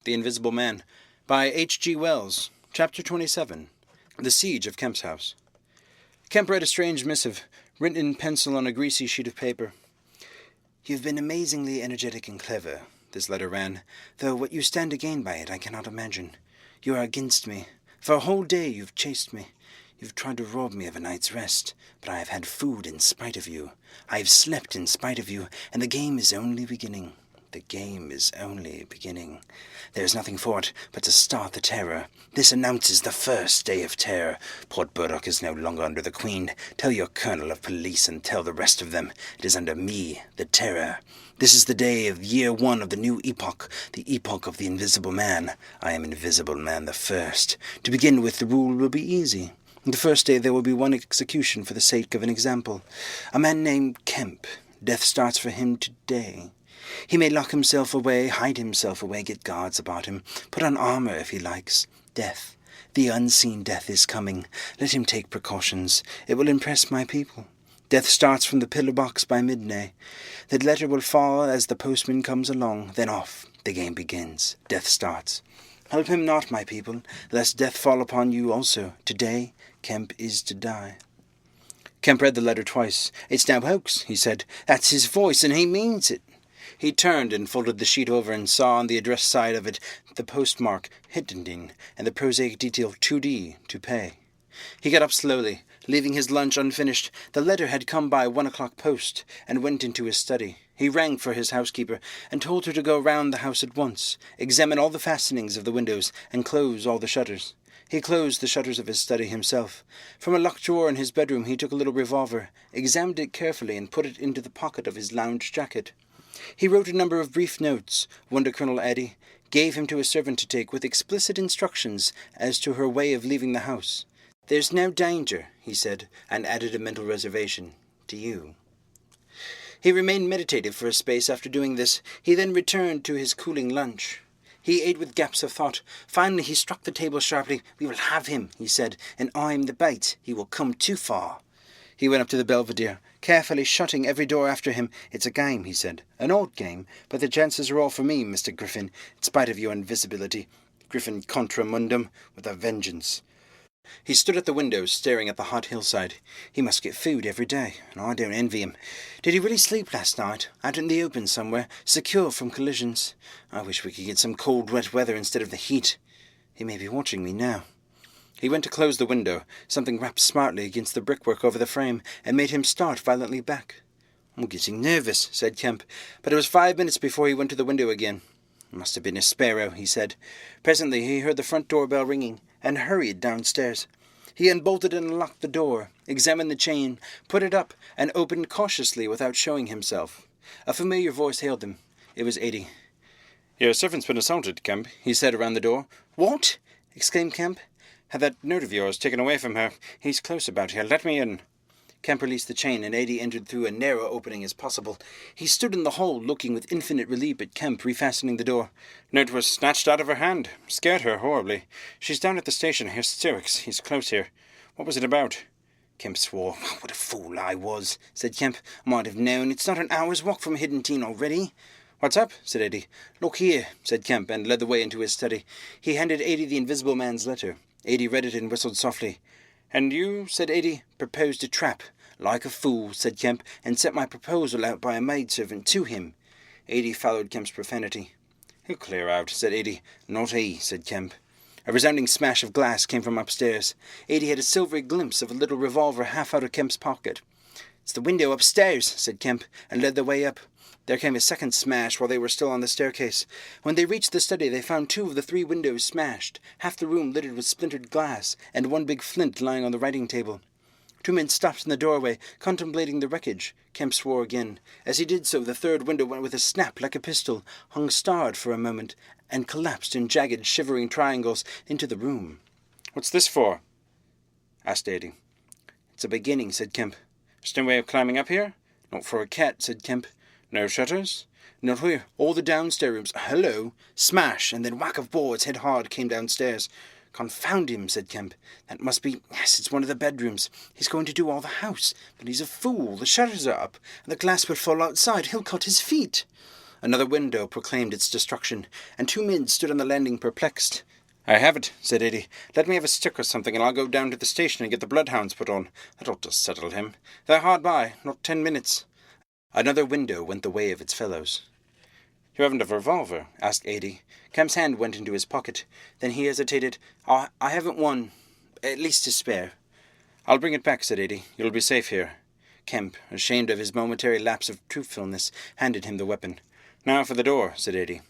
The Invisible Man, by H.G. Wells, Chapter 27, The Siege of Kemp's House. Kemp read a strange missive, written in pencil on a greasy sheet of paper. "You've been amazingly energetic and clever," this letter ran, "though what you stand to gain by it I cannot imagine. You are against me. For a whole day you've chased me. You've tried to rob me of a night's rest, but I have had food in spite of you. I have slept in spite of you, and the game is only beginning. The game is only beginning. There is nothing for it but to start the terror. This announces the first day of terror. Port Burdock is no longer under the Queen. Tell your colonel of police and tell the rest of them. It is under me, the terror. This is the day of year 1 of the new epoch, the epoch of the Invisible Man. I am Invisible Man the first. To begin with, the rule will be easy. The first day there will be one execution for the sake of an example. A man named Kemp. Death starts for him today. He may lock himself away, hide himself away, get guards about him, put on armor if he likes. Death, the unseen death is coming. Let him take precautions. It will impress my people. Death starts from the pillar box by midday. The letter will fall as the postman comes along, then off. The game begins. Death starts. Help him not, my people, lest death fall upon you also. Today, Kemp is to die." Kemp read the letter twice. "It's no hoax," he said. "That's his voice, and he means it." He turned and folded the sheet over and saw on the address side of it the postmark Hittending and the prosaic detail 2D to pay. He got up slowly, leaving his lunch unfinished. The letter had come by 1 o'clock post, and went into his study. He rang for his housekeeper and told her to go round the house at once, examine all the fastenings of the windows, and close all the shutters. He closed the shutters of his study himself. From a locked drawer in his bedroom he took a little revolver, examined it carefully, and put it into the pocket of his lounge jacket. He wrote a number of brief notes, one to Colonel Eddy, gave him to a servant to take, with explicit instructions as to her way of leaving the house. "There's no danger," he said, and added a mental reservation, "to you." He remained meditative for a space after doing this. He then returned to his cooling lunch. He ate with gaps of thought. Finally he struck the table sharply. "We will have him," he said, "and I'm the bait. He will come too far." He went up to the Belvedere, carefully shutting every door after him. "It's a game," he said. "An old game, but the chances are all for me, Mr. Griffin, in spite of your invisibility. Griffin contra mundum, with a vengeance." He stood at the window, staring at the hot hillside. He must get food every day, and I don't envy him. Did he really sleep last night, out in the open somewhere, secure from collisions? I wish we could get some cold, wet weather instead of the heat. He may be watching me now. He went to close the window. Something rapped smartly against the brickwork over the frame, and made him start violently back. "I'm getting nervous," said Kemp, but it was 5 minutes before he went to the window again. "It must have been a sparrow," he said. Presently he heard the front door bell ringing, and hurried downstairs. He unbolted and unlocked the door, examined the chain, put it up, and opened cautiously without showing himself. A familiar voice hailed him. It was Eddy. "Your servant's been assaulted, Kemp," he said around the door. "What?" exclaimed Kemp. "Had that note of yours taken away from her. He's close about here. Let me in." Kemp released the chain, and Eddy entered through a narrow opening as possible. He stood in the hall, looking with infinite relief at Kemp refastening the door. "Note was snatched out of her hand. Scared her horribly. She's down at the station. Hysterics. He's close here. What was it about?" Kemp swore. "What a fool I was," said Kemp. "I might have known. It's not an hour's walk from Hiddentine already." "What's up?" said Eddy. "Look here," said Kemp, and led the way into his study. He handed Eddy the Invisible Man's letter. Eddy read it and whistled softly. "And you," said Eddy, "proposed a trap." "Like a fool," said Kemp, "and sent my proposal out by a maidservant to him." Eddy followed Kemp's profanity. "He'll clear out," said Eddy. "Not he," said Kemp. A resounding smash of glass came from upstairs. Eddy had a silvery glimpse of a little revolver half out of Kemp's pocket. "It's the window upstairs," said Kemp, and led the way up. There came a second smash while they were still on the staircase. When they reached the study they found 2 of the 3 windows smashed, half the room littered with splintered glass, and one big flint lying on the writing table. 2 men stopped in the doorway, contemplating the wreckage. Kemp swore again. As he did so, the 3rd window went with a snap like a pistol, hung starred for a moment, and collapsed in jagged, shivering triangles into the room. "What's this for?" asked Eddy. "It's a beginning," said Kemp. "There's no way of climbing up here?" "Not for a cat," said Kemp. "No shutters?" "Not here. All the downstairs rooms." Hello! Smash, and then whack of boards, head hard, came downstairs. "Confound him," said Kemp. "That must be... Yes, it's one of the bedrooms. He's going to do all the house. But he's a fool. The shutters are up, and the glass would fall outside. He'll cut his feet." Another window proclaimed its destruction, and two men stood on the landing perplexed. "I have it," said Eddie. "Let me have a stick or something, and I'll go down to the station and get the bloodhounds put on. That ought to settle him. They're hard by, not 10 minutes. Another window went the way of its fellows. "You haven't a revolver?" asked Eddie. Kemp's hand went into his pocket. Then he hesitated. I haven't one, at least to spare." "I'll bring it back," said Eddie. "You'll be safe here." Kemp, ashamed of his momentary lapse of truthfulness, handed him the weapon. "Now for the door," said Eddie.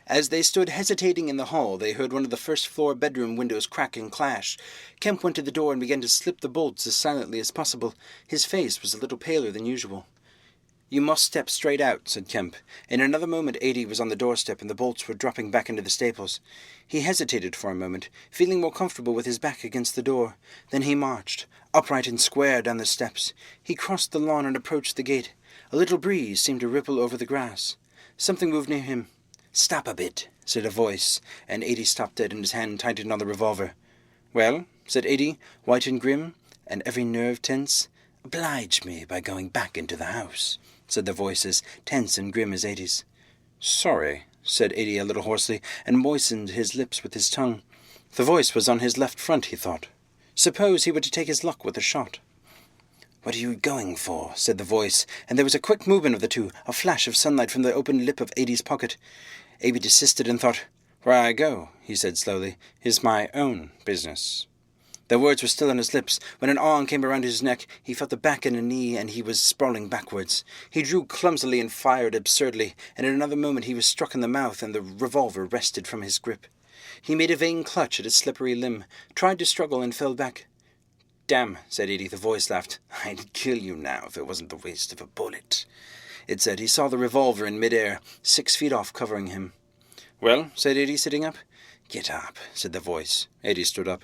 As they stood hesitating in the hall, they heard one of the first-floor bedroom windows crack and clash. Kemp went to the door and began to slip the bolts as silently as possible. His face was a little paler than usual. "You must step straight out," said Kemp. In another moment Eddie was on the doorstep and the bolts were dropping back into the staples. He hesitated for a moment, feeling more comfortable with his back against the door. Then he marched, upright and square, down the steps. He crossed the lawn and approached the gate. A little breeze seemed to ripple over the grass. Something moved near him. "Stop a bit," said a voice, and Eddie stopped dead and his hand tightened on the revolver. "Well?" said Eddie, white and grim, and every nerve tense. "Oblige me by going back into the house," said the voice, as tense and grim as Eddie's. "Sorry," said Eddie a little hoarsely, and moistened his lips with his tongue. The voice was on his left front, he thought. Suppose he were to take his luck with a shot. "What are you going for?" said the voice, and there was a quick movement of the two, a flash of sunlight from the open lip of Eddie's pocket. Eddie desisted and thought. "Where I go," he said slowly, "is my own business." The words were still on his lips. When an arm came around his neck, he felt the back and a knee, and he was sprawling backwards. He drew clumsily and fired absurdly, and in another moment he was struck in the mouth, and the revolver wrested from his grip. He made a vain clutch at its slippery limb, tried to struggle, and fell back. "Damn," said Eddie. The voice laughed. "I'd kill you now if it wasn't the waste of a bullet," it said. He saw the revolver in mid-air, 6 feet off, covering him. "Well?" said Eddie, sitting up. "Get up," said the voice. Eddie stood up.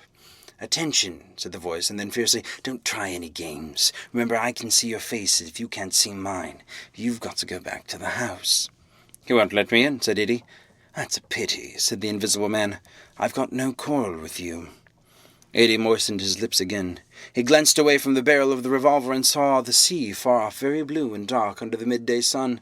"Attention," said the voice, and then fiercely, "don't try any games. Remember, I can see your face if you can't see mine. You've got to go back to the house." "You won't let me in," said Eddie. "That's a pity," said the invisible man. "I've got no quarrel with you." Eddie moistened his lips again. He glanced away from the barrel of the revolver and saw the sea far off, very blue and dark under the midday sun,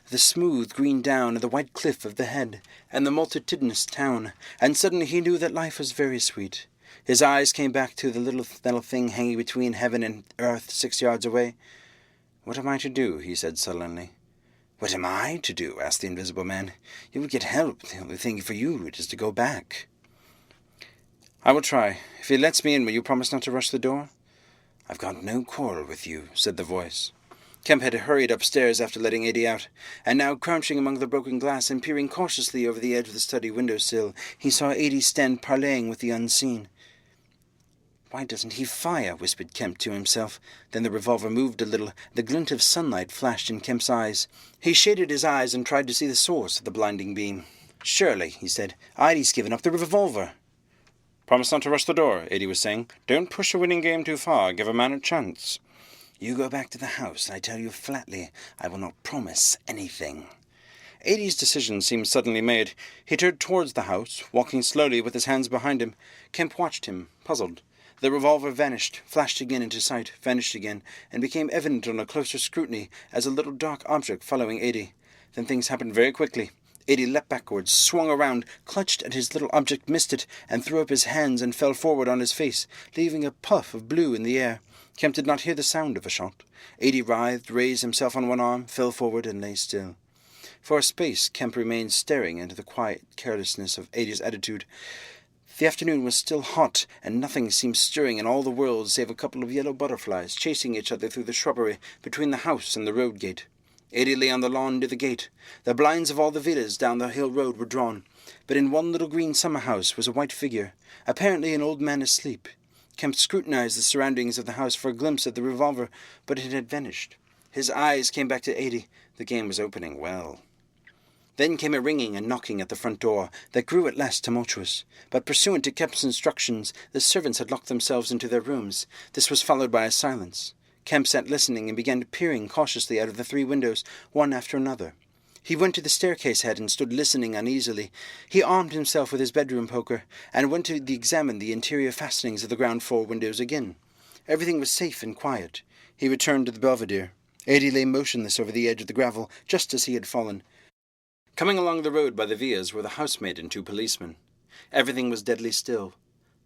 the smooth green down and the white cliff of the head, and the multitudinous town, and suddenly he knew that life was very sweet. His eyes came back to the little metal thing hanging between heaven and earth 6 yards away. "What am I to do?" he said sullenly. "What am I to do?" asked the invisible man. "You will get help. The only thing for you is to go back." "I will try. If he lets me in, will you promise not to rush the door?" "I've got no quarrel with you," said the voice. Kemp had hurried upstairs after letting Eddie out, and now, crouching among the broken glass and peering cautiously over the edge of the study window-sill, he saw Eddie stand parleying with the unseen. "Why doesn't he fire?" whispered Kemp to himself. Then the revolver moved a little. The glint of sunlight flashed in Kemp's eyes. He shaded his eyes and tried to see the source of the blinding beam. "Surely," he said, "Eddie's given up the revolver." "Promise not to rush the door," Eddie was saying. "Don't push a winning game too far. Give a man a chance." "You go back to the house, and I tell you flatly, I will not promise anything." Eddie's decision seemed suddenly made. He turned towards the house, walking slowly with his hands behind him. Kemp watched him, puzzled. The revolver vanished, flashed again into sight, vanished again, and became evident on a closer scrutiny as a little dark object following Eddie. Then things happened very quickly. Eddie leapt backwards, swung around, clutched at his little object, missed it, and threw up his hands and fell forward on his face, leaving a puff of blue in the air. Kemp did not hear the sound of a shot. Eddie writhed, raised himself on one arm, fell forward, and lay still. For a space Kemp remained staring into the quiet carelessness of Eddie's attitude. The afternoon was still hot, and nothing seemed stirring in all the world save a couple of yellow butterflies chasing each other through the shrubbery between the house and the road gate. Eddie lay on the lawn near the gate. The blinds of all the villas down the hill road were drawn, but in one little green summer house was a white figure, apparently an old man asleep. Kemp scrutinized the surroundings of the house for a glimpse of the revolver, but it had vanished. His eyes came back to Eddie. The game was opening well. Then came a ringing and knocking at the front door that grew at last tumultuous. But pursuant to Kemp's instructions, the servants had locked themselves into their rooms. This was followed by a silence. Kemp sat listening and began peering cautiously out of the 3 windows, one after another. He went to the staircase head and stood listening uneasily. He armed himself with his bedroom poker and went to examine the interior fastenings of the ground floor windows again. Everything was safe and quiet. He returned to the belvedere. Eddie lay motionless over the edge of the gravel, just as he had fallen. Coming along the road by the vias were the housemaid and 2 policemen. Everything was deadly still.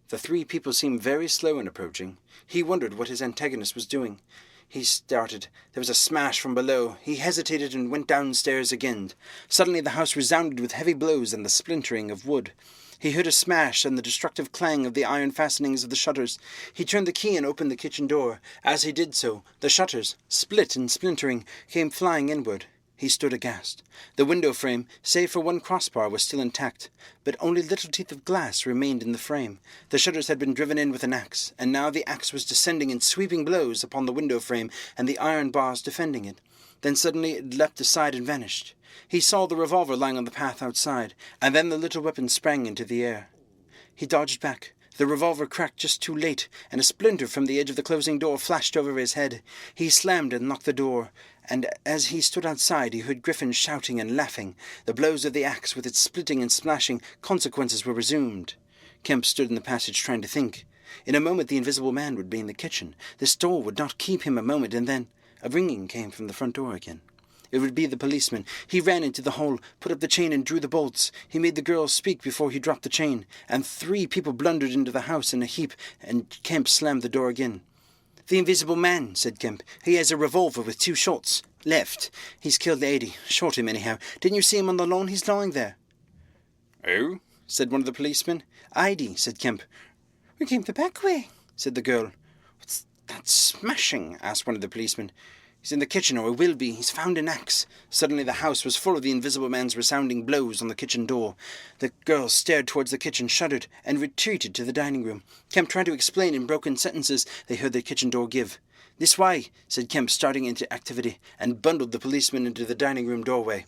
The 3 people seemed very slow in approaching. He wondered what his antagonist was doing. He started. There was a smash from below. He hesitated and went downstairs again. Suddenly the house resounded with heavy blows and the splintering of wood. He heard a smash and the destructive clang of the iron fastenings of the shutters. He turned the key and opened the kitchen door. As he did so, the shutters, split and splintering, came flying inward. He stood aghast. The window frame, save for 1 crossbar, was still intact, but only little teeth of glass remained in the frame. The shutters had been driven in with an axe, and now the axe was descending in sweeping blows upon the window frame and the iron bars defending it. Then suddenly it leapt aside and vanished. He saw the revolver lying on the path outside, and then the little weapon sprang into the air. He dodged back. The revolver cracked just too late, and a splinter from the edge of the closing door flashed over his head. He slammed and locked the door, and as he stood outside he heard Griffin shouting and laughing. The blows of the axe, with its splitting and splashing consequences, were resumed. Kemp stood in the passage trying to think. In a moment the Invisible Man would be in the kitchen. This door would not keep him a moment, and then a ringing came from the front door again. It would be the policeman. He ran into the hall, put up the chain and drew the bolts. He made the girl speak before he dropped the chain, and 3 people blundered into the house in a heap, and Kemp slammed the door again. "The Invisible Man," said Kemp. "He has a revolver with 2 shots left. He's killed Lady. Shot him anyhow. Didn't you see him on the lawn? He's lying there." "Oh?" said one of the policemen. "Idy," said Kemp. "We came the back way," said the girl. "What's that smashing?" asked one of the policemen. "He's in the kitchen, or will be. He's found an axe." Suddenly the house was full of the Invisible Man's resounding blows on the kitchen door. The girls stared towards the kitchen, shuddered, and retreated to the dining room. Kemp tried to explain in broken sentences. They heard the kitchen door give. "This way," said Kemp, starting into activity, and bundled the policeman into the dining room doorway.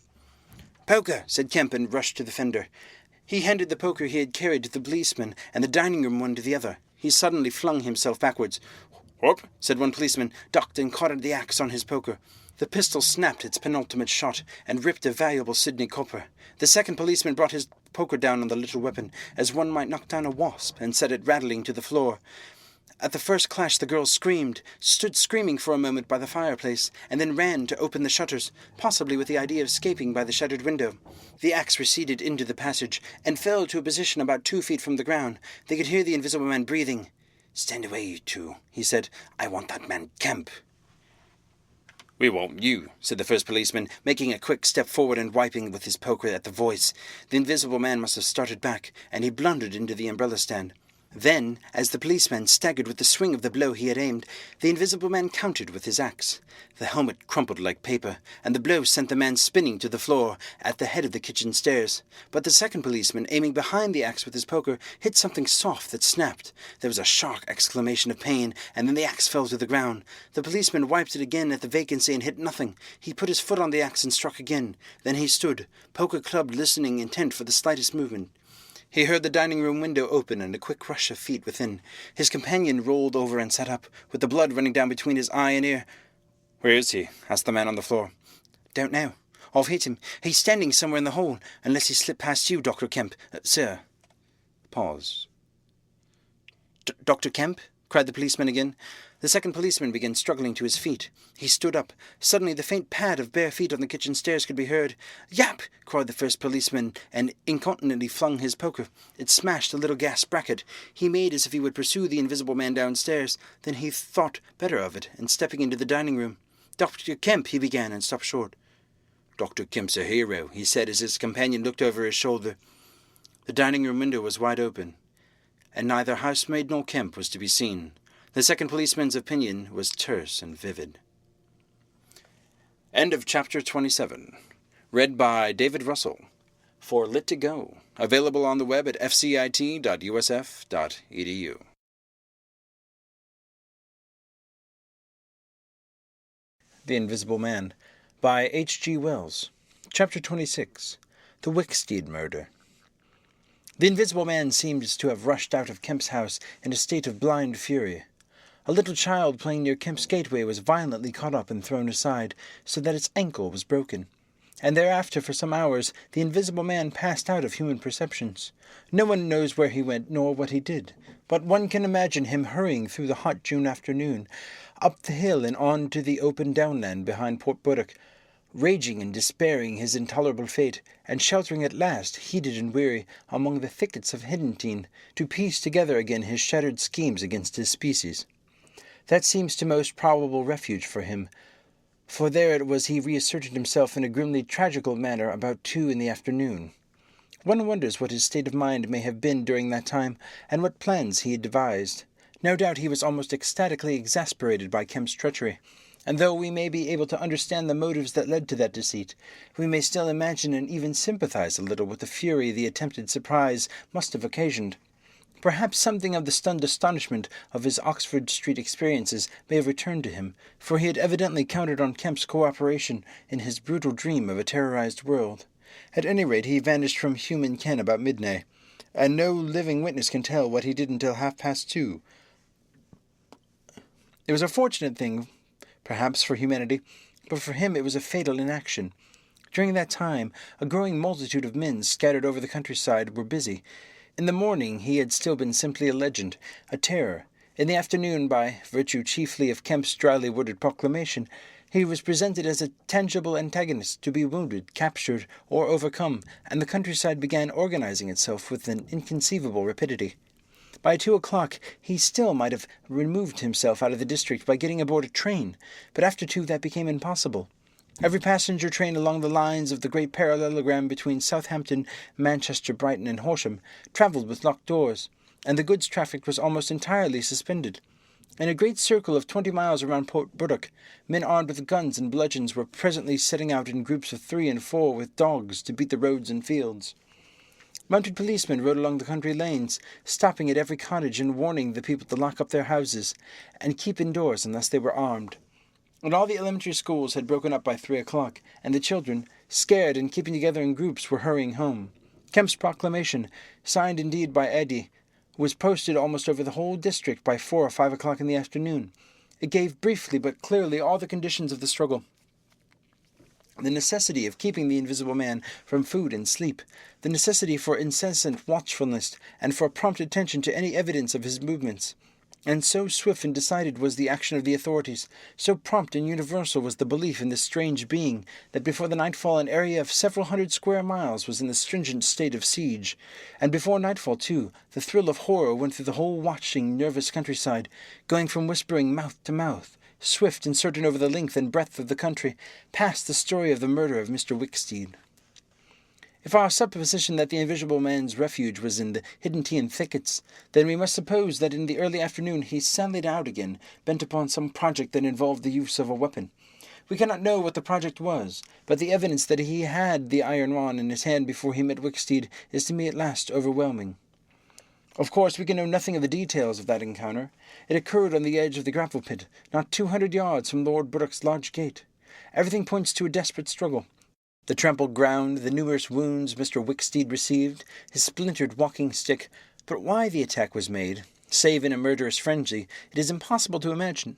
"Poker," said Kemp, and rushed to the fender. He handed the poker he had carried to the policeman, and the dining room one to the other. He suddenly flung himself backwards. "Whoop," said one policeman, ducked and caught at the axe on his poker. The pistol snapped its penultimate shot, and ripped a valuable Sydney copper. The second policeman brought his poker down on the little weapon, as one might knock down a wasp, and set it rattling to the floor. At the first clash the girl screamed, stood screaming for a moment by the fireplace, and then ran to open the shutters, possibly with the idea of escaping by the shattered window. The axe receded into the passage, and fell to a position about 2 feet from the ground. They could hear the Invisible Man breathing. "Stand away, you 2, he said. "I want that man Kemp." "We want you," said the first policeman, making a quick step forward and wiping with his poker at the voice. The Invisible Man must have started back, and he blundered into the umbrella stand. Then, as the policeman staggered with the swing of the blow he had aimed, the Invisible Man countered with his axe. The helmet crumpled like paper, and the blow sent the man spinning to the floor at the head of the kitchen stairs. But the second policeman, aiming behind the axe with his poker, hit something soft that snapped. There was a sharp exclamation of pain, and then the axe fell to the ground. The policeman wiped it again at the vacancy and hit nothing. He put his foot on the axe and struck again. Then he stood, poker clubbed, listening intent for the slightest movement. He heard the dining room window open and a quick rush of feet within. His companion rolled over and sat up, with the blood running down between his eye and ear. "Where is he?" asked the man on the floor. "Don't know. I've hit him. He's standing somewhere in the hall, unless he slipped past you, Dr. Kemp. Sir." Pause. "Dr. Kemp?" cried the policeman again. The second policeman began struggling to his feet. He stood up. Suddenly the faint pad of bare feet on the kitchen stairs could be heard. "Yap!" cried the first policeman, and incontinently flung his poker. It smashed the little gas bracket. He made as if he would pursue the Invisible Man downstairs. Then he thought better of it, and stepping into the dining room. "Dr. Kemp," he began, and stopped short. "Dr. Kemp's a hero," he said as his companion looked over his shoulder. The dining room window was wide open, and neither housemaid nor Kemp was to be seen. The second policeman's opinion was terse and vivid. End of chapter 27. Read by David Russell. For Lit to Go. Available on the web at fcit.usf.edu. The Invisible Man by H.G. Wells. Chapter 26. The Wicksteed Murder. The Invisible Man seemed to have rushed out of Kemp's house in a state of blind fury. A little child playing near Kemp's gateway was violently caught up and thrown aside, so that its ankle was broken. And thereafter, for some hours, the Invisible Man passed out of human perceptions. No one knows where he went, nor what he did, but one can imagine him hurrying through the hot June afternoon, up the hill and on to the open downland behind Port Stowe, raging and despairing his intolerable fate, and sheltering at last, heated and weary, among the thickets of Hiddentine, to piece together again his shattered schemes against his species. That seems to most probable refuge for him, for there it was he reasserted himself in a grimly tragical manner about 2 in the afternoon. One wonders what his state of mind may have been during that time, and what plans he had devised. No doubt he was almost ecstatically exasperated by Kemp's treachery, and though we may be able to understand the motives that led to that deceit, we may still imagine and even sympathize a little with the fury the attempted surprise must have occasioned. Perhaps something of the stunned astonishment of his Oxford Street experiences may have returned to him, for he had evidently counted on Kemp's cooperation in his brutal dream of a terrorized world. At any rate, he vanished from human ken about midnight, and no living witness can tell what he did until 2:30. It was a fortunate thing, perhaps, for humanity, but for him it was a fatal inaction. During that time, a growing multitude of men scattered over the countryside were busy. In the morning he had still been simply a legend, a terror. In the afternoon, by virtue chiefly of Kemp's dryly worded proclamation, he was presented as a tangible antagonist to be wounded, captured, or overcome, and the countryside began organizing itself with an inconceivable rapidity. By 2 o'clock he still might have removed himself out of the district by getting aboard a train, but after 2 that became impossible. Every passenger train along the lines of the great parallelogram between Southampton, Manchester, Brighton, and Horsham travelled with locked doors, and the goods traffic was almost entirely suspended. In a great circle of 20 miles around Port Stowe, men armed with guns and bludgeons were presently setting out in groups of 3 and 4 with dogs to beat the roads and fields. Mounted policemen rode along the country lanes, stopping at every cottage and warning the people to lock up their houses and keep indoors unless they were armed. And all the elementary schools had broken up by 3 o'clock, and the children, scared and keeping together in groups, were hurrying home. Kemp's proclamation, signed indeed by Eddy, was posted almost over the whole district by 4 or 5 o'clock in the afternoon. It gave briefly but clearly all the conditions of the struggle. The necessity of keeping the Invisible Man from food and sleep, the necessity for incessant watchfulness, and for prompt attention to any evidence of his movements. And so swift and decided was the action of the authorities, so prompt and universal was the belief in this strange being, that before the nightfall an area of several hundred square miles was in the stringent state of siege. And before nightfall, too, the thrill of horror went through the whole watching, nervous countryside, going from whispering mouth to mouth, swift and certain over the length and breadth of the country, past the story of the murder of Mr. Wicksteed. If our supposition that the Invisible Man's refuge was in the Hiddentine thickets, then we must suppose that in the early afternoon he sallied out again, bent upon some project that involved the use of a weapon. We cannot know what the project was, but the evidence that he had the iron rod in his hand before he met Wicksteed is to me at last overwhelming. Of course, we can know nothing of the details of that encounter. It occurred on the edge of the gravel pit, not 200 yards from Lord Brooke's lodge gate. Everything points to a desperate struggle. The trampled ground, the numerous wounds Mr. Wicksteed received, his splintered walking stick, but why the attack was made, save in a murderous frenzy, it is impossible to imagine.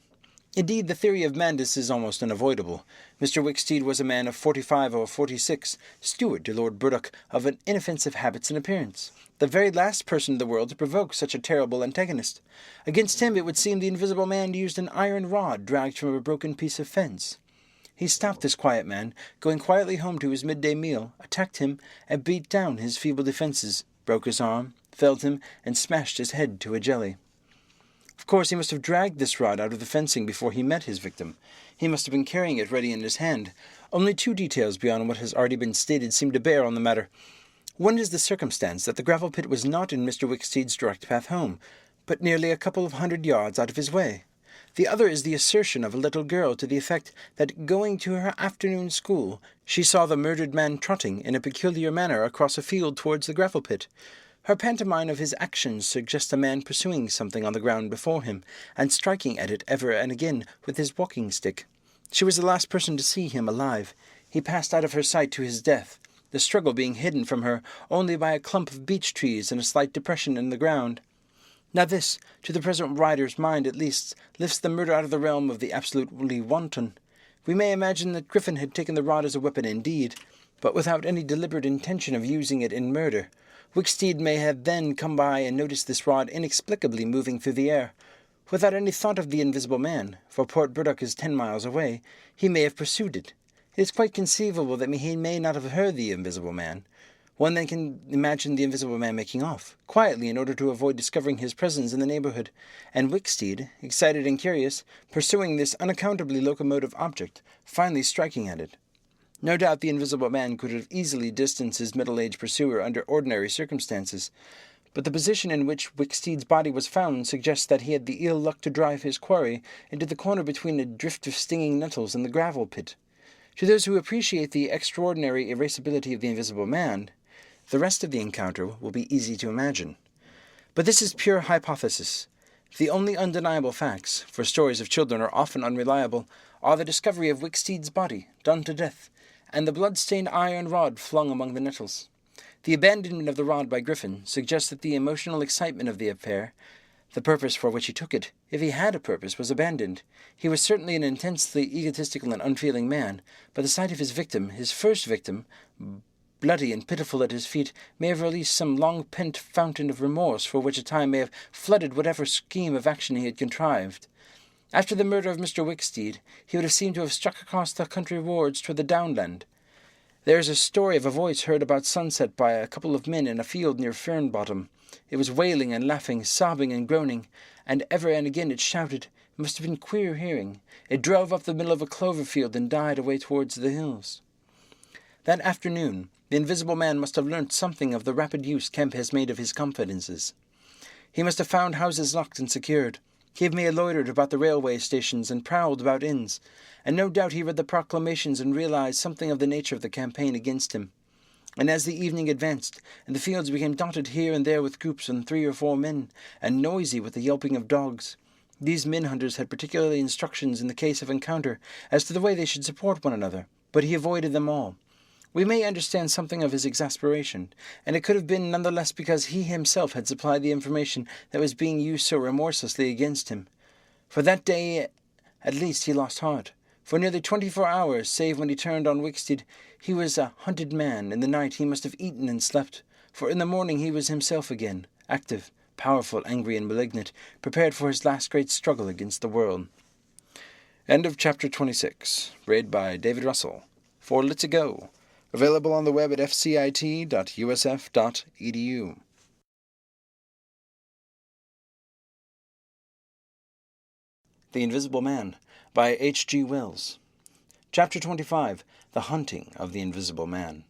Indeed, the theory of madness is almost unavoidable. Mr. Wicksteed was a man of 45 or 46, steward to Lord Brooke, of an inoffensive habits and appearance, the very last person in the world to provoke such a terrible antagonist. Against him it would seem the Invisible Man used an iron rod dragged from a broken piece of fence. He stopped this quiet man, going quietly home to his midday meal, attacked him, and beat down his feeble defences, broke his arm, felled him, and smashed his head to a jelly. Of course, he must have dragged this rod out of the fencing before he met his victim. He must have been carrying it ready in his hand. Only 2 details beyond what has already been stated seem to bear on the matter. One is the circumstance that the gravel pit was not in Mr. Wicksteed's direct path home, but nearly a couple of 100 yards out of his way. The other is the assertion of a little girl to the effect that, going to her afternoon school, she saw the murdered man trotting in a peculiar manner across a field towards the gravel pit. Her pantomime of his actions suggests a man pursuing something on the ground before him, and striking at it ever and again with his walking stick. She was the last person to see him alive. He passed out of her sight to his death, the struggle being hidden from her only by a clump of beech trees and a slight depression in the ground. Now this, to the present writer's mind at least, lifts the murder out of the realm of the absolutely wanton. We may imagine that Griffin had taken the rod as a weapon indeed, but without any deliberate intention of using it in murder. Wicksteed may have then come by and noticed this rod inexplicably moving through the air. Without any thought of the Invisible Man, for Port Stowe is 10 miles away, he may have pursued it. It is quite conceivable that he may not have heard the Invisible Man. One then can imagine the Invisible Man making off, quietly in order to avoid discovering his presence in the neighbourhood, and Wicksteed, excited and curious, pursuing this unaccountably locomotive object, finally striking at it. No doubt the Invisible Man could have easily distanced his middle-aged pursuer under ordinary circumstances, but the position in which Wicksteed's body was found suggests that he had the ill luck to drive his quarry into the corner between a drift of stinging nettles and the gravel pit. To those who appreciate the extraordinary irascibility of the Invisible Man, the rest of the encounter will be easy to imagine. But this is pure hypothesis. The only undeniable facts, for stories of children are often unreliable, are the discovery of Wicksteed's body, done to death, and the blood-stained iron rod flung among the nettles. The abandonment of the rod by Griffin suggests that the emotional excitement of the affair, the purpose for which he took it, if he had a purpose, was abandoned. He was certainly an intensely egotistical and unfeeling man, but the sight of his victim, his first victim, bloody and pitiful at his feet, may have released some long-pent fountain of remorse for which a time may have flooded whatever scheme of action he had contrived. After the murder of Mr. Wicksteed, he would have seemed to have struck across the country wards toward the downland. There is a story of a voice heard about sunset by a couple of men in a field near Fernbottom. It was wailing and laughing, sobbing and groaning, and ever and again it shouted. It must have been queer hearing. It drove up the middle of a clover field and died away towards the hills. That afternoon, the Invisible Man must have learnt something of the rapid use Kemp has made of his confidences. He must have found houses locked and secured. He may have loitered about the railway stations and prowled about inns, and no doubt he read the proclamations and realized something of the nature of the campaign against him. And as the evening advanced, and the fields became dotted here and there with groups of 3 or 4 men, and noisy with the yelping of dogs, these men-hunters had particular instructions in the case of encounter as to the way they should support one another, but he avoided them all. We may understand something of his exasperation, and it could have been none the less because he himself had supplied the information that was being used so remorselessly against him. For that day, at least, he lost heart. For nearly 24 hours, save when he turned on Wicksteed, he was a hunted man. In the night he must have eaten and slept, for in the morning he was himself again, active, powerful, angry, and malignant, prepared for his last great struggle against the world. End of Chapter 26. Read by David Russell. 4 Let's Go. Available on the web at fcit.usf.edu. The Invisible Man by H.G. Wells. Chapter 25. The Hunting of the Invisible Man.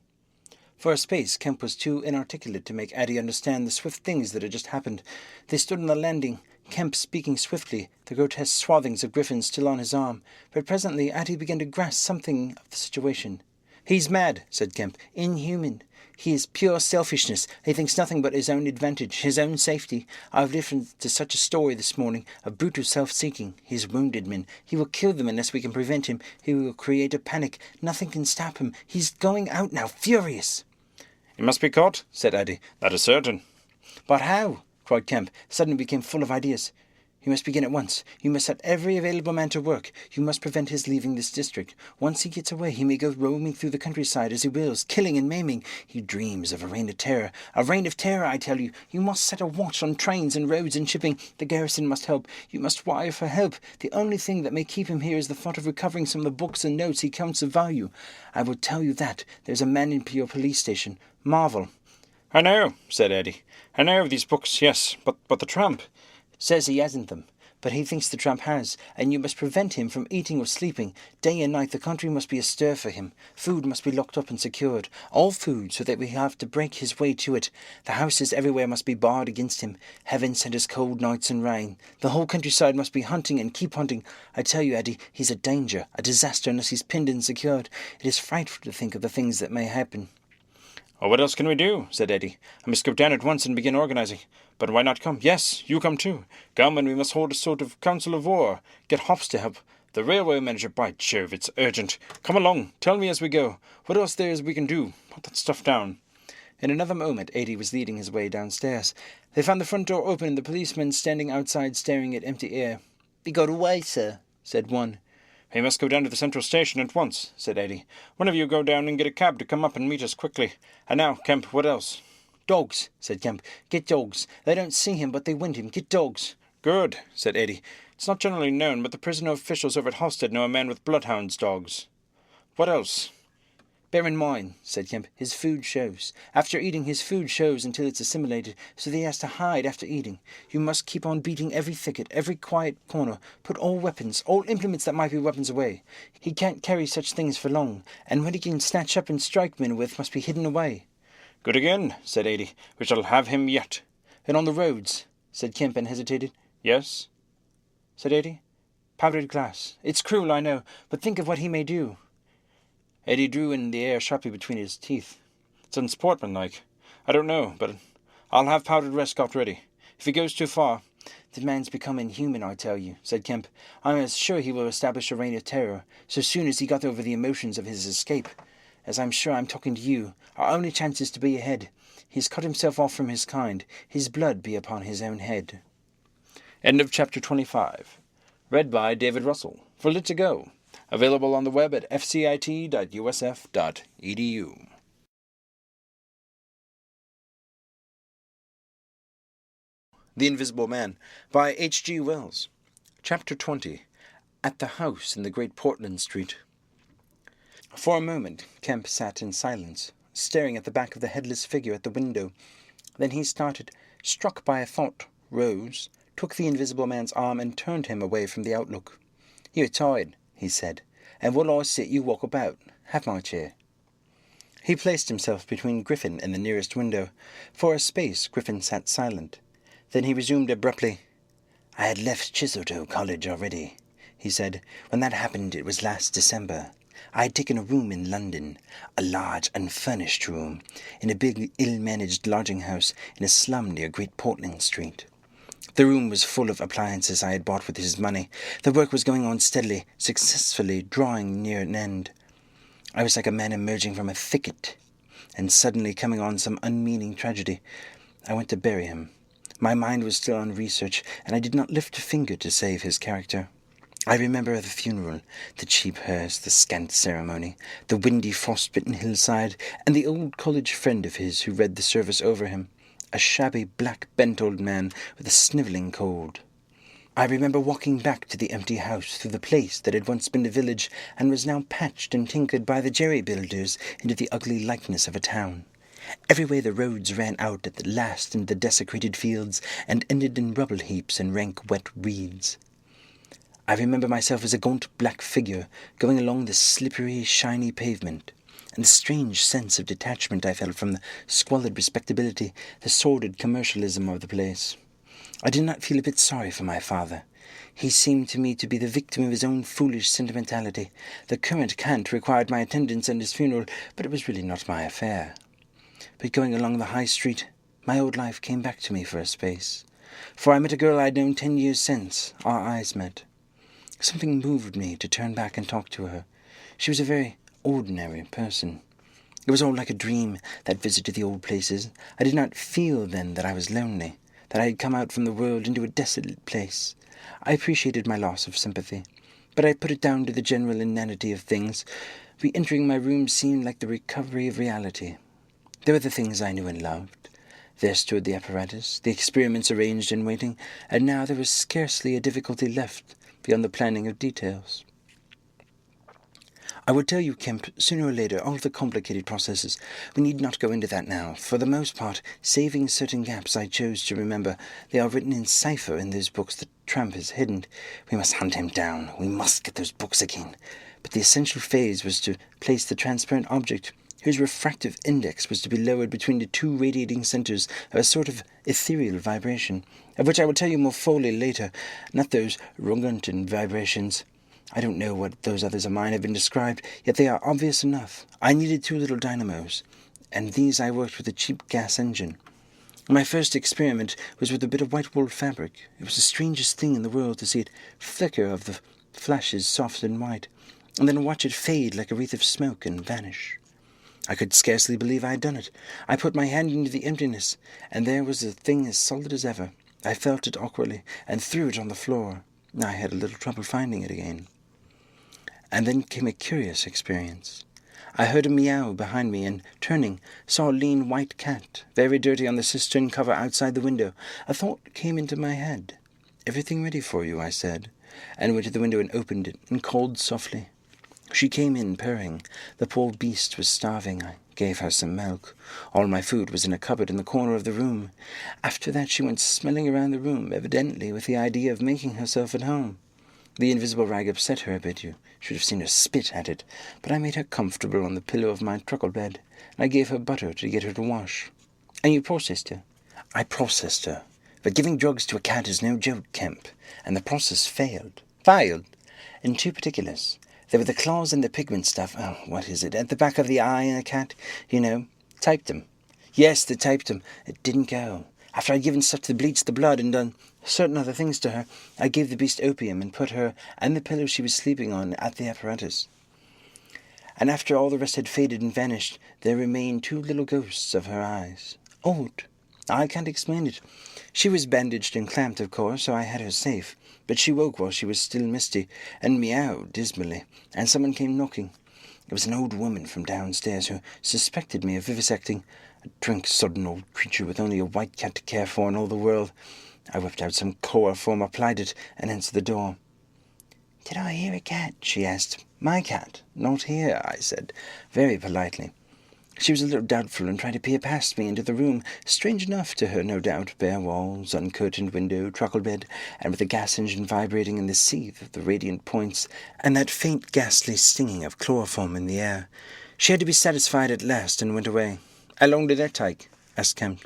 For a space, Kemp was too inarticulate to make Addie understand the swift things that had just happened. They stood on the landing, Kemp speaking swiftly, the grotesque swathings of Griffin still on his arm, but presently Addie began to grasp something of the situation. "He's mad," said Kemp. "Inhuman. He is pure selfishness. He thinks nothing but his own advantage, his own safety. I've listened to such a story this morning of brutal self-seeking. He has wounded men. He will kill them unless we can prevent him. He will create a panic. Nothing can stop him. He's going out now, furious." "He must be caught," said Addie. "That is certain." "But how?" cried Kemp, suddenly became full of ideas. "You must begin at once. You must set every available man to work. You must prevent his leaving this district. Once he gets away, he may go roaming through the countryside as he wills, killing and maiming. He dreams of a reign of terror. A reign of terror, I tell you. You must set a watch on trains and roads and shipping. The garrison must help. You must wire for help. The only thing that may keep him here is the thought of recovering some of the books and notes he counts of value. I will tell you that. There's a man in your police station. Marvel." "I know," said Eddie. "I know of these books, yes, but the tramp." "Says he hasn't them. But he thinks the tramp has, and you must prevent him from eating or sleeping. Day and night the country must be astir for him. Food must be locked up and secured. All food, so that we have to break his way to it. The houses everywhere must be barred against him. Heaven send us cold nights and rain. The whole countryside must be hunting and keep hunting. I tell you, Eddie, he's a danger, a disaster unless he's pinned and secured. It is frightful to think of the things that may happen." "Well, what else can we do?" said Eddie. "I must go down at once and begin organising. But why not come? Yes, you come too. Come, and we must hold a sort of council of war. Get Hops to help. The railway manager, by Jove, it's urgent. Come along. Tell me as we go. What else there is we can do? Put that stuff down." In another moment, Eddie was leading his way downstairs. They found the front door open and the policemen standing outside staring at empty air. "We got away, sir," said one. "We must go down to the central station at once," said Eddie. "One of you go down and get a cab to come up and meet us quickly. And now, Kemp, what else?" "Dogs," said Kemp. "Get dogs. They don't see him, but they wind him. Get dogs." "Good," said Eddie. "It's not generally known, but the prisoner officials over at Halstead know a man with bloodhounds' dogs." What else? Bear in mind, said Kemp, his food shows. After eating, his food shows until it's assimilated, so that he has to hide after eating. You must keep on beating every thicket, every quiet corner. Put all weapons, all implements that might be weapons away. He can't carry such things for long, and what he can snatch up and strike men with must be hidden away. Good again, said Adie. We shall have him yet. And on the roads, said Kemp, and hesitated. Yes, said Adie. Powdered glass. It's cruel, I know, but think of what he may do. Eddie drew in the air sharply between his teeth. It's unsportsmanlike. I don't know, but I'll have powdered Rescott ready. If he goes too far... The man's become inhuman, I tell you, said Kemp. I'm as sure he will establish a reign of terror, so soon as he got over the emotions of his escape. As I'm sure I'm talking to you, our only chance is to be ahead. He's cut himself off from his kind. His blood be upon his own head. End of chapter 25. Read by David Russell. For Lit to Go. Available on the web at fcit.usf.edu. The Invisible Man by H.G. Wells. Chapter 20. At the House in the Great Portland Street. For a moment Kemp sat in silence, staring at the back of the headless figure at the window. Then he started, struck by a thought, rose, took the Invisible Man's arm and turned him away from the outlook. "You're tired," he said, "and while I sit you walk about. Have my chair." He placed himself between Griffin and the nearest window. For a space Griffin sat silent. Then he resumed abruptly. "I had left Chiseldoe College already," he said. "When that happened it was last December. I had taken a room in London, a large unfurnished room, in a big ill-managed lodging-house in a slum near Great Portland Street. The room was full of appliances I had bought with his money. The work was going on steadily, successfully, drawing near an end. I was like a man emerging from a thicket, and suddenly coming on some unmeaning tragedy. I went to bury him. My mind was still on research, and I did not lift a finger to save his character. I remember the funeral, the cheap hearse, the scant ceremony, the windy, frost-bitten hillside, and the old college friend of his who read the service over him, a shabby, black-bent old man with a snivelling cold. I remember walking back to the empty house through the place that had once been a village and was now patched and tinkered by the jerry-builders into the ugly likeness of a town. Every way the roads ran out at the last into the desecrated fields and ended in rubble heaps and rank wet weeds. I remember myself as a gaunt black figure going along the slippery, shiny pavement, and the strange sense of detachment I felt from the squalid respectability, the sordid commercialism of the place. I did not feel a bit sorry for my father. He seemed to me to be the victim of his own foolish sentimentality. The current cant required my attendance at his funeral, but it was really not my affair. But going along the high street, my old life came back to me for a space. For I met a girl I had known 10 years since. Our eyes met. Something moved me to turn back and talk to her. She was a very ordinary person. It was all like a dream, that visit to the old places. I did not feel then that I was lonely, that I had come out from the world into a desolate place. I appreciated my loss of sympathy, but I put it down to the general inanity of things. Re-entering my room seemed like the recovery of reality. There were the things I knew and loved. There stood the apparatus, the experiments arranged and waiting, and now there was scarcely a difficulty left beyond the planning of details. I would tell you, Kemp, sooner or later, all the complicated processes. We need not go into that now. For the most part, saving certain gaps I chose to remember, they are written in cipher in those books that Tramp has hidden. We must hunt him down. We must get those books again. But the essential phase was to place the transparent object, whose refractive index was to be lowered between the two radiating centers of a sort of ethereal vibration, of which I will tell you more fully later, not those Rungunton vibrations. I don't know what those others of mine have been described, yet they are obvious enough. I needed 2 little dynamos, and these I worked with a cheap gas engine. My first experiment was with a bit of white wool fabric. It was the strangest thing in the world to see it flicker of the flashes soft and white, and then watch it fade like a wreath of smoke and vanish. I could scarcely believe I had done it. I put my hand into the emptiness, and there was the thing as solid as ever. I felt it awkwardly, and threw it on the floor. I had a little trouble finding it again. And then came a curious experience. I heard a meow behind me, and, turning, saw a lean white cat, very dirty on the cistern cover outside the window. A thought came into my head. "Everything ready for you," I said, and went to the window and opened it, and called softly. She came in purring. The poor beast was starving. I gave her some milk. All my food was in a cupboard in the corner of the room. After that she went smelling around the room, evidently with the idea of making herself at home. The invisible rag upset her a bit. You should have seen her spit at it. But I made her comfortable on the pillow of my truckle bed, and I gave her butter to get her to wash. And you processed her? I processed her. But giving drugs to a cat is no joke, Kemp, and the process failed. Failed? In two particulars. There were the claws and the pigment stuff, at the back of the eye in a cat, typed them. Yes, they typed them. It didn't go. After I'd given stuff to bleach the blood and done certain other things to her, I gave the beast opium and put her and the pillow she was sleeping on at the apparatus. And after all the rest had faded and vanished, there remained two little ghosts of her eyes. Odd. I can't explain it. She was bandaged and clamped, of course, so I had her safe. But she woke while she was still misty, and meowed dismally, and someone came knocking. It was an old woman from downstairs who suspected me of vivisecting, a drink-sodden old creature with only a white cat to care for in all the world. I whipped out some chloroform, applied it, and answered the door. "Did I hear a cat?" she asked. "My cat. Not here," I said, very politely. She was a little doubtful and tried to peer past me into the room, strange enough to her, no doubt, bare walls, uncurtained window, truckle bed, and with the gas engine vibrating in the seethe of the radiant points, and that faint ghastly stinging of chloroform in the air. She had to be satisfied at last and went away. "How long did that take?" asked Kemp.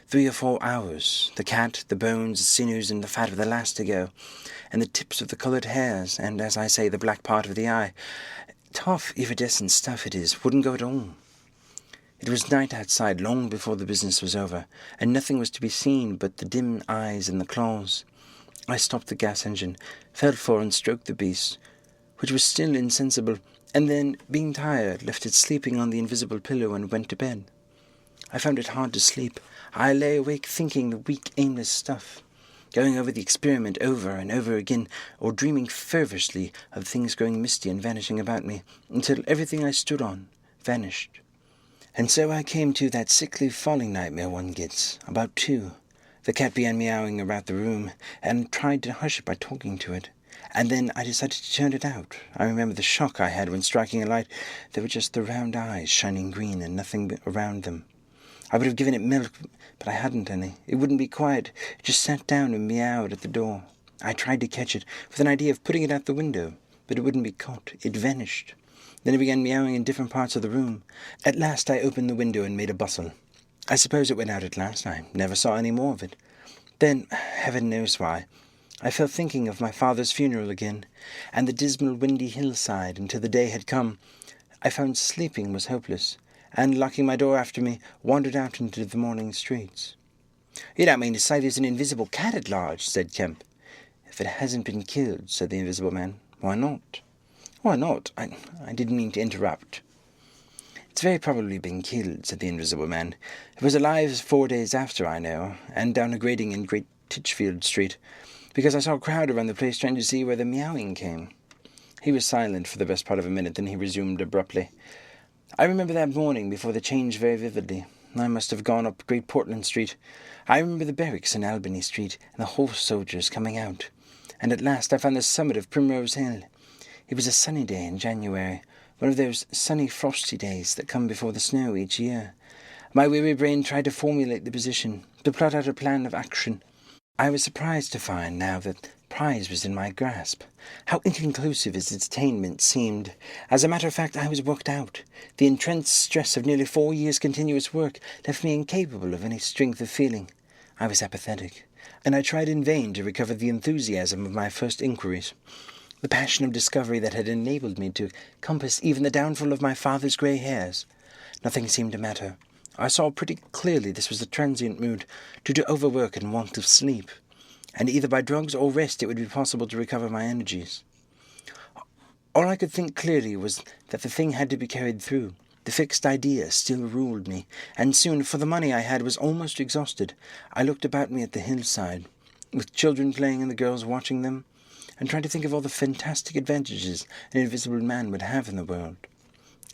3 or 4 hours. The cat, the bones, the sinews, and the fat of the last to go, and the tips of the coloured hairs, and, as I say, the black part of the eye. Tough, iridescent stuff it is, wouldn't go at all. It was night outside long before the business was over, and nothing was to be seen but the dim eyes and the claws. I stopped the gas engine, felt for and stroked the beast, which was still insensible, and then, being tired, left it sleeping on the invisible pillow and went to bed. I found it hard to sleep. I lay awake thinking the weak, aimless stuff, going over the experiment over and over again, or dreaming fervorously of things growing misty and vanishing about me, until everything I stood on vanished. And so I came to that sickly falling nightmare one gets, about 2. The cat began meowing about the room, and tried to hush it by talking to it. And then I decided to turn it out. I remember the shock I had when striking a light. There were just the round eyes shining green and nothing around them. I would have given it milk, but I hadn't any. It wouldn't be quiet. It just sat down and meowed at the door. I tried to catch it, with an idea of putting it out the window, but it wouldn't be caught. It vanished. Then it began meowing in different parts of the room. At last I opened the window and made a bustle. I suppose it went out at last. I never saw any more of it. Then, heaven knows why, I fell thinking of my father's funeral again, and the dismal windy hillside until the day had come. I found sleeping was hopeless, and, locking my door after me, wandered out into the morning streets. "You don't mean to say there's an invisible cat at large?" said Kemp. "If it hasn't been killed," said the invisible man. "Why not?" "Why not? I didn't mean to interrupt." "It's very probably been killed," said the invisible man. "It was alive 4 days after, I know, and down a grading in Great Titchfield Street, because I saw a crowd around the place trying to see where the meowing came." He was silent for the best part of a minute, then he resumed abruptly. "I remember that morning before the change very vividly. I must have gone up Great Portland Street. I remember the barracks in Albany Street, and the horse soldiers coming out. And at last I found the summit of Primrose Hill. It was a sunny day in January, one of those sunny frosty days that come before the snow each year. My weary brain tried to formulate the position, to plot out a plan of action. I was surprised to find now that the prize was in my grasp. How inconclusive its attainment seemed. As a matter of fact, I was worked out. The intense stress of nearly 4 years' continuous work left me incapable of any strength of feeling. I was apathetic, and I tried in vain to recover the enthusiasm of my first inquiries. The passion of discovery that had enabled me to compass even the downfall of my father's grey hairs. Nothing seemed to matter. I saw pretty clearly this was a transient mood, due to overwork and want of sleep, and either by drugs or rest it would be possible to recover my energies. All I could think clearly was that the thing had to be carried through. The fixed idea still ruled me, and soon, for the money I had was almost exhausted, I looked about me at the hillside, with children playing and the girls watching them, and tried to think of all the fantastic advantages an invisible man would have in the world.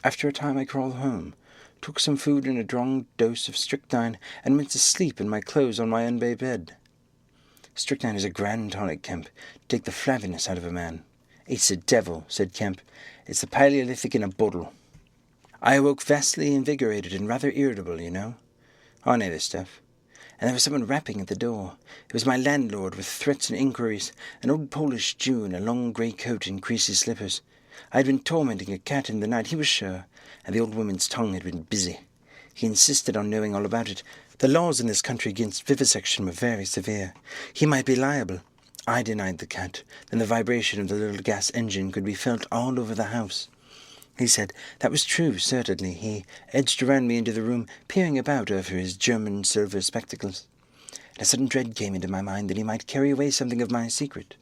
After a time I crawled home, took some food and a strong dose of strychnine, and went to sleep in my clothes on my unmade bed. Strychnine is a grand tonic, Kemp, to take the flabbiness out of a man. "It's the devil," said Kemp. "It's the Paleolithic in a bottle." I awoke vastly invigorated and rather irritable, you know. I know this stuff. And there was someone rapping at the door. It was my landlord, with threats and inquiries, an old Polish Jew in a long grey coat and greasy slippers. I had been tormenting a cat in the night, he was sure, and the old woman's tongue had been busy. He insisted on knowing all about it. The laws in this country against vivisection were very severe. He might be liable. I denied the cat. Then the vibration of the little gas engine could be felt all over the house. He said that was true, certainly. He edged around me into the room, peering about over his German silver spectacles. And a sudden dread came into my mind that he might carry away something of my secret.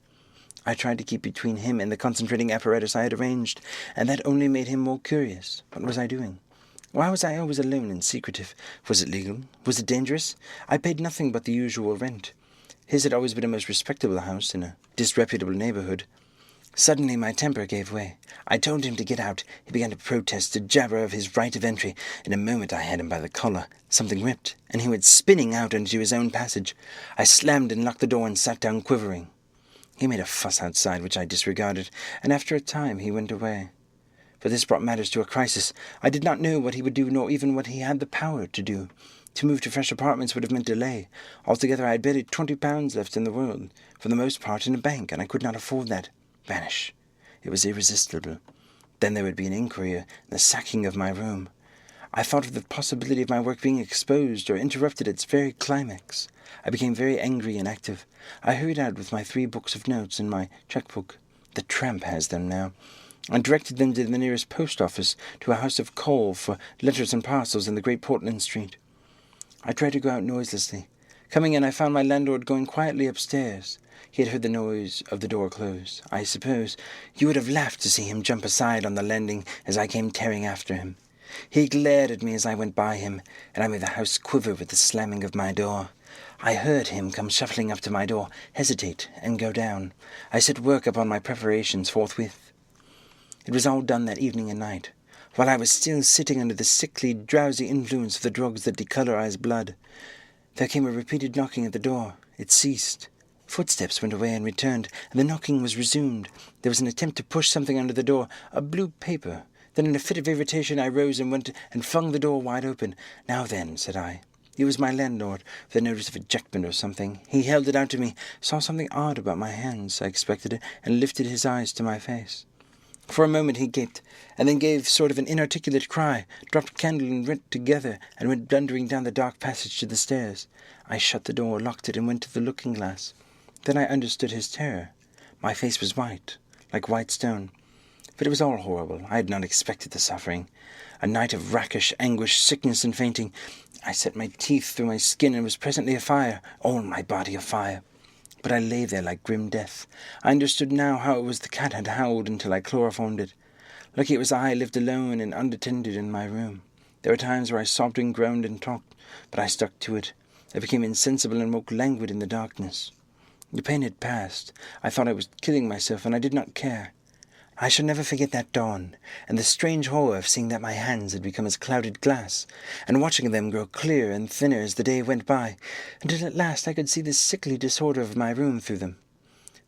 I tried to keep between him and the concentrating apparatus I had arranged, and that only made him more curious. What was I doing? Why was I always alone and secretive? Was it legal? Was it dangerous? I paid nothing but the usual rent. His had always been a most respectable house in a disreputable neighbourhood. Suddenly my temper gave way. I told him to get out. He began to protest, to jabber of his right of entry. In a moment I had him by the collar. Something ripped, and he went spinning out into his own passage. I slammed and locked the door and sat down quivering. He made a fuss outside, which I disregarded, and after a time he went away. But this brought matters to a crisis. I did not know what he would do, nor even what he had the power to do. To move to fresh apartments would have meant delay. Altogether I had barely £20 left in the world, for the most part in a bank, and I could not afford that. Vanish. It was irresistible. Then there would be an inquiry, and the sacking of my room. I thought of the possibility of my work being exposed or interrupted at its very climax. I became very angry and active. I hurried out with my 3 books of notes and my cheque-book. The tramp has them now. I directed them to the nearest post office, to a house of call for letters and parcels in the great Portland Street. I tried to go out noiselessly. Coming in, I found my landlord going quietly upstairs. He had heard the noise of the door close. I suppose you would have laughed to see him jump aside on the landing as I came tearing after him. He glared at me as I went by him, and I made the house quiver with the slamming of my door. I heard him come shuffling up to my door, hesitate, and go down. I set work upon my preparations forthwith. It was all done that evening and night, while I was still sitting under the sickly, drowsy influence of the drugs that decolorize blood. There came a repeated knocking at the door. It ceased. Footsteps went away and returned, and the knocking was resumed. There was an attempt to push something under the door, a blue paper. Then in a fit of irritation I rose and went and flung the door wide open. "Now then," said I. He was my landlord, with a notice of ejectment or something. He held it out to me, saw something odd about my hands, I expected it, and lifted his eyes to my face. For a moment he gaped, and then gave sort of an inarticulate cry, dropped candle and writ together, and went blundering down the dark passage to the stairs. I shut the door, locked it, and went to the looking-glass. Then I understood his terror. My face was white, like white stone. But it was all horrible. I had not expected the suffering. A night of rakish anguish, sickness, and fainting. I set my teeth through my skin and was presently afire, all my body afire. But I lay there like grim death. I understood now how it was the cat had howled until I chloroformed it. Lucky it was I lived alone and unattended in my room. There were times where I sobbed and groaned and talked, but I stuck to it. I became insensible and woke languid in the darkness. The pain had passed. I thought I was killing myself, and I did not care. I shall never forget that dawn, and the strange horror of seeing that my hands had become as clouded glass, and watching them grow clearer and thinner as the day went by, until at last I could see the sickly disorder of my room through them.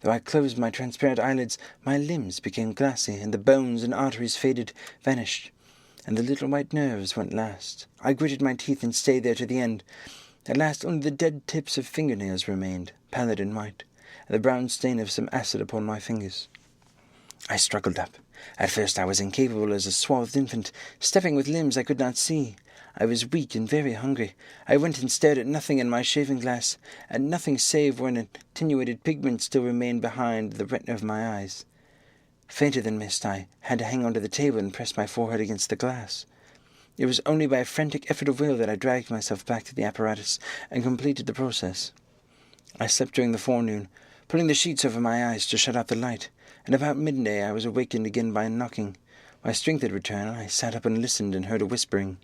Though I closed my transparent eyelids, my limbs became glassy, and the bones and arteries faded, vanished, and the little white nerves went last. I gritted my teeth and stayed there to the end. At last only the dead tips of fingernails remained, pallid and white, and the brown stain of some acid upon my fingers. I struggled up. At first I was incapable as a swathed infant, stepping with limbs I could not see. I was weak and very hungry. I went and stared at nothing in my shaving-glass, at nothing save where an attenuated pigment still remained behind the retina of my eyes. Fainter than mist, I had to hang onto the table and press my forehead against the glass. It was only by a frantic effort of will that I dragged myself back to the apparatus and completed the process. I slept during the forenoon, pulling the sheets over my eyes to shut out the light, and about midday I was awakened again by a knocking. My strength had returned, and I sat up and listened and heard a whispering.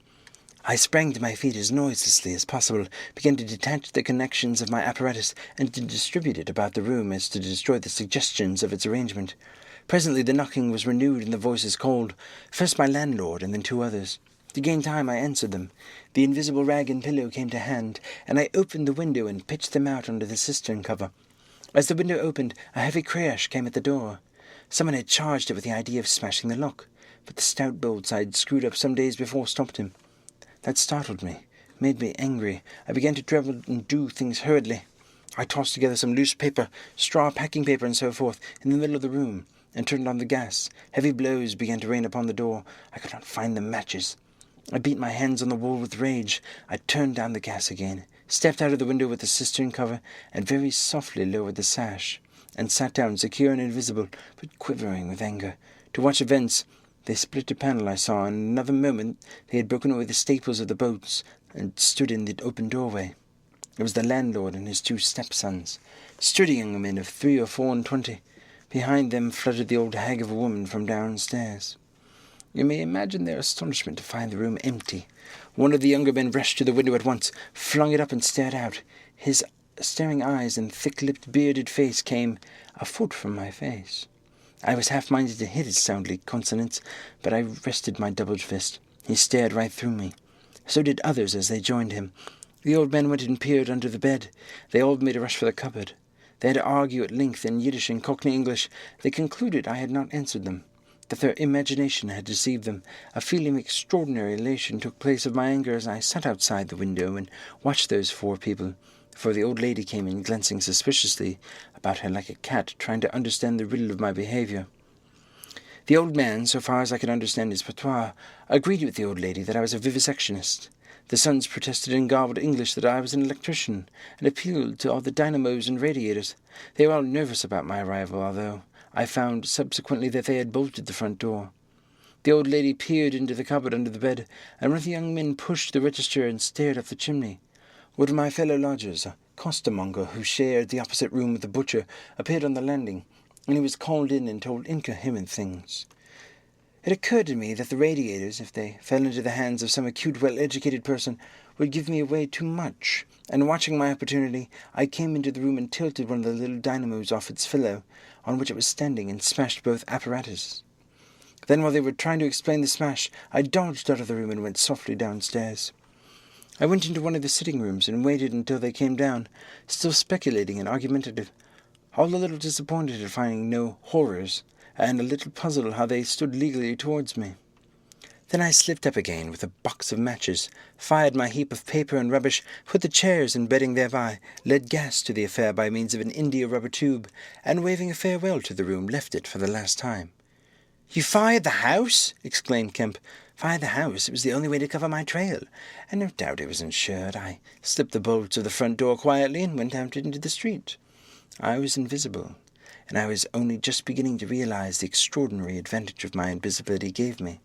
I sprang to my feet as noiselessly as possible, began to detach the connections of my apparatus, and to distribute it about the room as to destroy the suggestions of its arrangement. Presently the knocking was renewed and the voices called, first my landlord and then 2 others. To gain time I answered them. The invisible rag and pillow came to hand, and I opened the window and pitched them out under the cistern cover. As the window opened, a heavy crash came at the door. Someone had charged it with the idea of smashing the lock, but the stout bolts I'd screwed up some days before stopped him. That startled me, made me angry. I began to tremble and do things hurriedly. I tossed together some loose paper, straw, packing paper, and so forth, in the middle of the room, and turned on the gas. Heavy blows began to rain upon the door. I could not find the matches. I beat my hands on the wall with rage. I turned down the gas again, stepped out of the window with the cistern cover, and very softly lowered the sash, and sat down, secure and invisible, but quivering with anger, to watch events. They split a panel, I saw, and in another moment they had broken away the staples of the bolts, and stood in the open doorway. It was the landlord and his 2 stepsons, sturdy young men of 3 or 4 and 20. Behind them fluttered the old hag of a woman from downstairs. You may imagine their astonishment to find the room empty. One of the younger men rushed to the window at once, flung it up and stared out. His staring eyes and thick-lipped, bearded face came a foot from my face. I was half-minded to hit his soundly consonants, but I rested my doubled fist. He stared right through me. So did others as they joined him. The old men went and peered under the bed. They all made a rush for the cupboard. They had to argue at length in Yiddish and Cockney English. They concluded I had not answered them, that their imagination had deceived them. A feeling of extraordinary elation took place of my anger as I sat outside the window and watched those 4 people, for the old lady came in, glancing suspiciously about her like a cat, trying to understand the riddle of my behaviour. The old man, so far as I could understand his patois, agreed with the old lady that I was a vivisectionist. The sons protested in garbled English that I was an electrician, and appealed to all the dynamos and radiators. They were all nervous about my arrival, although I found subsequently that they had bolted the front door. The old lady peered into the cupboard under the bed, and one of the young men pushed the register and stared up the chimney. One of my fellow lodgers, a costermonger who shared the opposite room with the butcher, appeared on the landing, and he was called in and told incoherent things. It occurred to me that the radiators, if they fell into the hands of some acute, well-educated person, would give me away too much, and watching my opportunity, I came into the room and tilted one of the little dynamos off its pillow, on which it was standing, and smashed both apparatus. Then, while they were trying to explain the smash, I dodged out of the room and went softly downstairs. I went into one of the sitting rooms and waited until they came down, still speculating and argumentative, all a little disappointed at finding no horrors, and a little puzzled how they stood legally towards me. Then I slipped up again with a box of matches, fired my heap of paper and rubbish, put the chairs and bedding thereby, led gas to the affair by means of an india-rubber tube, and waving a farewell to the room, left it for the last time. "You fired the house?" exclaimed Kemp. "Fired the house? It was the only way to cover my trail, and no doubt it was insured. I slipped the bolts of the front door quietly and went out into the street. I was invisible, and I was only just beginning to realize the extraordinary advantage of my invisibility gave me.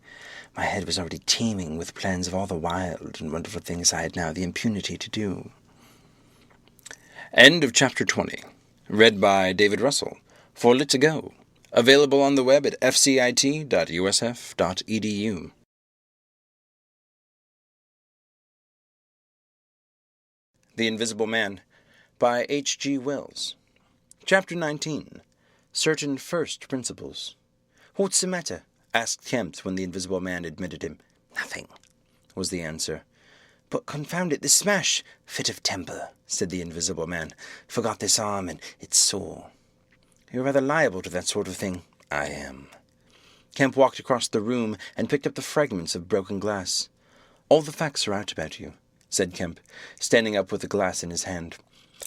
My head was already teeming with plans of all the wild and wonderful things I had now the impunity to do." End of Chapter 20. Read by David Russell. For Lit to Go. Available on the web at fcit.usf.edu. The Invisible Man by H.G. Wells. Chapter 19. Certain First Principles. "What's the matter?" asked Kemp when the Invisible Man admitted him. "Nothing," was the answer. "But confound it, this smash! Fit of temper," said the Invisible Man. "Forgot this arm, and it's sore." "You're rather liable to that sort of thing." "I am." Kemp walked across the room and picked up the fragments of broken glass. "All the facts are out about you," said Kemp, standing up with the glass in his hand.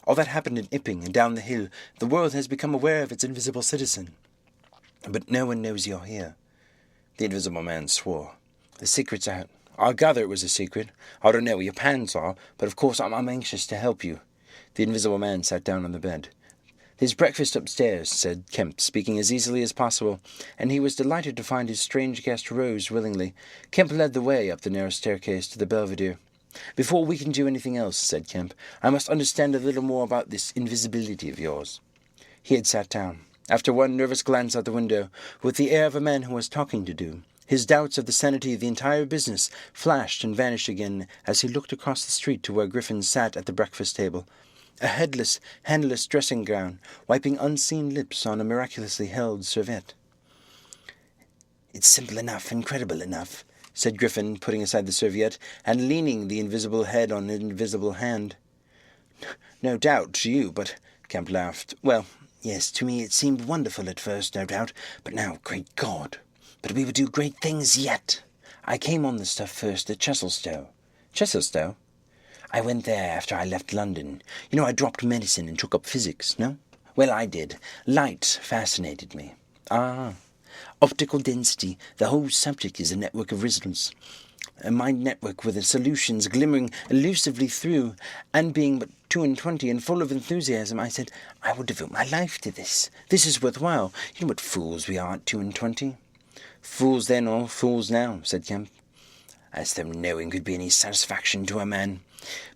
"All that happened in Ipping and down the hill, the world has become aware of its invisible citizen. But no one knows you're here." The Invisible Man swore. "The secret's out. I gather it was a secret. I don't know where your pants are, but of course I'm anxious to help you." The Invisible Man sat down on the bed. "There's breakfast upstairs," said Kemp, speaking as easily as possible, and he was delighted to find his strange guest rose willingly. Kemp led the way up the narrow staircase to the belvedere. "Before we can do anything else," said Kemp, "I must understand a little more about this invisibility of yours." He had sat down, after one nervous glance out the window, with the air of a man who has talking to do. His doubts of the sanity of the entire business flashed and vanished again as he looked across the street to where Griffin sat at the breakfast table, a headless, handless dressing gown, wiping unseen lips on a miraculously held serviette. "It's simple enough, incredible enough," said Griffin, putting aside the serviette and leaning the invisible head on an invisible hand. "No doubt to you, but," Kemp laughed, "well, Yes, to me it seemed wonderful at first, no doubt, but now, great God! But we would do great things yet. I came on the stuff first at Chesilstowe. Chesilstowe? I went there after I left London. You know, I dropped medicine and took up physics, no? Well, I did. Light fascinated me. Ah, optical density. The whole subject is a network of results. A mind network with the solutions glimmering elusively through, and being but 22 and full of enthusiasm, I said, I will devote my life to this. This is worthwhile. You know what fools we are at 22. Fools then or fools now, said Kemp. As though knowing could be any satisfaction to a man.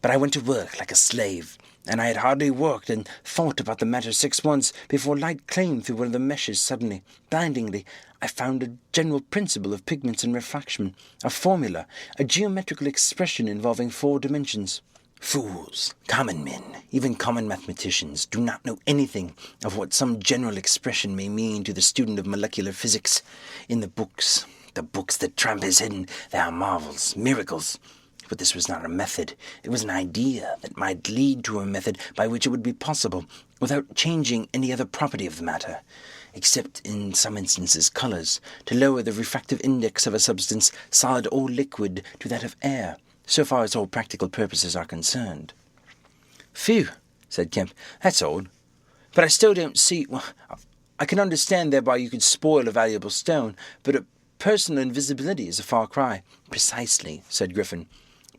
But I went to work like a slave, and I had hardly worked and thought about the matter 6 months before light came through one of the meshes suddenly, blindingly. I found a general principle of pigments and refraction, a formula, a geometrical expression involving 4 dimensions. Fools, common men, even common mathematicians, do not know anything of what some general expression may mean to the student of molecular physics. In the books that tramp his hidden, there are marvels, miracles. But this was not a method. It was an idea that might lead to a method by which it would be possible, without changing any other property of the matter, except in some instances colours, to lower the refractive index of a substance, solid or liquid, to that of air, so far as all practical purposes are concerned. Phew, said Kemp, that's odd. But I still don't see... Well, I can understand thereby you could spoil a valuable stone, but a personal invisibility is a far cry. Precisely, said Griffin.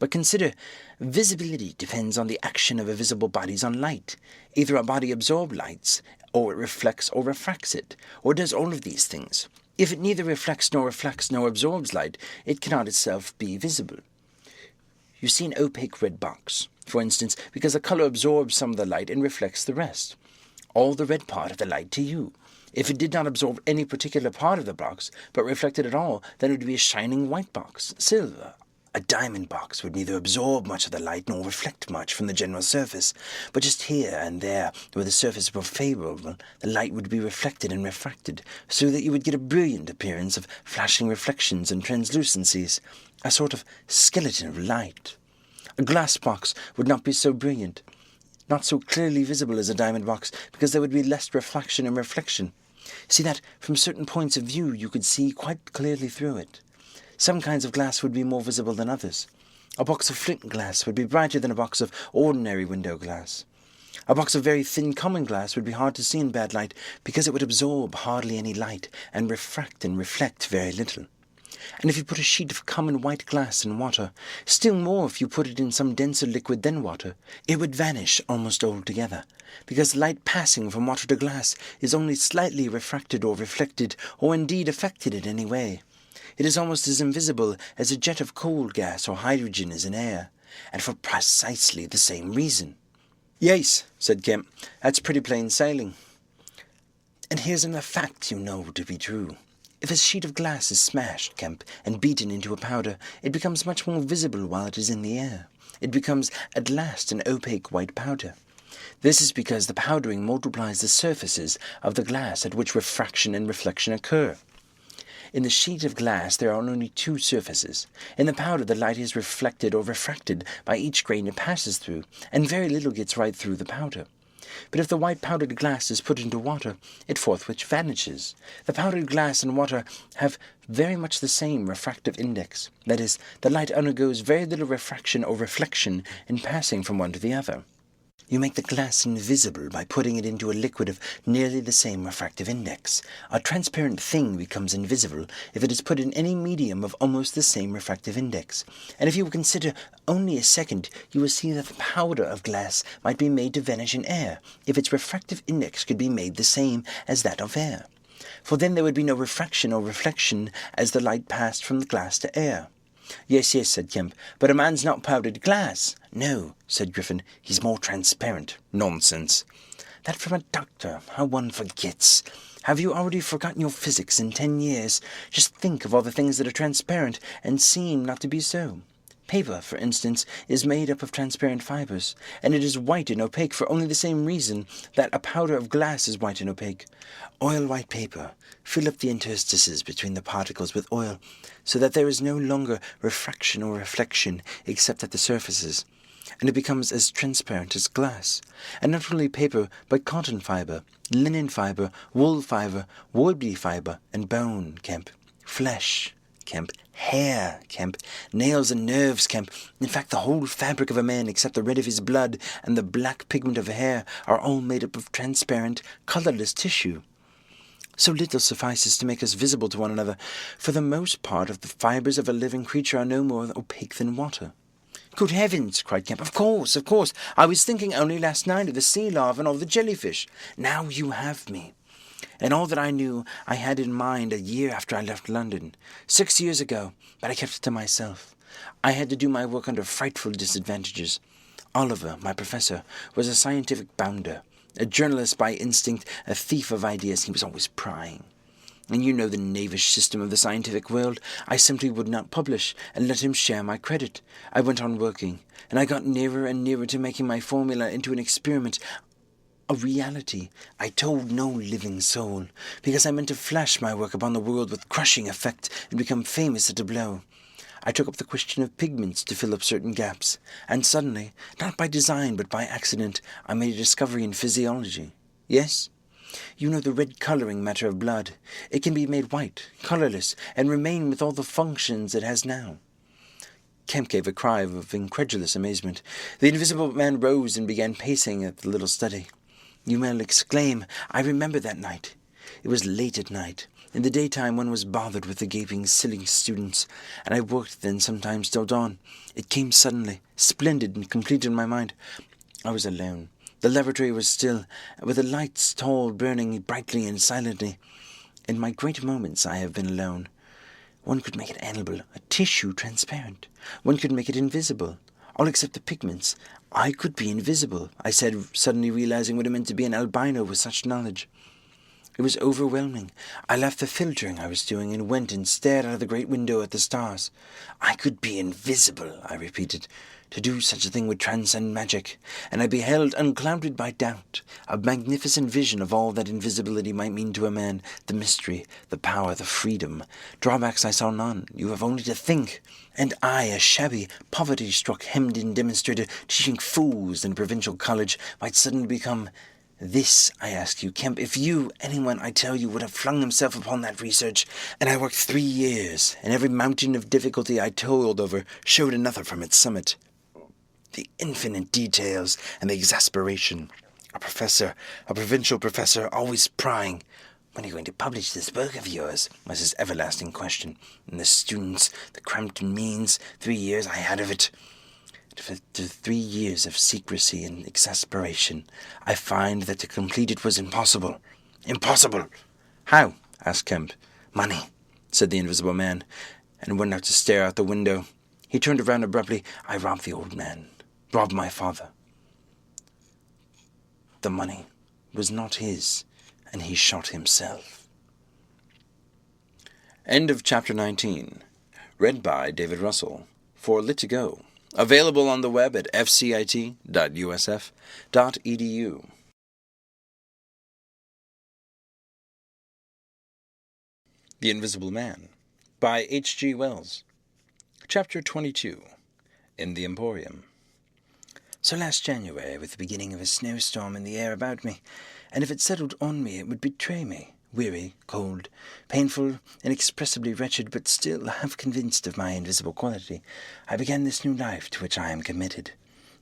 But consider, visibility depends on the action of visible bodies on light. Either a body absorbs lights, or it reflects or refracts it, or does all of these things. If it neither reflects nor absorbs light, it cannot itself be visible. You see an opaque red box, for instance, because the color absorbs some of the light and reflects the rest. All the red part of the light to you. If it did not absorb any particular part of the box, but reflected it all, then it would be a shining white box, silver. A diamond box would neither absorb much of the light nor reflect much from the general surface, but just here and there, where the surface were favourable, the light would be reflected and refracted, so that you would get a brilliant appearance of flashing reflections and translucencies, a sort of skeleton of light. A glass box would not be so brilliant, not so clearly visible as a diamond box, because there would be less reflection and reflection. See that from certain points of view you could see quite clearly through it. Some kinds of glass would be more visible than others. A box of flint glass would be brighter than a box of ordinary window glass. A box of very thin common glass would be hard to see in bad light, because it would absorb hardly any light and refract and reflect very little. And if you put a sheet of common white glass in water, still more if you put it in some denser liquid than water, it would vanish almost altogether, because light passing from water to glass is only slightly refracted or reflected, or indeed affected in any way. It is almost as invisible as a jet of coal gas or hydrogen is in air, and for precisely the same reason. Yes, said Kemp, that's pretty plain sailing. And here's another fact you know to be true. If a sheet of glass is smashed, Kemp, and beaten into a powder, it becomes much more visible while it is in the air. It becomes at last an opaque white powder. This is because the powdering multiplies the surfaces of the glass at which refraction and reflection occur. In the sheet of glass there are only 2 surfaces. In the powder the light is reflected or refracted by each grain it passes through, and very little gets right through the powder. But if the white powdered glass is put into water, it forthwith vanishes. The powdered glass and water have very much the same refractive index. That is, the light undergoes very little refraction or reflection in passing from one to the other. You make the glass invisible by putting it into a liquid of nearly the same refractive index. A transparent thing becomes invisible if it is put in any medium of almost the same refractive index. And if you will consider only a second, you will see that the powder of glass might be made to vanish in air, if its refractive index could be made the same as that of air. For then there would be no refraction or reflection as the light passed from the glass to air. Yes, said Kemp, but a man's not powdered glass. No, said Griffin, he's more transparent. Nonsense. That from a doctor, how one forgets. Have you already forgotten your physics in 10 years? Just think of all the things that are transparent and seem not to be so. Paper, for instance, is made up of transparent fibers, and it is white and opaque for only the same reason that a powder of glass is white and opaque. Oil white paper. Fill up the interstices between the particles with oil, so that there is no longer refraction or reflection except at the surfaces. and it becomes as transparent as glass. And not only paper, but cotton fibre, linen fibre, wool fibre, woolly fibre, and bone, Kemp. Flesh, Kemp. Hair, Kemp. Nails and nerves, Kemp. In fact, the whole fabric of a man, except the red of his blood and the black pigment of hair, are all made up of transparent, colourless tissue. So little suffices to make us visible to one another. For the most part of the fibres of a living creature are no more opaque than water. Good heavens, cried Kemp. Of course. I was thinking only last night of the sea larva and of the jellyfish. Now you have me. And all that I knew I had in mind a year after I left London. 6 years ago, but I kept it to myself. I had to do my work under frightful disadvantages. Oliver, my professor, was a scientific bounder. A journalist by instinct, a thief of ideas. He was always prying. And you know the knavish system of the scientific world. I simply would not publish, and let him share my credit. I went on working, and I got nearer and nearer to making my formula into an experiment, a reality. I told no living soul, because I meant to flash my work upon the world with crushing effect and become famous at a blow. I took up the question of pigments to fill up certain gaps, and suddenly, not by design but by accident, I made a discovery in physiology. Yes? You know the red colouring matter of blood. It can be made white, colourless, and remain with all the functions it has now. Kemp gave a cry of incredulous amazement. The Invisible Man rose and began pacing at the little study. You may exclaim, I remember that night. It was late at night. In the daytime one was bothered with the gaping, silly students, and I worked then sometimes till dawn. It came suddenly, splendid and complete in my mind. I was alone. The lavatory was still, with the lights tall burning brightly and silently. In my great moments I have been alone. One could make it animal, a tissue transparent. One could make it invisible, all except the pigments. I could be invisible, I said, suddenly realizing what it meant to be an albino with such knowledge. It was overwhelming. I left the filtering I was doing and went and stared out of the great window at the stars. I could be invisible, I repeated. To do such a thing would transcend magic, and I beheld, unclouded by doubt, a magnificent vision of all that invisibility might mean to a man, the mystery, the power, the freedom. Drawbacks I saw none. You have only to think. And I, a shabby, poverty-struck, hemmed-in demonstrator, teaching fools in a provincial college, might suddenly become... This, I ask you, Kemp, if you, anyone, I tell you, would have flung himself upon that research, and I worked 3 years, and every mountain of difficulty I toiled over showed another from its summit. The infinite details and the exasperation. A provincial professor, always prying. When are you going to publish this book of yours? Was his everlasting question. And the students, the cramped means, 3 years I had of it. After 3 years of secrecy and exasperation, I find that to complete it was impossible. Impossible! How? Asked Kemp. Money, said the Invisible Man, and went out to stare out the window. He turned around abruptly. I robbed the old man. Robbed my father. The money was not his, and he shot himself. End of chapter 19. Read by David Russell. For Lit to Go. Available on the web at fcit.usf.edu. The Invisible Man by H.G. Wells. Chapter 22. In the Emporium. So last January, with the beginning of a snowstorm in the air about me, and if it settled on me, it would betray me. Weary, cold, painful, inexpressibly wretched, but still half convinced of my invisible quality, I began this new life to which I am committed.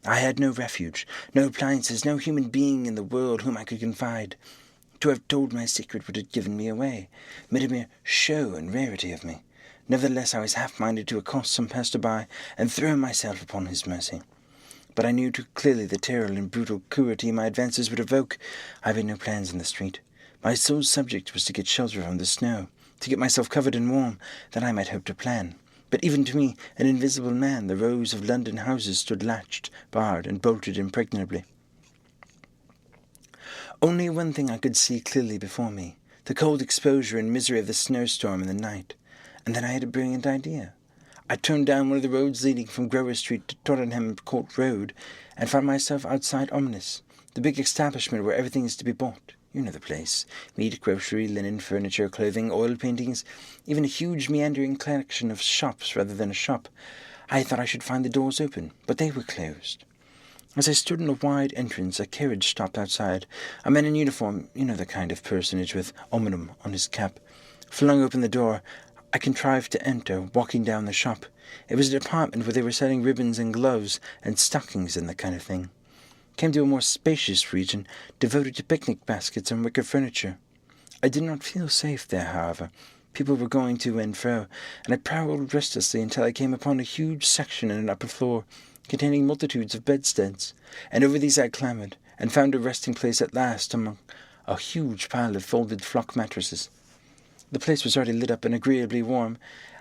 I had no refuge, no appliances, no human being in the world whom I could confide. To have told my secret would have given me away, made a mere show and rarity of me. Nevertheless, I was half-minded to accost some passer-by and throw myself upon his mercy. But I knew too clearly the terror and brutal cruelty my advances would evoke. I had no plans in the street. My sole subject was to get shelter from the snow, to get myself covered and warm, that I might hope to plan. But even to me, an invisible man, the rows of London houses stood latched, barred, and bolted impregnably. Only one thing I could see clearly before me, the cold exposure and misery of the snowstorm in the night, and then I had a brilliant idea. I turned down one of the roads leading from Grover Street to Tottenham Court Road, and found myself outside Omnis, the big establishment where everything is to be bought. You know the place. Meat, grocery, linen, furniture, clothing, oil paintings, even a huge meandering collection of shops rather than a shop. I thought I should find the doors open, but they were closed. As I stood in a wide entrance, a carriage stopped outside. A man in uniform, you know the kind of personage with ominum on his cap, flung open the door. I contrived to enter, walking down the shop. It was a department where they were selling ribbons and gloves and stockings and that kind of thing. Came to a more spacious region, devoted to picnic baskets and wicker furniture. I did not feel safe there, however. People were going to and fro, and I prowled restlessly until I came upon a huge section in an upper floor, containing multitudes of bedsteads, and over these I clambered, and found a resting place at last among a huge pile of folded flock mattresses. The place was already lit up and agreeably warm,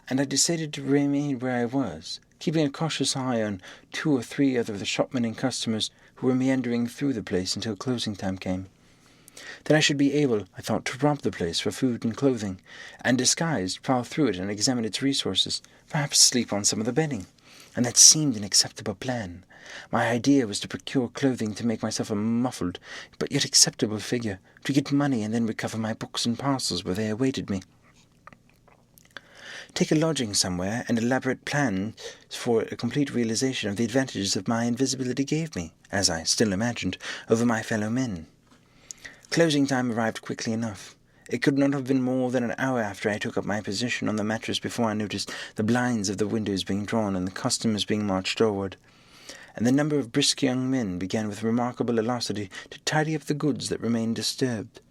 and I decided to remain where I was, keeping a cautious eye on 2 or 3 other of the shopmen and customers who were meandering through the place until closing time came. Then I should be able, I thought, to rob the place for food and clothing, and disguised prowl through it and examine its resources, perhaps sleep on some of the bedding. And that seemed an acceptable plan. My idea was to procure clothing to make myself a muffled but yet acceptable figure, to get money and then recover my books and parcels where they awaited me. Take a lodging somewhere and elaborate plans for a complete realization of the advantages of my invisibility gave me, as I still imagined, over my fellow men. Closing time arrived quickly enough. It could not have been more than an hour after I took up my position on the mattress before I noticed the blinds of the windows being drawn and the customers being marched forward, and the number of brisk young men began with remarkable velocity to tidy up the goods that remained disturbed.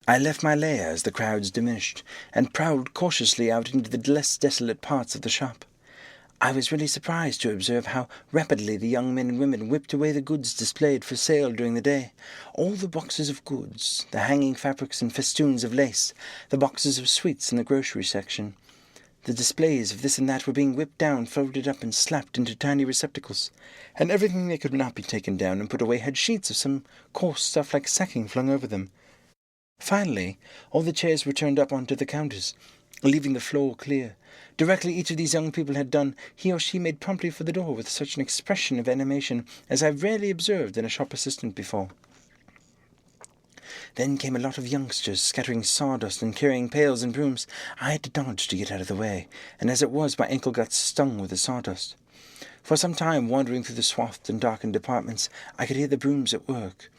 I left my lair as the crowds diminished, and prowled cautiously out into the less desolate parts of the shop. I was really surprised to observe how rapidly the young men and women whipped away the goods displayed for sale during the day. All the boxes of goods, the hanging fabrics and festoons of lace, the boxes of sweets in the grocery section. The displays of this and that were being whipped down, folded up, and slapped into tiny receptacles, and everything that could not be taken down and put away had sheets of some coarse stuff like sacking flung over them. Finally, all the chairs were turned up onto the counters, leaving the floor clear. Directly each of these young people had done, he or she made promptly for the door with such an expression of animation as I have rarely observed in a shop assistant before. Then came a lot of youngsters scattering sawdust and carrying pails and brooms. I had to dodge to get out of the way, and as it was, my ankle got stung with the sawdust. For some time, wandering through the swathed and darkened departments, I could hear the brooms at work,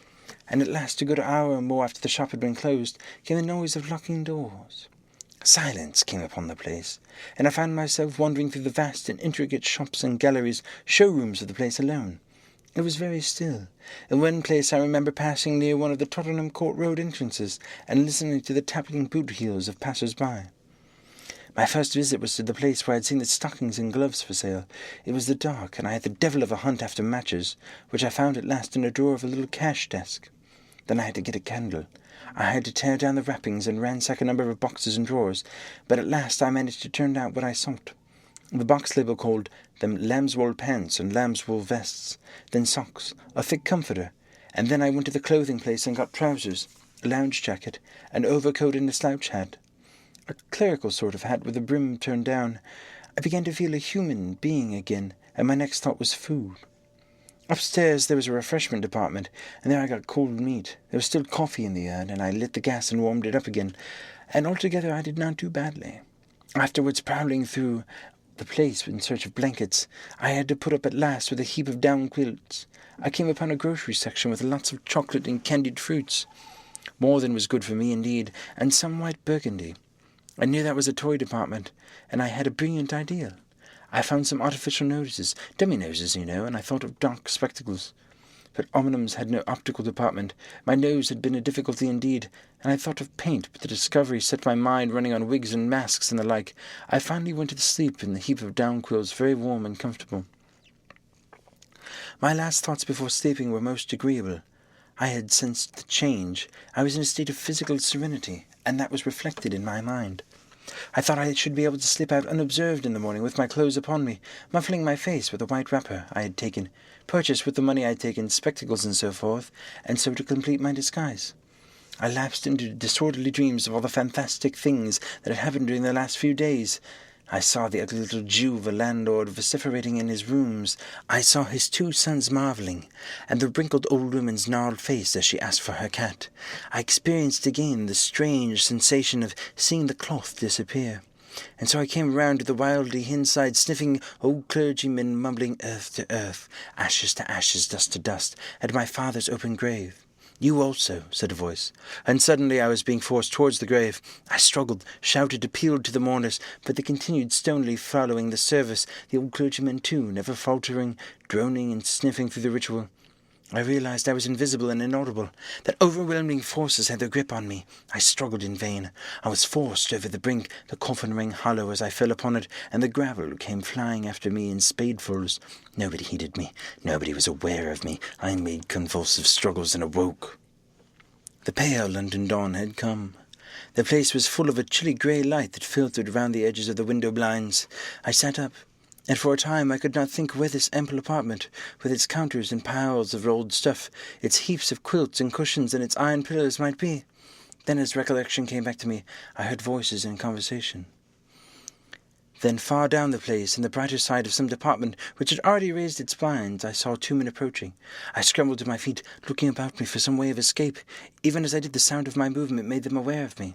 and at last, a good hour or more after the shop had been closed, came the noise of locking doors. Silence came upon the place, and I found myself wandering through the vast and intricate shops and galleries, showrooms of the place alone. It was very still. In one place I remember passing near one of the Tottenham Court Road entrances, and listening to the tapping boot heels of passers-by. My first visit was to the place where I had seen the stockings and gloves for sale. It was the dark, and I had the devil of a hunt after matches, which I found at last in a drawer of a little cash desk. Then I had to get a candle. I had to tear down the wrappings and ransack a number of boxes and drawers, but at last I managed to turn out what I sought. The box label called them lambswool pants and lambswool vests, then socks, a thick comforter, and then I went to the clothing place and got trousers, a lounge jacket, an overcoat and a slouch hat. A clerical sort of hat with the brim turned down. I began to feel a human being again, and my next thought was food. Upstairs there was a refreshment department, and there I got cold meat. There was still coffee in the urn, and I lit the gas and warmed it up again, and altogether I did not do badly. Afterwards, prowling through the place in search of blankets, I had to put up at last with a heap of down quilts. I came upon a grocery section with lots of chocolate and candied fruits. More than was good for me, indeed, and some white burgundy. I knew that was a toy department, and I had a brilliant idea. I found some artificial noses, dummy noses, you know, and I thought of dark spectacles. But Omnums had no optical department. My nose had been a difficulty indeed, and I thought of paint, but the discovery set my mind running on wigs and masks and the like. I finally went to sleep in the heap of down quilts, very warm and comfortable. My last thoughts before sleeping were most agreeable. I had sensed the change. I was in a state of physical serenity, and that was reflected in my mind. I thought I should be able to slip out unobserved in the morning with my clothes upon me, muffling my face with a white wrapper I had taken, purchased with the money I had taken, spectacles and so forth, and so to complete my disguise. I lapsed into disorderly dreams of all the fantastic things that had happened during the last few days. I saw the ugly little Jew of a landlord vociferating in his rooms. I saw his 2 sons marvelling, and the wrinkled old woman's gnarled face as she asked for her cat. I experienced again the strange sensation of seeing the cloth disappear. And so I came round to the wildly hillside, sniffing old clergymen mumbling earth to earth, ashes to ashes, dust to dust, at my father's open grave. You also, said a voice, and suddenly I was being forced towards the grave. I struggled, shouted, appealed to the mourners, but they continued stonily following the service, the old clergyman too, never faltering, droning and sniffing through the ritual. I realized I was invisible and inaudible, that overwhelming forces had their grip on me. I struggled in vain. I was forced over the brink, the coffin rang hollow as I fell upon it, and the gravel came flying after me in spadefuls. Nobody heeded me. Nobody was aware of me. I made convulsive struggles and awoke. The pale London dawn had come. The place was full of a chilly grey light that filtered round the edges of the window blinds. I sat up, and for a time I could not think where this ample apartment, with its counters and piles of rolled stuff, its heaps of quilts and cushions and its iron pillows, might be. Then as recollection came back to me, I heard voices in conversation. Then far down the place, in the brighter side of some department which had already raised its blinds, I saw two men approaching. I scrambled to my feet, looking about me for some way of escape. Even as I did, the sound of my movement made them aware of me.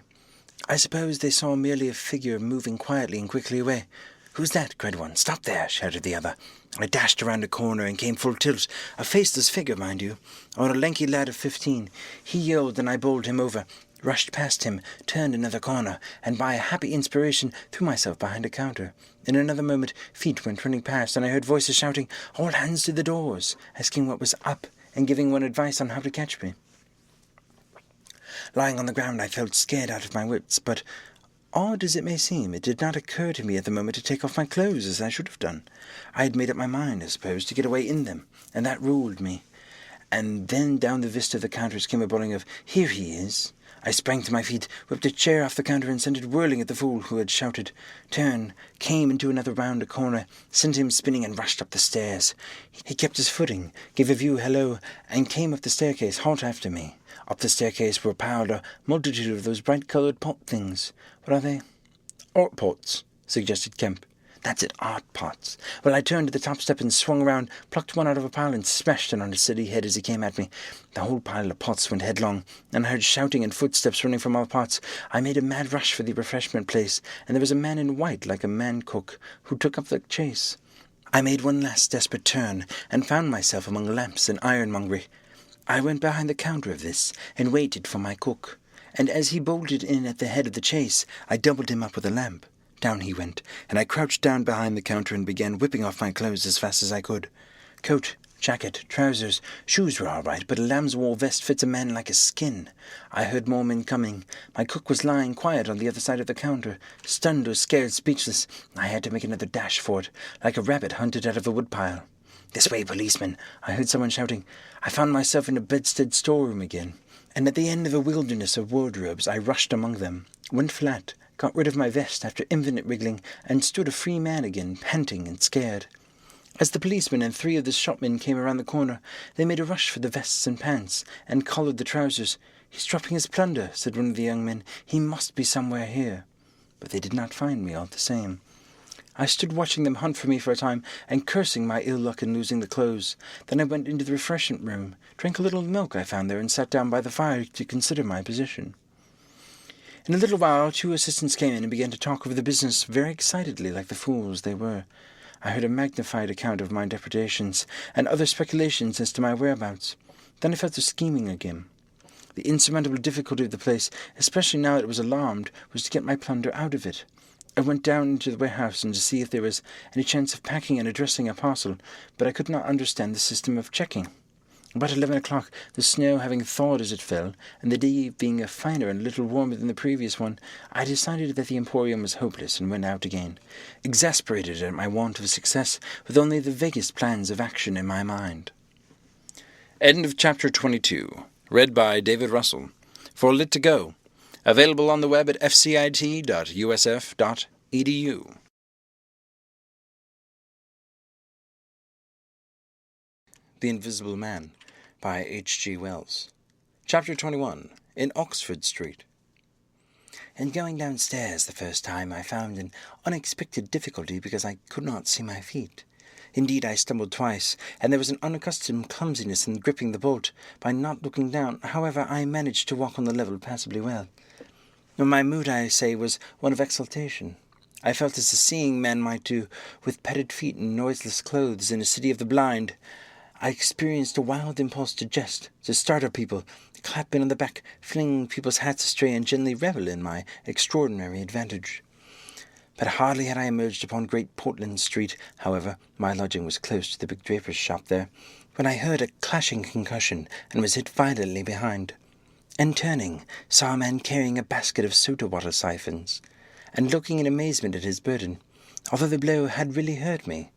I suppose they saw merely a figure moving quietly and quickly away. "Who's that?" cried one. "Stop there!" shouted the other. I dashed around a corner and came full tilt. A faceless figure, mind you, or a lanky lad of 15. He yelled, and I bowled him over, rushed past him, turned another corner, and by a happy inspiration threw myself behind a counter. In another moment feet went running past, and I heard voices shouting, "All hands to the doors," asking what was up, and giving one advice on how to catch me. Lying on the ground I felt scared out of my wits, but odd as it may seem, it did not occur to me at the moment to take off my clothes as I should have done. I had made up my mind, I suppose, to get away in them, and that ruled me. And then down the vista of the counters came a bawling of, "Here he is!" I sprang to my feet, whipped a chair off the counter and sent it whirling at the fool who had shouted, turned, came into another round a corner, sent him spinning and rushed up the stairs. He kept his footing, gave a view hello, and came up the staircase hot after me. Up the staircase were piled a multitude of those bright-coloured pot things. What are they? "Art pots," suggested Kemp. "That's it, art pots." Well, I turned to the top step and swung around, plucked one out of a pile and smashed it on his silly head as he came at me. The whole pile of pots went headlong, and I heard shouting and footsteps running from all parts. I made a mad rush for the refreshment place, and there was a man in white like a man-cook who took up the chase. I made one last desperate turn, and found myself among lamps and ironmongery. I went behind the counter of this, and waited for my cook, and as he bolted in at the head of the chase, I doubled him up with a lamp. Down he went, and I crouched down behind the counter and began whipping off my clothes as fast as I could. Coat, jacket, trousers, shoes were all right, but a lamb's-wool vest fits a man like a skin. I heard more men coming. My cook was lying quiet on the other side of the counter, stunned or scared, speechless. I had to make another dash for it, like a rabbit hunted out of a woodpile. "This way, policeman!" I heard someone shouting. I found myself in a bedstead storeroom again, and at the end of a wilderness of wardrobes I rushed among them, went flat, got rid of my vest after infinite wriggling, and stood a free man again, panting and scared. As the policeman and 3 of the shopmen came around the corner, they made a rush for the vests and pants, and collared the trousers. "He's dropping his plunder," said one of the young men. "He must be somewhere here." But they did not find me all the same. I stood watching them hunt for me for a time, and cursing my ill luck in losing the clothes. Then I went into the refreshment room, drank a little milk I found there, and sat down by the fire to consider my position. In a little while 2 assistants came in and began to talk over the business very excitedly, like the fools they were. I heard a magnified account of my depredations, and other speculations as to my whereabouts. Then I fell to scheming again. The insurmountable difficulty of the place, especially now that it was alarmed, was to get my plunder out of it. I went down into the warehouse and to see if there was any chance of packing and addressing a parcel, but I could not understand the system of checking. About 11 o'clock, the snow having thawed as it fell, and the day being a finer and a little warmer than the previous one, I decided that the Emporium was hopeless and went out again, exasperated at my want of success, with only the vaguest plans of action in my mind. End of Chapter 22. Read by David Russell. For Lit to Go. Available on the web at fcit.usf.edu. The Invisible Man by H.G. Wells. Chapter 21. In Oxford Street. In going downstairs the first time, I found an unexpected difficulty because I could not see my feet. Indeed, I stumbled twice, and there was an unaccustomed clumsiness in gripping the bolt. By not looking down, however, I managed to walk on the level passably well. My mood, I say, was one of exultation. I felt as a seeing man might do, with padded feet and noiseless clothes in a city of the blind. I experienced a wild impulse to jest, to startle people, clap men on the back, fling people's hats astray, and gently revel in my extraordinary advantage. But hardly had I emerged upon Great Portland Street, however, my lodging was close to the big draper's shop there, when I heard a clashing concussion, and was hit violently behind, and turning, saw a man carrying a basket of soda-water siphons, and looking in amazement at his burden, although the blow had really hurt me.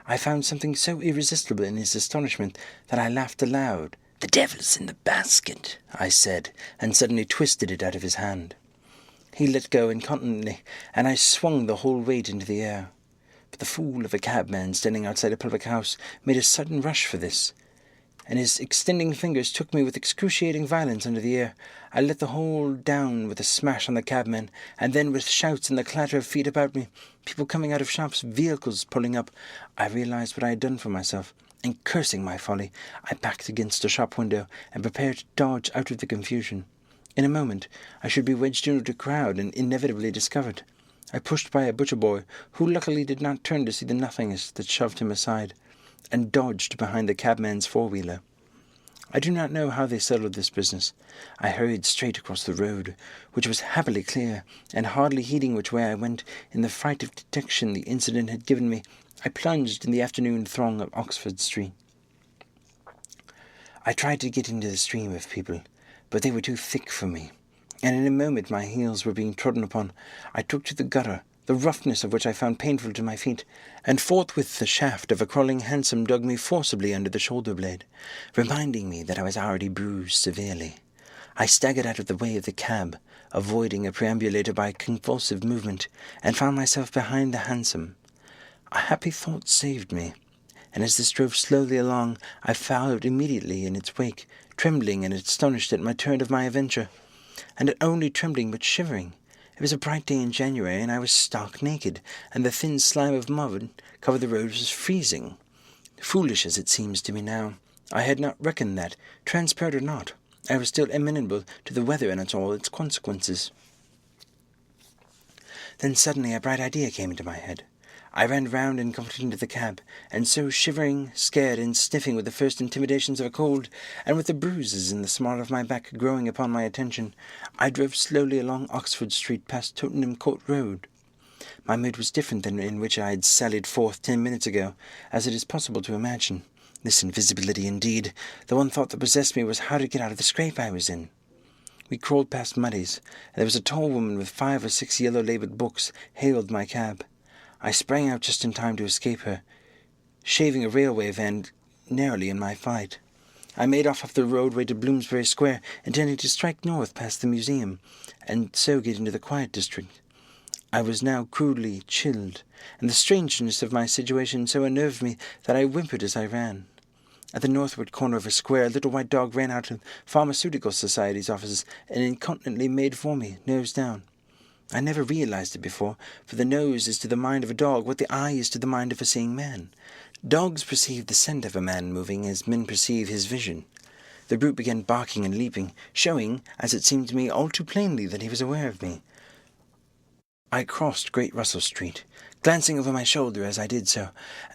I found something so irresistible in his astonishment that I laughed aloud. "The devil's in the basket," I said, and suddenly twisted it out of his hand. He let go incontinently, and I swung the whole weight into the air. But the fool of a cabman standing outside a public house made a sudden rush for this, and his extending fingers took me with excruciating violence under the ear. I let the whole down with a smash on the cabman, and then with shouts and the clatter of feet about me, people coming out of shops, vehicles pulling up, I realized what I had done for myself, and cursing my folly, I backed against a shop window and prepared to dodge out of the confusion. In a moment I should be wedged into the crowd and inevitably discovered. I pushed by a butcher boy, who luckily did not turn to see the nothingness that shoved him aside, and dodged behind the cabman's four-wheeler. I do not know how they settled this business. I hurried straight across the road, which was happily clear, and hardly heeding which way I went, in the fright of detection the incident had given me, I plunged in the afternoon throng of Oxford Street. I tried to get into the stream of people, but they were too thick for me, and in a moment my heels were being trodden upon. I took to the gutter, the roughness of which I found painful to my feet, and forthwith the shaft of a crawling hansom dug me forcibly under the shoulder-blade, reminding me that I was already bruised severely. I staggered out of the way of the cab, avoiding a perambulator by a convulsive movement, and found myself behind the hansom. A happy thought saved me, and as this drove slowly along, I followed immediately in its wake, trembling and astonished at my turn of my adventure, and not only trembling but shivering. It was a bright day in January, and I was stark naked, and the thin slime of mud covered the road was freezing. Foolish as it seems to me now, I had not reckoned that, transparent or not, I was still amenable to the weather and all its consequences. Then suddenly a bright idea came into my head. I ran round and got into the cab, and so shivering, scared, and sniffing with the first intimidations of a cold, and with the bruises in the small of my back growing upon my attention, I drove slowly along Oxford Street past Tottenham Court Road. My mood was different than in which I had sallied forth 10 minutes ago, as it is possible to imagine. This invisibility, indeed, the one thought that possessed me was how to get out of the scrape I was in. We crawled past Muddy's, and there was a tall woman with 5 or 6 yellow-labelled books hailed my cab. I sprang out just in time to escape her, shaving a railway van narrowly in my flight. I made off up the roadway to Bloomsbury Square, intending to strike north past the museum, and so get into the quiet district. I was now crudely chilled, and the strangeness of my situation so unnerved me that I whimpered as I ran. At the northward corner of a square, a little white dog ran out of Pharmaceutical Society's offices and incontinently made for me, nose down. I never realized it before, for the nose is to the mind of a dog what the eye is to the mind of a seeing man. Dogs perceive the scent of a man moving as men perceive his vision. The brute began barking and leaping, showing, as it seemed to me, all too plainly that he was aware of me. I crossed Great Russell Street, glancing over my shoulder as I did so,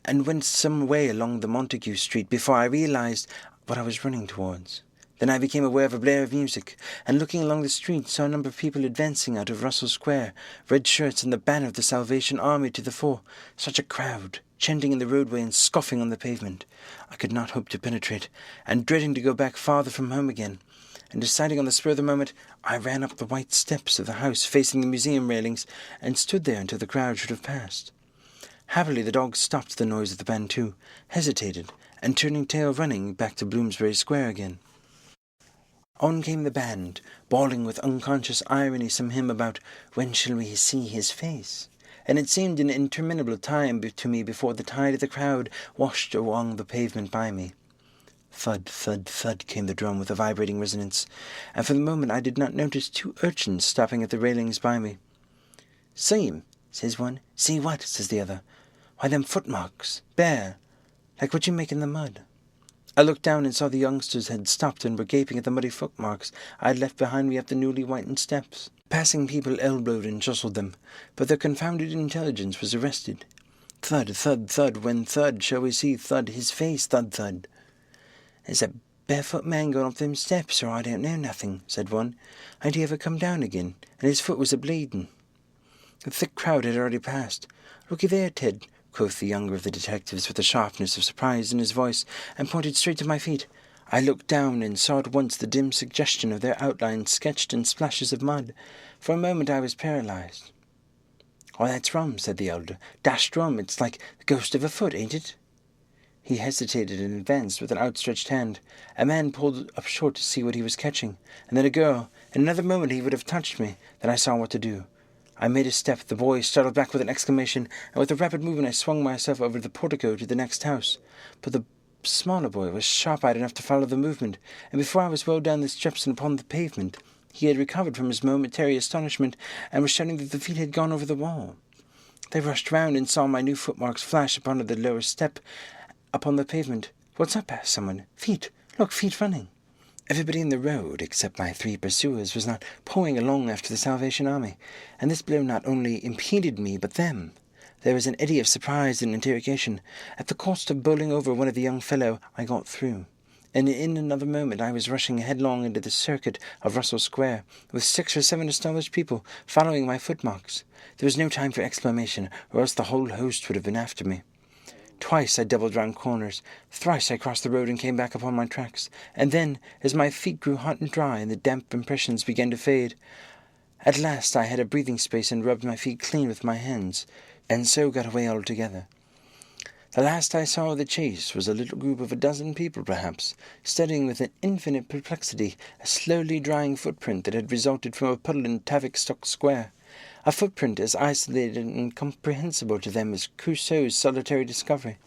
and went some way along the Montague Street before I realized what I was running towards. Then I became aware of a blare of music, and looking along the street saw a number of people advancing out of Russell Square, red shirts and the banner of the Salvation Army to the fore. Such a crowd, chanting in the roadway and scoffing on the pavement. I could not hope to penetrate, and dreading to go back farther from home again, and deciding on the spur of the moment, I ran up the white steps of the house facing the museum railings, and stood there until the crowd should have passed. Happily the dog stopped the noise of the band too, hesitated, and turning tail running back to Bloomsbury Square again. On came the band, bawling with unconscious irony some hymn about "When shall we see his face?" and it seemed an interminable time to me before the tide of the crowd washed along the pavement by me. Thud, thud, thud came the drum with a vibrating resonance, and for the moment I did not notice 2 urchins stopping at the railings by me. "See him," says one. "See what?" says the other. "Why, them footmarks, bare, like what you make in the mud." I looked down and saw the youngsters had stopped and were gaping at the muddy footmarks I had left behind me up the newly whitened steps. Passing people elbowed and jostled them, but their confounded intelligence was arrested. Thud, thud, thud, when thud shall we see thud his face, thud, thud. "There's a barefoot man going up them steps, or I don't know nothing," said one, "and he ever come down again, and his foot was a-bleeding." The thick crowd had already passed. "Looky there, Ted," quoth the younger of the detectives with the sharpness of surprise in his voice, and pointed straight to my feet. I looked down and saw at once the dim suggestion of their outlines sketched in splashes of mud. For a moment I was paralyzed. "Oh, that's rum," said the elder. "Dashed rum. It's like the ghost of a foot, ain't it?" He hesitated and advanced with an outstretched hand. A man pulled up short to see what he was catching, and then a girl. In another moment he would have touched me. Then I saw what to do. I made a step. The boy startled back with an exclamation, and with a rapid movement I swung myself over the portico to the next house. But the smaller boy was sharp-eyed enough to follow the movement, and before I was well down the steps and upon the pavement, he had recovered from his momentary astonishment, and was shouting that the feet had gone over the wall. They rushed round and saw my new footmarks flash upon the lower step upon the pavement. "What's up?" asked someone. "Feet! Look, feet running!" Everybody in the road, except my 3 pursuers, was not pawing along after the Salvation Army, and this blow not only impeded me, but them. There was an eddy of surprise and interrogation. At the cost of bowling over one of the young fellow, I got through, and in another moment I was rushing headlong into the circuit of Russell Square, with 6 or 7 astonished people following my footmarks. There was no time for exclamation, or else the whole host would have been after me. Twice I doubled round corners. Thrice I crossed the road and came back upon my tracks. And then, as my feet grew hot and dry and the damp impressions began to fade, at last I had a breathing space and rubbed my feet clean with my hands, and so got away altogether. The last I saw of the chase was a little group of 12 people, perhaps, studying with an infinite perplexity a slowly drying footprint that had resulted from a puddle in Tavistock Square. A footprint as isolated and incomprehensible to them as Crusoe's solitary discovery.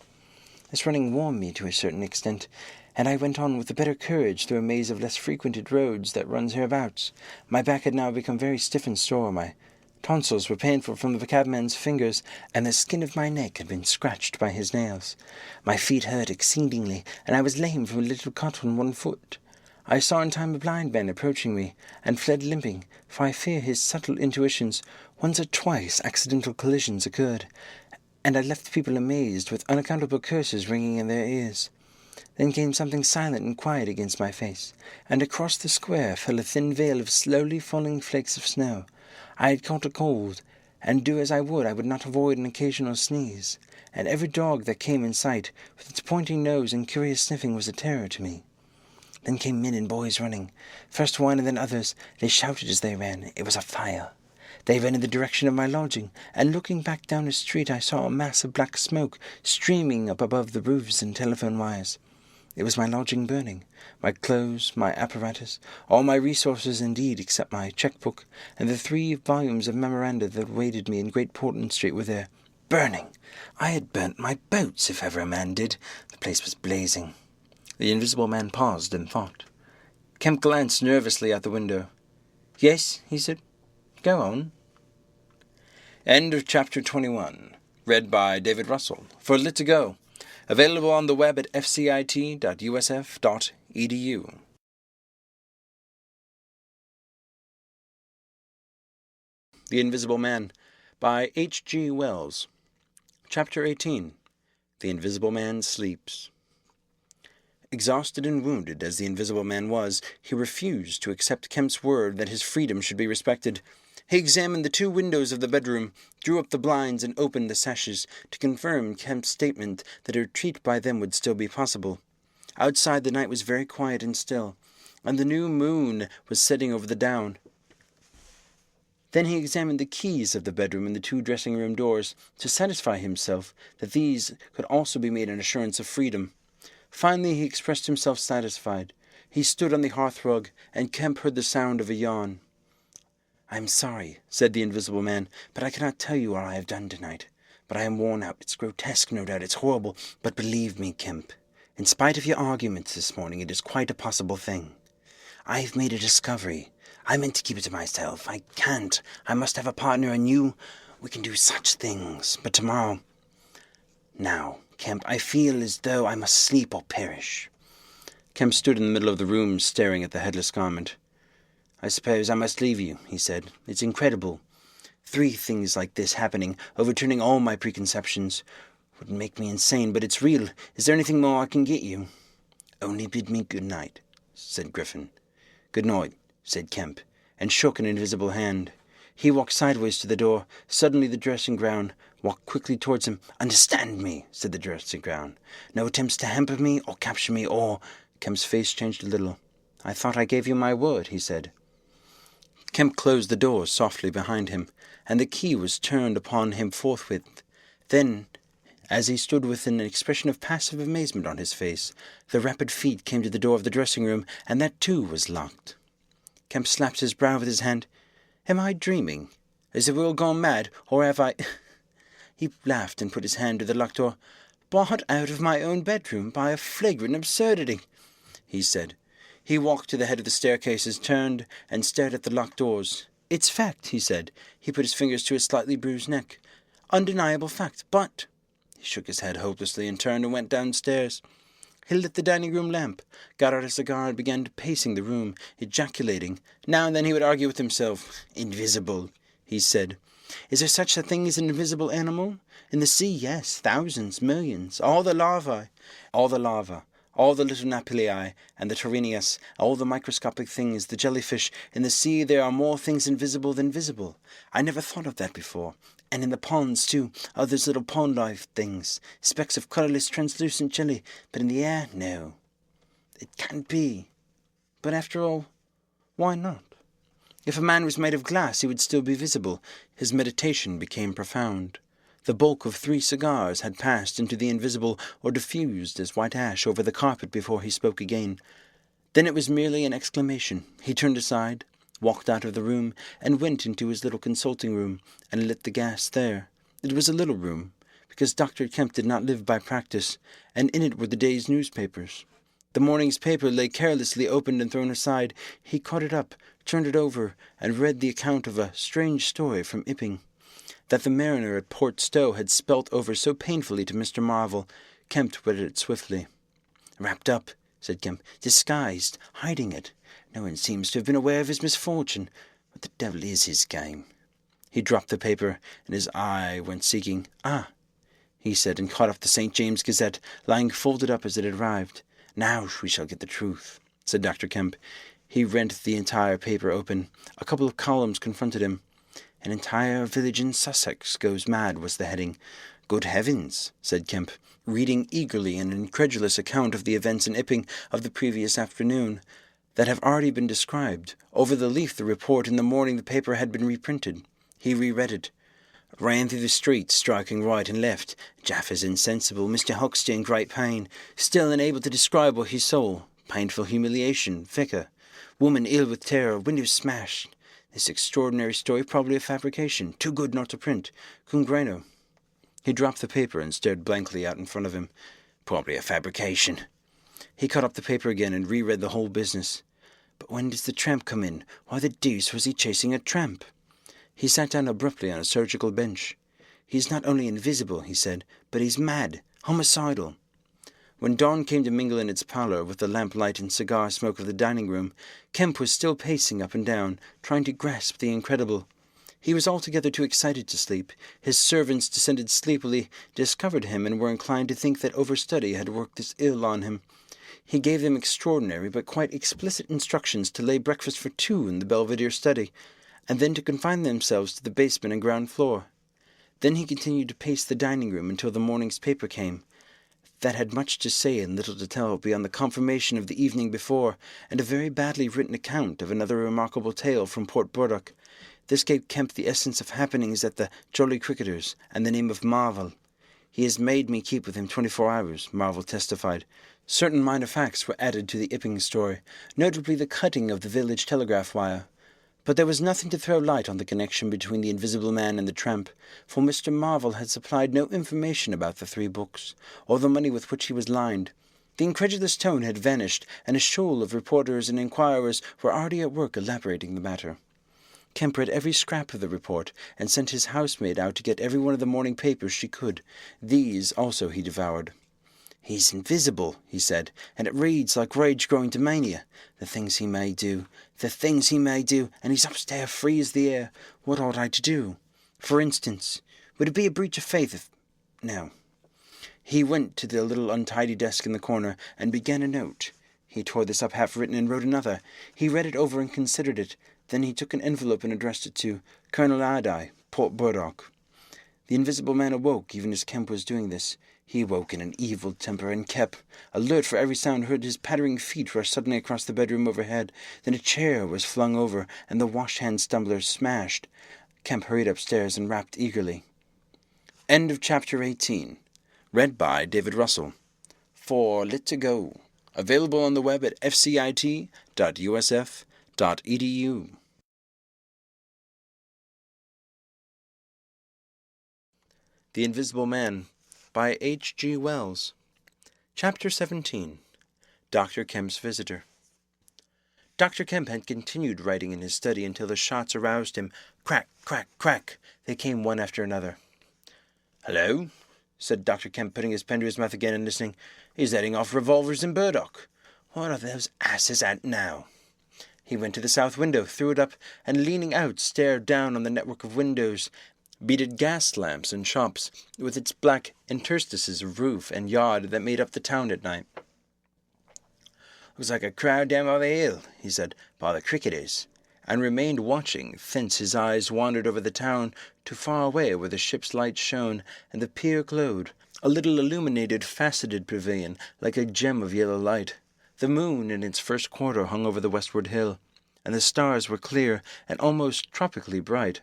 This running warmed me to a certain extent, and I went on with the better courage through a maze of less frequented roads that runs hereabouts. My back had now become very stiff and sore, my tonsils were painful from the cabman's fingers, and the skin of my neck had been scratched by his nails. My feet hurt exceedingly, and I was lame from a little cut on one foot. I saw in time a blind man approaching me, and fled limping, for I fear his subtle intuitions. Once or twice accidental collisions occurred, and I left people amazed, with unaccountable curses ringing in their ears. Then came something silent and quiet against my face, and across the square fell a thin veil of slowly falling flakes of snow. I had caught a cold, and do as I would not avoid an occasional sneeze, and every dog that came in sight, with its pointing nose and curious sniffing, was a terror to me. Then came men and boys running, first one and then others. They shouted as they ran. It was a fire. They ran in the direction of my lodging, and looking back down the street I saw a mass of black smoke streaming up above the roofs and telephone wires. It was my lodging burning, my clothes, my apparatus, all my resources indeed, except my cheque-book, and the 3 volumes of memoranda that awaited me in Great Portland Street were there. Burning! I had burnt my boats, if ever a man did. The place was blazing. The Invisible Man paused in thought. Kemp glanced nervously out the window. "Yes," he said. "Go on." End of Chapter 21. Read by David Russell. For Lit to Go. Available on the web at fcit.usf.edu. The Invisible Man by H.G. Wells. Chapter 18. The Invisible Man Sleeps. Exhausted and wounded as the Invisible Man was, he refused to accept Kemp's word that his freedom should be respected. He examined the 2 windows of the bedroom, drew up the blinds, and opened the sashes to confirm Kemp's statement that a retreat by them would still be possible. Outside the night was very quiet and still, and the new moon was setting over the down. Then he examined the keys of the bedroom and the 2 dressing-room doors, to satisfy himself that these could also be made an assurance of freedom. Finally he expressed himself satisfied. He stood on the hearthrug, and Kemp heard the sound of a yawn. "I am sorry," said the Invisible Man, "but I cannot tell you all I have done tonight. But I am worn out. It's grotesque, no doubt. It's horrible. But believe me, Kemp, in spite of your arguments this morning, it is quite a possible thing. I have made a discovery. I meant to keep it to myself. I can't. I must have a partner, and we can do such things. But tomorrow... Now, Kemp, I feel as though I must sleep or perish. Kemp stood in the middle of the room, staring at the headless garment. "I suppose I must leave you," he said. "It's incredible. 3 things like this happening, overturning all my preconceptions. Would make me insane, but it's real. Is there anything more I can get you?" "Only bid me good night," said Griffin. "Good night," said Kemp, and shook an invisible hand. He walked sideways to the door. Suddenly the dressing gown walked quickly towards him. "Understand me," said the dressing gown. "No attempts to hamper me or capture me or—" Kemp's face changed a little. "I thought I gave you my word," he said. Kemp closed the door softly behind him, and the key was turned upon him forthwith. Then, as he stood with an expression of passive amazement on his face, the rapid feet came to the door of the dressing-room, and that too was locked. Kemp slapped his brow with his hand. "Am I dreaming? Is the world gone mad, or have I—" He laughed and put his hand to the locked door. "Bought out of my own bedroom by a flagrant absurdity," he said. He walked to the head of the staircases, turned, and stared at the locked doors. "It's fact," he said. He put his fingers to his slightly bruised neck. "Undeniable fact, but—" He shook his head hopelessly and turned and went downstairs. He lit the dining-room lamp, got out a cigar and began pacing the room, ejaculating. Now and then he would argue with himself. "Invisible," he said. "Is there such a thing as an invisible animal? In the sea, yes, thousands, millions, all the lava, all the little napilli, and the Torrenius, all the microscopic things, the jellyfish. In the sea there are more things invisible than visible. I never thought of that before. And in the ponds, too, those little pond-life things, specks of colourless, translucent jelly. But in the air, no. It can't be. But after all, why not? If a man was made of glass, he would still be visible." His meditation became profound. The bulk of 3 cigars had passed into the invisible or diffused as white ash over the carpet before he spoke again. Then it was merely an exclamation. He turned aside, walked out of the room, and went into his little consulting room, and lit the gas there. It was a little room, because Dr. Kemp did not live by practice, and in it were the day's newspapers. The morning's paper lay carelessly opened and thrown aside. He caught it up, turned it over, and read the account of a strange story from Ipping, that the mariner at Port Stowe had spelt over so painfully to Mr. Marvel. Kemp read it swiftly. "Wrapped up," said Kemp, "disguised, hiding it. No one seems to have been aware of his misfortune. What the devil is his game?" He dropped the paper, and his eye went seeking. "Ah," he said, and caught up the St. James Gazette, lying folded up as it had arrived. "Now we shall get the truth," said Dr. Kemp. He rent the entire paper open. A couple of columns confronted him. "An entire village in Sussex goes mad," was the heading. "Good heavens," said Kemp, reading eagerly an incredulous account of the events in Ipping of the previous afternoon that have already been described. Over the leaf the report in the morning the paper had been reprinted. He reread it. "Ran through the streets, striking right and left. Jaffers insensible, Mr. Huxley in great pain, still unable to describe what he saw. Painful humiliation, vicar. Woman ill with terror, windows smashed. This extraordinary story probably a fabrication, too good not to print. Cum grano." He dropped the paper and stared blankly out in front of him. "Probably a fabrication." He caught up the paper again and reread the whole business. But when does the tramp come in? Why the deuce was he chasing a tramp? He sat down abruptly on a surgical bench. "He's not only invisible," he said, "but he's mad, homicidal." When dawn came to mingle in its pallor with the lamplight and cigar smoke of the dining-room, Kemp was still pacing up and down, trying to grasp the incredible. He was altogether too excited to sleep. His servants descended sleepily, discovered him, and were inclined to think that overstudy had worked this ill on him. He gave them extraordinary but quite explicit instructions to lay breakfast for 2 in the Belvedere study, and then to confine themselves to the basement and ground floor. Then he continued to pace the dining-room until the morning's paper came. That had much to say and little to tell beyond the confirmation of the evening before, and a very badly written account of another remarkable tale from Port Burdock. This gave Kemp the essence of happenings at the Jolly Cricketers, and the name of Marvel. "He has made me keep with him 24 hours, Marvel testified. Certain minor facts were added to the Ipping story, notably the cutting of the village telegraph wire. But there was nothing to throw light on the connection between the invisible man and the tramp, for Mr. Marvel had supplied no information about the 3 books, or the money with which he was lined. The incredulous tone had vanished, and a shoal of reporters and inquirers were already at work elaborating the matter. Kemp read every scrap of the report, and sent his housemaid out to get every one of the morning papers she could. These also he devoured. "He's invisible," he said, "and it reads like rage growing to mania. The things he may do, and he's upstairs free as the air. What ought I to do? For instance, would it be a breach of faith if... Now." He went to the little untidy desk in the corner and began a note. He tore this up half-written and wrote another. He read it over and considered it. Then he took an envelope and addressed it to Colonel Adi, Port Burdock. The Invisible Man awoke even as Kemp was doing this. He awoke in an evil temper and kept alert for every sound, heard his pattering feet rush suddenly across the bedroom overhead. Then a chair was flung over, and the wash-hand tumbler smashed. Kemp hurried upstairs and rapped eagerly. End of chapter 18. Read by David Russell. For Lit to Go. Available on the web at fcit.usf.edu. The Invisible Man by H.G. Wells. Chapter 17. Dr. Kemp's Visitor. Dr. Kemp had continued writing in his study until the shots aroused him. Crack, crack, crack. They came one after another. "Hello?" said Dr. Kemp, putting his pen to his mouth again and listening. "He's letting off revolvers in Burdock. What are those asses at now?" He went to the south window, threw it up, and leaning out, stared down on the network of windows, beaded gas lamps and shops, with its black interstices of roof and yard that made up the town at night. "Looks like a crowd down by the hill," he said, "by the cricketers," and remained watching, thence his eyes wandered over the town to far away where the ship's lights shone and the pier glowed, a little illuminated, faceted pavilion like a gem of yellow light. The moon in its first quarter hung over the westward hill, and the stars were clear and almost tropically bright.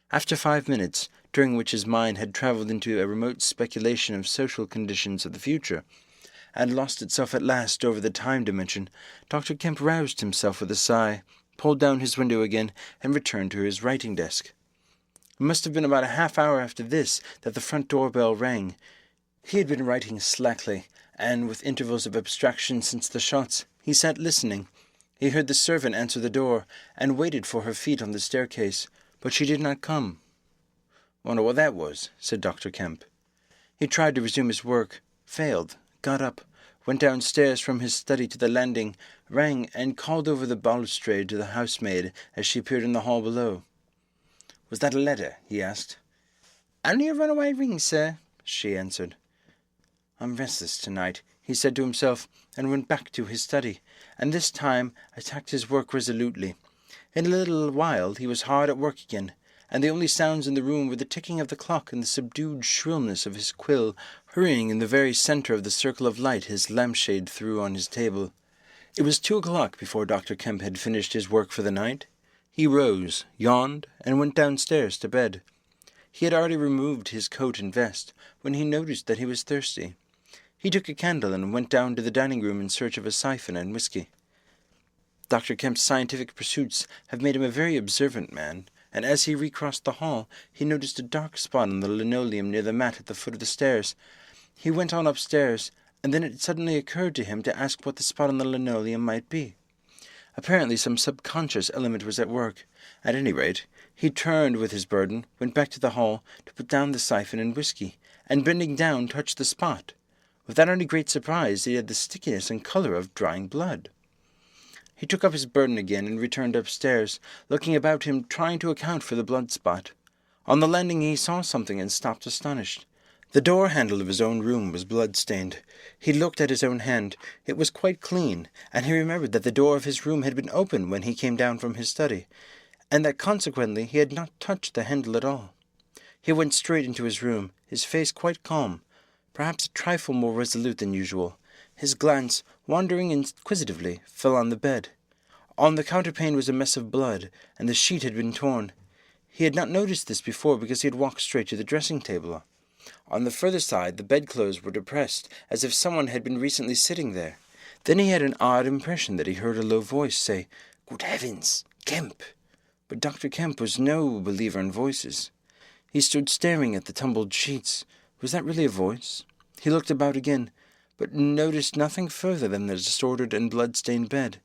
After 5 minutes, during which his mind had travelled into a remote speculation of social conditions of the future, and lost itself at last over the time dimension, Dr. Kemp roused himself with a sigh, pulled down his window again, and returned to his writing desk. It must have been about a half-hour after this that the front door-bell rang. He had been writing slackly, and with intervals of abstraction since the shots. He sat listening. He heard the servant answer the door, and waited for her feet on the staircase, but she did not come. "Wonder what that was," said Dr. Kemp. He tried to resume his work, failed, got up, went downstairs from his study to the landing, rang, and called over the balustrade to the housemaid as she appeared in the hall below. "Was that a letter?" he asked. "Only a runaway ring, sir," she answered. "I'm restless tonight," he said to himself, and went back to his study, and this time attacked his work resolutely. In a little while he was hard at work again, and the only sounds in the room were the ticking of the clock and the subdued shrillness of his quill hurrying in the very centre of the circle of light his lampshade threw on his table. It was 2 o'clock before Dr. Kemp had finished his work for the night. He rose, yawned, and went downstairs to bed. He had already removed his coat and vest when he noticed that he was thirsty. He took a candle and went down to the dining-room in search of a siphon and whiskey. Dr. Kemp's scientific pursuits have made him a very observant man, and as he recrossed the hall, he noticed a dark spot on the linoleum near the mat at the foot of the stairs. He went on upstairs, and then it suddenly occurred to him to ask what the spot on the linoleum might be. Apparently some subconscious element was at work. At any rate, he turned with his burden, went back to the hall to put down the siphon and whiskey, and bending down touched the spot. Without any great surprise, it had the stickiness and colour of drying blood. He took up his burden again and returned upstairs, looking about him, trying to account for the blood spot. On the landing he saw something and stopped astonished. The door-handle of his own room was blood-stained. He looked at his own hand. It was quite clean, and he remembered that the door of his room had been open when he came down from his study, and that consequently he had not touched the handle at all. He went straight into his room, his face quite calm, perhaps a trifle more resolute than usual. His glance, wandering inquisitively, fell on the bed. On the counterpane was a mess of blood, and the sheet had been torn. He had not noticed this before because he had walked straight to the dressing-table. On the further side the bedclothes were depressed, as if someone had been recently sitting there. Then he had an odd impression that he heard a low voice say, "Good heavens, Kemp!" But Dr. Kemp was no believer in voices. He stood staring at the tumbled sheets. Was that really a voice? He looked about again, but noticed nothing further than the disordered and blood-stained bed.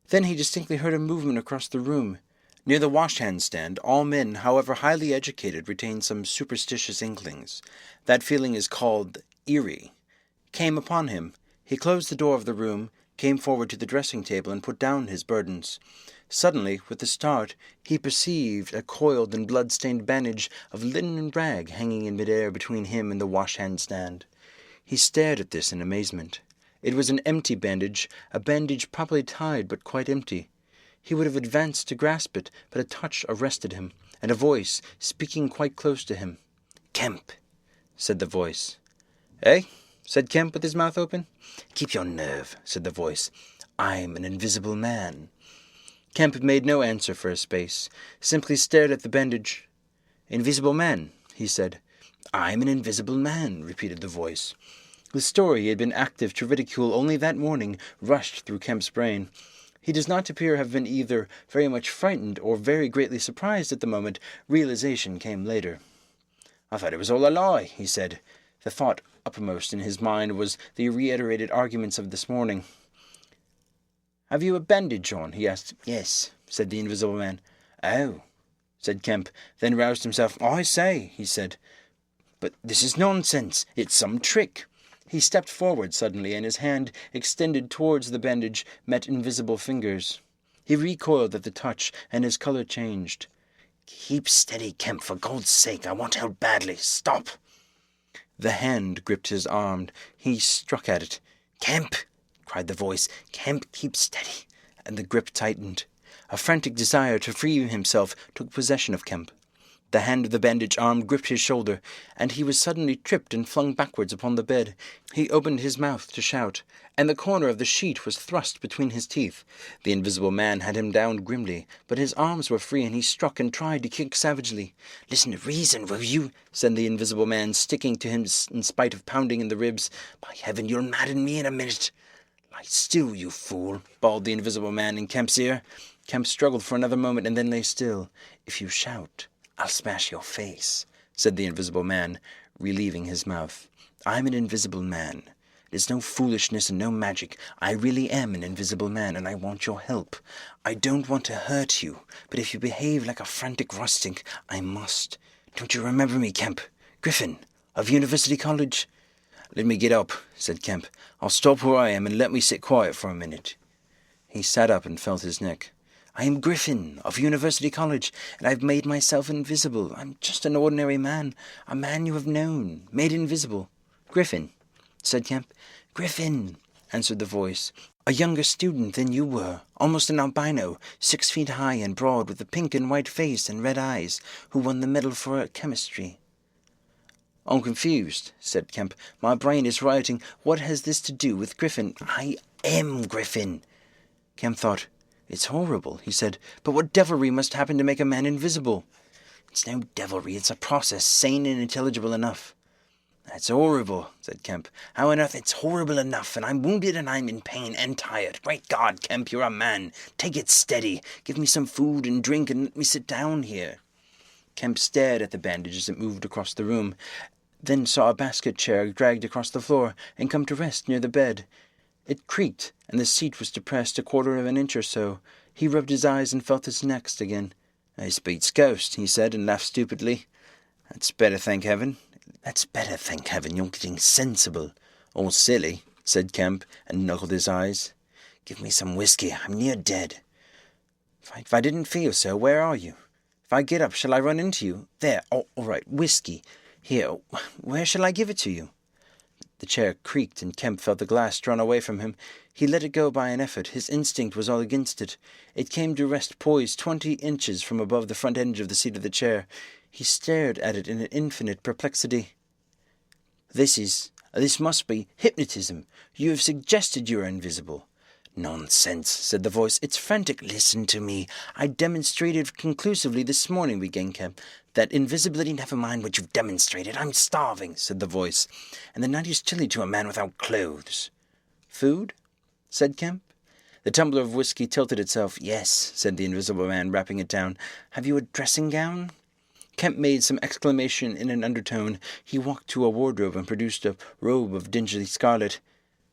Then he distinctly heard a movement across the room. Near the wash-hand stand, all men, however highly educated, retain some superstitious inklings. That feeling is called eerie. came upon him. He closed the door of the room, came forward to the dressing table, and put down his burdens. Suddenly, with a start, he perceived a coiled and blood-stained bandage of linen and rag hanging in mid-air between him and the wash-hand stand. He stared at this in amazement. It was an empty bandage, a bandage properly tied but quite empty. He would have advanced to grasp it, but a touch arrested him, and a voice, speaking quite close to him. "Kemp," said the voice. "Eh?" said Kemp with his mouth open. "Keep your nerve," said the voice. "I'm an invisible man." Kemp made no answer for a space, simply stared at the bandage. "Invisible man," he said. "I'm an invisible man," repeated the voice. The story he had been active to ridicule only that morning rushed through Kemp's brain. He does not appear to have been either very much frightened or very greatly surprised at the moment. Realization came later. "I thought it was all a lie," he said. The thought uppermost in his mind was the reiterated arguments of this morning. "Have you a bandage on?" he asked. "Yes," said the invisible man. "Oh," said Kemp, then roused himself. "I say," he said. "But this is nonsense. It's some trick." He stepped forward suddenly, and his hand, extended towards the bandage, met invisible fingers. He recoiled at the touch, and his colour changed. "Keep steady, Kemp, for God's sake. I want help badly. Stop." The hand gripped his arm. He struck at it. "Kemp!" cried the voice. "Kemp, keep steady." And the grip tightened. A frantic desire to free himself took possession of Kemp. The hand of the bandaged arm gripped his shoulder, and he was suddenly tripped and flung backwards upon the bed. He opened his mouth to shout, and the corner of the sheet was thrust between his teeth. The invisible man had him down grimly, but his arms were free, and he struck and tried to kick savagely. "Listen to reason, will you?" said the invisible man, sticking to him in spite of pounding in the ribs. "By heaven, you'll madden me in a minute." "Lie still, you fool," bawled the invisible man in Kemp's ear. Kemp struggled for another moment and then lay still. "If you shout, I'll smash your face," said the invisible man, relieving his mouth. "I'm an invisible man. It is no foolishness and no magic. I really am an invisible man, and I want your help. I don't want to hurt you, but if you behave like a frantic rustic, I must. Don't you remember me, Kemp? Griffin, of University College?" "Let me get up," said Kemp. "I'll stop where I am and let me sit quiet for a minute." He sat up and felt his neck. "I am Griffin, of University College, and I've made myself invisible. I'm just an ordinary man, a man you have known, made invisible." "Griffin," said Kemp. "Griffin," answered the voice. "A younger student than you were, almost an albino, 6 feet high and broad, with a pink and white face and red eyes, who won the medal for chemistry." "I'm confused," said Kemp. "My brain is rioting. What has this to do with Griffin?" "I am Griffin." Kemp thought. "It's horrible," he said, "but what devilry must happen to make a man invisible?" "It's no devilry, it's a process, sane and intelligible enough." "That's horrible," said Kemp. "How on earth it's horrible enough, and I'm wounded and I'm in pain and tired. Great God, Kemp, you're a man. Take it steady. Give me some food and drink and let me sit down here." Kemp stared at the bandage as it moved across the room, then saw a basket chair dragged across the floor and come to rest near the bed. It creaked, and the seat was depressed a quarter of an inch or so. He rubbed his eyes and felt his neck again. "This beats ghost," he said, and laughed stupidly. "That's better, thank heaven." "That's better, thank heaven. You're getting sensible." "All silly," said Kemp, and knuckled his eyes. "Give me some whiskey. I'm near dead." If I didn't feel so, where are you? If I get up, shall I run into you? There, all right, whiskey. Here, where shall I give it to you?" The chair creaked, and Kemp felt the glass drawn away from him. He let it go by an effort. His instinct was all against it. It came to rest poised 20 inches from above the front edge of the seat of the chair. He stared at it in an infinite perplexity. This must be hypnotism. You have suggested you are invisible." "Nonsense," said the voice. "It's frantic. Listen to me. I demonstrated conclusively this morning," began Kemp, "that invisibility—" "Never mind what you've demonstrated. I'm starving," said the voice, "and the night is chilly to a man without clothes." "Food?" said Kemp. The tumbler of whiskey tilted itself. "Yes," said the invisible man, wrapping it down. "Have you a dressing-gown?" Kemp made some exclamation in an undertone. He walked to a wardrobe and produced a robe of dingy scarlet.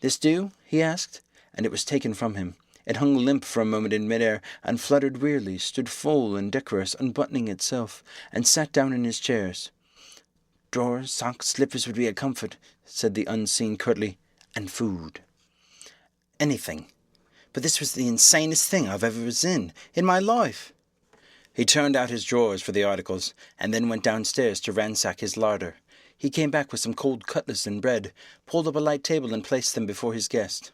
"This do?" he asked, and it was taken from him. It hung limp for a moment in mid-air, and fluttered wearily, stood full and decorous, unbuttoning itself, and sat down in his chairs. "Drawers, socks, slippers would be a comfort," said the unseen curtly. and food. Anything. But this was the insanest thing I've ever been in my life. He turned out his drawers for the articles, and then went downstairs to ransack his larder. He came back with some cold cutlets and bread, pulled up a light table and placed them before his guest.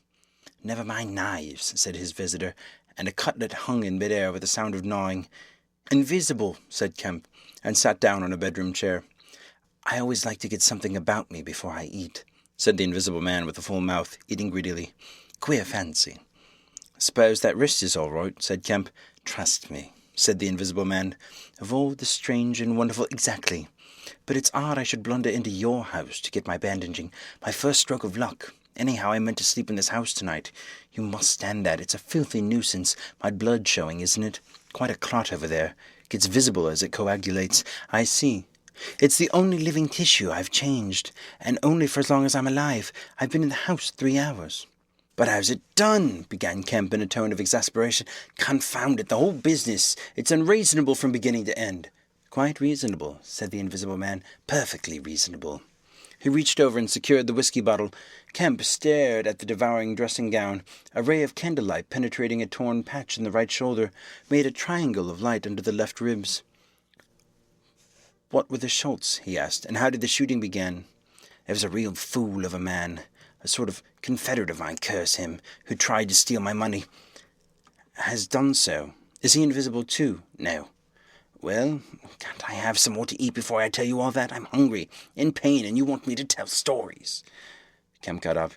"Never mind knives," said his visitor, and a cutlet hung in mid-air with a sound of gnawing. "Invisible," said Kemp, and sat down on a bedroom chair. "I always like to get something about me before I eat," said the Invisible Man with a full mouth, eating greedily. "Queer fancy." "Suppose that wrist is all right," said Kemp. "Trust me," said the Invisible Man. "Of all the strange and wonderful—" "Exactly. But it's odd I should blunder into your house to get my bandaging. My first stroke of luck. Anyhow, I meant to sleep in this house tonight. You must stand that. It's a filthy nuisance. My blood showing, isn't it? Quite a clot over there. Gets visible as it coagulates. I see. It's the only living tissue I've changed, and only for as long as I'm alive. I've been in the house 3 hours." "But how's it done?" began Kemp in a tone of exasperation. "Confound it, the whole business. It's unreasonable from beginning to end." "Quite reasonable," said the Invisible Man. "Perfectly reasonable." He reached over and secured the whiskey bottle. Kemp stared at the devouring dressing-gown. A ray of candlelight penetrating a torn patch in the right shoulder made a triangle of light under the left ribs. "What were the Schultz?" he asked, "and how did the shooting begin?" "There was a real fool of a man, a sort of confederate of mine, curse him, who tried to steal my money. Has done so. Is he invisible too?" "No." "Well, can't I have some more to eat before I tell you all that? I'm hungry, in pain, and you want me to tell stories." Kemp got up.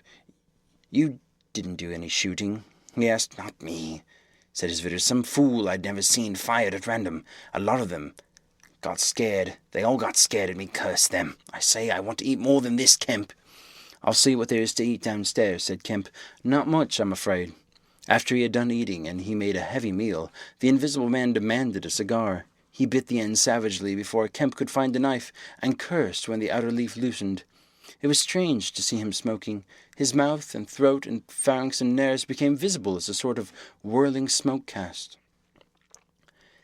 "You didn't do any shooting?" he asked. "Not me," said his visitor. "Some fool I'd never seen fired at random. A lot of them. Got scared. They all got scared at me, curse them. I say, I want to eat more than this, Kemp." "I'll see what there is to eat downstairs," said Kemp. "Not much, I'm afraid." After he had done eating, and he made a heavy meal, the Invisible Man demanded a cigar. He bit the end savagely before Kemp could find the knife, and cursed when the outer leaf loosened. It was strange to see him smoking. His mouth and throat and pharynx and nares became visible as a sort of whirling smoke cast.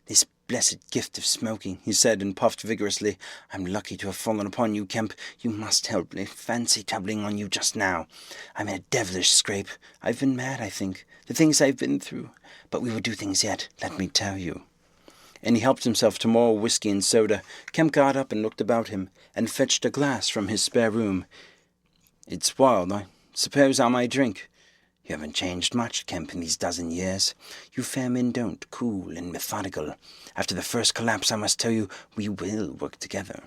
"This blessed gift of smoking," he said, and puffed vigorously. "I'm lucky to have fallen upon you, Kemp. You must help me. Fancy tumbling on you just now. I'm in a devilish scrape. I've been mad, I think. The things I've been through. But we will do things yet, let me tell you." And he helped himself to more whiskey and soda. Kemp got up and looked about him, and fetched a glass from his spare room. "It's wild, I suppose I might drink." "You haven't changed much, Kemp, in these dozen years. You fair men don't, cool and methodical. After the first collapse, I must tell you, we will work together."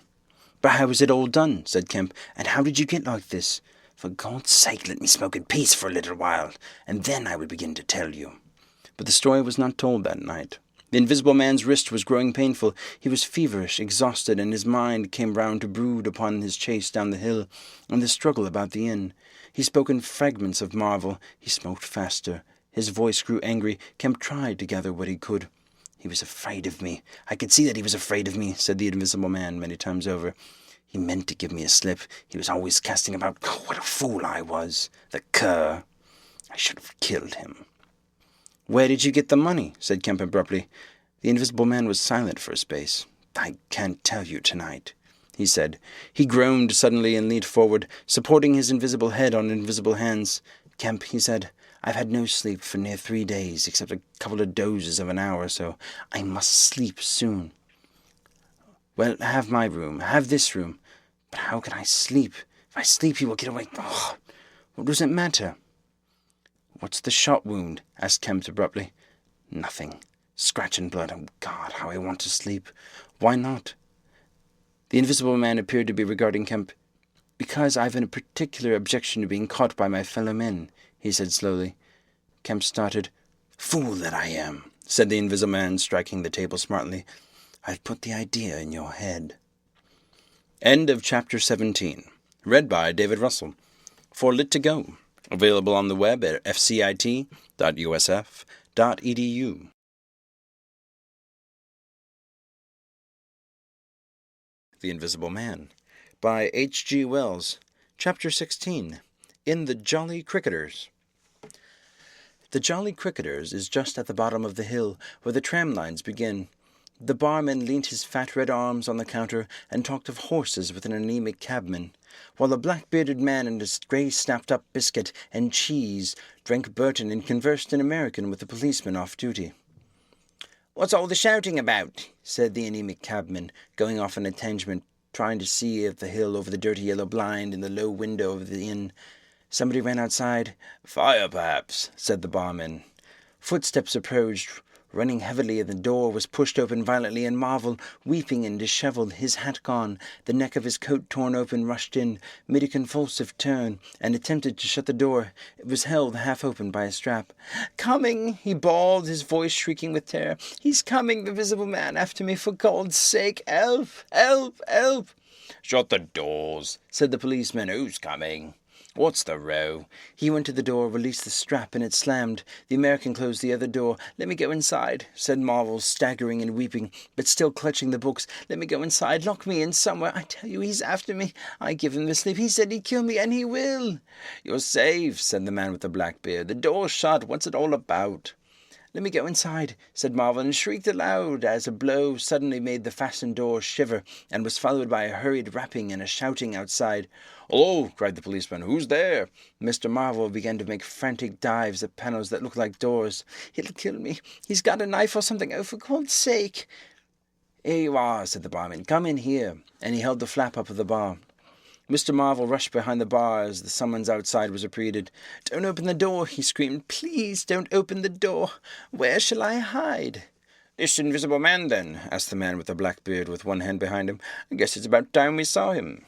"But how was it all done?" said Kemp. "And how did you get like this?" "For God's sake, let me smoke in peace for a little while, and then I will begin to tell you." But the story was not told that night. The Invisible Man's wrist was growing painful. He was feverish, exhausted, and his mind came round to brood upon his chase down the hill, and the struggle about the inn. He spoke in fragments of marvel. He smoked faster. His voice grew angry. Kemp tried to gather what he could. "He was afraid of me. I could see that he was afraid of me," said the Invisible Man many times over. "He meant to give me a slip. He was always casting about. Oh, what a fool I was! The cur! I should have killed him." "Where did you get the money?" said Kemp abruptly. The Invisible Man was silent for a space. "I can't tell you tonight," he said. He groaned suddenly and leaned forward, supporting his invisible head on invisible hands. "Kemp," he said, "I've had no sleep for near 3 days, except a couple of dozes of an hour or so. I must sleep soon." "Well, have my room. Have this room." "But how can I sleep? If I sleep, he will get away. Oh, what does it matter?" "What's the shot wound?" asked Kemp abruptly. "Nothing. Scratch and blood. Oh, God, how I want to sleep." "Why not?" The Invisible Man appeared to be regarding Kemp. "Because I've a particular objection to being caught by my fellow men," he said slowly. Kemp started. "Fool that I am," said the Invisible Man, striking the table smartly. "I've put the idea in your head." End of Chapter 17. Read by David Russell. For Lit to Go. Available on the web at fcit.usf.edu. The Invisible Man by H.G. Wells. Chapter 16. In the Jolly Cricketers. The Jolly Cricketers is just at the bottom of the hill, where the tram lines begin. The barman leant his fat red arms on the counter and talked of horses with an anemic cabman, while the black-bearded man and his grey snapped-up biscuit and cheese drank Burton and conversed in American with the policeman off duty. "What's all the shouting about?" said the anemic cabman, going off on a tangent, trying to see at the hill over the dirty yellow blind in the low window of the inn. Somebody ran outside. "Fire, perhaps," said the barman. Footsteps approached. Running heavily, the door was pushed open violently, and Marvel, weeping and dishevelled, his hat gone, the neck of his coat torn open, rushed in, made a convulsive turn, and attempted to shut the door. It was held half open by a strap. "Coming!" he bawled, his voice shrieking with terror. "He's coming, the visible man, after me, for God's sake! Help! Help! Help!" "Shut the doors," said the policeman. "Who's coming? What's the row?" He went to the door, released the strap, and it slammed. The American closed the other door. "Let me go inside," said Marvel, staggering and weeping, but still clutching the books. "Let me go inside. Lock me in somewhere. I tell you, he's after me. I give him the slip. He said he'd kill me, and he will." "You're safe," said the man with the black beard. "The door's shut. What's it all about?" "Let me go inside," said Marvel, and shrieked aloud as a blow suddenly made the fastened door shiver, and was followed by a hurried rapping and a shouting outside. "Hello!" cried the policeman. "Who's there?" Mr. Marvel began to make frantic dives at panels that looked like doors. "He'll kill me. He's got a knife or something. Oh, for God's sake!" "Here you are," said the barman. "Come in here." And he held the flap up of the bar. Mr. Marvel rushed behind the bar as the summons outside was repeated. "Don't open the door," he screamed. "Please don't open the door. Where shall I hide?" "This invisible man, then?" asked the man with the black beard, with one hand behind him. "I guess it's about time we saw him."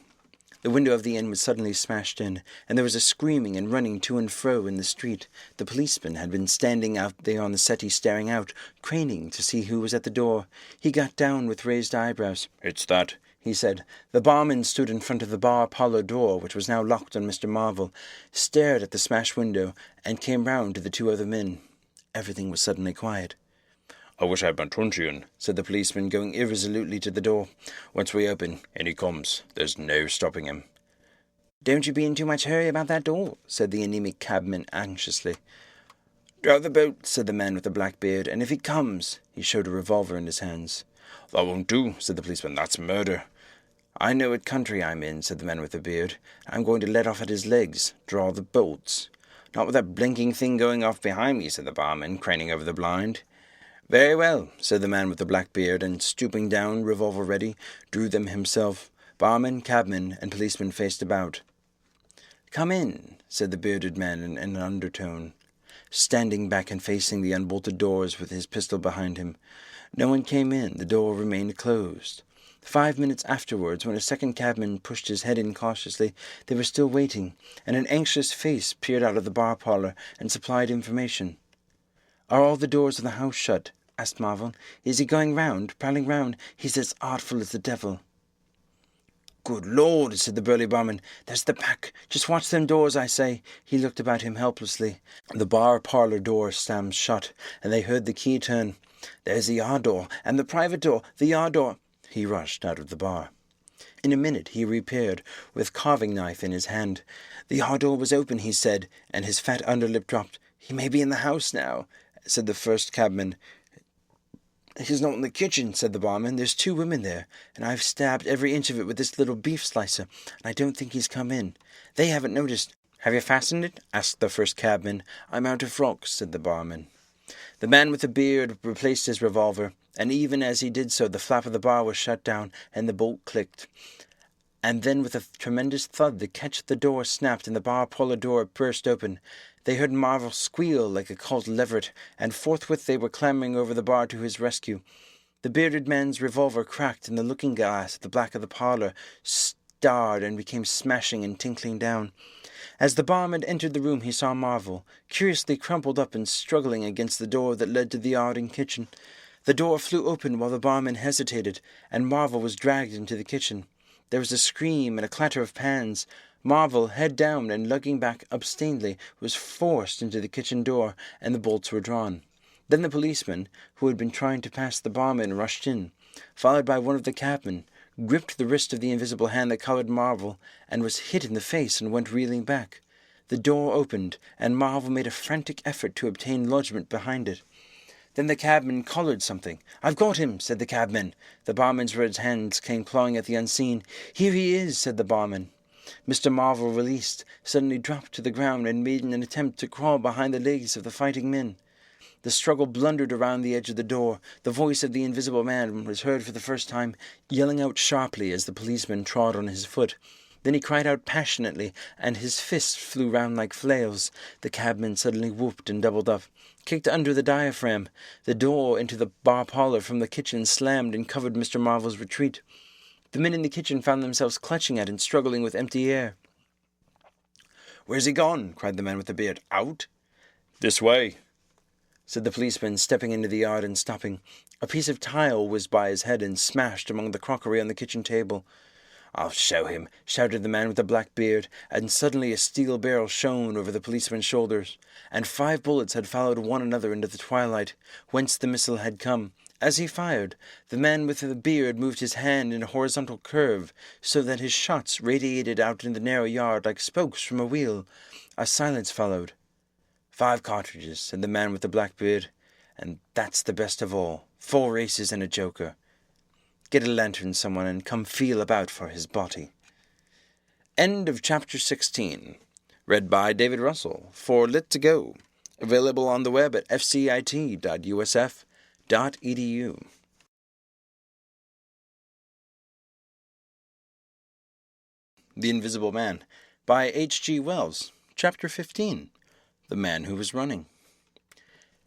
The window of the inn was suddenly smashed in, and there was a screaming and running to and fro in the street. The policeman had been standing out there on the settee staring out, craning to see who was at the door. He got down with raised eyebrows. "It's that," he said. The barman stood in front of the bar parlour door, which was now locked on Mr. Marvel, stared at the smashed window, and came round to the two other men. Everything was suddenly quiet. "I wish I had my truncheon," said the policeman, going irresolutely to the door. "Once we open, in he comes. There's no stopping him." "Don't you be in too much hurry about that door," said the anemic cabman anxiously. "Drive the boat," said the man with the black beard, "and if he comes—" He showed a revolver in his hands. "That won't do," said the policeman. "That's murder." "I know what country I'm in," said the man with the beard. "I'm going to let off at his legs. Draw the bolts." "Not with that blinking thing going off behind me," said the barman, craning over the blind. "Very well," said the man with the black beard, and stooping down, revolver ready, drew them himself. Barman, cabman, and policeman faced about. "Come in," said the bearded man in an undertone, standing back and facing the unbolted doors with his pistol behind him. No one came in. The door remained closed. 5 minutes afterwards, when a second cabman pushed his head in cautiously, they were still waiting, and an anxious face peered out of the bar parlour and supplied information. "Are all the doors of the house shut?" asked Marvel. "Is he going round, prowling round? He's as artful as the devil." "Good Lord," said the burly barman. "There's the pack. Just watch them doors, I say." He looked about him helplessly. The bar parlour door slammed shut, and they heard the key turn. "There's the yard door, and the private door, the yard door." He rushed out of the bar. In a minute he reappeared, with carving knife in his hand. "The yard door was open," he said, and his fat underlip dropped. "He may be in the house now," said the first cabman. "He's not in the kitchen," said the barman. "There's 2 women there, and I've stabbed every inch of it with this little beef slicer, and I don't think he's come in. They haven't noticed." "Have you fastened it?" asked the first cabman. "I'm out of frocks," said the barman. The man with the beard replaced his revolver, and even as he did so the flap of the bar was shut down, and the bolt clicked. And then with a tremendous thud the catch of the door snapped, and the bar parlour door burst open. They heard Marvel squeal like a caught leveret, and forthwith they were clambering over the bar to his rescue. The bearded man's revolver cracked, and the looking-glass at the back of the parlour starred and became smashing and tinkling down. As the barman entered the room he saw Marvel, curiously crumpled up and struggling against the door that led to the yard and kitchen. The door flew open while the barman hesitated, and Marvel was dragged into the kitchen. There was a scream and a clatter of pans. Marvel, head down and lugging back obstinately, was forced into the kitchen door, and the bolts were drawn. Then the policeman, who had been trying to pass the barman, rushed in, followed by one of the cabmen, gripped the wrist of the invisible hand that collared Marvel, and was hit in the face and went reeling back. The door opened, and Marvel made a frantic effort to obtain lodgment behind it. Then the cabman collared something. "I've got him," said the cabman. The barman's red hands came clawing at the unseen. "Here he is," said the barman. Mr. Marvel, released, suddenly dropped to the ground and made an attempt to crawl behind the legs of the fighting men. The struggle blundered around the edge of the door. The voice of the Invisible Man was heard for the first time, yelling out sharply as the policeman trod on his foot. Then he cried out passionately, and his fists flew round like flails. The cabman suddenly whooped and doubled up, kicked under the diaphragm. The door into the bar parlour from the kitchen slammed and covered Mr. Marvel's retreat. The men in the kitchen found themselves clutching at and struggling with empty air. "Where's he gone?" cried the man with the beard. "Out?" "This way," said the policeman, stepping into the yard and stopping. A piece of tile whizzed by his head and smashed among the crockery on the kitchen table. "I'll show him," shouted the man with the black beard, and suddenly a steel barrel shone over the policeman's shoulders, and 5 bullets had followed one another into the twilight, whence the missile had come. As he fired, the man with the beard moved his hand in a horizontal curve, so that his shots radiated out in the narrow yard like spokes from a wheel. A silence followed. 5 cartridges," said the man with the black beard, "and that's the best of all. 4 aces and a joker. Get a lantern, someone, and come feel about for his body." End of chapter 16. Read by David Russell for Lit to Go. Available on the web at fcit.usf.edu. The Invisible Man by H.G. Wells. Chapter 15. The Man Who Was Running.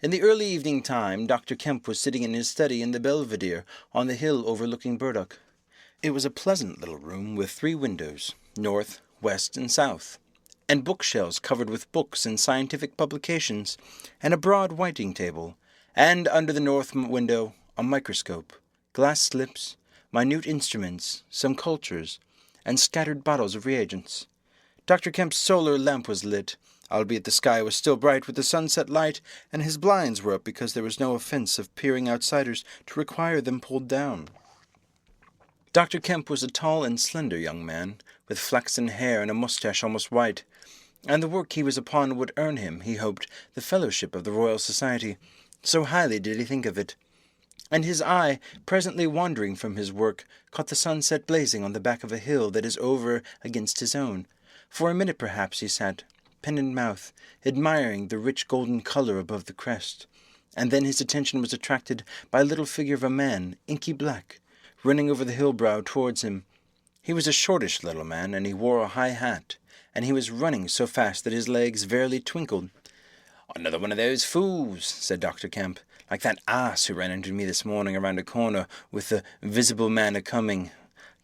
In the early evening time, Dr. Kemp was sitting in his study in the Belvedere on the hill overlooking Burdock. It was a pleasant little room with 3 windows, north, west, and south, and bookshelves covered with books and scientific publications, and a broad writing table, and under the north window a microscope, glass slips, minute instruments, some cultures, and scattered bottles of reagents. Dr. Kemp's solar lamp was lit, albeit the sky was still bright with the sunset light, and his blinds were up because there was no offence of peering outsiders to require them pulled down. Dr. Kemp was a tall and slender young man, with flaxen hair and a moustache almost white, and the work he was upon would earn him, he hoped, the fellowship of the Royal Society. So highly did he think of it. And his eye, presently wandering from his work, caught the sunset blazing on the back of a hill that is over against his own. For a minute perhaps he sat, pen in mouth, admiring the rich golden colour above the crest, and then his attention was attracted by a little figure of a man, inky black, running over the hill brow towards him. He was a shortish little man, and he wore a high hat, and he was running so fast that his legs verily twinkled. "Another one of those fools," said Dr. Kemp, "like that ass who ran into me this morning around a corner with the Visible Man a-coming.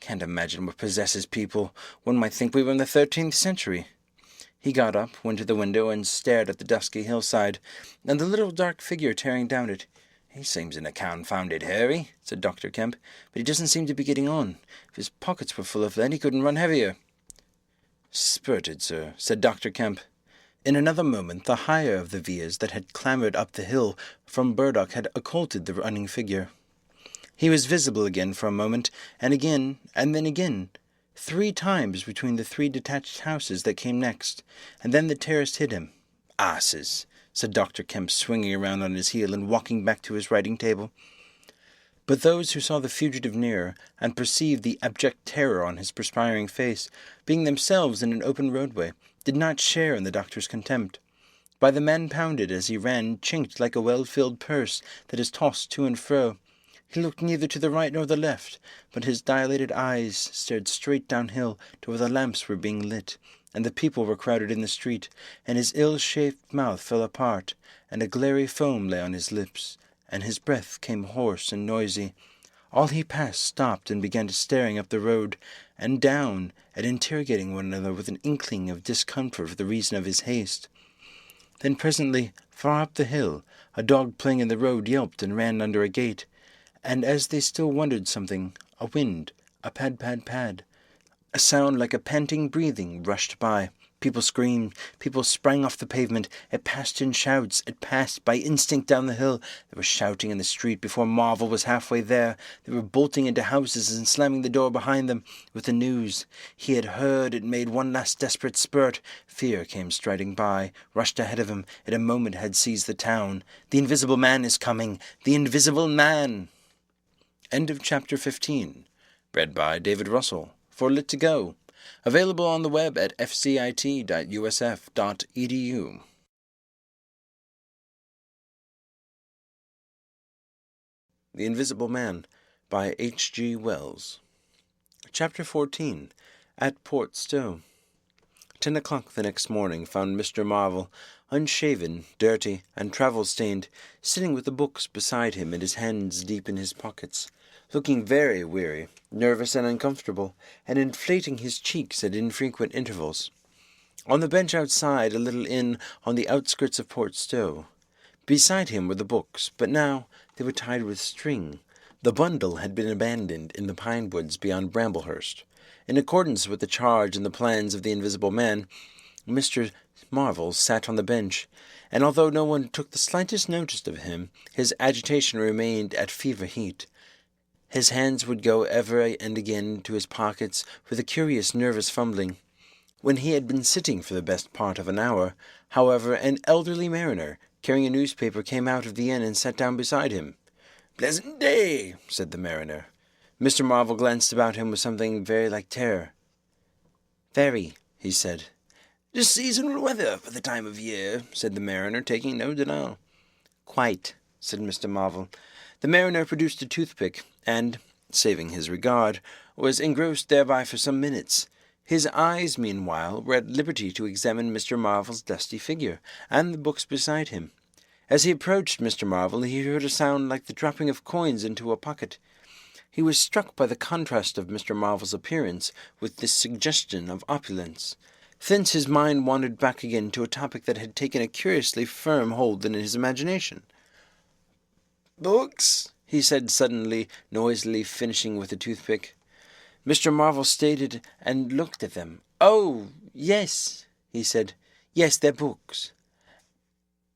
Can't imagine what possesses people. One might think we were in the 13th century. He got up, went to the window, and stared at the dusky hillside, and the little dark figure tearing down it. "He seems in a confounded hurry," said Dr. Kemp, "but he doesn't seem to be getting on. If his pockets were full of lead, he couldn't run heavier." "Spirited, sir," said Dr. Kemp. In another moment the higher of the vias that had clambered up the hill from Burdock had occulted the running figure. He was visible again for a moment, and again, and then again, 3 times between the 3 detached houses that came next, and then the terrace hid him. "Asses," said Dr. Kemp, swinging around on his heel and walking back to his writing table. But those who saw the fugitive nearer, and perceived the abject terror on his perspiring face, being themselves in an open roadway, did not share in the doctor's contempt. By the man pounded as he ran chinked like a well-filled purse that is tossed to and fro. He looked neither to the right nor the left, but his dilated eyes stared straight downhill to where the lamps were being lit, and the people were crowded in the street, and his ill-shaped mouth fell apart, and a glary foam lay on his lips, and his breath came hoarse and noisy. All he passed stopped and began to staring up the road, and down, and interrogating one another with an inkling of discomfort for the reason of his haste. Then presently, far up the hill, a dog playing in the road yelped and ran under a gate, and as they still wondered something, a wind, a pad-pad-pad, a sound like a panting breathing rushed by. People screamed. People sprang off the pavement. It passed in shouts. It passed by instinct down the hill. They were shouting in the street before Marvel was halfway there. They were bolting into houses and slamming the door behind them with the news. He had heard. It made one last desperate spurt. Fear came striding by, rushed ahead of him. In a moment had seized the town. The Invisible Man is coming. The Invisible Man! End of chapter 15. Read by David Russell. For Lit to Go. Available on the web at fcit.usf.edu. The Invisible Man by H.G. Wells. Chapter 14. At Port Stowe. 10 o'clock the next morning found Mr. Marvel, unshaven, dirty, and travel-stained, sitting with the books beside him and his hands deep in his pockets, looking very weary, nervous and uncomfortable, and inflating his cheeks at infrequent intervals. On the bench outside a little inn on the outskirts of Port Stowe. Beside him were the books, but now they were tied with string. The bundle had been abandoned in the pine woods beyond Bramblehurst. In accordance with the charge and the plans of the Invisible Man, Mr. Marvel sat on the bench, and although no one took the slightest notice of him, his agitation remained at fever heat. His hands would go ever and again to his pockets with a curious nervous fumbling. When he had been sitting for the best part of an hour, however, an elderly mariner, carrying a newspaper, came out of the inn and sat down beside him. "Pleasant day," said the mariner. Mr. Marvel glanced about him with something very like terror. "Very," he said. "Just seasonal weather for the time of year," said the mariner, taking no denial. "Quite," said Mr. Marvel. The mariner produced a toothpick, and, saving his regard, was engrossed thereby for some minutes. His eyes, meanwhile, were at liberty to examine Mr. Marvel's dusty figure, and the books beside him. As he approached Mr. Marvel, he heard a sound like the dropping of coins into a pocket. He was struck by the contrast of Mr. Marvel's appearance with this suggestion of opulence. Thence his mind wandered back again to a topic that had taken a curiously firm hold in his imagination. "Books?" he said suddenly, noisily finishing with a toothpick. Mr. Marvel stared and looked at them. "Oh, yes," he said. "Yes, they're books."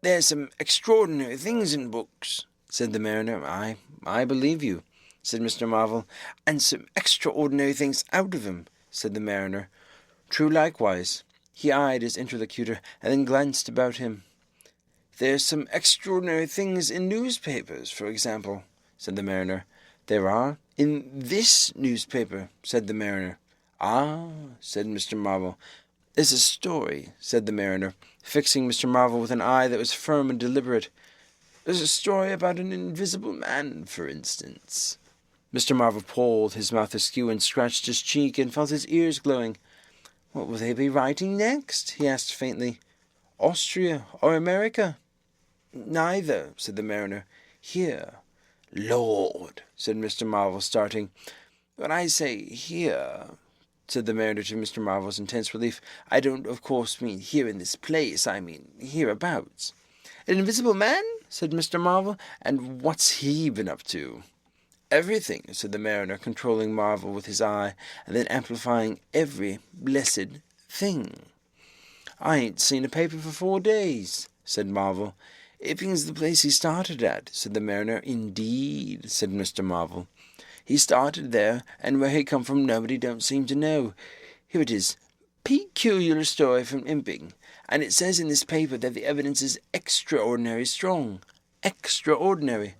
"There's some extraordinary things in books," said the mariner. I believe you," said Mr. Marvel. "And some extraordinary things out of 'em," said the mariner. "True likewise." He eyed his interlocutor, and then glanced about him. "There's some extraordinary things in newspapers, for example," said the mariner. "There are?" "In this newspaper," said the mariner. "Ah," said Mr. Marvel. "There's a story," said the mariner, fixing Mr. Marvel with an eye that was firm and deliberate. "There's a story about an invisible man, for instance." Mr. Marvel pulled his mouth askew and scratched his cheek and felt his ears glowing. "What will they be writing next?" he asked faintly. "Austria or America?" "Neither," said the mariner. "Here." "Lord," said Mr. Marvel, starting. "When I say here," said the mariner to Mr. Marvel's intense relief, "I don't, of course, mean here in this place. I mean hereabouts." "An invisible man?" said Mr. Marvel. "And what's he been up to?" "Everything," said the mariner, controlling Marvel with his eye, and then amplifying every blessed thing. "I ain't seen a paper for 4 days," said Marvel. "Epping's the place he started at," said the mariner. "Indeed," said Mr. Marvel. "He started there, and where he come from nobody don't seem to know. Here it is. Peculiar story from Imping, and it says in this paper that the evidence is extraordinary strong. Extraordinary."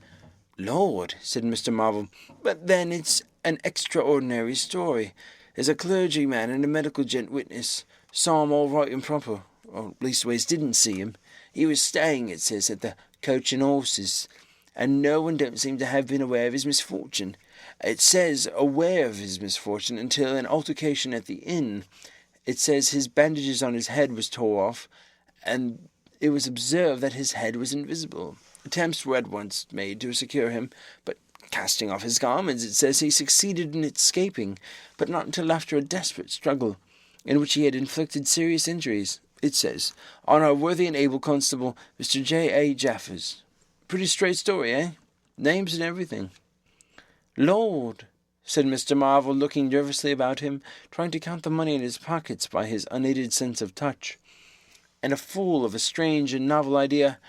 "Lord," said Mr. Marvel. "But then it's an extraordinary story. There's a clergyman and a medical gent witness. Saw him all right and proper. Or leastways didn't see him. He was staying, it says, at the Coach and Horses, and no one don't seem to have been aware of his misfortune. It says aware of his misfortune until an altercation at the inn. It says his bandages on his head was tore off, and it was observed that his head was invisible. Attempts were at once made to secure him, but casting off his garments, it says he succeeded in escaping, but not until after a desperate struggle, in which he had inflicted serious injuries, it says, on our worthy and able constable, Mr. J.A. Jaffers. Pretty straight story, eh? Names and everything." "Lord," said Mr. Marvel, looking nervously about him, trying to count the money in his pockets by his unaided sense of touch. "And a fool of a strange and novel idea.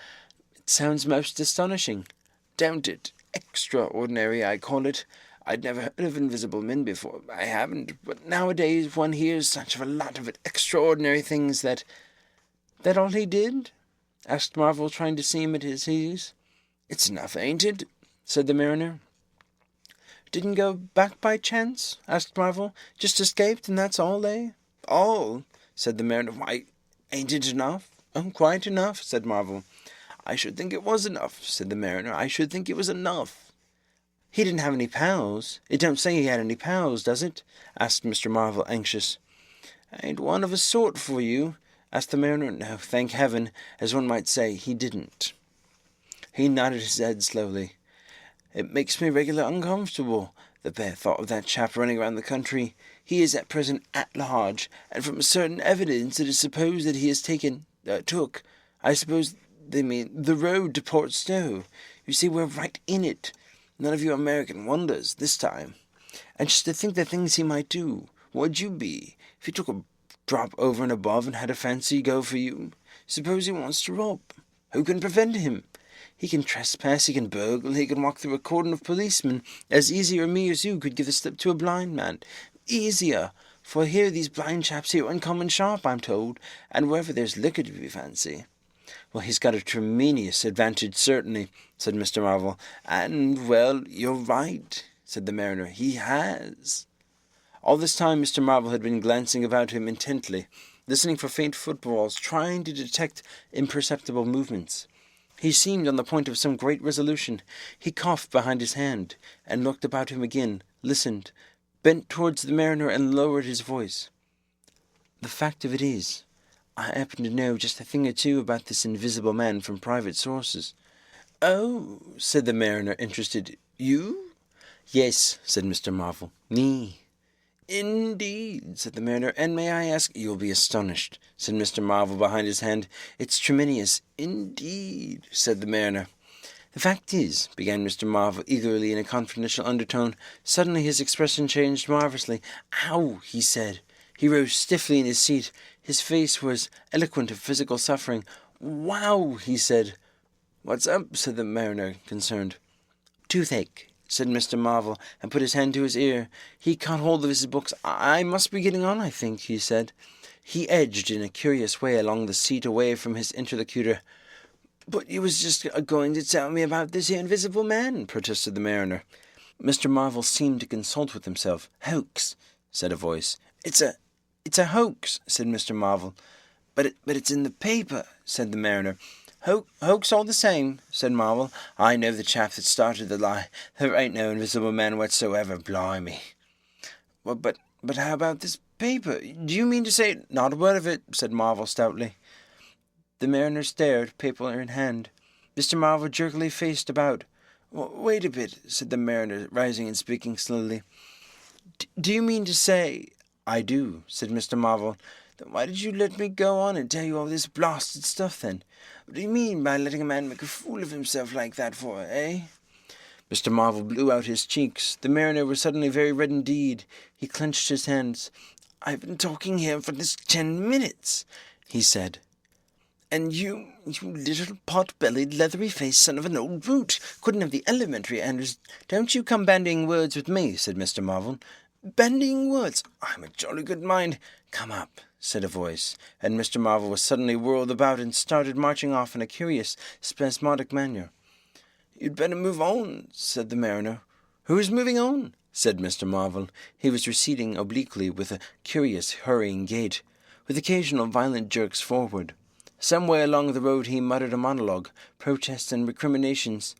It sounds most astonishing. Don't it? Extraordinary, I call it. I'd never heard of invisible men before. I haven't. But nowadays one hears such a lot of extraordinary things that—" "That all he did?" asked Marvel, trying to seem at his ease. "It's enough, ain't it?" said the mariner. "Didn't go back by chance?" asked Marvel. "Just escaped, and that's all, eh?" "All?" said the mariner. "Why, ain't it enough?" "Oh, quite enough," said Marvel. "I should think it was enough," said the mariner. "I should think it was enough." "He didn't have any pals? It don't say he had any pals, does it?" asked Mr. Marvel, anxious. "Ain't one of a sort for you?" asked the mariner. "No, thank heaven, as one might say, he didn't." He nodded his head slowly. "It makes me regular uncomfortable, the bare thought of that chap running around the country. He is at present at large, and from certain evidence it is supposed that he has took, I suppose they mean, the road to Port Stowe. You see, we're right in it. None of your American wonders, this time. And just to think the things he might do. What'd you be, if he took a drop over and above and had a fancy go for you? Suppose he wants to rob. Who can prevent him? He can trespass, he can burgle, he can walk through a cordon of policemen, as easier me as you could give the slip to a blind man. Easier, for here these blind chaps here are uncommon sharp, I'm told, and wherever there's liquor to be fancy." "Well, he's got a tremendous advantage, certainly," said Mr. Marvel. "And, well, you're right," said the mariner. "He has." All this time Mr. Marvel had been glancing about him intently, listening for faint footfalls, trying to detect imperceptible movements. He seemed on the point of some great resolution. He coughed behind his hand, and looked about him again, listened, bent towards the mariner, and lowered his voice. "The fact of it is, I happen to know just a thing or two about this invisible man from private sources." "Oh," said the mariner, interested. "You?" "Yes," said Mr. Marvel. "Me." "Indeed," said the mariner. "And may I ask—" "You'll be astonished," said Mr. Marvel behind his hand. "It's tremendous." "Indeed," said the mariner. "The fact is," began Mr. Marvel eagerly in a confidential undertone. Suddenly his expression changed marvellously. "Ow!" he said. He rose stiffly in his seat. His face was eloquent of physical suffering. "Wow!" he said. "What's up?" said the mariner, concerned. "Toothache," said Mr. Marvel, and put his hand to his ear. He caught hold of his books. "I must be getting on, I think," he said. He edged in a curious way along the seat away from his interlocutor. "But you was just going to tell me about this here invisible man," protested the mariner. Mr. Marvel seemed to consult with himself. "Hoax," said a voice. It's a hoax," said Mr. Marvel. But it's in the paper," said the mariner. Hoax all the same," said Marvel. "I know the chap that started the lie. There ain't no invisible man whatsoever, blimey." "Well, but how about this paper? Do you mean to say—" "Not a word of it," said Marvel stoutly. The mariner stared, paper in hand. Mr. Marvel jerkily faced about. "Wait a bit," said the mariner, rising and speaking slowly. "Do you mean to say—" "I do," said Mr. Marvel. "Then why did you let me go on and tell you all this blasted stuff, then? What do you mean by letting a man make a fool of himself like that for, eh?" Mr. Marvel blew out his cheeks. The mariner was suddenly very red indeed. He clenched his hands. "I've been talking here for this 10 minutes," he said. "And you little pot-bellied, leathery-faced son of an old brute, couldn't have the elementary Andrews—" "Don't you come bandying words with me," said Mr. Marvel. "Bandying words? I'm a jolly good mind—" "Come up," said a voice, and Mr. Marvel was suddenly whirled about and started marching off in a curious, spasmodic manner. "You'd better move on," said the mariner. "Who's moving on?" said Mr. Marvel. He was receding obliquely with a curious, hurrying gait, with occasional violent jerks forward. Some way along the road he muttered a monologue, protests and recriminations.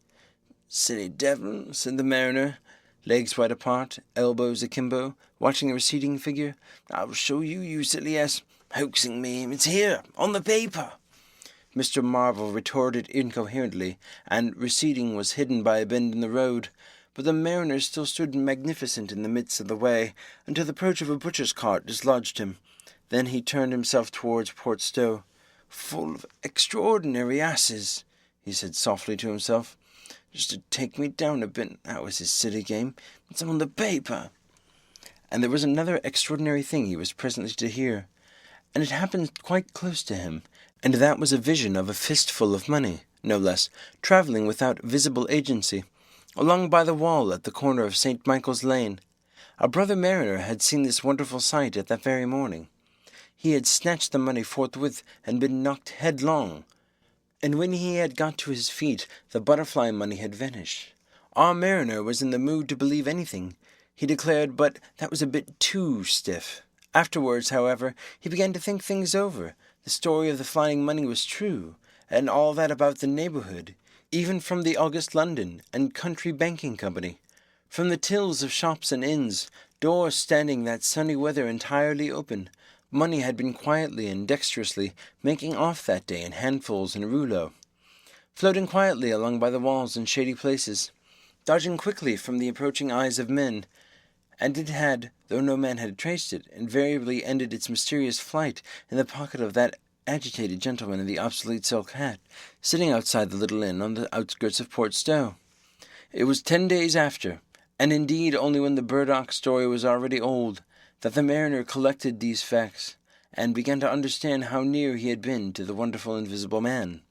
"Silly devil," said the mariner, legs wide apart, elbows akimbo, watching the receding figure. "I'll show you, you silly ass. Hoaxing me. It's here, on the paper." Mr. Marvel retorted incoherently, and receding was hidden by a bend in the road, but the mariner still stood magnificent in the midst of the way, until the approach of a butcher's cart dislodged him. Then he turned himself towards Port Stowe. "Full of extraordinary asses," he said softly to himself. just to take me down a bit. That was his silly game. It's on the paper. And there was another extraordinary thing he was presently to hear, and it happened quite close to him, and that was a vision of a fistful of money, no less, travelling without visible agency, along by the wall at the corner of St. Michael's Lane. A brother mariner had seen this wonderful sight at that very morning. He had snatched the money forthwith and been knocked headlong, and when he had got to his feet, the butterfly money had vanished. Our mariner was in the mood to believe anything, he declared, but that was a bit too stiff. Afterwards, however, he began to think things over. The story of the flying money was true, and all that about the neighbourhood, even from the August London and Country Banking Company, from the tills of shops and inns, doors standing that sunny weather entirely open. Money had been quietly and dexterously making off that day in handfuls and rouleaux, floating quietly along by the walls in shady places, dodging quickly from the approaching eyes of men, and it had, though no man had traced it, invariably ended its mysterious flight in the pocket of that agitated gentleman in the obsolete silk hat, sitting outside the little inn on the outskirts of Port Stowe. It was 10 days after, and indeed only when the burdock story was already old, that the mariner collected these facts, and began to understand how near he had been to the wonderful invisible man.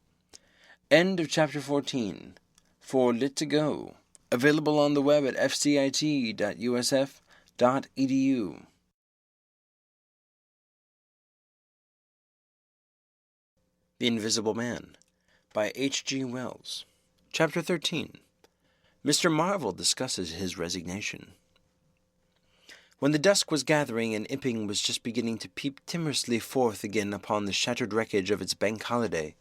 End of chapter 14. 4 lit to go. Available on the web at fcit.usf.edu. The Invisible Man by H.G. Wells. Chapter 13. Mr. Marvel discusses his resignation. When the dusk was gathering and Epping was just beginning to peep timorously forth again upon the shattered wreckage of its bank holiday,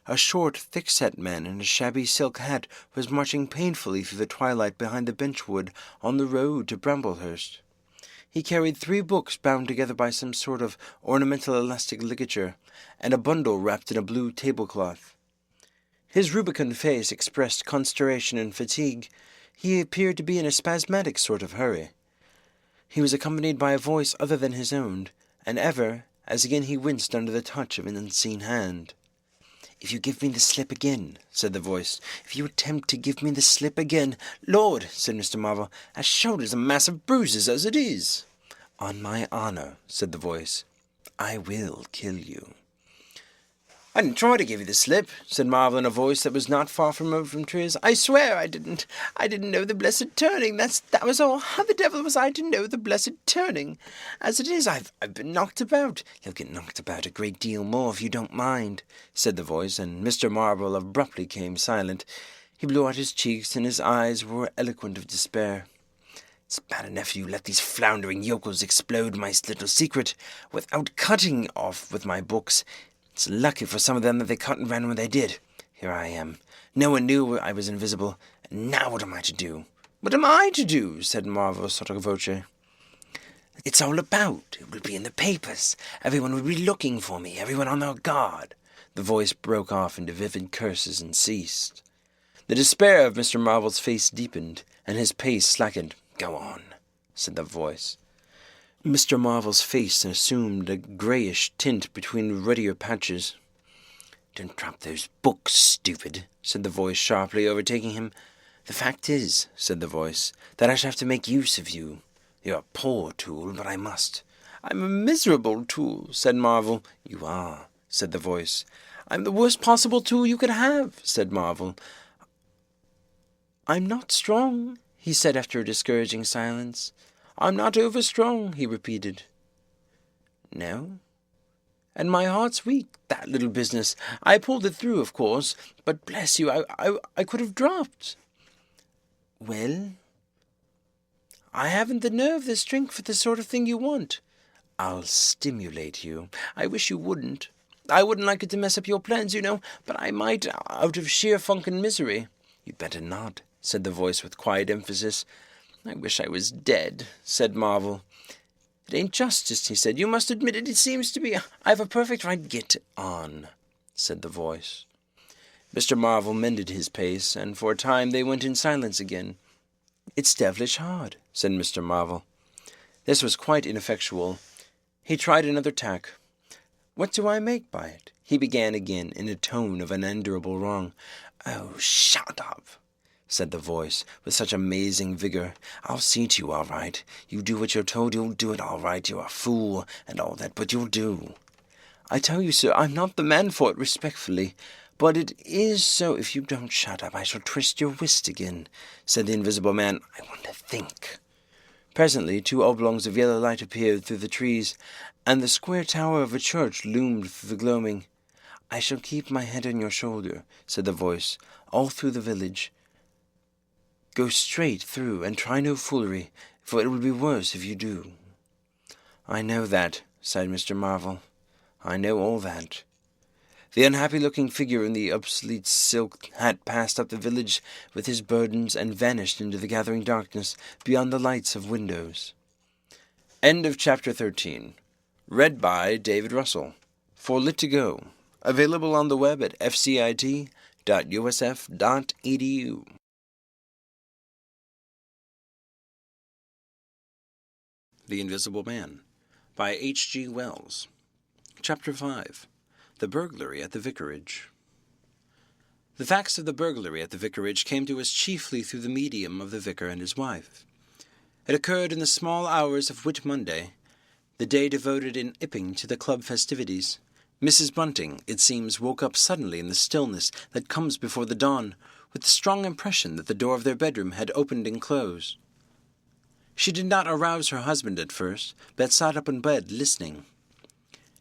a short, thick-set man in a shabby silk hat was marching painfully through the twilight behind the benchwood on the road to Bramblehurst. He carried 3 books bound together by some sort of ornamental elastic ligature, and a bundle wrapped in a blue tablecloth. His rubicund face expressed consternation and fatigue. He appeared to be in a spasmodic sort of hurry. He was accompanied by a voice other than his own, and ever, as again he winced under the touch of an unseen hand. "If you give me the slip again," said the voice, "if you attempt to give me the slip again—" "Lord," said Mr. Marvel, "our shoulder's a mass of bruises as it is." "On my honour," said the voice, "I will kill you." "I didn't try to give you the slip," said Marvel in a voice that was not far removed from tears. "I swear I didn't. I didn't know the blessed turning. That was all. How the devil was I to know the blessed turning? As it is, I've been knocked about." "You'll get knocked about a great deal more if you don't mind," said the voice, and Mr. Marvel abruptly came silent. He blew out his cheeks, and his eyes were eloquent of despair. "It's bad enough you let these floundering yokels explode my little secret without cutting off with my books. It's lucky for some of them that they cut and ran when they did. Here I am. No one knew I was invisible. And now what am I to do?" "What am I to do?" said Marvel sotto voce. "It's all about. It will be in the papers. Everyone will be looking for me. Everyone on their guard." The voice broke off into vivid curses and ceased. The despair of Mr. Marvel's face deepened, and his pace slackened. "Go on," said the voice. Mr. Marvel's face assumed a greyish tint between ruddier patches. "Don't drop those books, stupid," said the voice sharply, overtaking him. "The fact is," said the voice, "that I shall have to make use of you. You're a poor tool, but I must." "I'm a miserable tool," said Marvel. "You are," said the voice. "I'm the worst possible tool you could have," said Marvel. "I'm not strong," he said after a discouraging silence. "I'm not over-strong," he repeated. "No? And my heart's weak, that little business. I pulled it through, of course, but bless you, I could have dropped." "Well?" "I haven't the nerve, the strength for the sort of thing you want." "I'll stimulate you." "I wish you wouldn't. I wouldn't like it to mess up your plans, you know, but I might, out of sheer funk and misery." "You'd better not," said the voice with quiet emphasis. "I wish I was dead," said Marvel. "It ain't justice," he said. "You must admit it. It seems to be. I've a perfect right—" "Get on," said the voice. Mr. Marvel mended his pace, and for a time they went in silence again. "It's devilish hard," said Mr. Marvel. This was quite ineffectual. He tried another tack. "What do I make by it?" he began again in a tone of unendurable wrong. "Oh, shut up," said the voice, with such amazing vigor. "I'll see to you all right. You do what you're told, you'll do it all right. You're a fool, and all that, but you'll do. I tell you, sir, I'm not the man for it, respectfully. But it is so. If you don't shut up, I shall twist your wrist again," said the invisible man. "I want to think." Presently 2 oblongs of yellow light appeared through the trees, and the square tower of a church loomed through the gloaming. "I shall keep my head on your shoulder," said the voice, "all through the village. Go straight through, and try no foolery, for it will be worse if you do." "I know that," sighed Mr. Marvel. "I know all that." The unhappy-looking figure in the obsolete silk hat passed up the village with his burdens and vanished into the gathering darkness beyond the lights of windows. End of Chapter 13. Read by David Russell. For Lit to Go. Available on the web at fcit.usf.edu. The Invisible Man by H.G. Wells. Chapter 5. The Burglary at the Vicarage. The facts of the burglary at the vicarage came to us chiefly through the medium of the vicar and his wife. It occurred in the small hours of Whit Monday, the day devoted in Epping to the club festivities. Mrs. Bunting, it seems, woke up suddenly in the stillness that comes before the dawn, with the strong impression that the door of their bedroom had opened and closed. She did not arouse her husband at first, but sat up in bed listening.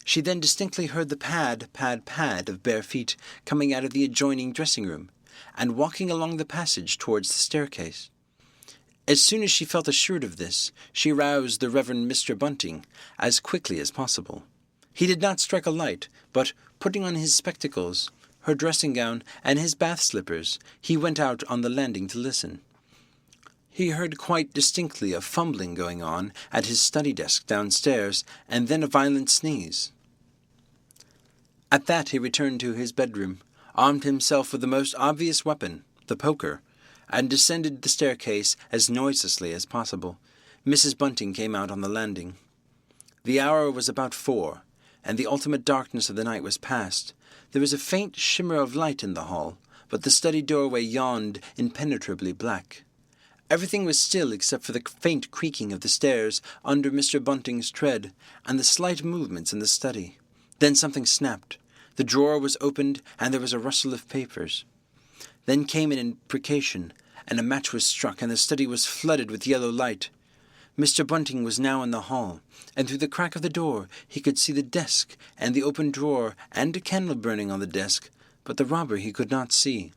She then distinctly heard the pad, pad, pad of bare feet coming out of the adjoining dressing-room, and walking along the passage towards the staircase. As soon as she felt assured of this, she roused the Reverend Mr. Bunting as quickly as possible. He did not strike a light, but, putting on his spectacles, her dressing-gown, and his bath slippers, he went out on the landing to listen. He heard quite distinctly a fumbling going on at his study desk downstairs, and then a violent sneeze. At that he returned to his bedroom, armed himself with the most obvious weapon, the poker, and descended the staircase as noiselessly as possible. Mrs. Bunting came out on the landing. The hour was about 4, and the ultimate darkness of the night was past. There was a faint shimmer of light in the hall, but the study doorway yawned impenetrably black. Everything was still except for the faint creaking of the stairs under Mr. Bunting's tread, and the slight movements in the study. Then something snapped. The drawer was opened, and there was a rustle of papers. Then came an imprecation, and a match was struck, and the study was flooded with yellow light. Mr. Bunting was now in the hall, and through the crack of the door he could see the desk, and the open drawer, and a candle burning on the desk, but the robber he could not see.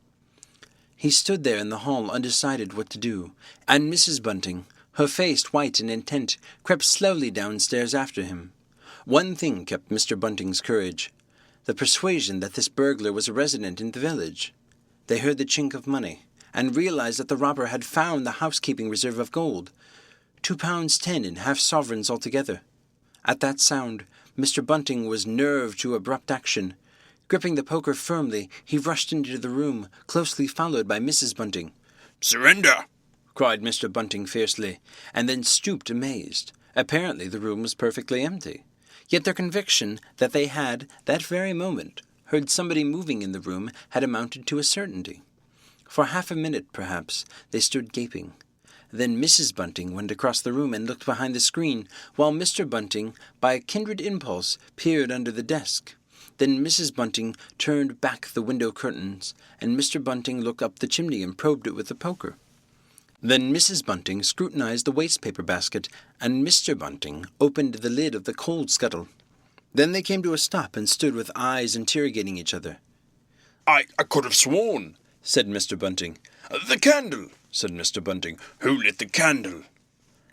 He stood there in the hall, undecided what to do, and Mrs. Bunting, her face white and intent, crept slowly downstairs after him. One thing kept Mr. Bunting's courage, the persuasion that this burglar was a resident in the village. They heard the chink of money, and realized that the robber had found the housekeeping reserve of gold, £2.10 in half-sovereigns altogether. At that sound, Mr. Bunting was nerved to abrupt action. Gripping the poker firmly, he rushed into the room, closely followed by Mrs. Bunting. "Surrender!" cried Mr. Bunting fiercely, and then stooped amazed. Apparently the room was perfectly empty. Yet their conviction that they had, that very moment, heard somebody moving in the room had amounted to a certainty. For half a minute, perhaps, they stood gaping. Then Mrs. Bunting went across the room and looked behind the screen, while Mr. Bunting, by a kindred impulse, peered under the desk. Then Mrs. Bunting turned back the window curtains, and Mr. Bunting looked up the chimney and probed it with the poker. Then Mrs. Bunting scrutinized the waste-paper basket, and Mr. Bunting opened the lid of the coal scuttle. Then they came to a stop and stood with eyes interrogating each other. I could have sworn," said Mr. Bunting. "The candle," said Mr. Bunting. "Who lit the candle?"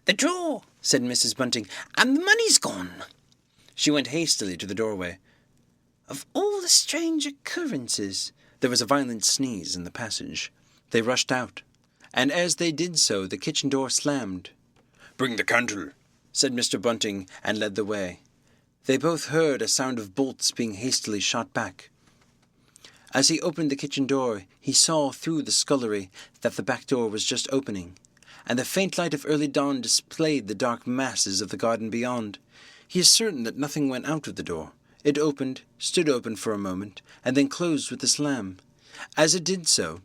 "The drawer," said Mrs. Bunting, "and the money's gone." She went hastily to the doorway. Of all the strange occurrences, there was a violent sneeze in the passage. They rushed out, and as they did so, the kitchen door slammed. "Bring the candle," said Mr. Bunting, and led the way. They both heard a sound of bolts being hastily shot back. As he opened the kitchen door, he saw through the scullery that the back door was just opening, and the faint light of early dawn displayed the dark masses of the garden beyond. He is certain that nothing went out of the door. It opened, stood open for a moment, and then closed with a slam. As it did so,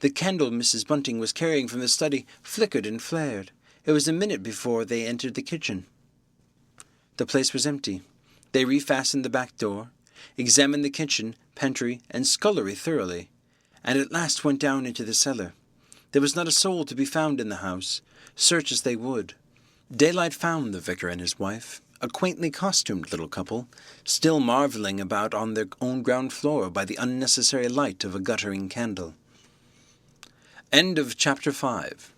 The candle Mrs. Bunting was carrying from the study flickered and flared. It was a minute before they entered the kitchen. The place was empty. They refastened the back door, examined the kitchen, pantry, and scullery thoroughly, and at last went down into the cellar. There was not a soul to be found in the house, search as they would. Daylight found the vicar and his wife, a quaintly costumed little couple, still marvelling about on their own ground floor by the unnecessary light of a guttering candle. End of Chapter 5.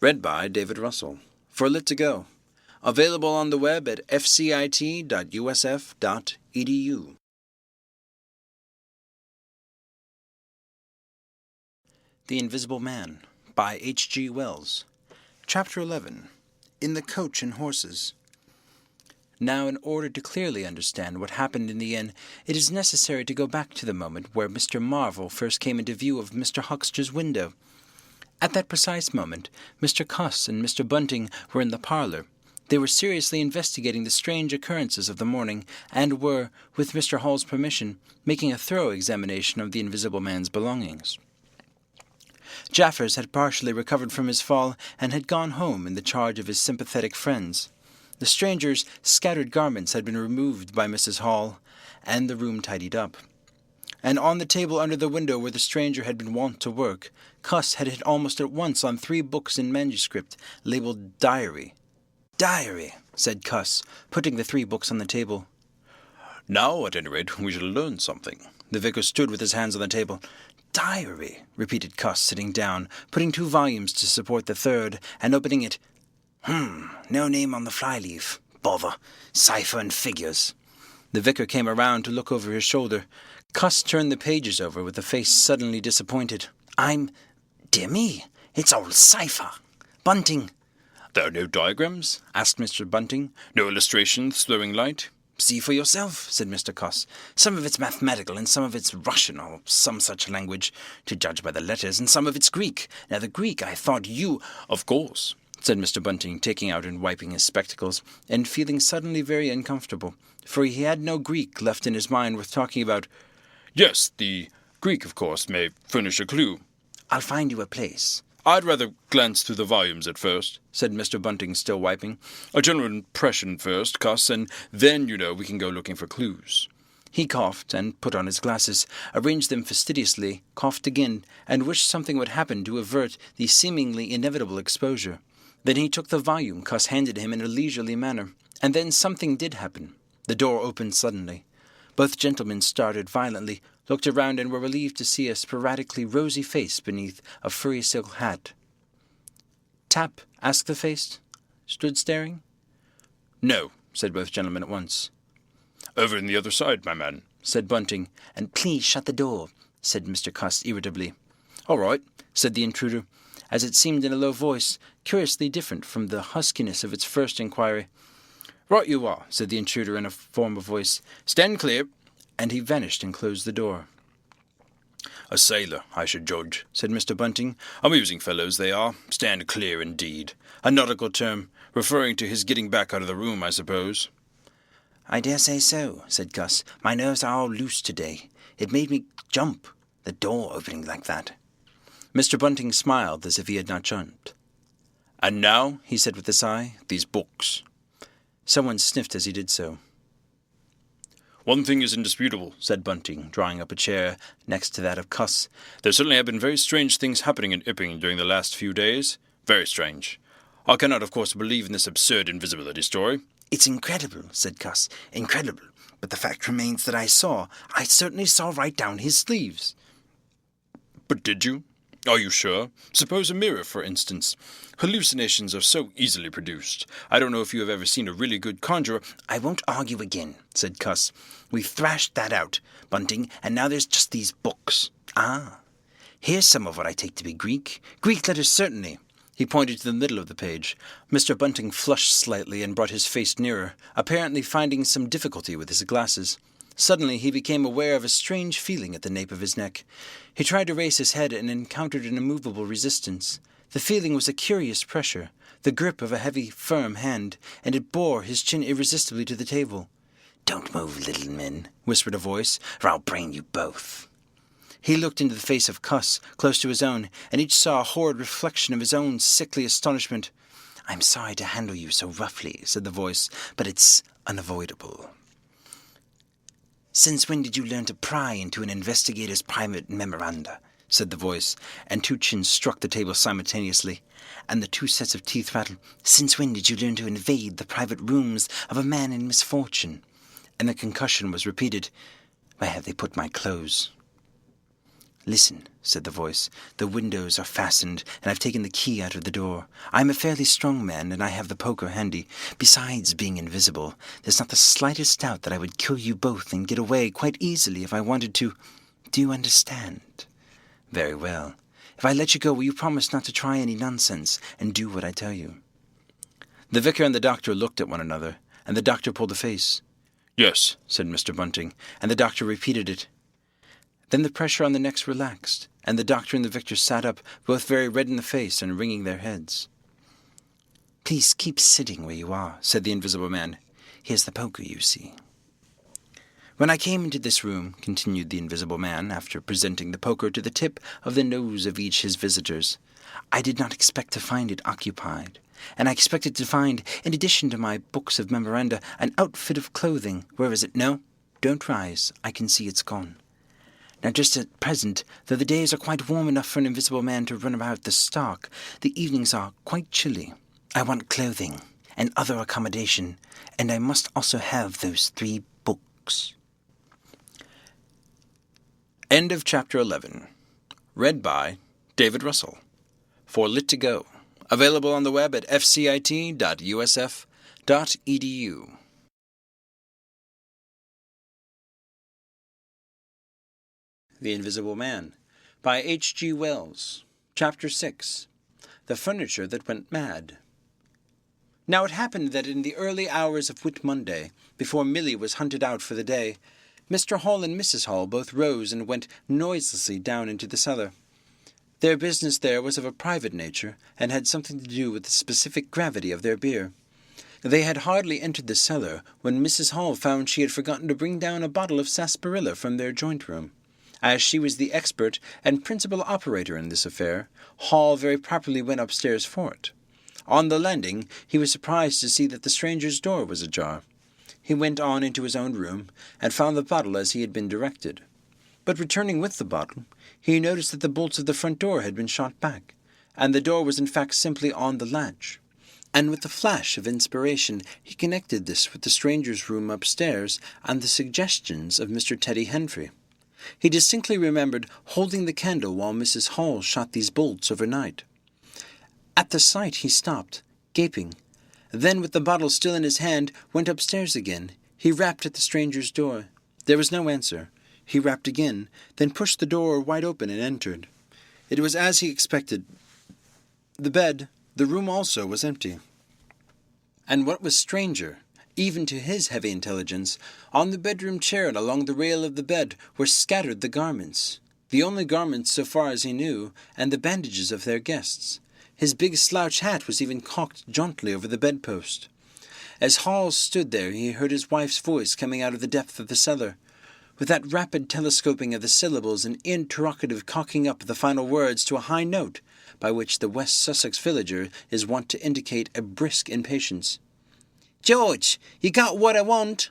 Read by David Russell. For Lit to Go. Available on the web at fcit.usf.edu. The Invisible Man by H.G. Wells. Chapter 11. In the Coach and Horses. Now, in order to clearly understand what happened in the inn, it is necessary to go back to the moment where Mr. Marvel first came into view of Mr. Huckster's window. At that precise moment, Mr. Cuss and Mr. Bunting were in the parlour. They were seriously investigating the strange occurrences of the morning, and were, with Mr. Hall's permission, making a thorough examination of the Invisible Man's belongings. Jaffers had partially recovered from his fall, and had gone home in the charge of his sympathetic friends. The stranger's scattered garments had been removed by Mrs. Hall, and the room tidied up. And on the table under the window where the stranger had been wont to work, Cuss had hit almost at once on 3 books in manuscript, labelled Diary. "Diary," said Cuss, putting the 3 books on the table. Now, at any rate, we shall learn something. The vicar stood with his hands on the table. "Diary," repeated Cuss, sitting down, putting 2 volumes to support the 3rd, and opening it. No name on the flyleaf. Bother. Cipher and figures." The vicar came around to look over his shoulder. Cuss turned the pages over with a face suddenly disappointed. Dear me, it's all cipher. Bunting." There are no diagrams? Asked Mr. Bunting. No illustrations throwing light? "See for yourself," said Mr. Cuss. "Some of it's mathematical, and some of it's Russian, or some such language, to judge by the letters, and some of it's Greek. Now, the Greek, I thought you—" "Of course," said Mr. Bunting, taking out and wiping his spectacles, and feeling suddenly very uncomfortable, for he had no Greek left in his mind worth talking about. "Yes, the Greek, of course, may furnish a clue." "I'll find you a place." "I'd rather glance through the volumes at first," said Mr. Bunting, still wiping. "A general impression first, Cuss, and then, we can go looking for clues." He coughed, and put on his glasses, arranged them fastidiously, coughed again, and wished something would happen to avert the seemingly inevitable exposure. Then he took the volume Cuss handed him in a leisurely manner, and then something did happen. The door opened suddenly. Both gentlemen started violently, looked around, and were relieved to see a sporadically rosy face beneath a furry silk hat. "Tap?" asked the face. Stood staring. "No," said both gentlemen at once. "Over on the other side, my man," said Bunting. "And please shut the door," said Mr. Cuss irritably. "All right," said the intruder, as it seemed in a low voice, curiously different from the huskiness of its first inquiry. "Right you are," said the intruder in a formal voice. "Stand clear." And he vanished and closed the door. "A sailor, I should judge," said Mr. Bunting. "Amusing fellows they are. Stand clear, indeed. A nautical term, referring to his getting back out of the room, I suppose." "I dare say so," said Cuss. "My nerves are all loose today. It made me jump, the door opening like that." Mr. Bunting smiled as if he had not jumped. "And now," he said with a sigh, "these books." Someone sniffed as he did so. "One thing is indisputable," said Bunting, drawing up a chair next to that of Cuss. "There certainly have been very strange things happening in Ipping during the last few days. Very strange. I cannot, of course, believe in this absurd invisibility story." "It's incredible," said Cuss. "Incredible. But the fact remains that I certainly saw right down his sleeves." "But did you? Are you sure? Suppose a mirror, for instance. Hallucinations are so easily produced. I don't know if you have ever seen a really good conjurer—" "I won't argue again," said Cuss. "We've thrashed that out, Bunting, and now there's just these books. Ah, here's some of what I take to be Greek. Greek letters, certainly." He pointed to the middle of the page. Mr. Bunting flushed slightly and brought his face nearer, apparently finding some difficulty with his glasses. Suddenly he became aware of a strange feeling at the nape of his neck. He tried to raise his head and encountered an immovable resistance. The feeling was a curious pressure, the grip of a heavy, firm hand, and it bore his chin irresistibly to the table. "Don't move, little men," whispered a voice, "or I'll brain you both." He looked into the face of Cuss, close to his own, and each saw a horrid reflection of his own sickly astonishment. "I'm sorry to handle you so roughly," said the voice, "but it's unavoidable." "Since when did you learn to pry into an investigator's private memoranda?" said the voice, and two chins struck the table simultaneously, and the two sets of teeth rattled. "Since when did you learn to invade the private rooms of a man in misfortune?" And the concussion was repeated. "Where have they put my clothes?" "Listen," said the voice. "The windows are fastened, and I've taken the key out of the door. I'm a fairly strong man, and I have the poker handy. Besides being invisible, there's not the slightest doubt that I would kill you both and get away quite easily if I wanted to. Do you understand? Very well. If I let you go, will you promise not to try any nonsense, and do what I tell you?" The vicar and the doctor looked at one another, and the doctor pulled a face. "Yes," said Mr. Bunting, and the doctor repeated it. Then the pressure on the necks relaxed, and the doctor and the vicar sat up, both very red in the face and wringing their heads. "Please keep sitting where you are," said the Invisible Man. "Here's the poker, you see." "When I came into this room," continued the Invisible Man, after presenting the poker to the tip of the nose of each his visitors, "I did not expect to find it occupied, and I expected to find, in addition to my books of memoranda, an outfit of clothing. Where is it? No, don't rise. I can see it's gone. Now, just at present, though the days are quite warm enough for an invisible man to run about the stock, the evenings are quite chilly. I want clothing and other accommodation, and I must also have those 3 books. End of Chapter 11. Read by David Russell. For Lit to Go. Available on the web at fcit.usf.edu. The Invisible Man, by H.G. Wells. Chapter 6. The Furniture That Went Mad. Now it happened that in the early hours of Whit Monday, before Milly was hunted out for the day, Mr. Hall and Mrs. Hall both rose and went noiselessly down into the cellar. Their business there was of a private nature, and had something to do with the specific gravity of their beer. They had hardly entered the cellar when Mrs. Hall found she had forgotten to bring down a bottle of sarsaparilla from their joint-room. As she was the expert and principal operator in this affair, Hall very properly went upstairs for it. On the landing, he was surprised to see that the stranger's door was ajar. He went on into his own room, and found the bottle as he had been directed. But returning with the bottle, he noticed that the bolts of the front door had been shot back, and the door was in fact simply on the latch. And with a flash of inspiration, he connected this with the stranger's room upstairs and the suggestions of Mr. Teddy Henfrey. He distinctly remembered holding the candle while Mrs. Hall shot these bolts overnight. At the sight he stopped, gaping. Then, with the bottle still in his hand, went upstairs again. He rapped at the stranger's door. There was no answer. He rapped again, then pushed the door wide open and entered. It was as he expected. The bed, the room also, was empty. And what was stranger, even to his heavy intelligence, on the bedroom chair and along the rail of the bed were scattered the garments, the only garments so far as he knew, and the bandages of their guests. His big slouch hat was even cocked jauntily over the bedpost. As Hall stood there, he heard his wife's voice coming out of the depth of the cellar, with that rapid telescoping of the syllables and interrogative cocking up of the final words to a high note, by which the West Sussex villager is wont to indicate a brisk impatience. "George, you got what I want?"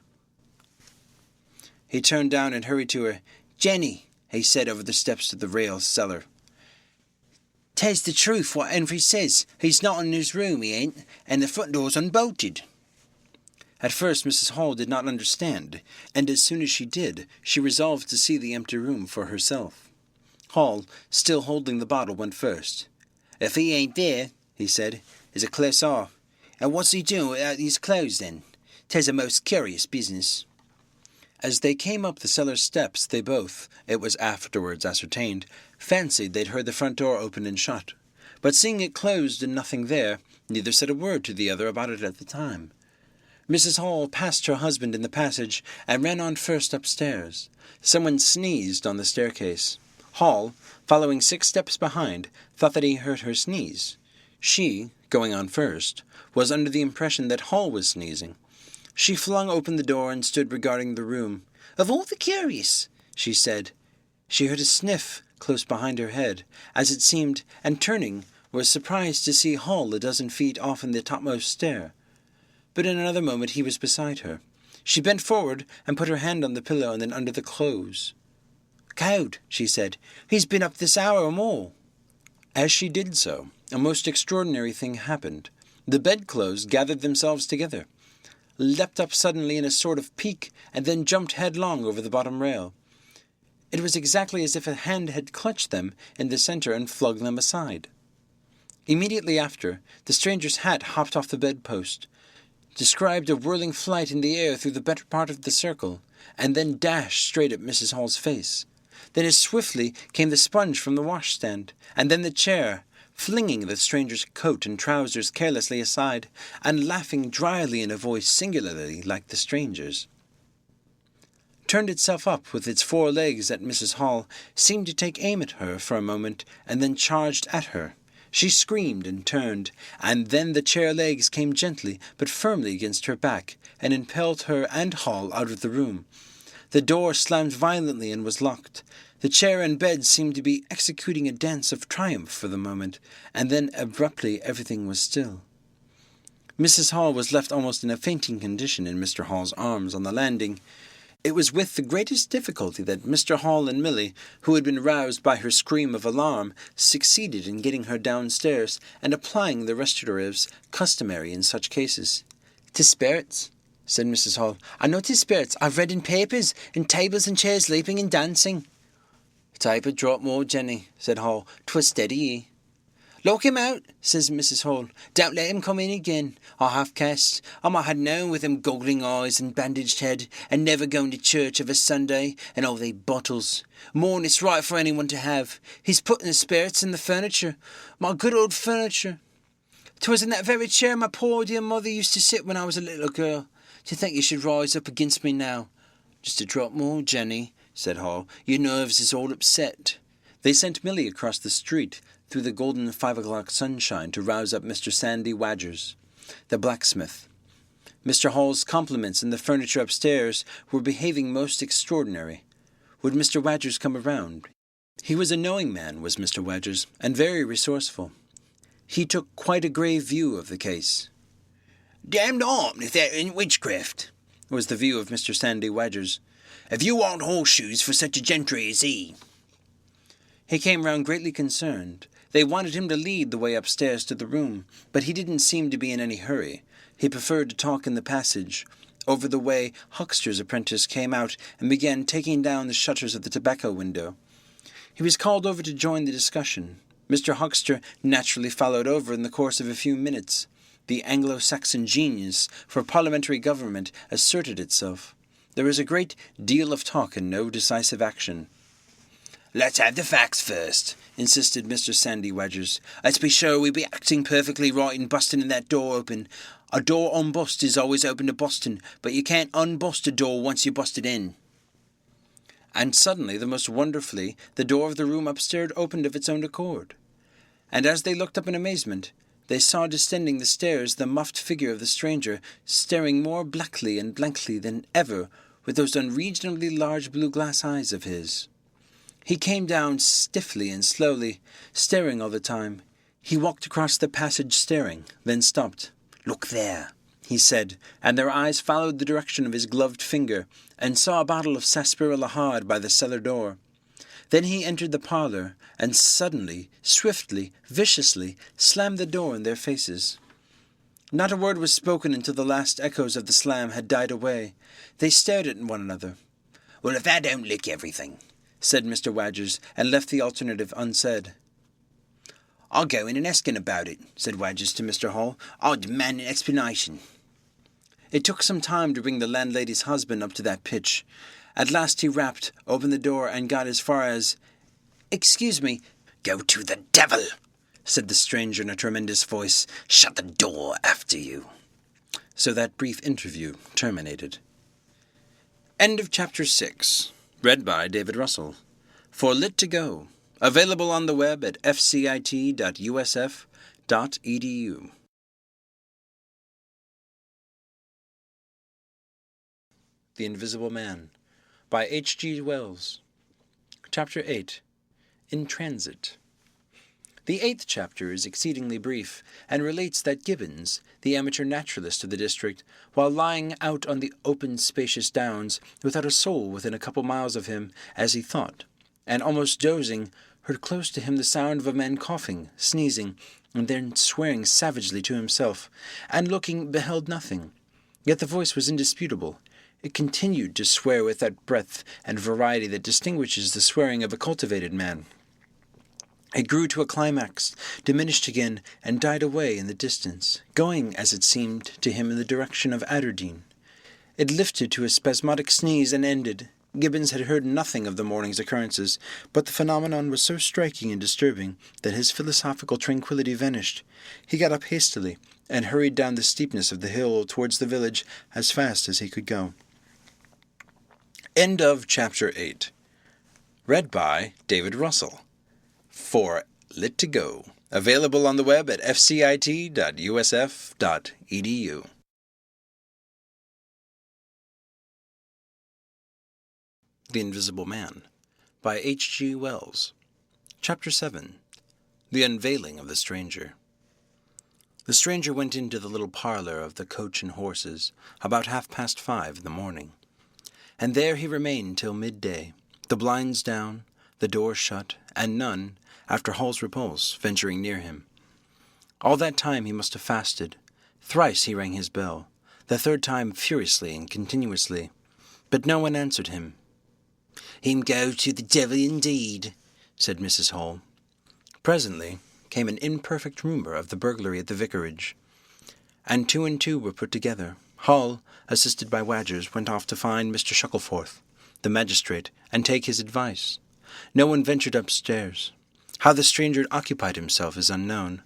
He turned down and hurried to her. "Jenny," he said over the steps to the rail cellar. "'Tis the truth what Henry says. He's not in his room, he ain't, and the front door's unbolted." At first Mrs. Hall did not understand, and as soon as she did, she resolved to see the empty room for herself. Hall, still holding the bottle, went first. "If he ain't there," he said, "is a close off. And what's he doing without his clothes, then? 'Tis a most curious business." As they came up the cellar steps, they both, it was afterwards ascertained, fancied they'd heard the front door open and shut. But seeing it closed and nothing there, neither said a word to the other about it at the time. Mrs. Hall passed her husband in the passage and ran on first upstairs. Someone sneezed on the staircase. Hall, following 6 steps behind, thought that he heard her sneeze. She, going on first, was under the impression that Hall was sneezing. She flung open the door and stood regarding the room. "Of all the curious," she said. She heard a sniff close behind her head, as it seemed, and turning, was surprised to see Hall a dozen feet off in the topmost stair. But in another moment he was beside her. She bent forward and put her hand on the pillow and then under the clothes. "Cowed," she said. "He's been up this hour or more." As she did so, a most extraordinary thing happened. The bedclothes gathered themselves together, leapt up suddenly in a sort of peak, and then jumped headlong over the bottom rail. It was exactly as if a hand had clutched them in the centre and flung them aside. Immediately after, the stranger's hat hopped off the bedpost, described a whirling flight in the air through the better part of the circle, and then dashed straight at Mrs. Hall's face. Then as swiftly came the sponge from the washstand, and then the chair, flinging the stranger's coat and trousers carelessly aside, and laughing dryly in a voice singularly like the stranger's. Turned itself up with its 4 legs at Mrs. Hall, seemed to take aim at her for a moment, and then charged at her. She screamed and turned, and then the chair legs came gently but firmly against her back, and impelled her and Hall out of the room. The door slammed violently and was locked. The chair and bed seemed to be executing a dance of triumph for the moment, and then abruptly everything was still. Mrs. Hall was left almost in a fainting condition in Mr. Hall's arms on the landing. It was with the greatest difficulty that Mr. Hall and Milly, who had been roused by her scream of alarm, succeeded in getting her downstairs and applying the restoratives customary in such cases. "'Tis spirits," said Mrs. Hall. "I know 'tis spirits. I've read in papers, in tables and chairs leaping and dancing." "Type a drop more, Jenny," said Hall. "'Twas steady ye." "Lock him out," says Mrs. Hall. "Don't let him come in again. I half-caste. I might have known with them goggling eyes and bandaged head, and never going to church of a Sunday, and all they bottles. More'n it's right for anyone to have. He's putting the spirits in the furniture. My good old furniture. 'Twas in that very chair my poor dear mother used to sit when I was a little girl. To think you should rise up against me now." "Just a drop more, Jenny," said Hall. "Your nerves is all upset." They sent Milly across the street through the golden 5 o'clock sunshine to rouse up Mr. Sandy Wadgers, the blacksmith. Mr. Hall's compliments and the furniture upstairs were behaving most extraordinary. Would Mr. Wadgers come around? He was a knowing man, was Mr. Wadgers, and very resourceful. He took quite a grave view of the case. "Damned armed if that ain't witchcraft," was the view of Mr. Sandy Wadgers. "If you want horseshoes for such a gentry as he." He came round greatly concerned. They wanted him to lead the way upstairs to the room, but he didn't seem to be in any hurry. He preferred to talk in the passage. Over the way, Huckster's apprentice came out and began taking down the shutters of the tobacco window. He was called over to join the discussion. Mr. Huckster naturally followed over in the course of a few minutes. The Anglo-Saxon genius for parliamentary government asserted itself. There was a great deal of talk and no decisive action. "Let's have the facts first," insisted Mr. Sandy Wadgers. "Let's be sure we be acting perfectly right in busting in that door open. A door unbust is always open to busting, but you can't unbust a door once you bust it in." And suddenly, the most wonderfully, the door of the room upstairs opened of its own accord. And as they looked up in amazement, they saw descending the stairs the muffed figure of the stranger, staring more blackly and blankly than ever with those unreasonably large blue glass eyes of his. He came down stiffly and slowly, staring all the time. He walked across the passage staring, then stopped. "Look there," he said, and their eyes followed the direction of his gloved finger, and saw a bottle of sarsaparilla hard by the cellar door. Then he entered the parlour, and suddenly, swiftly, viciously, slammed the door in their faces. Not a word was spoken until the last echoes of the slam had died away. They stared at one another. "Well, if that don't lick everything," said Mr. Wadgers, and left the alternative unsaid. "I'll go in and ask him about it," said Wadgers to Mr. Hall. "I'll demand an explanation." It took some time to bring the landlady's husband up to that pitch. At last he rapped, opened the door, and got as far as, "Excuse me." "Go to the devil," said the stranger in a tremendous voice. "Shut the door after you." So that brief interview terminated. End of Chapter 6. Read by David Russell. For Lit to Go. Available on the web at fcit.usf.edu. The Invisible Man by H.G. Wells. Chapter 8. In Transit. The 8th chapter is exceedingly brief, and relates that Gibbons, the amateur naturalist of the district, while lying out on the open spacious downs, without a soul within a couple miles of him, as he thought, and almost dozing, heard close to him the sound of a man coughing, sneezing, and then swearing savagely to himself, and looking beheld nothing. Yet the voice was indisputable. It continued to swear with that breadth and variety that distinguishes the swearing of a cultivated man. It grew to a climax, diminished again, and died away in the distance, going, as it seemed, to him in the direction of Aberdeen. It lifted to a spasmodic sneeze and ended. Gibbons had heard nothing of the morning's occurrences, but the phenomenon was so striking and disturbing that his philosophical tranquillity vanished. He got up hastily, and hurried down the steepness of the hill towards the village as fast as he could go. End of Chapter 8. Read by David Russell. For Lit to Go. Available on the web at fcit.usf.edu. The Invisible Man by H.G. Wells. Chapter 7. The Unveiling of the Stranger. The stranger went into the little parlor of the Coach and Horses about 5:30 in the morning, and there he remained till midday, the blinds down, the door shut, and none, after Hall's repulse, venturing near him. All that time he must have fasted. Thrice he rang his bell, the third time furiously and continuously, but no one answered him. "Him go to the devil indeed," said Mrs. Hall. Presently came an imperfect rumour of the burglary at the vicarage, and two were put together. Hall, assisted by Wadgers, went off to find Mr. Shuckleforth, the magistrate, and take his advice. No one ventured upstairs. How the stranger had occupied himself is unknown.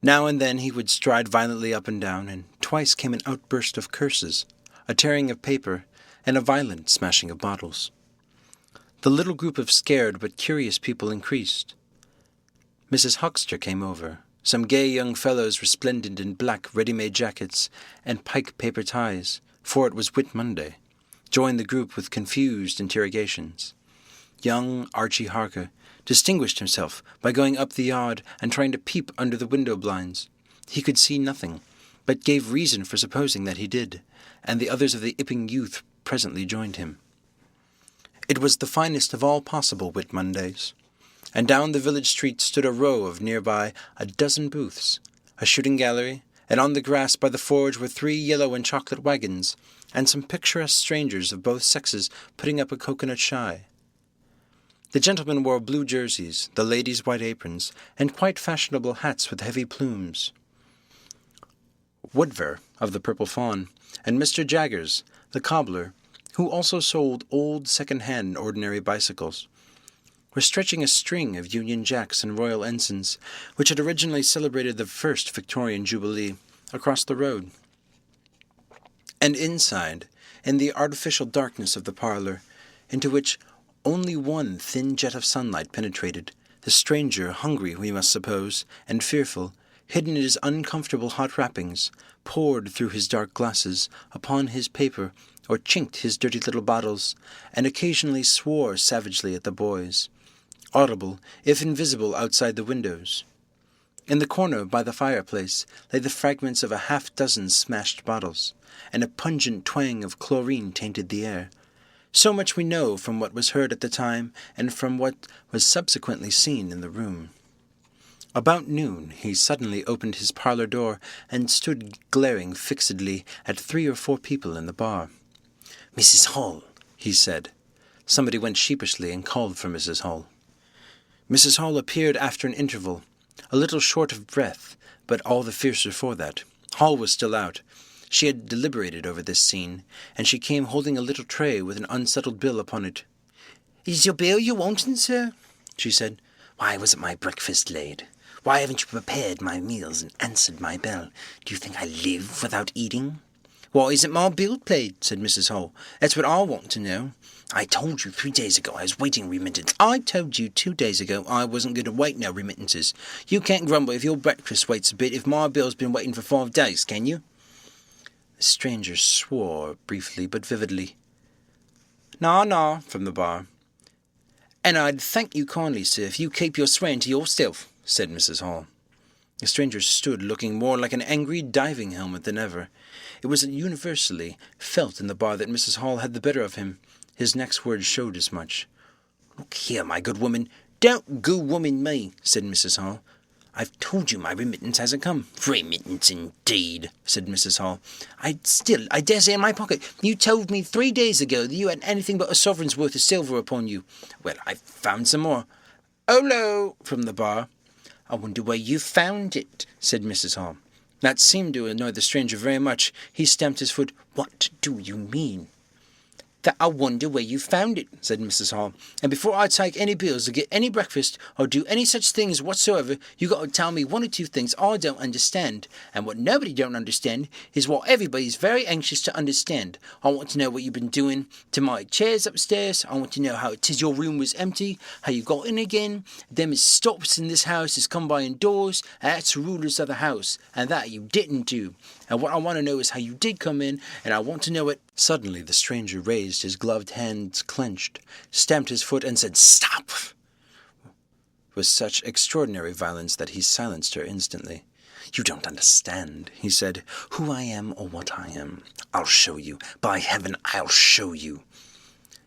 Now and then he would stride violently up and down, and twice came an outburst of curses, a tearing of paper, and a violent smashing of bottles. The little group of scared but curious people increased. Mrs. Huckster came over. Some gay young fellows resplendent in black ready-made jackets and pike paper ties, for it was Whit Monday, joined the group with confused interrogations. Young Archie Harker distinguished himself by going up the yard and trying to peep under the window blinds. He could see nothing, but gave reason for supposing that he did, and the others of the Ipping youth presently joined him. It was the finest of all possible Whit Mondays, and down the village street stood a row of nearby 12 booths, a shooting gallery, and on the grass by the forge were 3 yellow and chocolate wagons, and some picturesque strangers of both sexes putting up a coconut shy. The gentlemen wore blue jerseys, the ladies white aprons, and quite fashionable hats with heavy plumes. Woodver, of the Purple Fawn, and Mr. Jaggers, the cobbler, who also sold old second-hand ordinary bicycles, were stretching a string of Union Jacks and Royal Ensigns, which had originally celebrated the first Victorian Jubilee, across the road. And inside, in the artificial darkness of the parlour, into which only one thin jet of sunlight penetrated, the stranger, hungry, we must suppose, and fearful, hidden in his uncomfortable hot wrappings, pored through his dark glasses upon his paper, or chinked his dirty little bottles, and occasionally swore savagely at the boys, audible, if invisible, outside the windows. In the corner by the fireplace lay the fragments of 6 smashed bottles, and a pungent twang of chlorine tainted the air. So much we know from what was heard at the time and from what was subsequently seen in the room. About noon he suddenly opened his parlour door and stood glaring fixedly at 3 or 4 people in the bar. "Mrs. Hall," he said. Somebody went sheepishly and called for Mrs. Hall. Mrs. Hall appeared after an interval, a little short of breath, but all the fiercer for that. Hall was still out. She had deliberated over this scene, and she came holding a little tray with an unsettled bill upon it. "Is your bill you wanting, sir?" she said. "Why wasn't my breakfast laid? Why haven't you prepared my meals and answered my bell? Do you think I live without eating?" "Why isn't my bill paid?" said Mrs. Hall. "That's what I want to know." "I told you 3 days ago I was waiting remittance." "I told you 2 days ago I wasn't going to wait no remittances. You can't grumble if your breakfast waits a bit if my bill's been waiting for 5 days, can you?" The stranger swore briefly but vividly. "Na, na," from the bar. "And I'd thank you kindly, sir, if you keep your swearing to yourself," said Mrs. Hall. The stranger stood looking more like an angry diving helmet than ever. It was universally felt in the bar that Mrs. Hall had the better of him. His next words showed as much. "Look here, my good woman, don't good woman me," said Mrs. Hall. "I've told you my remittance hasn't come." "Remittance indeed," said Mrs. Hall. I dare say in my pocket. You told me 3 days ago that you hadn't anything but a sovereign's worth of silver upon you." "Well, I've found some more." "Hullo!" from the bar. "I wonder where you found it," said Mrs. Hall. That seemed to annoy the stranger very much. He stamped his foot. "What do you mean?" "That I wonder where you found it," said Mrs. Hall. "And before I take any bills or get any breakfast or do any such things whatsoever, you got to tell me one or two things I don't understand. And what nobody don't understand is what everybody's very anxious to understand. I want to know what you've been doing to my chairs upstairs. I want to know how it is your room was empty, how you got in again. Them as stops in this house has come by indoors, and that's the rulers of the house, and that you didn't do. And what I want to know is how you did come in, and I want to know it." Suddenly the stranger raised his gloved hands clenched, stamped his foot, and said, "Stop!" with such extraordinary violence that he silenced her instantly. "You don't understand," he said, "who I am or what I am. I'll show you. By heaven, I'll show you."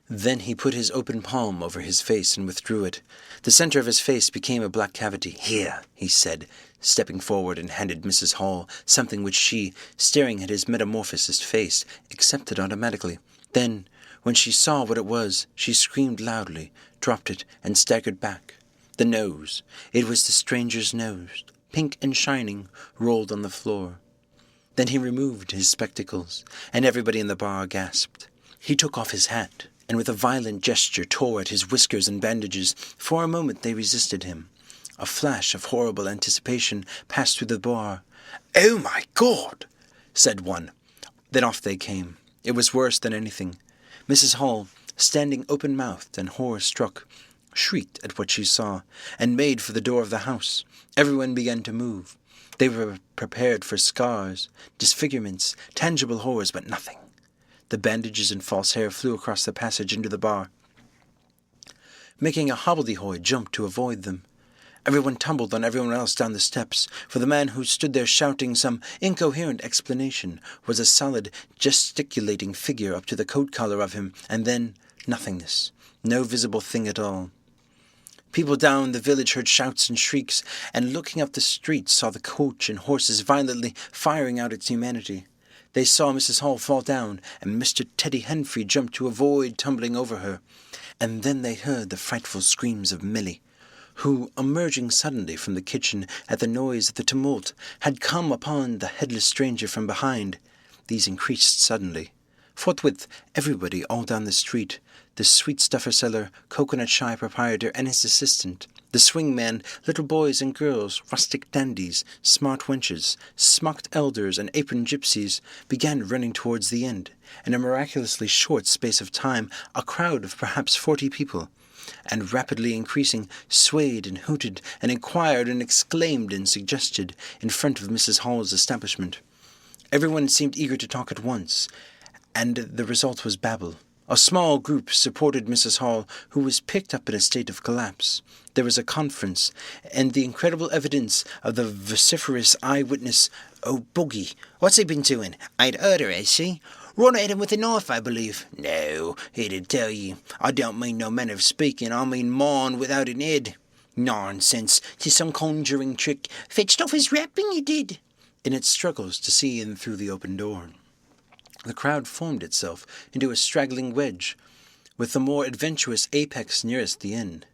Then he put his open palm over his face and withdrew it. The center of his face became a black cavity. "Here," he said, stepping forward, and handed Mrs. Hall something which she, staring at his metamorphosed face, accepted automatically. Then, when she saw what it was, she screamed loudly, dropped it, and staggered back. The nose. It was the stranger's nose, pink and shining, rolled on the floor. Then he removed his spectacles, and everybody in the bar gasped. He took off his hat, and with a violent gesture tore at his whiskers and bandages. For a moment they resisted him. A flash of horrible anticipation passed through the bar. "Oh, my God!" said one. Then off they came. It was worse than anything. Mrs. Hall, standing open-mouthed and horror-struck, shrieked at what she saw, and made for the door of the house. Everyone began to move. They were prepared for scars, disfigurements, tangible horrors, but nothing. The bandages and false hair flew across the passage into the bar, making a hobbledehoy jump to avoid them. Everyone tumbled on everyone else down the steps, for the man who stood there shouting some incoherent explanation was a solid, gesticulating figure up to the coat collar of him, and then nothingness, no visible thing at all. People down the village heard shouts and shrieks, and looking up the street saw the coach and horses violently firing out its humanity. They saw Mrs. Hall fall down, and Mr. Teddy Henfrey jump to avoid tumbling over her. And then they heard the frightful screams of Milly, who, emerging suddenly from the kitchen at the noise of the tumult, had come upon the headless stranger from behind. These increased suddenly. Forthwith, everybody all down the street, the sweet-stuffer seller, coconut-shy proprietor, and his assistant, the swing-man, little boys and girls, rustic dandies, smart wenches, smocked elders, and aproned gypsies, began running towards the end. In a miraculously short space of time, a crowd of perhaps 40 people, and rapidly increasing, swayed and hooted, and inquired and exclaimed and suggested in front of Mrs. Hall's establishment. Everyone seemed eager to talk at once, and the result was babble. A small group supported Mrs. Hall, who was picked up in a state of collapse. There was a conference, and the incredible evidence of the vociferous eyewitness. "Oh, Boogie, what's he been doing? I'd heard her, has she? Run at him with a knife, I believe." "No, he'd tell ye. I don't mean no manner of speaking, I mean mon without an head." "Nonsense, 'tis some conjuring trick. Fetched off his wrapping, he did." In its struggles to see in through the open door, the crowd formed itself into a straggling wedge, with the more adventurous apex nearest the end.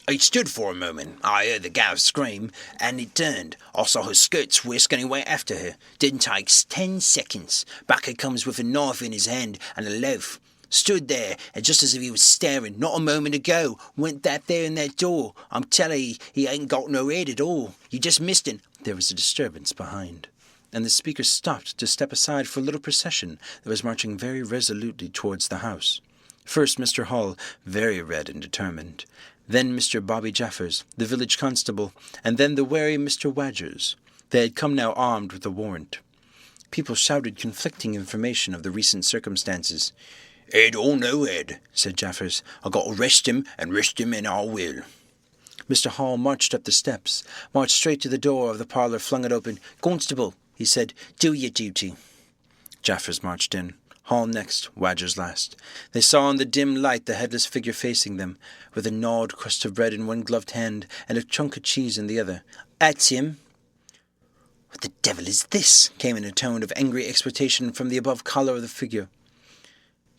"He stood for a moment. I heard the gal scream, and he turned. I saw her skirts whisk, and he went after her. Didn't take 10 seconds. Back he comes with a knife in his hand and a loaf. Stood there, and just as if he was staring, not a moment ago, went that there in that door. I'm telling ye, he ain't got no head at all. You just missed him." There was a disturbance behind, and the speaker stopped to step aside for a little procession that was marching very resolutely towards the house. First Mr. Hall, very red and determined, then Mr. Bobby Jaffers, the village constable, and then the wary Mr. Wadgers. They had come now armed with a warrant. People shouted conflicting information of the recent circumstances. "Head or no head," said Jaffers. "I got to rest him, and I will." Mr. Hall marched up the steps, marched straight to the door of the parlour, flung it open. "Constable," he said, "do your duty." Jaffers marched in. Hall next, Wadgers last. They saw in the dim light the headless figure facing them, with a gnawed crust of bread in one gloved hand and a chunk of cheese in the other. "That's him." "What the devil is this?" came in a tone of angry expectation from the above collar of the figure.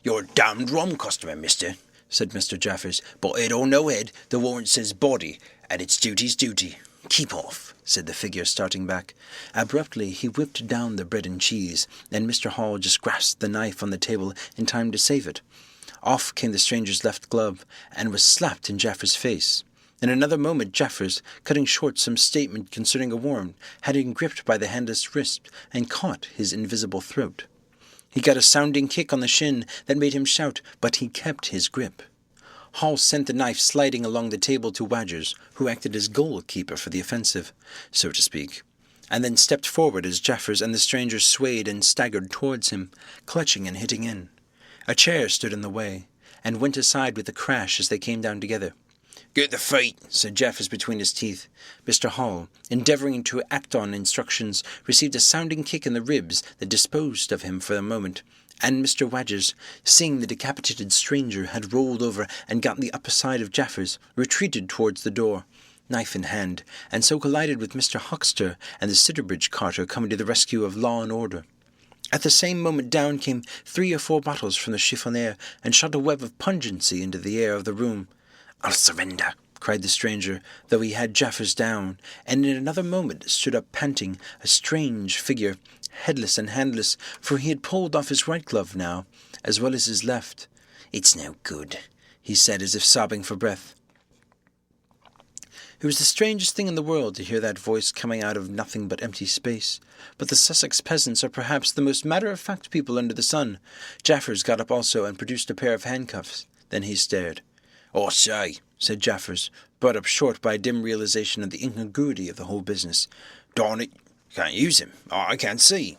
"You're a damned rum customer, mister," said Mr. Jaffers. "But head or no head, the warrant says body, and it's duty's duty." "Keep off," said the figure, starting back. Abruptly he whipped down the bread and cheese, and Mr. Hall just grasped the knife on the table in time to save it. Off came the stranger's left glove, and was slapped in Jaffers' face. In another moment Jaffers, cutting short some statement concerning a warrant, had him gripped by the handless wrist and caught his invisible throat. He got a sounding kick on the shin that made him shout, but he kept his grip. Hall sent the knife sliding along the table to Wadgers, who acted as goalkeeper for the offensive, so to speak, and then stepped forward as Jaffers and the stranger swayed and staggered towards him, clutching and hitting in. A chair stood in the way, and went aside with a crash as they came down together. "Get the feet," said Jaffers between his teeth. Mr. Hall, endeavouring to act on instructions, received a sounding kick in the ribs that disposed of him for the moment, and Mr. Wadgers, seeing the decapitated stranger had rolled over and got the upper side of Jaffers, retreated towards the door, knife in hand, and so collided with Mr. Huckster and the Sidderbridge carter coming to the rescue of law and order. At the same moment down came 3 or 4 bottles from the chiffonier and shot a web of pungency into the air of the room. "I'll surrender," cried the stranger, though he had Jaffers down, and in another moment stood up panting, a strange figure, headless and handless, for he had pulled off his right glove now, as well as his left. "It's no good," he said, as if sobbing for breath. It was the strangest thing in the world to hear that voice coming out of nothing but empty space. But the Sussex peasants are perhaps the most matter-of-fact people under the sun. Jaffers got up also and produced a pair of handcuffs. Then he stared. "I say," said Jaffers, brought up short by a dim realization of the incongruity of the whole business. "Darn it, can't use him. I can't see."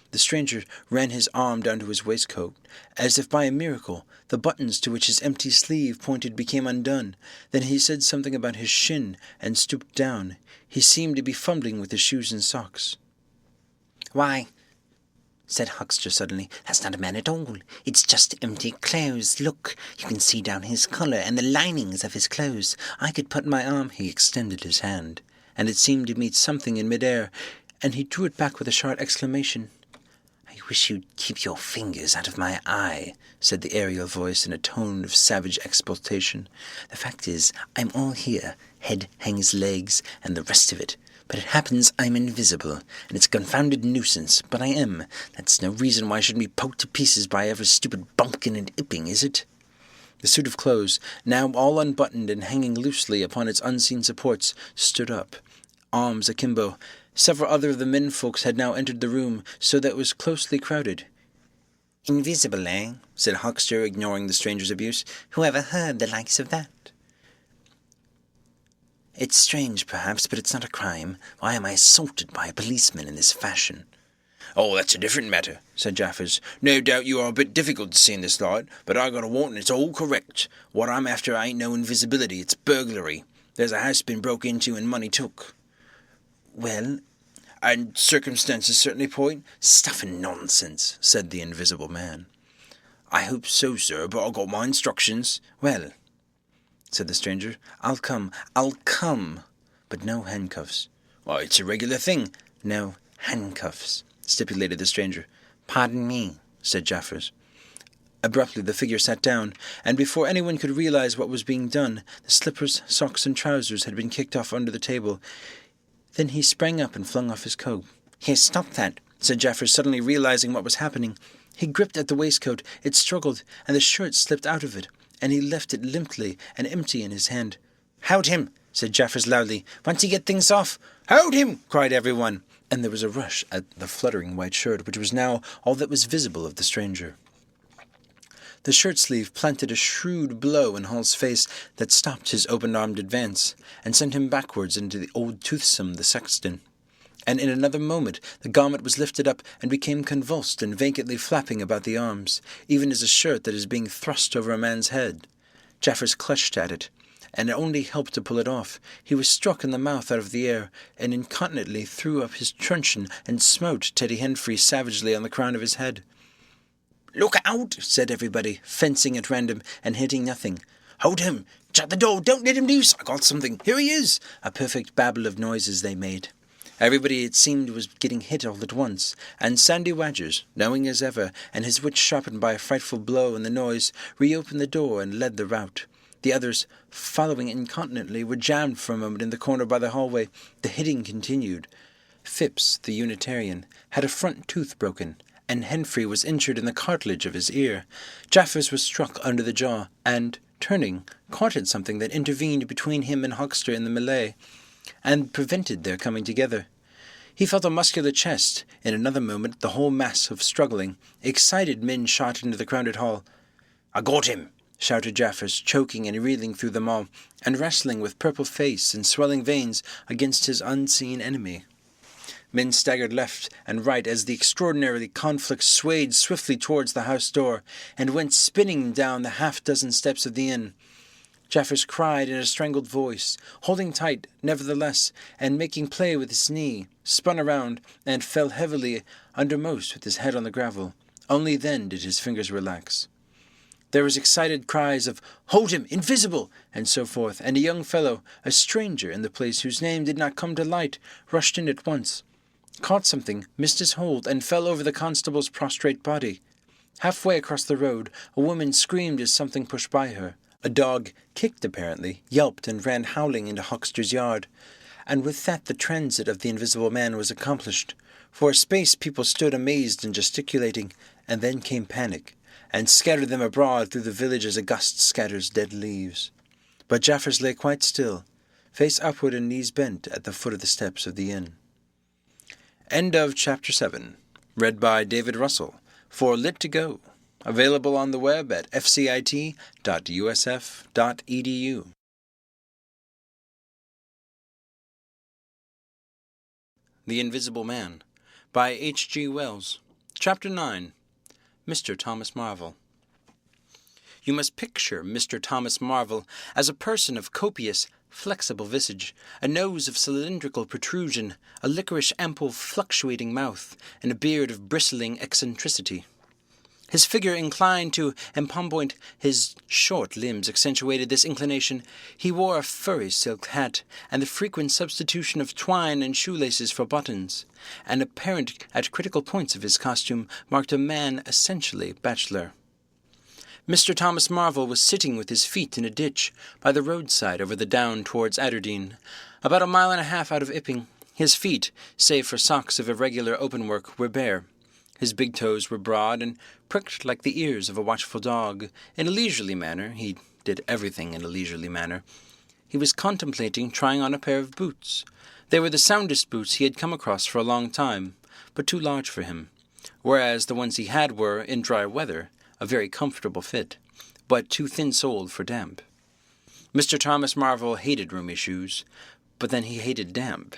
The stranger ran his arm down to his waistcoat. As if by a miracle, the buttons to which his empty sleeve pointed became undone. Then he said something about his shin, and stooped down. He seemed to be fumbling with his shoes and socks. "Why," said Huckster suddenly, "that's not a man at all. It's just empty clothes. Look, you can see down his collar and the linings of his clothes. I could put my arm—" He extended his hand, and it seemed to meet something in mid-air, and he drew it back with a sharp exclamation. "I wish you'd keep your fingers out of my eye," said the aerial voice in a tone of savage exultation. "The fact is, I'm all here, head, hands, legs, and the rest of it. But it happens I'm invisible, and it's a confounded nuisance, but I am. That's no reason why I shouldn't be poked to pieces by every stupid bumpkin and Ipping, is it?" The suit of clothes, now all unbuttoned and hanging loosely upon its unseen supports, stood up, arms akimbo. Several other of the menfolks had now entered the room, so that it was closely crowded. "Invisible, eh?" said Huckster, ignoring the stranger's abuse. "Who ever heard the likes of that?" "It's strange, perhaps, but it's not a crime. Why am I assaulted by a policeman in this fashion?" "Oh, that's a different matter," said Jaffers. "No doubt you are a bit difficult to see in this light, but I got a warrant and it's all correct. What I'm after ain't no invisibility, it's burglary. There's a house been broke into and money took." "Well, and circumstances certainly point—" "Stuff and nonsense," said the invisible man. "I hope so, sir, but I got my instructions." "Well," said the stranger, I'll come, but no handcuffs." "Why, it's a regular thing." "No handcuffs," stipulated the stranger. "Pardon me," said Jaffers. Abruptly the figure sat down, and before anyone could realize what was being done, the slippers, socks, and trousers had been kicked off under the table. Then he sprang up and flung off his coat. "Here, stop that," said Jaffers, suddenly realizing what was happening. He gripped at the waistcoat, it struggled, and the shirt slipped out of it, and he left it limply and empty in his hand. "Hold him," said Jaffers loudly. "Once you get things off—" "Hold him!" cried everyone, and there was a rush at the fluttering white shirt, which was now all that was visible of the stranger. The shirt-sleeve planted a shrewd blow in Hall's face that stopped his open-armed advance, and sent him backwards into the old toothsome, the sexton. and in another moment the garment was lifted up and became convulsed and vacantly flapping about the arms, even as a shirt that is being thrust over a man's head. Jaffers clutched at it, and it only helped to pull it off. He was struck in the mouth out of the air, and incontinently threw up his truncheon and smote Teddy Henfrey savagely on the crown of his head. "Look out!" said everybody, fencing at random and hitting nothing. "Hold him! Shut the door! Don't let him loose! I got something! Here he is!" A perfect babble of noises they made. Everybody, it seemed, was getting hit all at once, and Sandy Wadgers, knowing as ever, and his wit sharpened by a frightful blow and the noise, reopened the door and led the rout. The others, following incontinently, were jammed for a moment in the corner by the hallway. The hitting continued. Phipps, the Unitarian, had a front tooth broken, and Henfrey was injured in the cartilage of his ear. Jaffers was struck under the jaw, and, turning, caught at something that intervened between him and Hoxter in the melee, and prevented their coming together. He felt a muscular chest. In another moment the whole mass of struggling, excited men shot into the crowded hall. "I got him!" shouted Jaffers, choking and reeling through them all, and wrestling with purple face and swelling veins against his unseen enemy. Men staggered left and right as the extraordinary conflict swayed swiftly towards the house door, and went spinning down the half-dozen steps of the inn. Jaffers cried in a strangled voice, holding tight, nevertheless, and making play with his knee, spun around, and fell heavily undermost with his head on the gravel. Only then did his fingers relax. There was excited cries of, "Hold him! Invisible!" and so forth, and a young fellow, a stranger in the place whose name did not come to light, rushed in at once, caught something, missed his hold, and fell over the constable's prostrate body. Halfway across the road, a woman screamed as something pushed by her. A dog, kicked apparently, yelped and ran howling into Hoxter's yard. And with that the transit of the invisible man was accomplished. For a space people stood amazed and gesticulating, and then came panic, and scattered them abroad through the village as a gust scatters dead leaves. But Jaffers lay quite still, face upward and knees bent at the foot of the steps of the inn. End of Chapter 7. Read by David Russell for Lit to Go. Available on the web at fcit.usf.edu. The Invisible Man by H.G. Wells. Chapter 9. Mr. Thomas Marvel. You must picture Mr. Thomas Marvel as a person of copious, flexible visage, a nose of cylindrical protrusion, a liquorish ample fluctuating mouth, and a beard of bristling eccentricity. His figure inclined to embonpoint, his short limbs accentuated this inclination. He wore a furry silk hat, and the frequent substitution of twine and shoelaces for buttons, and apparent at critical points of his costume, marked a man essentially bachelor. Mr. Thomas Marvel was sitting with his feet in a ditch by the roadside over the down towards Aberdeen, about 1.5 miles out of Ipping. His feet, save for socks of irregular openwork, were bare. His big toes were broad and pricked like the ears of a watchful dog. In a leisurely manner, he did everything in a leisurely manner, he was contemplating trying on a pair of boots. They were the soundest boots he had come across for a long time, but too large for him, whereas the ones he had were, in dry weather, a very comfortable fit, but too thin-soled for damp. Mr. Thomas Marvel hated roomy shoes, but then he hated damp.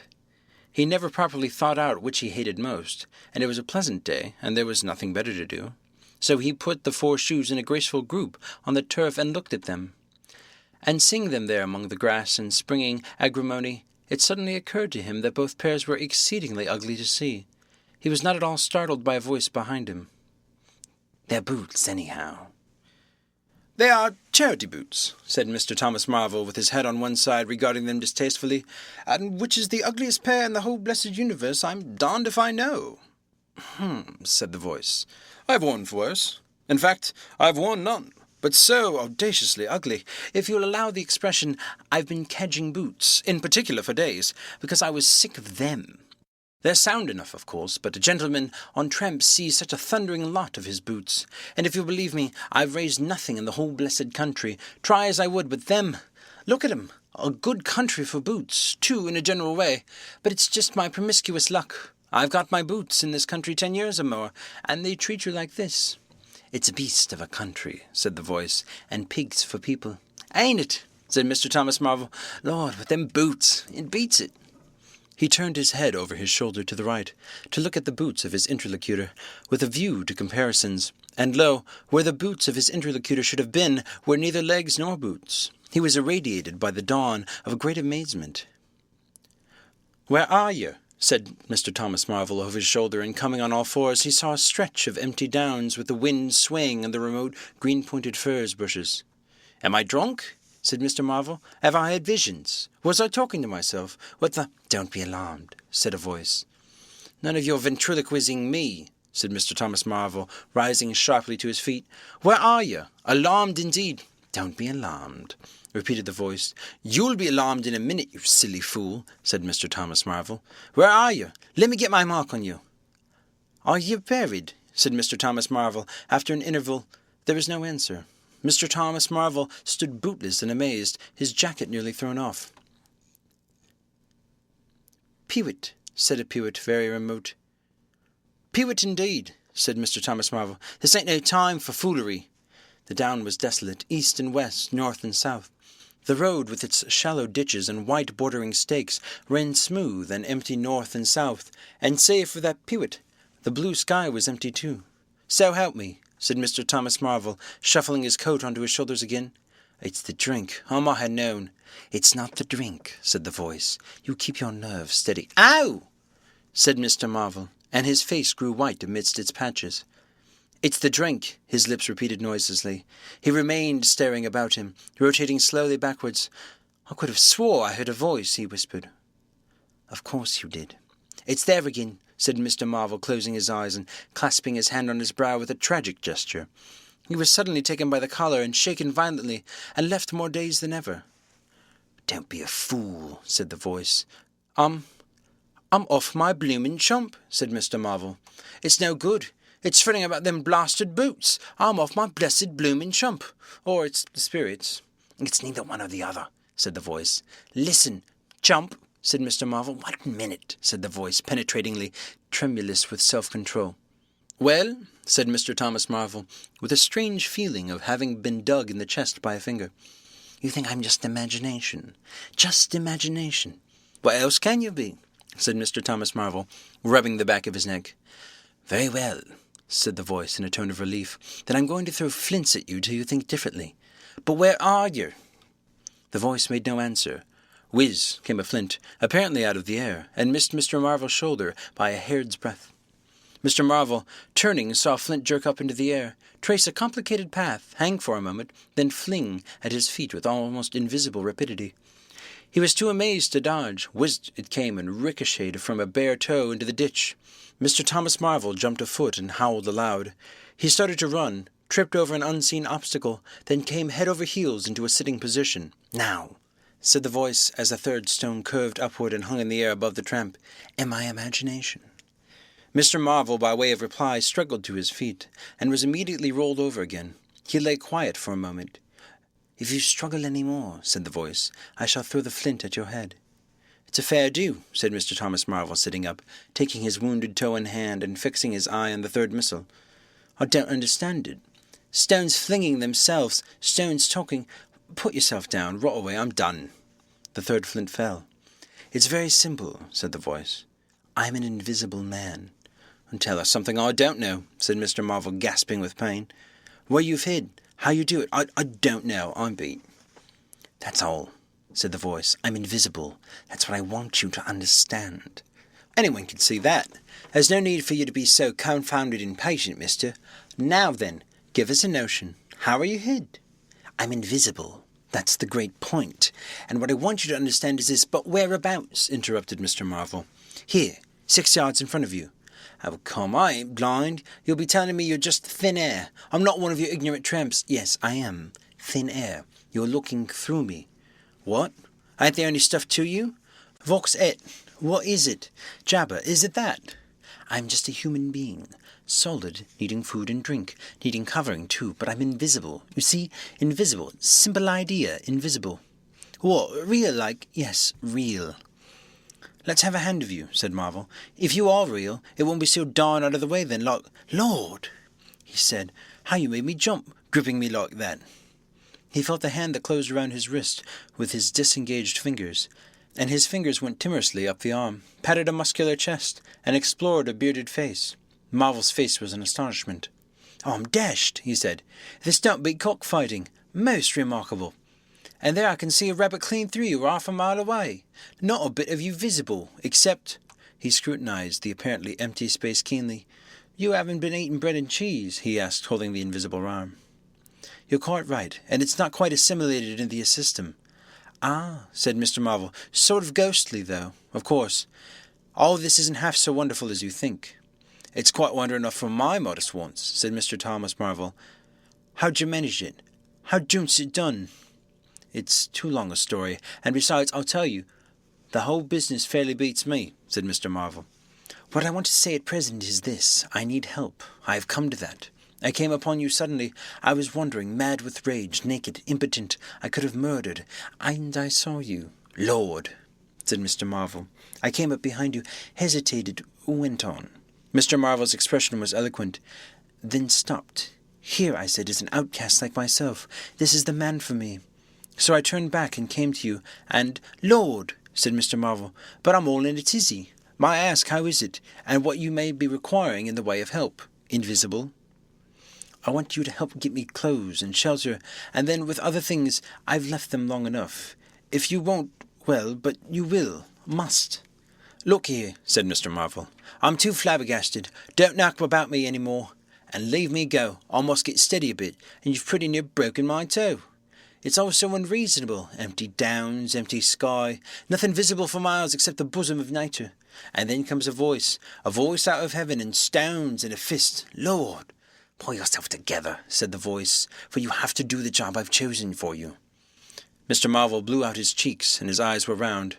He never properly thought out which he hated most, and it was a pleasant day, and there was nothing better to do. So he put the 4 shoes in a graceful group on the turf and looked at them. And seeing them there among the grass and springing agrimony, it suddenly occurred to him that both pairs were exceedingly ugly to see. He was not at all startled by a voice behind him. "They're boots, anyhow." "They are charity boots," said Mr. Thomas Marvel, with his head on one side, regarding them distastefully, "and which is the ugliest pair in the whole blessed universe, I'm darned if I know." Said the voice. "I've worn worse. In fact, I've worn none, but so audaciously ugly. If you'll allow the expression, I've been cadging boots, in particular for days, because I was sick of them. They're sound enough, of course, but a gentleman on tramp sees such a thundering lot of his boots, and if you'll believe me, I've raised nothing in the whole blessed country, try as I would, but them. Look at 'em. A good country for boots, too, in a general way, but it's just my promiscuous luck. I've got my boots in this country 10 years or more, and they treat you like this." "It's a beast of a country," said the voice, "and pigs for people." "Ain't it?" said Mr. Thomas Marvel. "Lord, with them boots, it beats it." He turned his head over his shoulder to the right, to look at the boots of his interlocutor, with a view to comparisons, and lo, where the boots of his interlocutor should have been, were neither legs nor boots. He was irradiated by the dawn of a great amazement. "Where are you?" said Mr. Thomas Marvel over his shoulder, and coming on all fours, he saw a stretch of empty downs with the wind swaying in the remote green-pointed furze bushes. "Am I drunk?" said Mr. Marvel. "Have I had visions? Was I talking to myself? What the—" "Don't be alarmed," said a voice. "None of your ventriloquizing me," said Mr. Thomas Marvel, rising sharply to his feet. "Where are you? Alarmed indeed." "Don't be alarmed," repeated the voice. "You'll be alarmed in a minute, you silly fool," said Mr. Thomas Marvel. "Where are you? Let me get my mark on you." "Are you buried?" said Mr. Thomas Marvel. After an interval, there was no answer. Mr. Thomas Marvel stood bootless and amazed, his jacket nearly thrown off. "Pewit," said a pewit very remote. "Pewit indeed," said Mr. Thomas Marvel. "This ain't no time for foolery." The down was desolate, east and west, north and south. The road, with its shallow ditches and white bordering stakes, ran smooth and empty north and south, and save for that pewit, the blue sky was empty too. "So help me," said Mr. Thomas Marvel, shuffling his coat onto his shoulders again. "It's the drink. I might have known." "It's not the drink," said the voice. "You keep your nerves steady." "Ow!" said Mr. Marvel, and his face grew white amidst its patches. "It's the drink," his lips repeated noiselessly. He remained staring about him, rotating slowly backwards. "I could have swore I heard a voice," he whispered. "Of course you did." "It's there again," said Mr. Marvel, closing his eyes and clasping his hand on his brow with a tragic gesture. He was suddenly taken by the collar and shaken violently, and left more dazed than ever. "Don't be a fool," said the voice. I'm off my bloomin' chump," said Mr. Marvel. "It's no good. It's fretting about them blasted boots. I'm off my blessed bloomin' chump. Or it's the spirits." "It's neither one or the other," said the voice. "Listen, chump," said Mr. Marvel. "1 minute," said the voice, penetratingly, tremulous with self-control. "Well," said Mr. Thomas Marvel, with a strange feeling of having been dug in the chest by a finger. "You think I'm just imagination?" "Just imagination." "What else can you be?" said Mr. Thomas Marvel, rubbing the back of his neck. "Very well," said the voice in a tone of relief. "Then I'm going to throw flints at you till you think differently." "But where are you?" The voice made no answer. Whiz came a flint, apparently out of the air, and missed Mr. Marvel's shoulder by a hair's breadth. Mr. Marvel, turning, saw Flint jerk up into the air, trace a complicated path, hang for a moment, then fling at his feet with almost invisible rapidity. He was too amazed to dodge. Whizzed it came and ricocheted from a bare toe into the ditch. Mr. Thomas Marvel jumped a foot and howled aloud. He started to run, tripped over an unseen obstacle, then came head over heels into a sitting position. "Now," said the voice as a third stone curved upward and hung in the air above the tramp, "am I imagination?" Mr. Marvel, by way of reply, struggled to his feet, and was immediately rolled over again. He lay quiet for a moment. "If you struggle any more," said the voice, "I shall throw the flint at your head." "It's a fair do," said Mr. Thomas Marvel, sitting up, taking his wounded toe in hand and fixing his eye on the third missile. "I don't understand it. Stones flinging themselves, stones talking. Put yourself down, rot away, I'm done." The third flint fell. "It's very simple," said the voice. "I'm an invisible man." "And tell us something I don't know," said Mr. Marvel, gasping with pain. "Where you've hid, how you do it, I don't know, I'm beat." "That's all," said the voice. "I'm invisible. That's what I want you to understand." "Anyone can see that. There's no need for you to be so confounded impatient, mister. Now then, give us a notion. How are you hid?" "I'm invisible. That's the great point. And what I want you to understand is this—" "But whereabouts?" interrupted Mr. Marvel. "Here, 6 yards in front of you." "Oh, come, I ain't blind. You'll be telling me you're just thin air. I'm not one of your ignorant tramps." "Yes, I am. Thin air. You're looking through me." "What? Ain't there any stuff to you?" "Vox et? What is it? Jabber, is it that?" "I'm just a human being. Solid, needing food and drink. Needing covering, too. But I'm invisible. You see? Invisible. Simple idea. Invisible." "What? Real, like?" "Yes, real." "Let's have a hand of you," said Marvel. "If you are real, it won't be so darn out of the way then, like—" "Lord!" he said. "How you made me jump, gripping me like that." He felt the hand that closed around his wrist with his disengaged fingers. and his fingers went timorously up the arm, patted a muscular chest, and explored a bearded face. Marvel's face was in astonishment. "Oh, I'm dashed," he said. "This don't beat cockfighting. Most remarkable. And there I can see a rabbit clean through you half a mile away. Not a bit of you visible, except—" He scrutinized the apparently empty space keenly. "You haven't been eating bread and cheese?" he asked, holding the invisible arm. "You're quite right, and it's not quite assimilated in the system." "Ah," said Mr. Marvel, "sort of ghostly, though. Of course, all this isn't half so wonderful as you think." "It's quite wonder enough for my modest wants," said Mr. Thomas Marvel. "How'd you manage it? How junt's it done?" "It's too long a story, and besides, I'll tell you, the whole business fairly beats me," said Mr. Marvel. "What I want to say at present is this. I need help. I have come to that. I came upon you suddenly. I was wandering, mad with rage, naked, impotent. I could have murdered. And I saw you." "Lord," said Mr. Marvel. "I came up behind you, hesitated, went on." Mr. Marvel's expression was eloquent. "Then stopped. 'Here,' I said, 'is an outcast like myself. This is the man for me.' So I turned back and came to you, and—" "Lord," said Mr. Marvel, "but I'm all in a tizzy. May I ask how is it, and what you may be requiring in the way of help, Invisible?" "I want you to help get me clothes and shelter, and then with other things, I've left them long enough. If you won't, well, but you will, must." "Look here," said Mr. Marvel, "I'm too flabbergasted. Don't knock about me any more, and leave me go. I must get steady a bit, and you've pretty near broken my toe. It's all so unreasonable. Empty downs, empty sky, nothing visible for miles except the bosom of nature. And then comes a voice out of heaven, and stones and a fist. 'Lord, pull yourself together,' said the voice, 'for you have to do the job I've chosen for you.'" Mr. Marvel blew out his cheeks, and his eyes were round.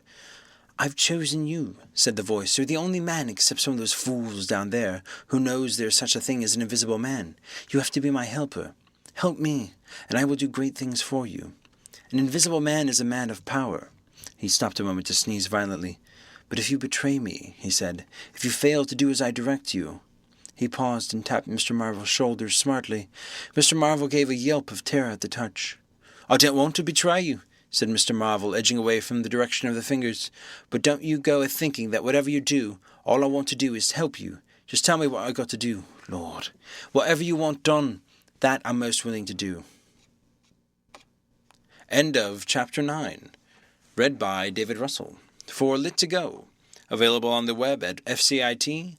"I've chosen you," said the voice. "You're the only man, except some of those fools down there, who knows there's such a thing as an invisible man. You have to be my helper. Help me, and I will do great things for you. An invisible man is a man of power." He stopped a moment to sneeze violently. "But if you betray me," he said, "if you fail to do as I direct you—" He paused and tapped Mr. Marvel's shoulders smartly. Mr. Marvel gave a yelp of terror at the touch. "I don't want to betray you," said Mr. Marvel, edging away from the direction of the fingers. "But don't you go a-thinking that whatever you do, all I want to do is help you. Just tell me what I got to do, Lord. Whatever you want done, that I'm most willing to do." End of Chapter 9. Read by David Russell. For Lit to Go. Available on the web at fcit.usf.edu.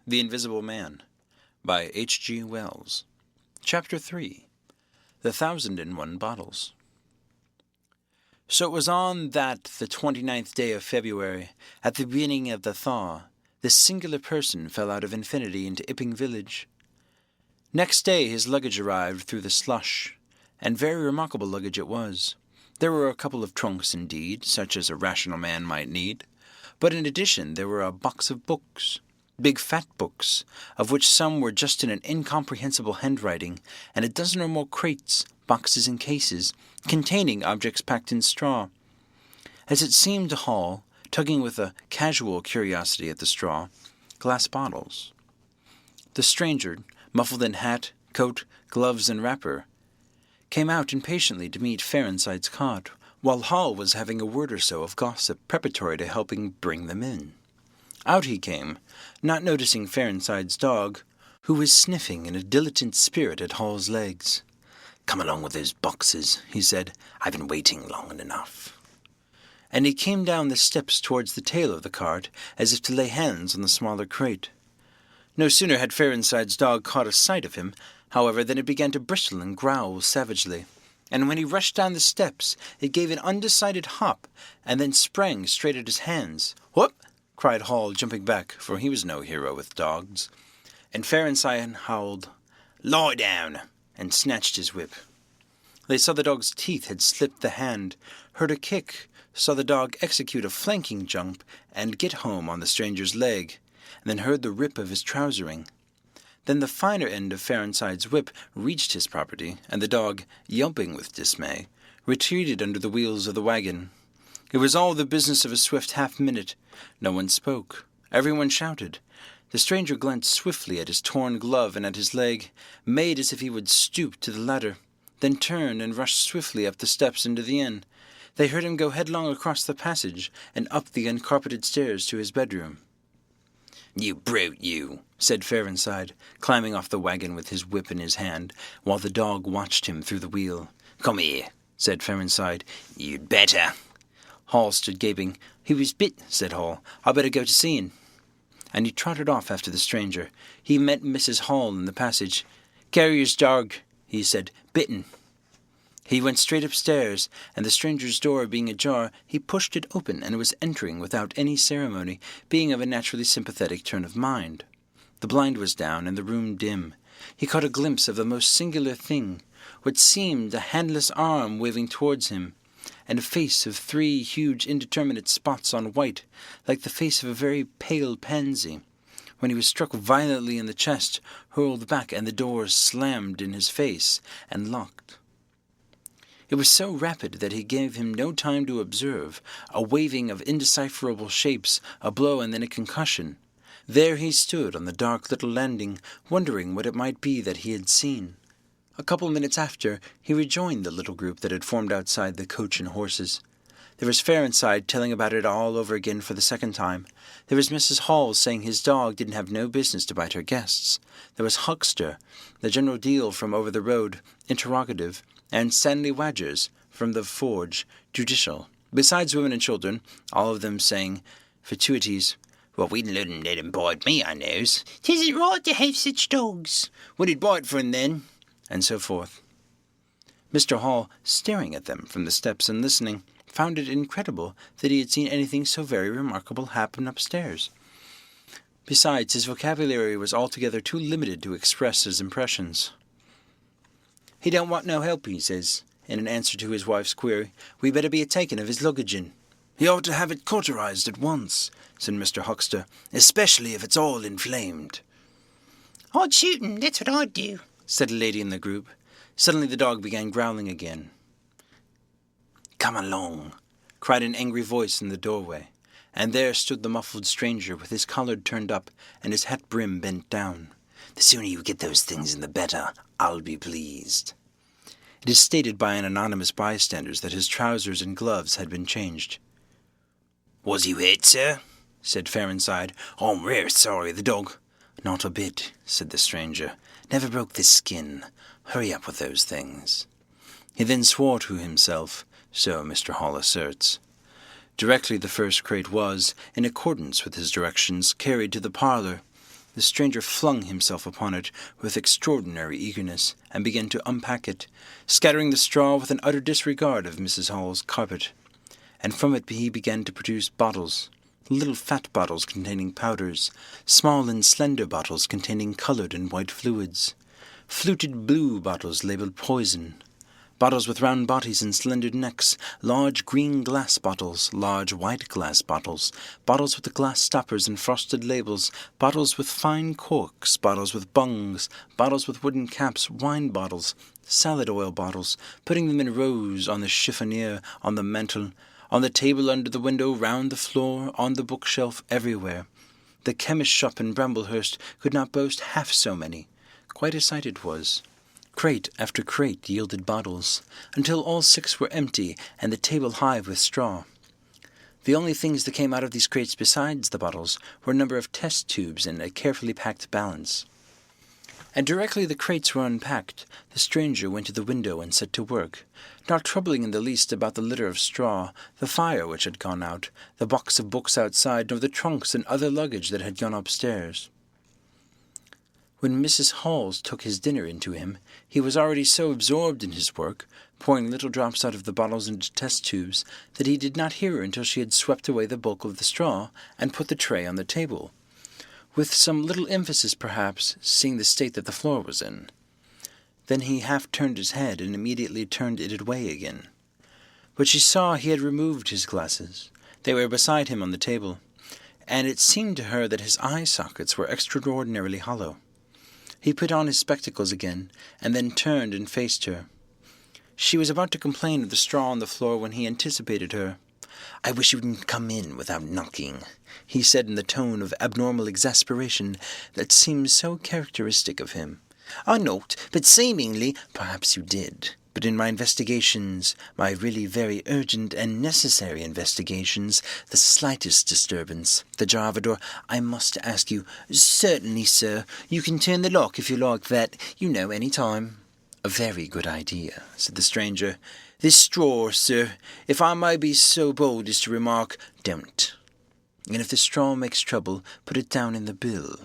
The Invisible Man by H.G. Wells. Chapter 3. The 1001 Bottles. So it was on that the 29th day of February, at the beginning of the thaw, this singular person fell out of infinity into Ipping village. Next day his luggage arrived through the slush, and very remarkable luggage it was. There were a couple of trunks indeed, such as a rational man might need, but in addition there were a box of books, big fat books, of which some were just in an incomprehensible handwriting, and a dozen or more crates, boxes and cases, containing objects packed in straw. As it seemed to Hall, tugging with a casual curiosity at the straw, glass bottles. The stranger, muffled in hat, coat, gloves, and wrapper, came out impatiently to meet Farenside's cot, while Hall was having a word or so of gossip preparatory to helping bring them in. Out he came, not noticing Farenside's dog, who was sniffing in a dilettante spirit at Hall's legs. "Come along with those boxes," he said. "I've been waiting long enough." And he came down the steps towards the tail of the cart, as if to lay hands on the smaller crate. No sooner had Farenside's dog caught a sight of him, however, than it began to bristle and growl savagely, and when he rushed down the steps, it gave an undecided hop, and then sprang straight at his hands. "Whoop!" cried Hall, jumping back, for he was no hero with dogs. And Farenside howled, "Lie down!" and snatched his whip. They saw the dog's teeth had slipped the hand, heard a kick, saw the dog execute a flanking jump and get home on the stranger's leg, and then heard the rip of his trousering. Then the finer end of Farenside's whip reached his property, and the dog, yelping with dismay, retreated under the wheels of the wagon. It was all the business of a swift half-minute. No one spoke. Everyone shouted. The stranger glanced swiftly at his torn glove and at his leg, made as if he would stoop to the ladder, then turned and rushed swiftly up the steps into the inn. They heard him go headlong across the passage and up the uncarpeted stairs to his bedroom. "You brute, you," said Farenside, climbing off the wagon with his whip in his hand, while the dog watched him through the wheel. "Come here," said Farenside. "You'd better." Hall stood gaping. "He was bit," said Hall. "I better go to see him." And he trotted off after the stranger. He met Mrs. Hall in the passage. "Carrier's dog," he said. "Bitten." He went straight upstairs, and the stranger's door being ajar, he pushed it open and was entering without any ceremony, being of a naturally sympathetic turn of mind. The blind was down and the room dim. He caught a glimpse of the most singular thing, what seemed a handless arm waving towards him, and a face of 3 huge indeterminate spots on white, like the face of a very pale pansy, when he was struck violently in the chest, hurled back, and the door slammed in his face and locked. It was so rapid that he gave him no time to observe, a waving of indecipherable shapes, a blow, and then a concussion. There he stood on the dark little landing, wondering what it might be that he had seen. A couple minutes after, he rejoined the little group that had formed outside the coach and horses. There was Farenside telling about it all over again for the second time. There was Mrs. Hall saying his dog didn't have no business to bite her guests. There was Huckster, the General Deal from over the road, interrogative, and Stanley Wadgers from the forge, judicial. Besides women and children, all of them saying fatuities. "Well, we didn't let him bite me, I knows. 'Tisn't right to have such dogs. What did bite for him then?" And so forth. Mr. Hall, staring at them from the steps and listening, found it incredible that he had seen anything so very remarkable happen upstairs. Besides, his vocabulary was altogether too limited to express his impressions. "He don't want no help," he says, in an answer to his wife's query. "We better be a-taking of his luggage in." "He ought to have it cauterized at once," said Mr. Huckster, "especially if it's all inflamed." "I'd shoot him, that's what I'd do," said a lady in the group. Suddenly the dog began growling again. "Come along," cried an angry voice in the doorway, and there stood the muffled stranger with his collar turned up and his hat brim bent down. "The sooner you get those things in the better, I'll be pleased." It is stated by an anonymous bystander that his trousers and gloves had been changed. "Was you hurt, sir?" said Farenside. "I'm rare sorry, the dog—" "Not a bit," said the stranger. "Never broke the skin. Hurry up with those things." He then swore to himself, so Mr. Hall asserts. Directly the first crate was, in accordance with his directions, carried to the parlour. The stranger flung himself upon it with extraordinary eagerness, and began to unpack it, scattering the straw with an utter disregard of Mrs. Hall's carpet. And from it he began to produce bottles, little fat bottles containing powders, small and slender bottles containing coloured and white fluids, fluted blue bottles labelled poison, bottles with round bodies and slender necks, large green glass bottles, large white glass bottles, bottles with the glass stoppers and frosted labels, bottles with fine corks, bottles with bungs, bottles with wooden caps, wine bottles, salad oil bottles, putting them in rows on the chiffonier, on the mantel, on the table under the window, round the floor, on the bookshelf, everywhere. The chemist's shop in Bramblehurst could not boast half so many. Quite a sight it was. Crate after crate yielded bottles, until all 6 were empty and the table high with straw. The only things that came out of these crates besides the bottles were a number of test tubes and a carefully packed balance. And directly the crates were unpacked, the stranger went to the window and set to work, not troubling in the least about the litter of straw, the fire which had gone out, the box of books outside, nor the trunks and other luggage that had gone upstairs. When Mrs. Hall took his dinner into him, he was already so absorbed in his work, pouring little drops out of the bottles into test tubes, that he did not hear her until she had swept away the bulk of the straw and put the tray on the table, with some little emphasis perhaps, seeing the state that the floor was in. Then he half turned his head and immediately turned it away again. But she saw he had removed his glasses. They were beside him on the table, and it seemed to her that his eye sockets were extraordinarily hollow. He put on his spectacles again, and then turned and faced her. She was about to complain of the straw on the floor when he anticipated her. "I wish you wouldn't come in without knocking," he said in the tone of abnormal exasperation that seemed so characteristic of him. "I knocked, but seemingly perhaps you did. But in my investigations, my really very urgent and necessary investigations, the slightest disturbance, the jar of a door, I must ask you—" "Certainly, sir. You can turn the lock if you like that, any time." "A very good idea," said the stranger. "This straw, sir, if I may be so bold as to remark, don't. And if the straw makes trouble, put it down in the bill."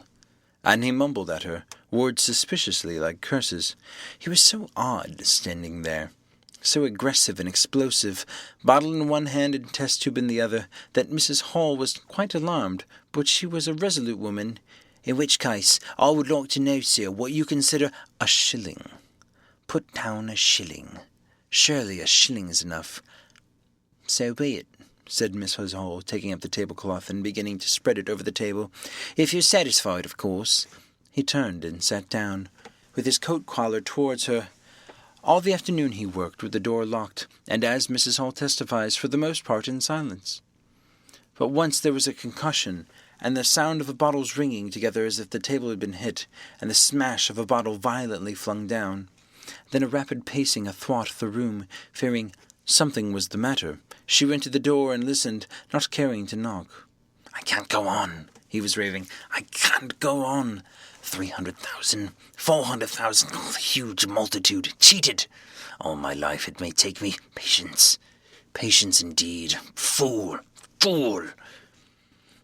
And he mumbled at her, words suspiciously like curses. He was so odd, standing there, so aggressive and explosive, bottle in one hand and test tube in the other, that Mrs. Hall was quite alarmed, but she was a resolute woman. "In which case, I would like to know, sir, what you consider—" "A shilling. Put down a shilling. Surely a shilling is enough." "So be it," said Mrs. Hall, taking up the tablecloth and beginning to spread it over the table. "If you're satisfied, of course." He turned and sat down, with his coat collar towards her. All the afternoon he worked with the door locked, and as Mrs. Hall testifies, for the most part in silence. But once there was a concussion, and the sound of a bottle's ringing together as if the table had been hit, and the smash of a bottle violently flung down. Then a rapid pacing athwart the room, fearing something was the matter. She went to the door and listened, not caring to knock. "I can't go on," he was raving. "I can't go on. 300,000, 400,000, oh, the huge multitude, cheated. All my life it may take me. Patience. Patience indeed. Fool. Fool."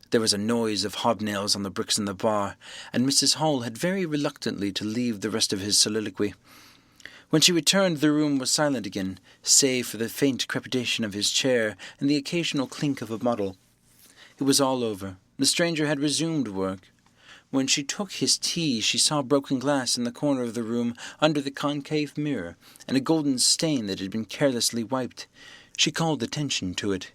There was a noise of hobnails on the bricks in the bar, and Mrs. Hall had very reluctantly to leave the rest of his soliloquy. When she returned, the room was silent again, save for the faint crepitation of his chair and the occasional clink of a bottle. It was all over. The stranger had resumed work. When she took his tea, she saw broken glass in the corner of the room under the concave mirror, and a golden stain that had been carelessly wiped. She called attention to it.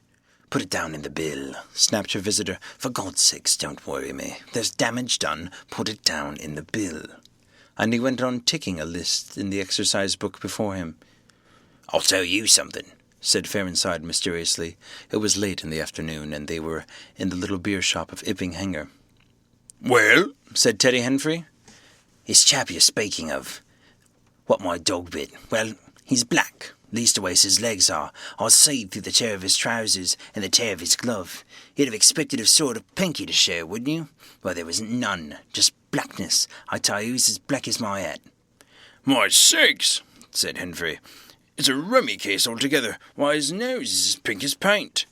"Put it down in the bill," snapped her visitor. "For God's sakes, don't worry me. There's damage done. Put it down in the bill." And he went on ticking a list in the exercise book before him. "I'll tell you something," said Farnside mysteriously. It was late in the afternoon, and they were in the little beer shop of Ipping Hanger. "Well," said Teddy Henfrey. "This chap you're speaking of, what my dog bit, well, he's black. Leastways his legs are. I see through the tear of his trousers and the tear of his glove. You'd have expected a sort of pinky to show, wouldn't you? Well, there was none. Just blackness. I tell you, he's as black as my hat." "My sakes," said Henfrey. "It's a rummy case altogether. Why, his nose is as pink as paint."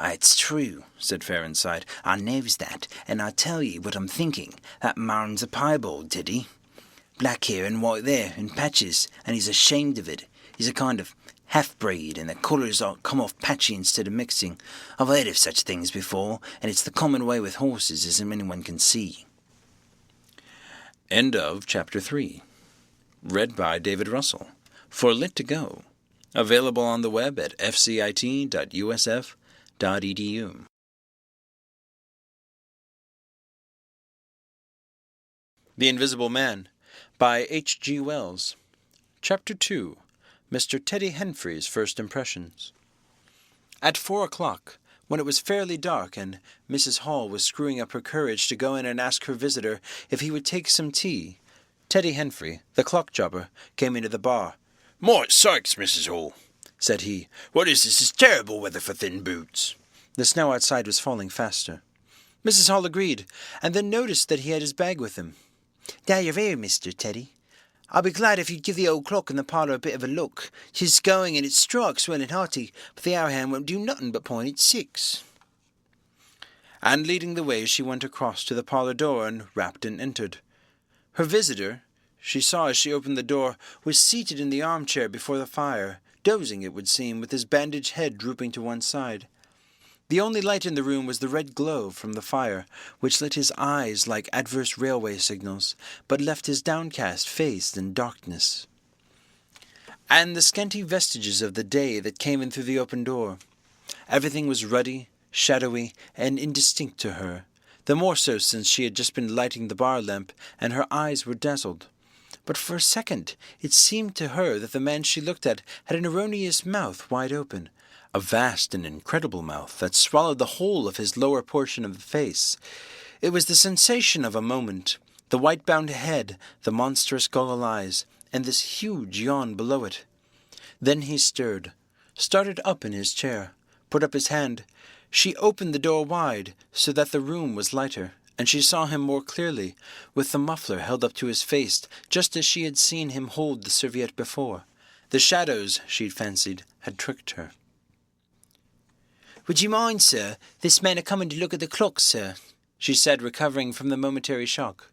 It's true, said Farnside. I knows that, and I tell ye what I'm thinking. That marn's a piebald, Teddy. Black here and white there, in patches, and he's ashamed of it. He's a kind of half-breed, and the colours come off patchy instead of mixing. I've heard of such things before, and it's the common way with horses, as anyone can see. End of Chapter 3. Read by David Russell. For Lit to Go. Available on the web at fcit.usf.edu. The Invisible Man by H.G. Wells. Chapter 2. Mr. Teddy Henfrey's First Impressions. At 4 o'clock, when it was fairly dark and Mrs. Hall was screwing up her courage to go in and ask her visitor if he would take some tea, Teddy Henfrey, the clock jobber, came into the bar. "My sakes, Mrs. Hall," said he, "what is this? It's terrible weather for thin boots." The snow outside was falling faster. Mrs. Hall agreed, and then noticed that he had his bag with him. "There you're here, Mr. Teddy. I'll be glad if you'd give the old clock in the parlour a bit of a look. 'Tis going and it strikes well and hearty, but the hour hand won't do nothing but point at 6. And leading the way, she went across to the parlour door and rapped and entered. Her visitor, she saw as she opened the door, was seated in the armchair before the fire, dozing, it would seem, with his bandaged head drooping to one side. The only light in the room was the red glow from the fire, which lit his eyes like adverse railway signals, but left his downcast face in darkness. And the scanty vestiges of the day that came in through the open door. Everything was ruddy, shadowy, and indistinct to her, the more so since she had just been lighting the bar lamp, and her eyes were dazzled. But for a second it seemed to her that the man she looked at had an erroneous mouth wide open, a vast and incredible mouth that swallowed the whole of his lower portion of the face. It was the sensation of a moment, the white-bound head, the monstrous goggle eyes, and this huge yawn below it. Then he started up in his chair, put up his hand. She opened the door wide, so that the room was lighter, and she saw him more clearly, with the muffler held up to his face, just as she had seen him hold the serviette before. The shadows, she'd fancied, had tricked her. "Would you mind, sir? This man a coming to look at the clock, sir," she said, recovering from the momentary shock.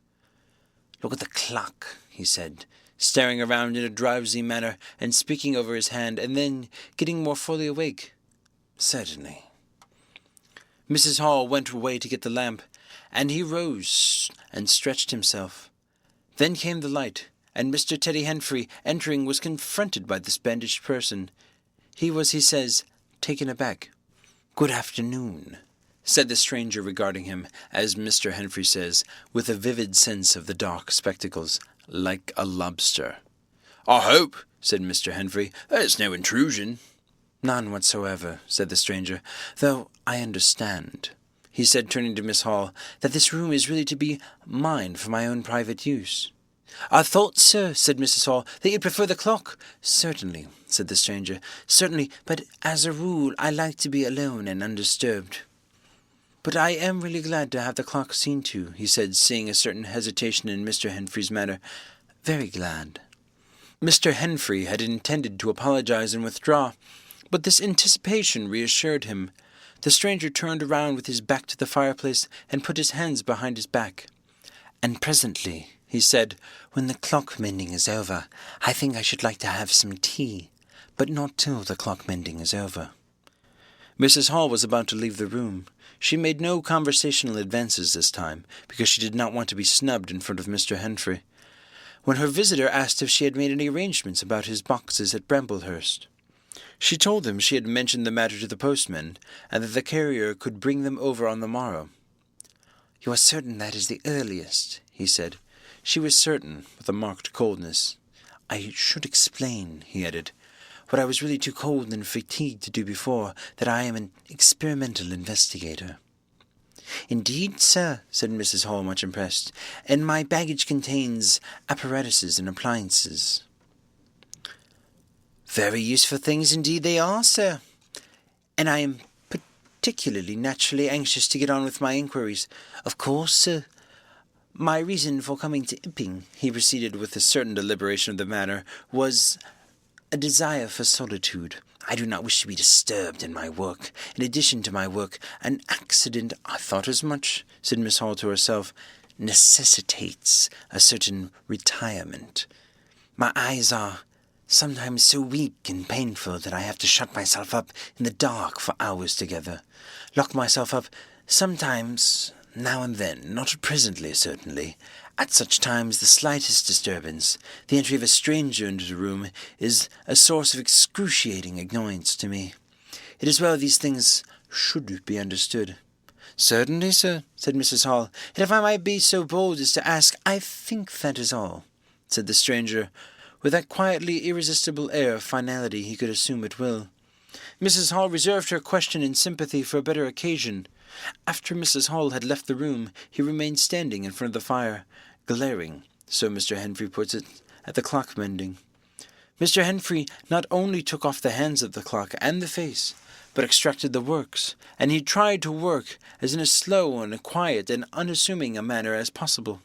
"Look at the clock," he said, staring around in a drowsy manner and speaking over his hand, and then getting more fully awake. "Certainly." Mrs. Hall went away to get the lamp, and he rose and stretched himself. Then came the light, and Mr. Teddy Henfrey, entering, was confronted by this bandaged person. He was, he says, taken aback. "Good afternoon," said the stranger regarding him, as Mr. Henfrey says, with a vivid sense of the dark spectacles, like a lobster. "I hope," said Mr. Henfrey, "there's no intrusion." "None whatsoever," said the stranger, "though I understand," he said, turning to Miss Hall, "that this room is really to be mine for my own private use." "I thought, sir," said Mrs. Hall, "that you'd prefer the clock." "Certainly," said the stranger, "certainly, but as a rule I like to be alone and undisturbed." "But I am really glad to have the clock seen to," he said, seeing a certain hesitation in Mr. Henfrey's manner. "Very glad." Mr. Henfrey had intended to apologize and withdraw, but this anticipation reassured him. The stranger turned around with his back to the fireplace and put his hands behind his back. "And presently," he said, "when the clock mending is over, I think I should like to have some tea, but not till the clock mending is over." Mrs. Hall was about to leave the room. She made no conversational advances this time, because she did not want to be snubbed in front of Mr. Henfrey, when her visitor asked if she had made any arrangements about his boxes at Bramblehurst. She told him she had mentioned the matter to the postman, and that the carrier could bring them over on the morrow. "You are certain that is the earliest?" he said. She was certain, with a marked coldness. "I should explain," he added, "what I was really too cold and fatigued to do before, that I am an experimental investigator." "Indeed, sir," said Mrs. Hall, much impressed, "and my baggage contains apparatuses and appliances." "Very useful things indeed they are, sir, and I am particularly naturally anxious to get on with my inquiries. Of course, sir, my reason for coming to Epping," he proceeded with a certain deliberation of the matter, "was a desire for solitude. I do not wish to be disturbed in my work. In addition to my work, an accident, I thought as much, said Miss Hall to herself, necessitates a certain retirement. My eyes are sometimes so weak and painful that I have to shut myself up in the dark for hours together. Lock myself up sometimes, now and then, not presently, certainly. At such times the slightest disturbance, the entry of a stranger into the room, is a source of excruciating annoyance to me. It is well these things should be understood. Certainly, sir, said Mrs. Hall, and if I might be so bold as to ask, I think that is all, said the stranger, with that quietly irresistible air of finality he could assume at will. Mrs. Hall reserved her question in sympathy for a better occasion. After Mrs. Hall had left the room, he remained standing in front of the fire, glaring, so Mr. Henfrey puts it, at the clock mending. Mr. Henfrey not only took off the hands of the clock and the face, but extracted the works, and he tried to work as in a slow and a quiet and unassuming a manner as possible.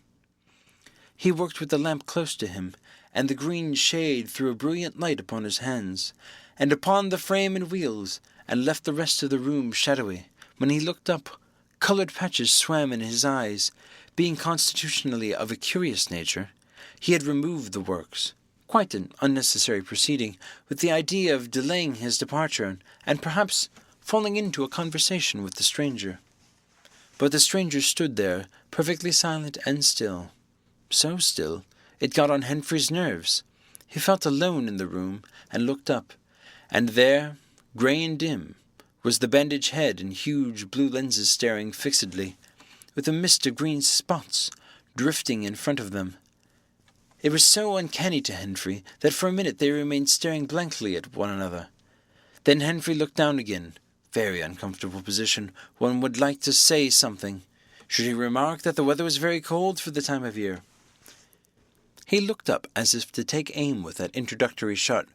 He worked with the lamp close to him, and the green shade threw a brilliant light upon his hands, and upon the frame and wheels, and left the rest of the room shadowy. When he looked up, coloured patches swam in his eyes. Being constitutionally of a curious nature, he had removed the works, quite an unnecessary proceeding, with the idea of delaying his departure, and perhaps falling into a conversation with the stranger. But the stranger stood there, perfectly silent and still. So still, it got on Henfrey's nerves. He felt alone in the room, and looked up, and there, grey and dim, was the bandaged head and huge blue lenses staring fixedly, with a mist of green spots drifting in front of them. It was so uncanny to Henfrey that for a minute they remained staring blankly at one another. Then Henfrey looked down again. Very uncomfortable position. One would like to say something. Should he remark that the weather was very cold for the time of year? He looked up as if to take aim with that introductory shot.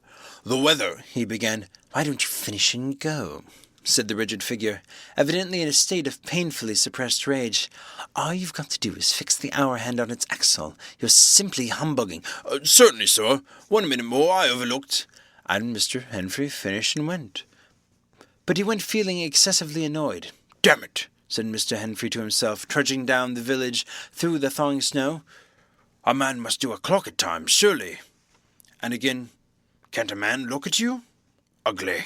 "The weather," he began. "Why don't you finish and go?" said the rigid figure, evidently in a state of painfully suppressed rage. "All you've got to do is fix the hour hand on its axle. You're simply humbugging." Certainly, sir. 1 minute more, I overlooked." And Mr. Henfrey finished and went. But he went feeling excessively annoyed. "Damn it," said Mr. Henfrey to himself, trudging down the village through the thawing snow. "A man must do a clock at times, surely." And again, "Can't a man look at you? Ugly."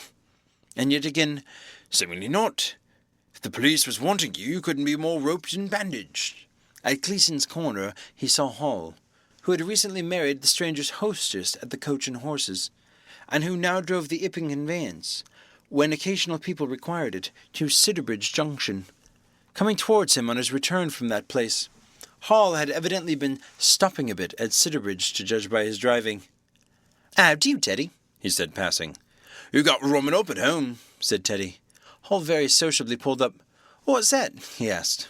and yet again, "Seemingly not. If the police was wanting you, you couldn't be more roped and bandaged." At Cleason's corner he saw Hall, who had recently married the stranger's hostess at the Coach and Horses, and who now drove the Ipping conveyance, when occasional people required it, to Sidderbridge Junction. Coming towards him on his return from that place, Hall had evidently been stopping a bit at Sidderbridge, to judge by his driving. "How do you, Teddy?" he said, passing. "You got rumming up at home," said Teddy. Hall very sociably pulled up. "What's that?" he asked.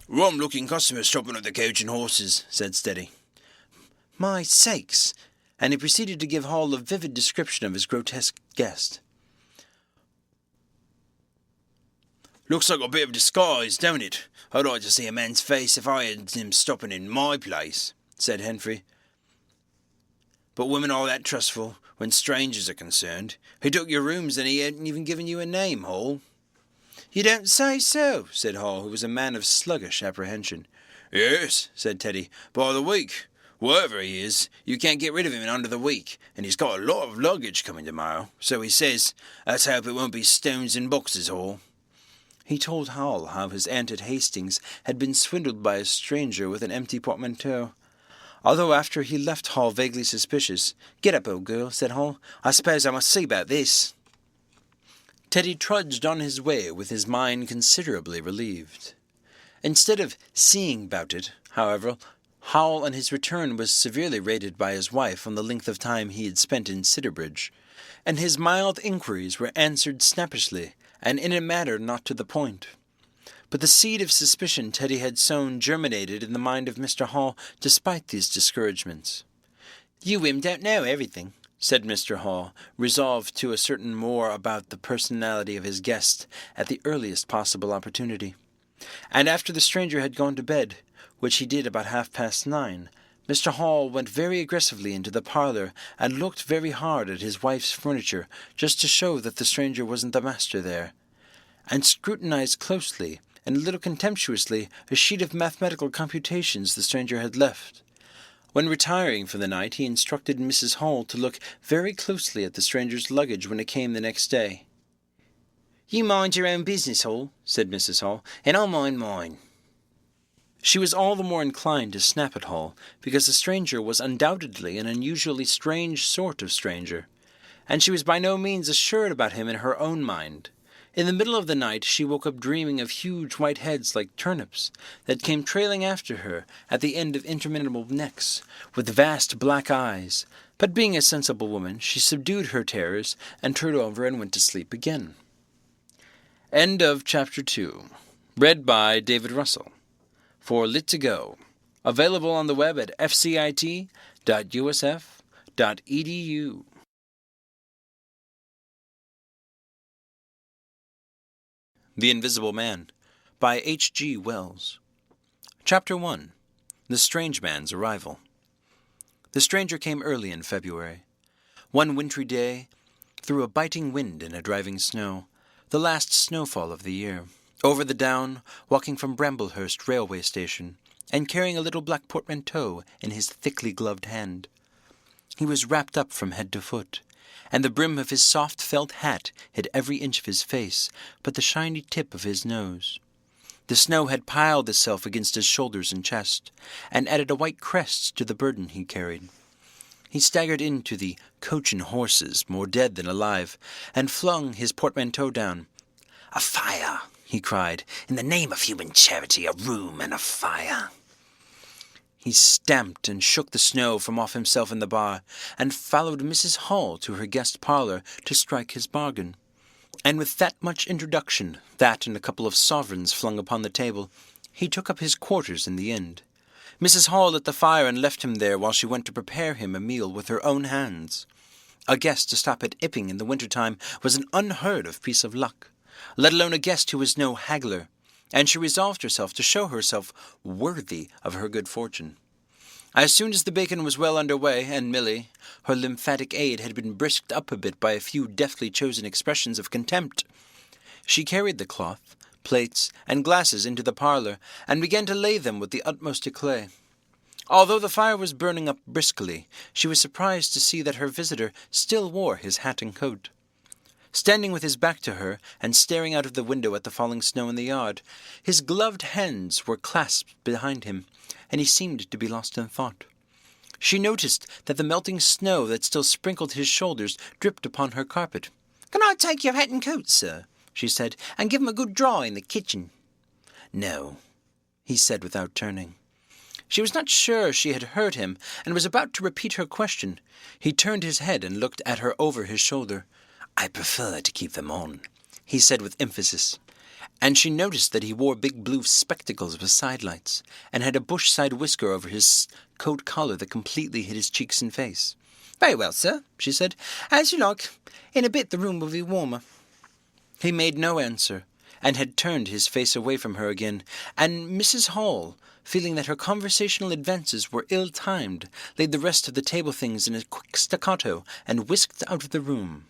"Rum-looking customers stopping at the Coach and Horses," said Steady. "My sakes!" and he proceeded to give Hall a vivid description of his grotesque guest. "Looks like a bit of disguise, don't it? I'd like to see a man's face if I had him stopping in my place," said Henfrey. "But women are that trustful when strangers are concerned. He took your rooms and he hadn't even given you a name, Hall." "You don't say so," said Hall, who was a man of sluggish apprehension. "Yes," said Teddy, "by the week. Wherever he is, you can't get rid of him in under the week, and he's got a lot of luggage coming tomorrow, so he says. Let's hope it won't be stones and boxes, Hall." He told Hall how his aunt at Hastings had been swindled by a stranger with an empty portmanteau. Although after he left Hall vaguely suspicious. "Get up, old girl," said Hall. "I suppose I must see about this." Teddy trudged on his way with his mind considerably relieved. Instead of seeing about it, however, Hall on his return was severely rated by his wife on the length of time he had spent in Sidderbridge, and his mild inquiries were answered snappishly, and in a manner not to the point. But the seed of suspicion Teddy had sown germinated in the mind of Mr. Hall despite these discouragements. "You women don't know everything," said Mr. Hall, resolved to ascertain more about the personality of his guest at the earliest possible opportunity. And after the stranger had gone to bed, which he did about 9:30, Mr. Hall went very aggressively into the parlour and looked very hard at his wife's furniture, just to show that the stranger wasn't the master there, and scrutinized closely and a little contemptuously a sheet of mathematical computations the stranger had left. When retiring for the night, he instructed Mrs. Hall to look very closely at the stranger's luggage when it came the next day. "You mind your own business, Hall," said Mrs. Hall, "and I'll mind mine." She was all the more inclined to snap at Hall, because the stranger was undoubtedly an unusually strange sort of stranger, and she was by no means assured about him in her own mind. In the middle of the night she woke up dreaming of huge white heads like turnips that came trailing after her at the end of interminable necks, with vast black eyes, but being a sensible woman, she subdued her terrors and turned over and went to sleep again. End of Chapter 2. Read by David Russell. For Lit to Go. Available on the web at fcit.usf.edu. The Invisible Man by H.G. Wells. Chapter 1. The Strange Man's Arrival. The stranger came early in February. One wintry day, through a biting wind and a driving snow, the last snowfall of the year, over the down, walking from Bramblehurst railway station, and carrying a little black portmanteau in his thickly gloved hand. He was wrapped up from head to foot, and the brim of his soft felt hat hid every inch of his face but the shiny tip of his nose. The snow had piled itself against his shoulders and chest, and added a white crest to the burden he carried. He staggered into the Coach and Horses, more dead than alive, and flung his portmanteau down. "A fire!" he cried. "In the name of human charity, a room and a fire!" He stamped and shook the snow from off himself in the bar, and followed Mrs. Hall to her guest parlour to strike his bargain. And with that much introduction, that and a couple of sovereigns flung upon the table, he took up his quarters in the inn. Mrs. Hall lit the fire and left him there while she went to prepare him a meal with her own hands. A guest to stop at Epping in the winter-time was an unheard-of piece of luck, let alone a guest who was no haggler, and she resolved herself to show herself worthy of her good fortune. As soon as the bacon was well under way, and Milly, her lymphatic aid, had been brisked up a bit by a few deftly chosen expressions of contempt, she carried the cloth, plates, and glasses into the parlour, and began to lay them with the utmost éclat. Although the fire was burning up briskly, she was surprised to see that her visitor still wore his hat and coat. Standing with his back to her, and staring out of the window at the falling snow in the yard, his gloved hands were clasped behind him, and he seemed to be lost in thought. She noticed that the melting snow that still sprinkled his shoulders dripped upon her carpet. "Can I take your hat and coat, sir?" she said, "and give 'em a good dry in the kitchen?" "No," he said without turning. She was not sure she had heard him, and was about to repeat her question. He turned his head and looked at her over his shoulder. "I prefer to keep them on," he said with emphasis, and she noticed that he wore big blue spectacles with sidelights, and had a bush-side whisker over his coat collar that completely hid his cheeks and face. "Very well, sir," she said. "As you like. In a bit the room will be warmer." He made no answer, and had turned his face away from her again, and Mrs. Hall, feeling that her conversational advances were ill-timed, laid the rest of the table things in a quick staccato and whisked out of the room.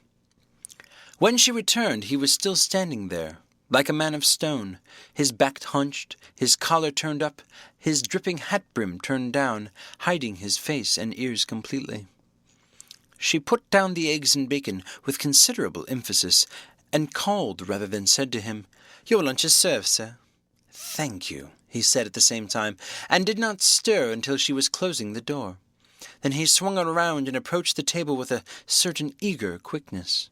When she returned, he was still standing there, like a man of stone, his back hunched, his collar turned up, his dripping hat-brim turned down, hiding his face and ears completely. She put down the eggs and bacon with considerable emphasis, and called rather than said to him, "Your lunch is served, sir." "Thank you," he said at the same time, and did not stir until she was closing the door. Then he swung around and approached the table with a certain eager quickness.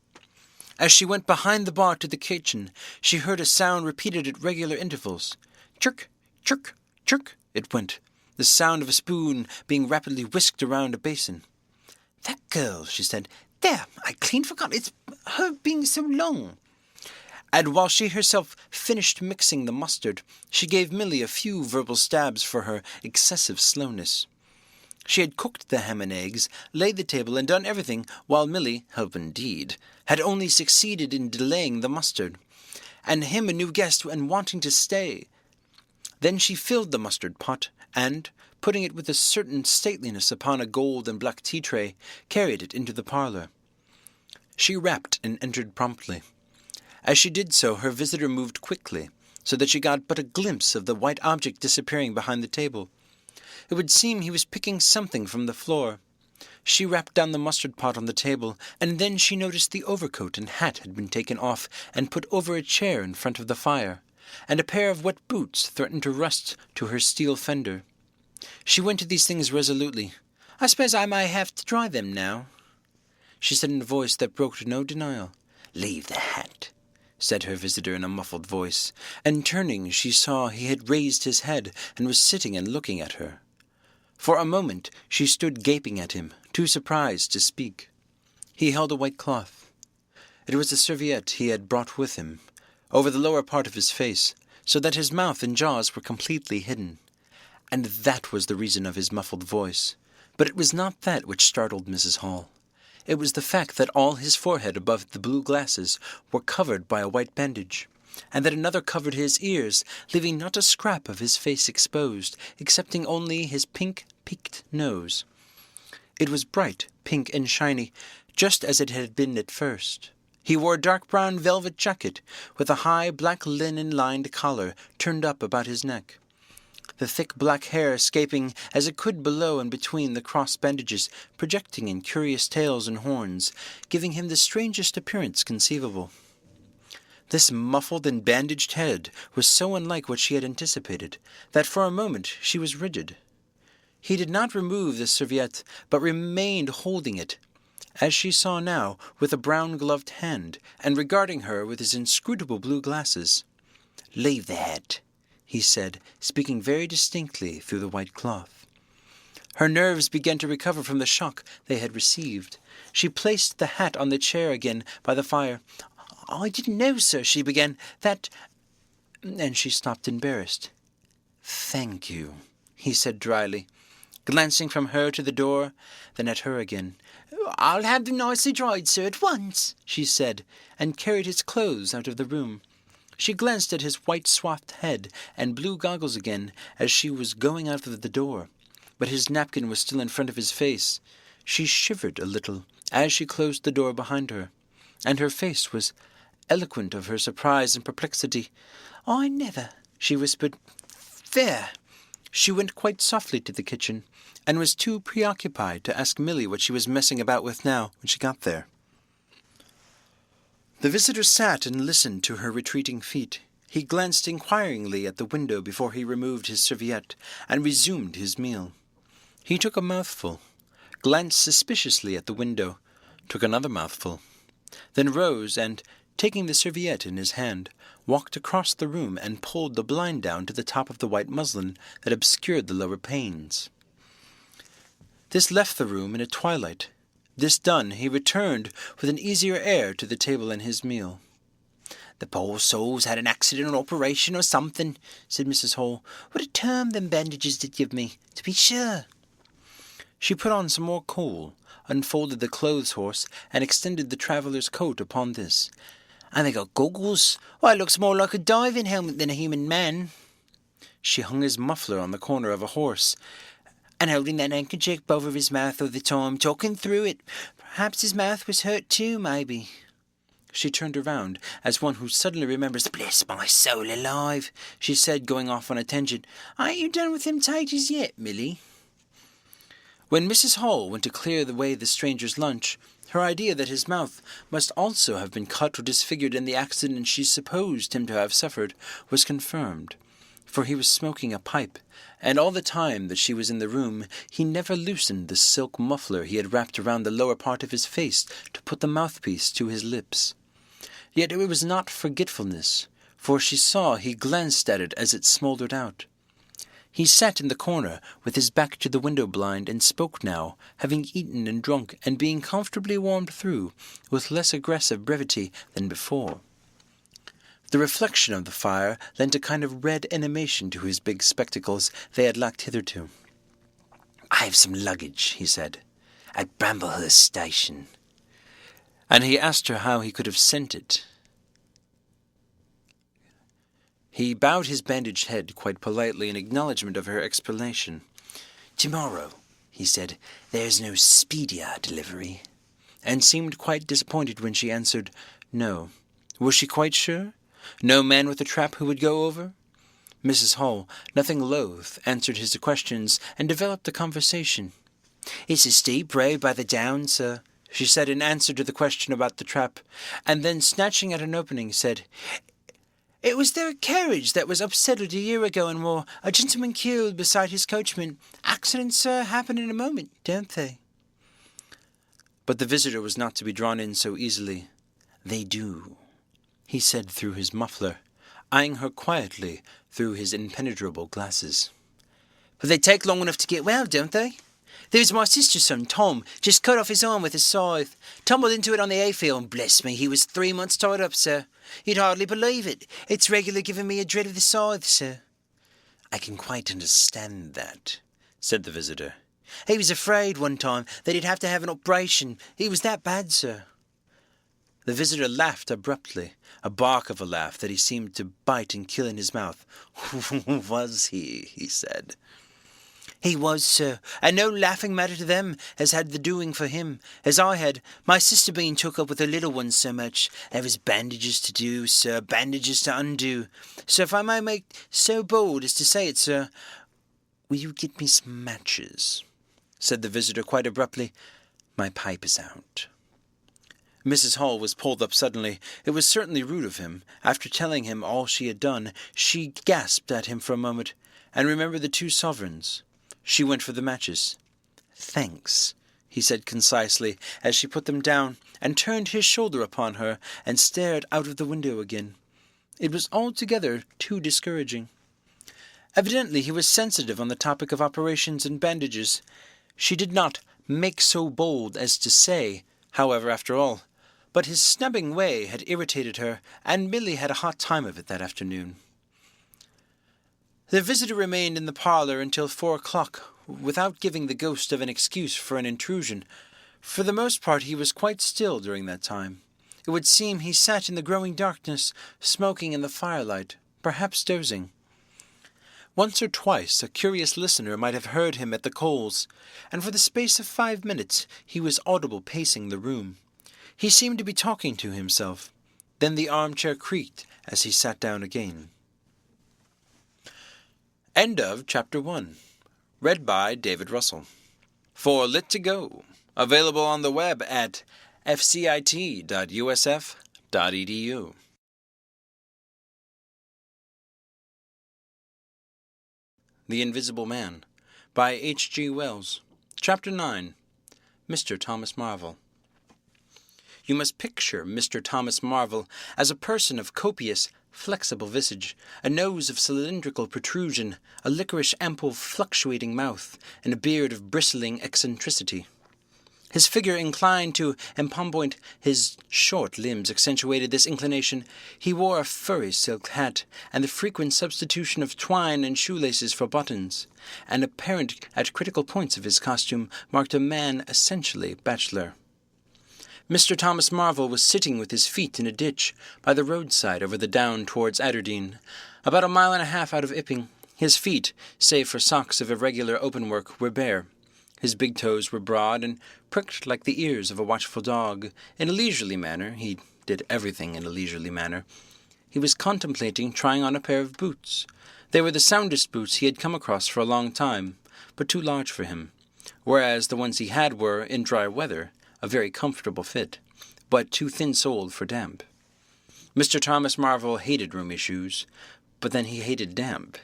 As she went behind the bar to the kitchen, she heard a sound repeated at regular intervals. Chirk, chirk, chirk, it went, the sound of a spoon being rapidly whisked around a basin. "That girl," she said. "There, I clean forgot. It's her being so long." And while she herself finished mixing the mustard, she gave Milly a few verbal stabs for her excessive slowness. She had cooked the ham and eggs, laid the table, and done everything, while Milly, help indeed, had only succeeded in delaying the mustard, and him a new guest and wanting to stay. Then she filled the mustard pot, and, putting it with a certain stateliness upon a gold and black tea-tray, carried it into the parlour. She rapped and entered promptly. As she did so, her visitor moved quickly, so that she got but a glimpse of the white object disappearing behind the table. It would seem he was picking something from the floor. She rapped down the mustard pot on the table, and then she noticed the overcoat and hat had been taken off and put over a chair in front of the fire, and a pair of wet boots threatened to rust to her steel fender. She went to these things resolutely. "I suppose I may have to dry them now," she said in a voice that brooked no denial. "Leave the hat," said her visitor in a muffled voice, and turning she saw he had raised his head and was sitting and looking at her. For a moment she stood gaping at him, too surprised to speak. He held a white cloth. It was a serviette he had brought with him, over the lower part of his face, so that his mouth and jaws were completely hidden. And that was the reason of his muffled voice. But it was not that which startled Mrs. Hall. It was the fact that all his forehead above the blue glasses were covered by a white bandage, and that another covered his ears, leaving not a scrap of his face exposed, excepting only his pink, peaked nose. It was bright, pink, and shiny, just as it had been at first. He wore a dark brown velvet jacket, with a high black linen-lined collar turned up about his neck. The thick black hair escaping as it could below and between the crossed bandages, projecting in curious tails and horns, giving him the strangest appearance conceivable. This muffled and bandaged head was so unlike what she had anticipated, that for a moment she was rigid. He did not remove the serviette, but remained holding it, as she saw now, with a brown-gloved hand, and regarding her with his inscrutable blue glasses. "Leave the hat," he said, speaking very distinctly through the white cloth. Her nerves began to recover from the shock they had received. She placed the hat on the chair again by the fire. "I didn't know, sir," she began, "that—" and she stopped embarrassed. "Thank you," he said dryly, glancing from her to the door, then at her again. "I'll have them nicely dried, sir, at once," she said, and carried his clothes out of the room. She glanced at his white swathed head and blue goggles again as she was going out of the door, but his napkin was still in front of his face. She shivered a little as she closed the door behind her, and her face was eloquent of her surprise and perplexity. "I never," she whispered. "There." She went quite softly to the kitchen, and was too preoccupied to ask Milly what she was messing about with now when she got there. The visitor sat and listened to her retreating feet. He glanced inquiringly at the window before he removed his serviette and resumed his meal. He took a mouthful, glanced suspiciously at the window, took another mouthful, then rose and, taking the serviette in his hand, walked across the room and pulled the blind down to the top of the white muslin that obscured the lower panes. This left the room in a twilight. This done, he returned with an easier air to the table and his meal. "The poor soul's had an accident or operation or something," said Mrs. Hall. "What a term them bandages did give me, to be sure." She put on some more coal, unfolded the clothes-horse, and extended the traveller's coat upon this. "And they got goggles. Why, it looks more like a diving helmet than a human man." She hung his muffler on the corner of a horse, and holding that handkerchief over his mouth all the time, talking through it. Perhaps his mouth was hurt too, maybe. She turned around, as one who suddenly remembers. "Bless my soul alive," she said, going off on a tangent. "Ain't you done with them taters yet, Milly?" When Mrs. Hall went to clear away the stranger's lunch, her idea that his mouth must also have been cut or disfigured in the accident she supposed him to have suffered was confirmed, for he was smoking a pipe, and all the time that she was in the room he never loosened the silk muffler he had wrapped around the lower part of his face to put the mouthpiece to his lips. Yet it was not forgetfulness, for she saw he glanced at it as it smouldered out. He sat in the corner with his back to the window blind and spoke now, having eaten and drunk and being comfortably warmed through, with less aggressive brevity than before. The reflection of the fire lent a kind of red animation to his big spectacles they had lacked hitherto. "I have some luggage," he said, "at Bramblehurst Station." And he asked her how he could have sent it. He bowed his bandaged head quite politely in acknowledgment of her explanation. "Tomorrow," he said, "there's no speedier delivery," and seemed quite disappointed when she answered no. Was she quite sure? No man with a trap who would go over? Mrs. Hall, nothing loath, answered his questions and developed a conversation. "It's a steep road by the down, sir," she said in answer to the question about the trap, and then, snatching at an opening, said, "It was their carriage that was upsettled a year ago and more. A gentleman killed beside his coachman. Accidents, sir, happen in a moment, don't they?" But the visitor was not to be drawn in so easily. "They do," he said through his muffler, eyeing her quietly through his impenetrable glasses. "But they take long enough to get well, don't they? There's my sister's son, Tom, just cut off his arm with a scythe. Tumbled into it on the hayfield, and bless me, he was 3 months tied up, sir. You'd hardly believe it. It's regular giving me a dread of the scythe, sir." "I can quite understand that," said the visitor. "He was afraid one time that he'd have to have an operation. He was that bad, sir." The visitor laughed abruptly, a bark of a laugh that he seemed to bite and kill in his mouth. "Was he?" he said. "He was, sir, and no laughing matter to them has had the doing for him, as I had, my sister being took up with her little ones so much. There was bandages to do, sir, bandages to undo. So if I may make so bold as to say it, sir—" "Will you get me some matches?" said the visitor quite abruptly. "My pipe is out." Mrs. Hall was pulled up suddenly. It was certainly rude of him. After telling him all she had done, she gasped at him for a moment, and remembered the 2 sovereigns. She went for the matches. "Thanks," he said concisely, as she put them down, and turned his shoulder upon her, and stared out of the window again. It was altogether too discouraging. Evidently he was sensitive on the topic of operations and bandages. She did not make so bold as to say, however, after all, but his snubbing way had irritated her, and Milly had a hot time of it that afternoon. The visitor remained in the parlour until 4 o'clock, without giving the ghost of an excuse for an intrusion. For the most part he was quite still during that time. It would seem he sat in the growing darkness, smoking in the firelight, perhaps dozing. Once or twice a curious listener might have heard him at the coals, and for the space of 5 minutes he was audible pacing the room. He seemed to be talking to himself. Then the armchair creaked as he sat down again. End of Chapter 1. Read by David Russell. For Lit to Go. Available on the web at fcit.usf.edu. The Invisible Man by H.G. Wells. Chapter 9. Mr. Thomas Marvel. You must picture Mr. Thomas Marvel as a person of copious, flexible visage, a nose of cylindrical protrusion, a liquorish ample fluctuating mouth, and a beard of bristling eccentricity. His figure inclined to embonpoint, his short limbs accentuated this inclination. He wore a furry silk hat, and the frequent substitution of twine and shoelaces for buttons, and apparent at critical points of his costume, marked a man essentially bachelor. Mr. Thomas Marvel was sitting with his feet in a ditch by the roadside over the down towards Aberdeen, about 1.5 miles out of Ipping. His feet, save for socks of irregular openwork, were bare. His big toes were broad and pricked like the ears of a watchful dog. In a leisurely manner, he did everything in a leisurely manner, he was contemplating trying on a pair of boots. They were the soundest boots he had come across for a long time, but too large for him, whereas the ones he had were, in dry weather, a very comfortable fit, but too thin-soled for damp. Mr. Thomas Marvel hated roomy shoes, but then he hated damp.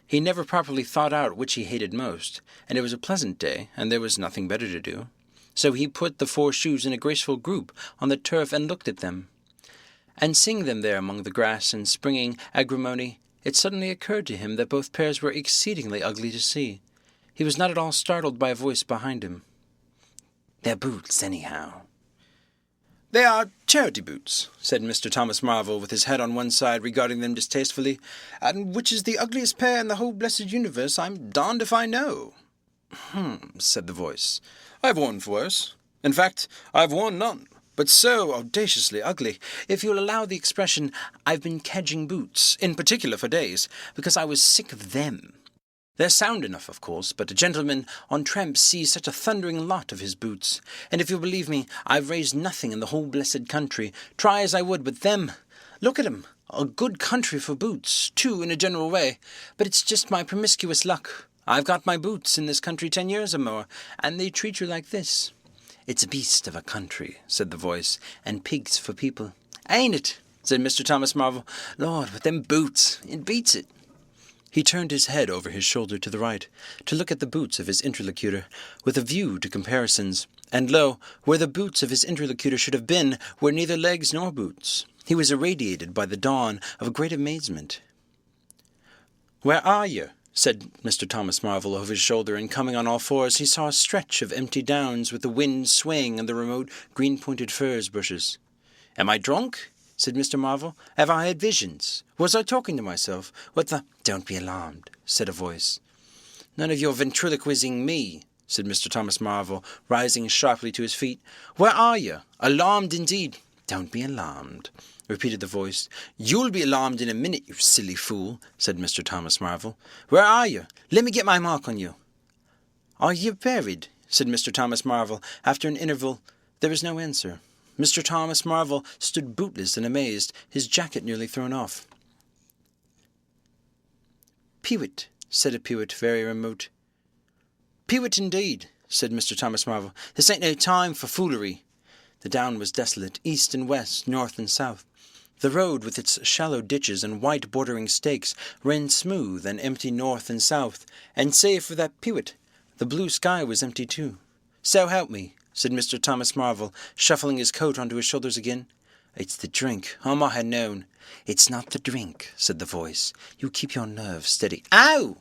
He never properly thought out which he hated most, and it was a pleasant day, and there was nothing better to do. So he put the 4 shoes in a graceful group on the turf and looked at them. And seeing them there among the grass and springing agrimony, it suddenly occurred to him that both pairs were exceedingly ugly to see. He was not at all startled by a voice behind him. "They're boots, anyhow." "They are charity boots," said Mr. Thomas Marvel, with his head on one side, regarding them distastefully. "And which is the ugliest pair in the whole blessed universe, I'm darned if I know." Said the voice. "I've worn worse. In fact, I've worn none, but so audaciously ugly. If you'll allow the expression, I've been cadging boots, in particular for days, because I was sick of them." They're sound enough, of course, but a gentleman on tramp sees such a thundering lot of his boots. And if you'll believe me, I've raised nothing in the whole blessed country, try as I would with them. Look at 'em. A good country for boots, too, in a general way. But it's just my promiscuous luck. I've got my boots in this country 10 years or more, and they treat you like this. It's a beast of a country, said the voice, and pigs for people. Ain't it? Said Mr. Thomas Marvel. Lord, with them boots, it beats it. He turned his head over his shoulder to the right, to look at the boots of his interlocutor, with a view to comparisons, and lo, where the boots of his interlocutor should have been were neither legs nor boots. He was irradiated by the dawn of a great amazement. Where are you? Said Mr. Thomas Marvel over his shoulder, and coming on all fours, he saw a stretch of empty downs with the wind swaying on the remote green-pointed furze bushes. Am I drunk? Said Mr. Marvel. Have I had visions? Was I talking to myself? What the— Don't be alarmed, said a voice. None of your ventriloquizing me, said Mr. Thomas Marvel, rising sharply to his feet. Where are you? Alarmed indeed. Don't be alarmed, repeated the voice. You'll be alarmed in a minute, you silly fool, said Mr. Thomas Marvel. Where are you? Let me get my mark on you. Are you buried? Said Mr. Thomas Marvel. After an interval, there was no answer. Mr. Thomas Marvel stood bootless and amazed, his jacket nearly thrown off. Peewit, said a peewit very remote. Peewit indeed, said Mr. Thomas Marvel. This ain't no time for foolery. The down was desolate, east and west, north and south. The road, with its shallow ditches and white bordering stakes, ran smooth and empty north and south, and save for that peewit, the blue sky was empty too. So help me, said Mr. Thomas Marvel, shuffling his coat onto his shoulders again. It's the drink. I had known. It's not the drink, said the voice. You keep your nerves steady. Ow!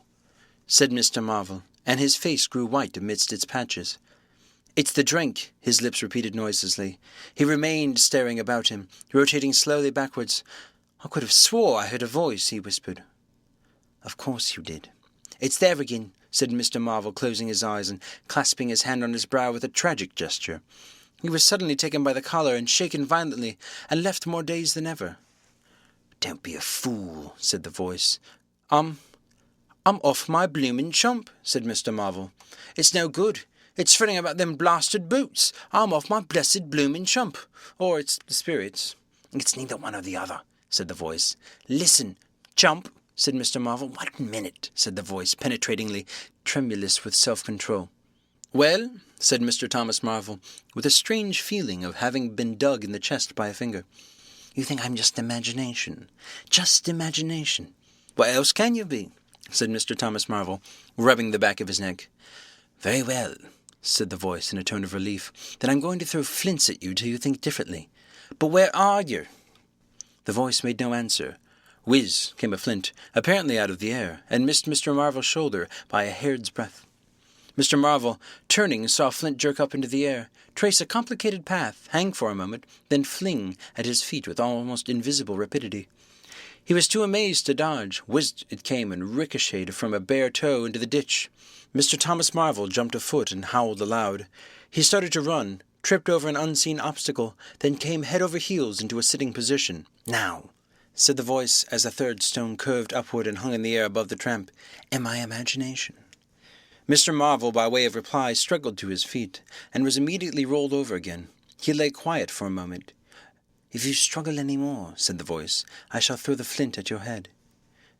Said Mr. Marvel, and his face grew white amidst its patches. It's the drink, his lips repeated noiselessly. He remained staring about him, rotating slowly backwards. I could have swore I heard a voice, he whispered. Of course you did. It's there again, said Mr. Marvel, closing his eyes and clasping his hand on his brow with a tragic gesture. He was suddenly taken by the collar and shaken violently, and left more dazed than ever. Don't be a fool, said the voice. I'm off my bloomin' chump, said Mr. Marvel. It's no good. It's fretting about them blasted boots. I'm off my blessed bloomin' chump. Or it's the spirits. It's neither one or the other, said the voice. Listen, chump, said Mr. Marvel. 1 minute, said the voice, penetratingly, tremulous with self-control. Well, said Mr. Thomas Marvel, with a strange feeling of having been dug in the chest by a finger. You think I'm just imagination? Just imagination. What else can you be? Said Mr. Thomas Marvel, rubbing the back of his neck. Very well, said the voice in a tone of relief. Then I'm going to throw flints at you till you think differently. But where are you? The voice made no answer. Whiz came a flint, apparently out of the air, and missed Mr. Marvel's shoulder by a hair's breadth. Mr. Marvel, turning, saw Flint jerk up into the air, trace a complicated path, hang for a moment, then fling at his feet with almost invisible rapidity. He was too amazed to dodge. Whizzed it came and ricocheted from a bare toe into the ditch. Mr. Thomas Marvel jumped a foot and howled aloud. He started to run, tripped over an unseen obstacle, then came head over heels into a sitting position. Now, said the voice as a third stone curved upward and hung in the air above the tramp, am I imagination? Mr. Marvel, by way of reply, struggled to his feet, and was immediately rolled over again. He lay quiet for a moment. If you struggle any more, said the voice, I shall throw the flint at your head.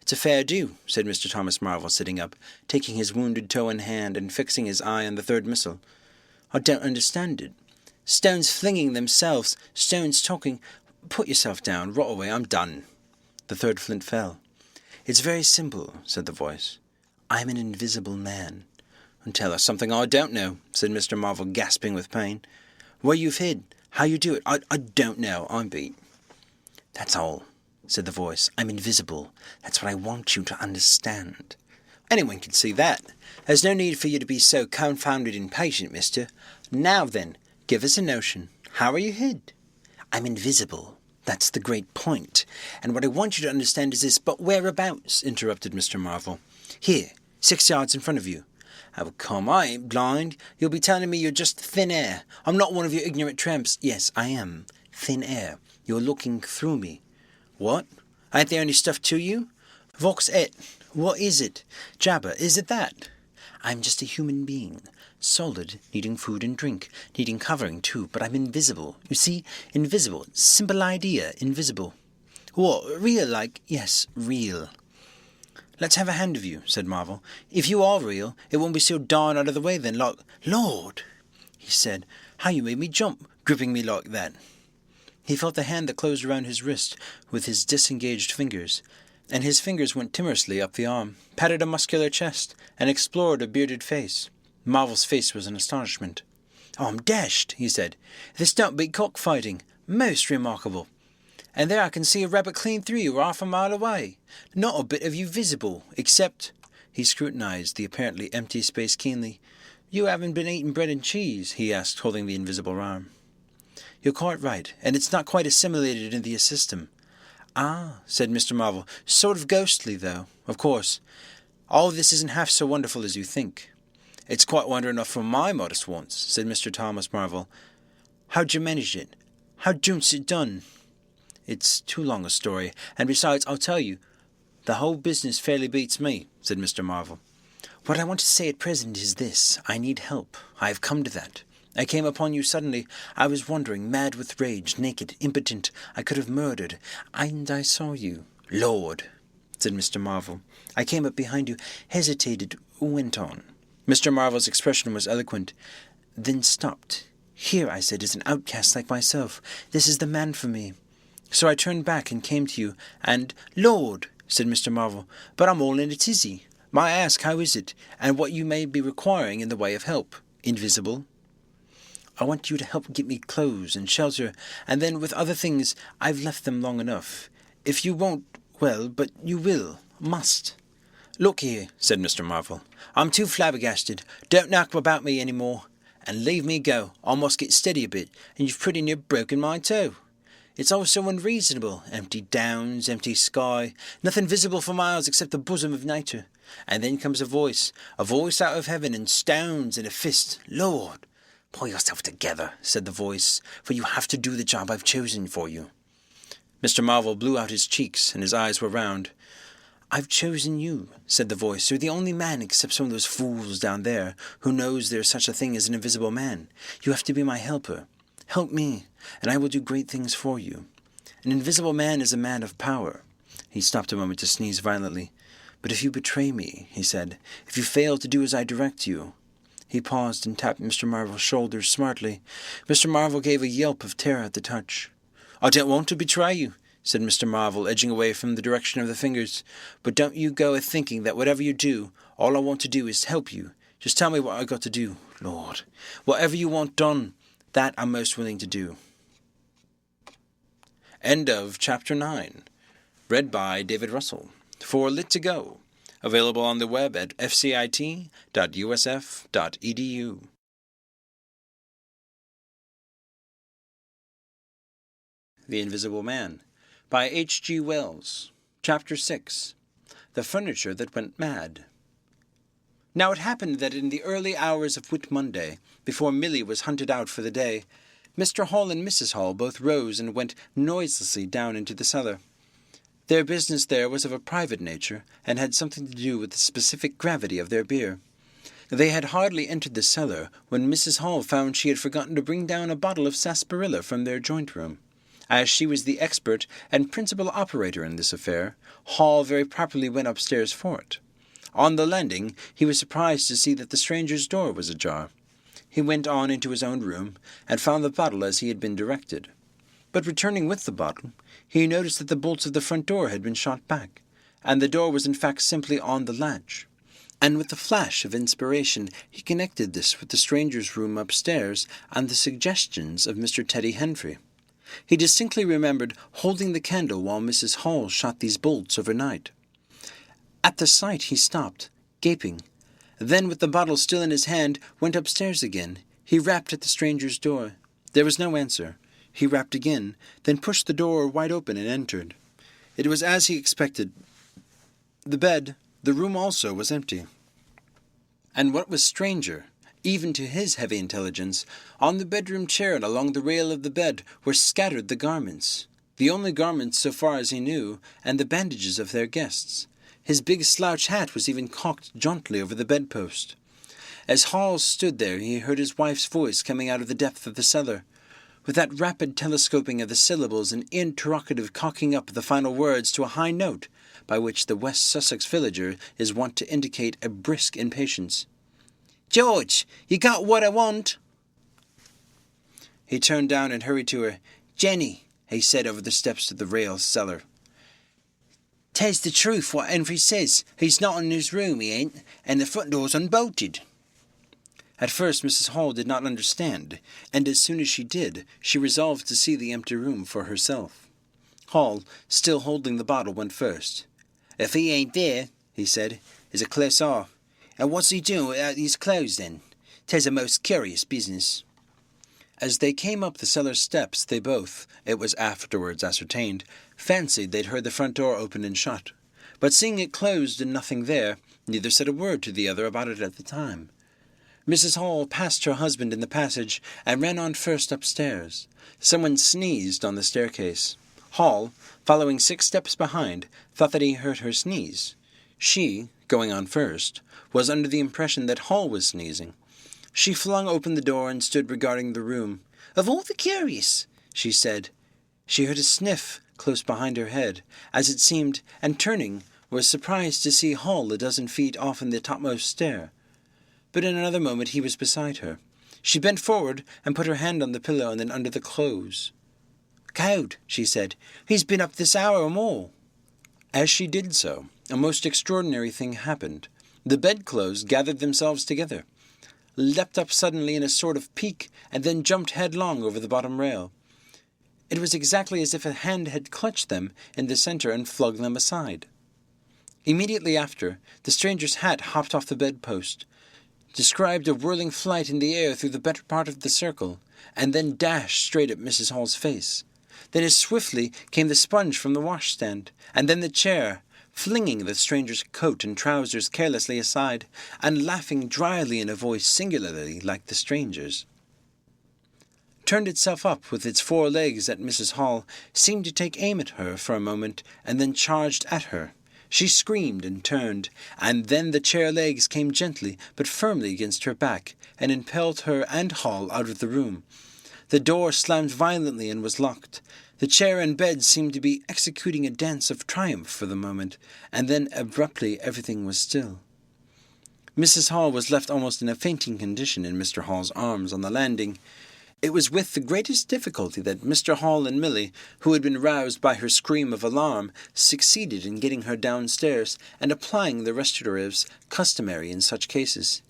It's a fair do, said Mr. Thomas Marvel, sitting up, taking his wounded toe in hand and fixing his eye on the third missile. I don't understand it. Stones flinging themselves, stones talking. Put yourself down, rot away, I'm done. The third flint fell. It's very simple, said the voice. I'm an invisible man. And tell us something I don't know, said Mr. Marvel, gasping with pain. Where you've hid, how you do it, I don't know, I'm beat. That's all, said the voice. I'm invisible. That's what I want you to understand. Anyone can see that. There's no need for you to be so confounded impatient, mister. Now then, give us a notion. How are you hid? I'm invisible. That's the great point. And what I want you to understand is this. But whereabouts? Interrupted Mr. Marvel. Here, 6 yards in front of you. Oh, come, I ain't blind. You'll be telling me you're just thin air. I'm not one of your ignorant tramps. Yes, I am. Thin air. You're looking through me. What? Ain't there any stuff to you? Vox et. What is it? Jabba, is it that? I'm just a human being. Solid, needing food and drink, needing covering too, but I'm invisible. You see? Invisible. Simple idea, invisible. What, real like? Yes, real. Let's have a hand of you, said Marvel. If you are real, it won't be so darn out of the way then, like... Lord, he said, how you made me jump, gripping me like that. He felt the hand that closed around his wrist with his disengaged fingers, and his fingers went timorously up the arm, patted a muscular chest, and explored a bearded face. Marvel's face was in astonishment. Oh, I'm dashed, he said. This don't beat cockfighting. Most remarkable. And there I can see a rabbit clean through you half a mile away. Not a bit of you visible, except... He scrutinized the apparently empty space keenly. You haven't been eating bread and cheese, he asked, holding the invisible arm. You're quite right, and it's not quite assimilated in the system. Ah, said Mr. Marvel, sort of ghostly, though. Of course, all this isn't half so wonderful as you think. It's quite wonder enough for my modest wants, said Mr. Thomas Marvel. How'd you manage it? How'd june's it done? It's too long a story, and besides, I'll tell you, the whole business fairly beats me, said Mr. Marvel. What I want to say at present is this. I need help. I have come to that. I came upon you suddenly. I was wandering, mad with rage, naked, impotent. I could have murdered. And I saw you. Lord, said Mr. Marvel. I came up behind you, hesitated, went on. Mr. Marvel's expression was eloquent, then stopped. Here, I said, is an outcast like myself. This is the man for me. So I turned back and came to you, and, Lord, said Mr. Marvel, but I'm all in a tizzy. May I ask, how is it, and what you may be requiring in the way of help? Invisible? I want you to help get me clothes and shelter, and then with other things, I've left them long enough. If you won't, well, but you will, must. Look here, said Mr. Marvel. I'm too flabbergasted. Don't knock about me any more. And leave me go. I must get steady a bit, and you've pretty near broken my toe. It's all so unreasonable. Empty downs, empty sky, nothing visible for miles except the bosom of nature. And then comes a voice out of heaven, and stones and a fist. Lord, pull yourself together, said the voice, for you have to do the job I've chosen for you. Mr. Marvel blew out his cheeks, and his eyes were round. I've chosen you, said the voice. You're the only man except some of those fools down there who knows there's such a thing as an invisible man. You have to be my helper. Help me, and I will do great things for you. An invisible man is a man of power. He stopped a moment to sneeze violently. But if you betray me, he said, if you fail to do as I direct you... He paused and tapped Mr. Marvel's shoulders smartly. Mr. Marvel gave a yelp of terror at the touch. I don't want to betray you, said Mr. Marvel, edging away from the direction of the fingers. But don't you go a-thinking that whatever you do, all I want to do is help you. Just tell me what I got to do, Lord. Whatever you want done, that I'm most willing to do. End of Chapter 9. Read by David Russell. For Lit to Go. Available on the web at fcit.usf.edu. The Invisible Man by H.G. Wells. Chapter 6. The Furniture That Went Mad. Now it happened that in the early hours of Whit Monday, before Milly was hunted out for the day, Mr. Hall and Mrs. Hall both rose and went noiselessly down into the cellar. Their business there was of a private nature, and had something to do with the specific gravity of their beer. They had hardly entered the cellar when Mrs. Hall found she had forgotten to bring down a bottle of sarsaparilla from their joint-room. As she was the expert and principal operator in this affair, Hall very properly went upstairs for it. On the landing, he was surprised to see that the stranger's door was ajar. He went on into his own room, and found the bottle as he had been directed. But returning with the bottle, he noticed that the bolts of the front door had been shot back, and the door was in fact simply on the latch. And with a flash of inspiration, he connected this with the stranger's room upstairs and the suggestions of Mr. Teddy Henry. He distinctly remembered holding the candle while Mrs. Hall shot these bolts overnight. At the sight he stopped, gaping. Then, with the bottle still in his hand, went upstairs again. He rapped at the stranger's door. There was no answer. He rapped again, then pushed the door wide open and entered. It was as he expected. The bed, the room also, was empty. And what was stranger, even to his heavy intelligence, on the bedroom chair and along the rail of the bed were scattered the garments, the only garments so far as he knew, and the bandages of their guests. His big slouch hat was even cocked jauntily over the bedpost. As Hall stood there, he heard his wife's voice coming out of the depth of the cellar, with that rapid telescoping of the syllables and interrogative cocking up of the final words to a high note, by which the West Sussex villager is wont to indicate a brisk impatience. "George, you got what I want?" He turned down and hurried to her. "Jenny," he said over the steps to the rail cellar. "'Tis the truth what Henry says. He's not in his room, he ain't, and the front door's unbolted." At first Mrs. Hall did not understand, and as soon as she did, she resolved to see the empty room for herself. Hall, still holding the bottle, went first. "If he ain't there," he said, "is a close off. And what's he doing without his clothes, then? 'Tis a most curious business." As they came up the cellar steps, they both, it was afterwards ascertained, fancied they'd heard the front door open and shut. But seeing it closed and nothing there, neither said a word to the other about it at the time. Mrs. Hall passed her husband in the passage and ran on first upstairs. Someone sneezed on the staircase. Hall, following 6 steps behind, thought that he heard her sneeze. She, going on first, was under the impression that Hall was sneezing. She flung open the door and stood regarding the room. "Of all the curious," she said. She heard a sniff close behind her head, as it seemed, and turning, was surprised to see Hall a dozen feet off in the topmost stair. But in another moment he was beside her. She bent forward and put her hand on the pillow and then under the clothes. "Cowed," she said. "He's been up this hour or more." As she did so, a most extraordinary thing happened. The bedclothes gathered themselves together, leapt up suddenly in a sort of peak, and then jumped headlong over the bottom rail. It was exactly as if a hand had clutched them in the centre and flung them aside. Immediately after, the stranger's hat hopped off the bedpost, described a whirling flight in the air through the better part of the circle, and then dashed straight at Mrs. Hall's face. Then as swiftly came the sponge from the washstand, and then the chair, flinging the stranger's coat and trousers carelessly aside, and laughing dryly in a voice singularly like the stranger's. Turned itself up with its 4 legs at Mrs. Hall, seemed to take aim at her for a moment, and then charged at her. She screamed and turned, and then the chair legs came gently but firmly against her back, and impelled her and Hall out of the room. The door slammed violently and was locked. The chair and bed seemed to be executing a dance of triumph for the moment, and then abruptly everything was still. Mrs. Hall was left almost in a fainting condition in Mr. Hall's arms on the landing. It was with the greatest difficulty that Mr. Hall and Milly, who had been roused by her scream of alarm, succeeded in getting her downstairs and applying the restoratives customary in such cases.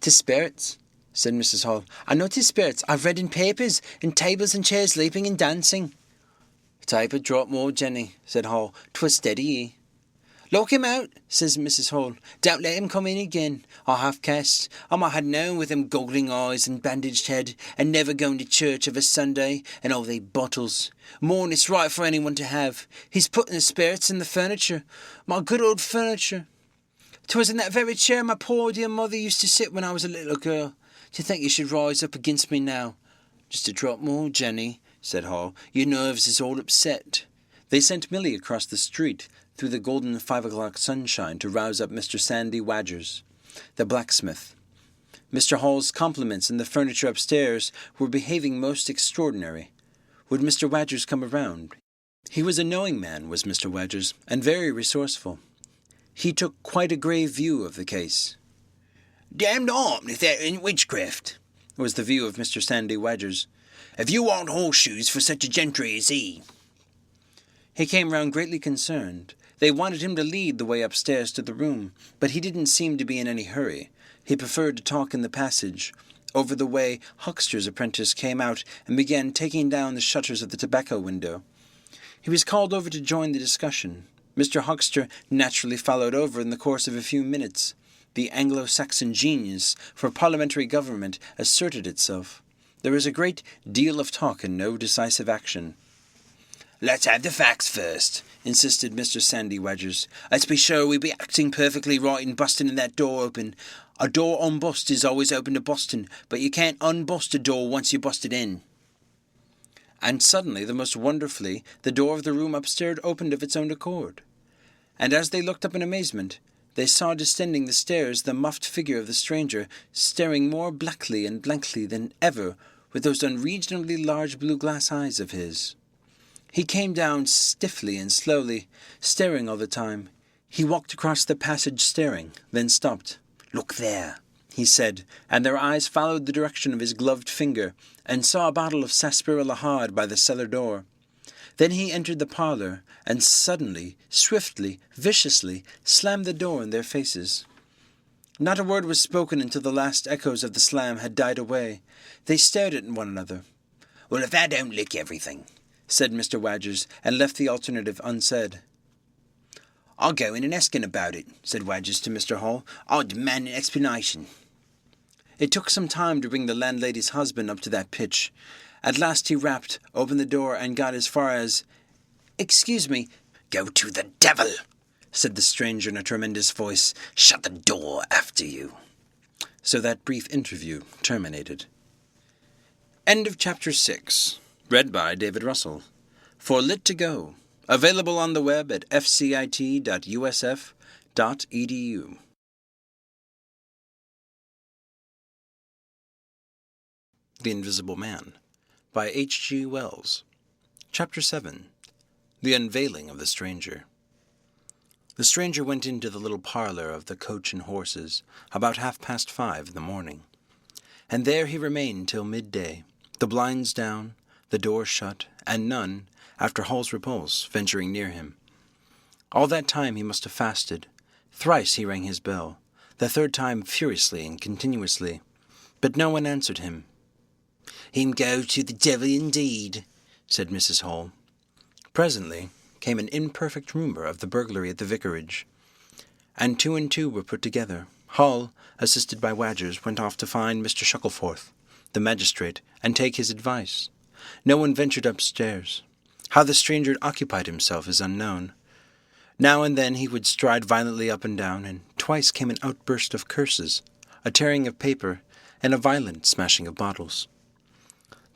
"'Tis spirits," said Mrs. Hall. "I know 'tis spirits. I've read in papers, in tables and chairs leaping and dancing." "Type a drop more, Jenny," said Hall. "'Twas steady." "Lock him out," says Mrs. Hall. "Don't let him come in again. I half-caste. I might have known with them goggling eyes and bandaged head, and never going to church of a Sunday, and all they bottles. More'n it's right for anyone to have. He's putting the spirits in the furniture. My good old furniture. 'Twas in that very chair my poor dear mother used to sit when I was a little girl. To think you should rise up against me now." "Just a drop more, Jenny," said Hall. "Your nerves is all upset." They sent Milly across the street through the golden 5 o'clock sunshine to rouse up Mr. Sandy Wadgers, the blacksmith. Mr. Hall's compliments and the furniture upstairs were behaving most extraordinary. Would Mr. Wadgers come around? He was a knowing man, was Mr. Wadgers, and very resourceful. He took quite a grave view of the case. "Damned armed if that ain't witchcraft," was the view of Mr. Sandy Wadgers. "If you want horseshoes for such a gentry as he." He came round greatly concerned. They wanted him to lead the way upstairs to the room, but he didn't seem to be in any hurry. He preferred to talk in the passage. Over the way, Huckster's apprentice came out and began taking down the shutters of the tobacco window. He was called over to join the discussion. Mr. Huckster naturally followed over in the course of a few minutes. The Anglo-Saxon genius for parliamentary government asserted itself. There was a great deal of talk and no decisive action. "Let's have the facts first," insisted Mr. Sandy Wadgers. "Let's be sure we be acting perfectly right in busting in that door open. A door unbust is always open to busting, but you can't unbust a door once you bust it in." And suddenly, the most wonderfully, the door of the room upstairs opened of its own accord. and as they looked up in amazement, they saw descending the stairs the muffed figure of the stranger, staring more blackly and blankly than ever with those unreasonably large blue glass eyes of his. He came down stiffly and slowly, staring all the time. He walked across the passage staring, then stopped. "Look there," he said, and their eyes followed the direction of his gloved finger, and saw a bottle of sarsaparilla hard by the cellar door. Then he entered the parlour, and suddenly, swiftly, viciously, slammed the door in their faces. Not a word was spoken until the last echoes of the slam had died away. They stared at one another. "Well, if that don't lick everything," said Mr. Wadgers, and left the alternative unsaid. "I'll go in and ask him about it," said Wadgers to Mr. Hall. "I'll demand an explanation." It took some time to bring the landlady's husband up to that pitch. At last he rapped, opened the door, and got as far as, "Excuse me." "Go to the devil," said the stranger in a tremendous voice. "Shut the door after you." So that brief interview terminated. End of Chapter 6. Read by David Russell. For Lit to Go. Available on the web at fcit.usf.edu. The Invisible Man by H.G. Wells. Chapter 7. The Unveiling of the Stranger. The stranger went into the little parlour of the Coach and Horses about 5:30 in the morning, and there he remained till midday, the blinds down, the door shut, and none, after Hall's repulse, venturing near him. All that time he must have fasted. Thrice he rang his bell, the third time furiously and continuously, but no one answered him. "Him go to the devil indeed," said Mrs. Hall. Presently came an imperfect rumour of the burglary at the vicarage, and two were put together. Hall, assisted by Wadgers, went off to find Mr. Shuckleforth, the magistrate, and take his advice. No one ventured upstairs. How the stranger occupied himself is unknown. Now and then he would stride violently up and down, and twice came an outburst of curses, a tearing of paper, and a violent smashing of bottles.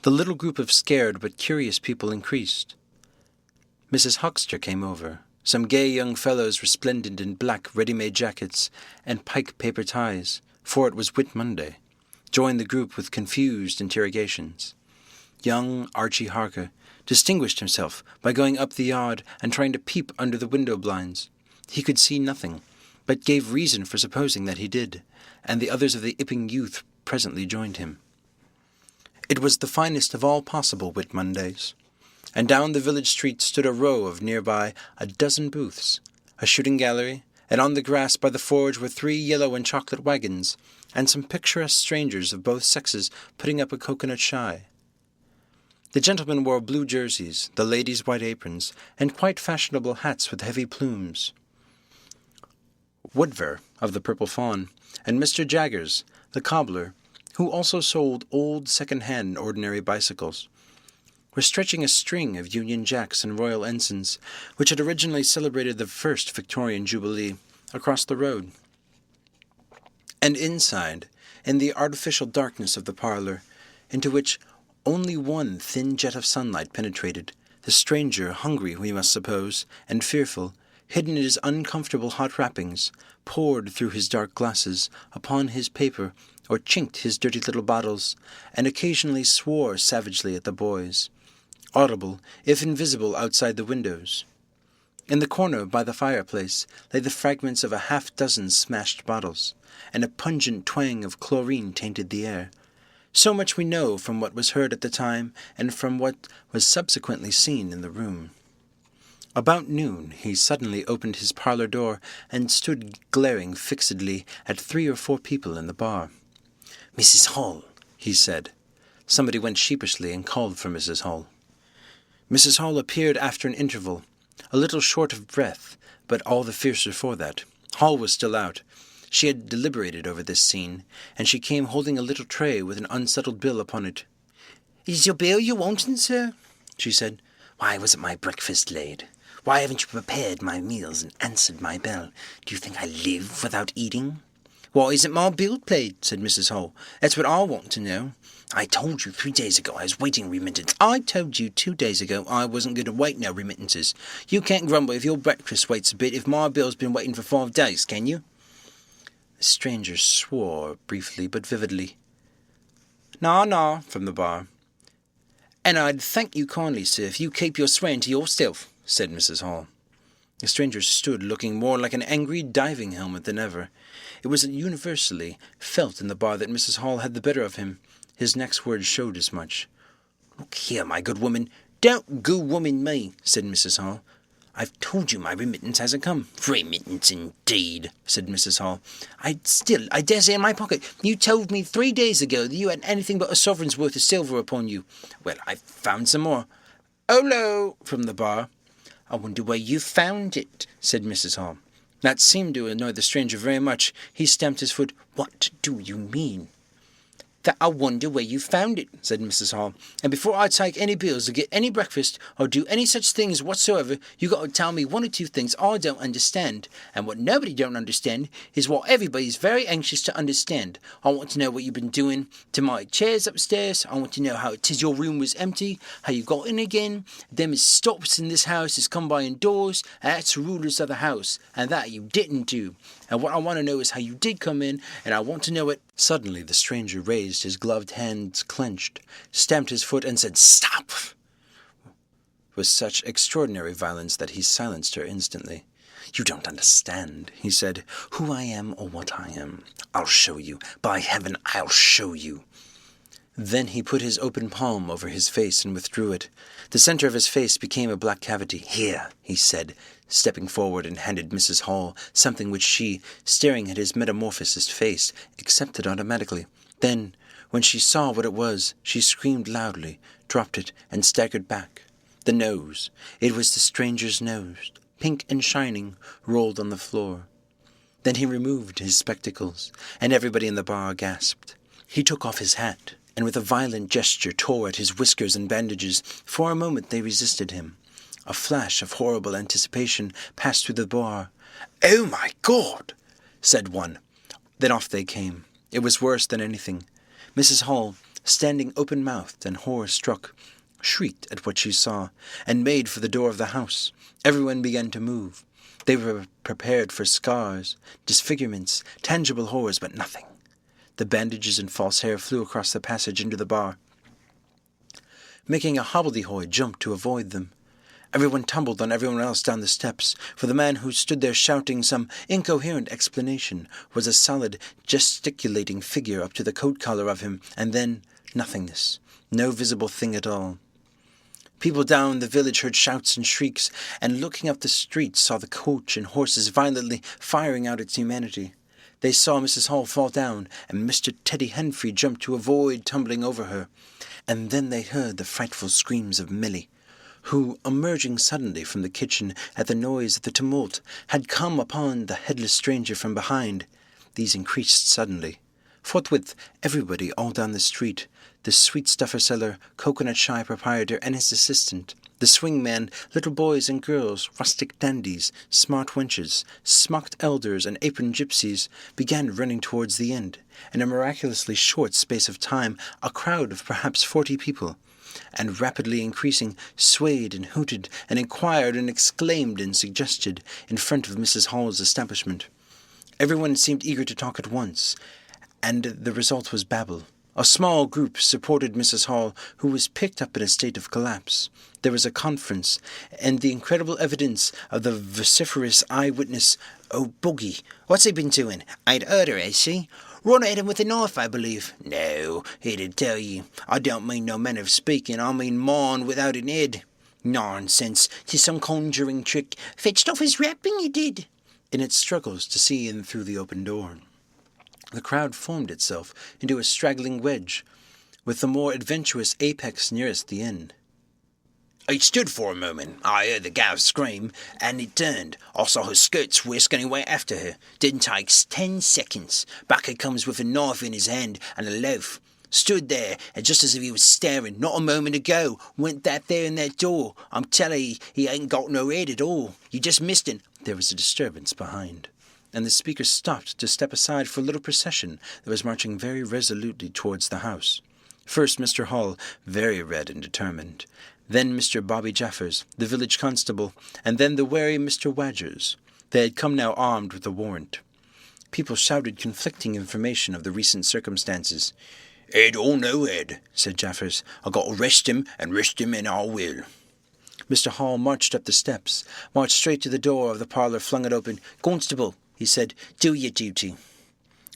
The little group of scared but curious people increased. Mrs. Huckster came over. Some gay young fellows resplendent in black ready-made jackets and pike paper ties, for it was Whit Monday, joined the group with confused interrogations. Young Archie Harker distinguished himself by going up the yard and trying to peep under the window blinds. He could see nothing, but gave reason for supposing that he did, and the others of the Ipping youth presently joined him. It was the finest of all possible Whit Mondays, and down the village street stood a row of nearby 12 booths, a shooting gallery, and on the grass by the forge were 3 yellow and chocolate wagons, and some picturesque strangers of both sexes putting up a coconut shy. The gentlemen wore blue jerseys, the ladies white aprons, and quite fashionable hats with heavy plumes. Woodver, of the Purple Fawn, and Mr. Jaggers, the cobbler, who also sold old second-hand ordinary bicycles, were stretching a string of Union Jacks and Royal Ensigns, which had originally celebrated the first Victorian Jubilee, across the road. And inside, in the artificial darkness of the parlour, into which only one thin jet of sunlight penetrated, the stranger, hungry, we must suppose, and fearful, hidden in his uncomfortable hot wrappings, pored through his dark glasses upon his paper, or chinked his dirty little bottles, and occasionally swore savagely at the boys, audible, if invisible, outside the windows. In the corner by the fireplace lay the fragments of 6 smashed bottles, and a pungent twang of chlorine tainted the air. So much we know from what was heard at the time, and from what was subsequently seen in the room. About noon he suddenly opened his parlour door, and stood glaring fixedly at 3 or 4 people in the bar. "Mrs. Hall," he said. Somebody went sheepishly and called for Mrs. Hall. Mrs. Hall appeared after an interval, a little short of breath, but all the fiercer for that. Hall was still out. She had deliberated over this scene, and she came holding a little tray with an unsettled bill upon it. "Is your bill you wantin', sir?" she said. "Why wasn't my breakfast laid? Why haven't you prepared my meals and answered my bell? Do you think I live without eating? Why isn't my bill paid? Said Mrs. Hall. That's what I want to know. I told you 3 days ago I was waiting remittance. I told you 2 days ago I wasn't going to wait no remittances. You can't grumble if your breakfast waits a bit if my bill's been waiting for 5 days, can you? The stranger swore briefly but vividly. "No," from the bar. "And I'd thank you kindly, sir, if you keep your swearing to yourself," said Mrs. Hall. The stranger stood looking more like an angry diving helmet than ever. It was universally felt in the bar that Mrs. Hall had the better of him. His next words showed as much. "Look here, my good woman, don't good-woman me," said Mrs. Hall. "I've told you my remittance hasn't come." "Remittance, indeed," said Mrs. Hall. I dare say in my pocket. You told me 3 days ago that you hadn't anything but a sovereign's worth of silver upon you. Well, I've found some more." "Hello," from the bar. "I wonder where you found it," said Mrs. Hall. That seemed to annoy the stranger very much. He stamped his foot. "What do you mean?" "That I wonder where you found it," said Mrs. Hall. "And before I take any bills or get any breakfast or do any such things whatsoever, you got to tell me 1 or 2 things I don't understand. And what nobody don't understand is what everybody's very anxious to understand. I want to know what you've been doing to my chairs upstairs. I want to know how it is your room was empty, how you got in again. Them as stops in this house has come by indoors, and that's the rulers of the house, and that you didn't do. And what I want to know is how you did come in, and I want to know it." Suddenly the stranger raised his gloved hands clenched, stamped his foot, and said, "Stop!" with such extraordinary violence that he silenced her instantly. "You don't understand," he said, "who I am or what I am. I'll show you. By heaven, I'll show you." Then he put his open palm over his face and withdrew it. The center of his face became a black cavity. "Here," he said, stepping forward, and handed Mrs. Hall something which she, staring at his metamorphosed face, accepted automatically. Then, when she saw what it was, she screamed loudly, dropped it, and staggered back. The nose. It was the stranger's nose, pink and shining, rolled on the floor. Then he removed his spectacles, and everybody in the bar gasped. He took off his hat, and with a violent gesture tore at his whiskers and bandages. For a moment they resisted him. A flash of horrible anticipation passed through the bar. "Oh, my God!" said one. Then off they came. It was worse than anything. Mrs. Hall, standing open-mouthed and horror-struck, shrieked at what she saw, and made for the door of the house. Everyone began to move. They were prepared for scars, disfigurements, tangible horrors, but nothing. The bandages and false hair flew across the passage into the bar, making a hobbledehoy jump to avoid them. Everyone tumbled on everyone else down the steps, for the man who stood there shouting some incoherent explanation was a solid, gesticulating figure up to the coat collar of him, and then nothingness, no visible thing at all. People down the village heard shouts and shrieks, and looking up the street saw the coach and horses violently firing out its humanity. They saw Mrs. Hall fall down, and Mr. Teddy Henfrey jump to avoid tumbling over her. And then they heard the frightful screams of Milly, who, emerging suddenly from the kitchen at the noise of the tumult, had come upon the headless stranger from behind. These increased suddenly. Forthwith, everybody all down the street, the sweet-stuffer seller, coconut-shy proprietor, and his assistant, the swing-man, little boys and girls, rustic dandies, smart wenches, smocked elders, and aproned gypsies, began running towards the end. In a miraculously short space of time, a crowd of perhaps 40 people, and rapidly increasing, swayed and hooted, and inquired and exclaimed and suggested in front of Mrs. Hall's establishment. Everyone seemed eager to talk at once, and the result was babble. A small group supported Mrs. Hall, who was picked up in a state of collapse. There was a conference, and the incredible evidence of the vociferous eyewitness. "Oh, Boogie, what's he been doing? Ain't hurt her, has she? Run at him with a knife, I believe." "No, he'd tell you. I don't mean no manner of speaking, I mean mine without an head." "Nonsense, 'tis some conjuring trick. Fetched off his wrapping, he did." In its struggles to see in through the open door, the crowd formed itself into a straggling wedge, with the more adventurous apex nearest the end. "He stood for a moment. I heard the gal scream, and he turned. I saw her skirts whisk, and he went after her. Didn't take 10 seconds. Back he comes with a knife in his hand and a loaf. Stood there, and just as if he was staring, not a moment ago, went that there in that door. I'm telling you, he ain't got no head at all. You just missed him." There was a disturbance behind. and the speaker stopped to step aside for a little procession that was marching very resolutely towards the house. First Mr. Hall, very red and determined, then Mr. Bobby Jaffers, the village constable, and then the wary Mr. Wadgers. They had come now armed with a warrant. People shouted conflicting information of the recent circumstances. "Ed or no Ed," said Jaffers, "I got to arrest him, and arrest him and I will." Mr. Hall marched up the steps, marched straight to the door of the parlour, flung it open. "Constable," he said, "do your duty."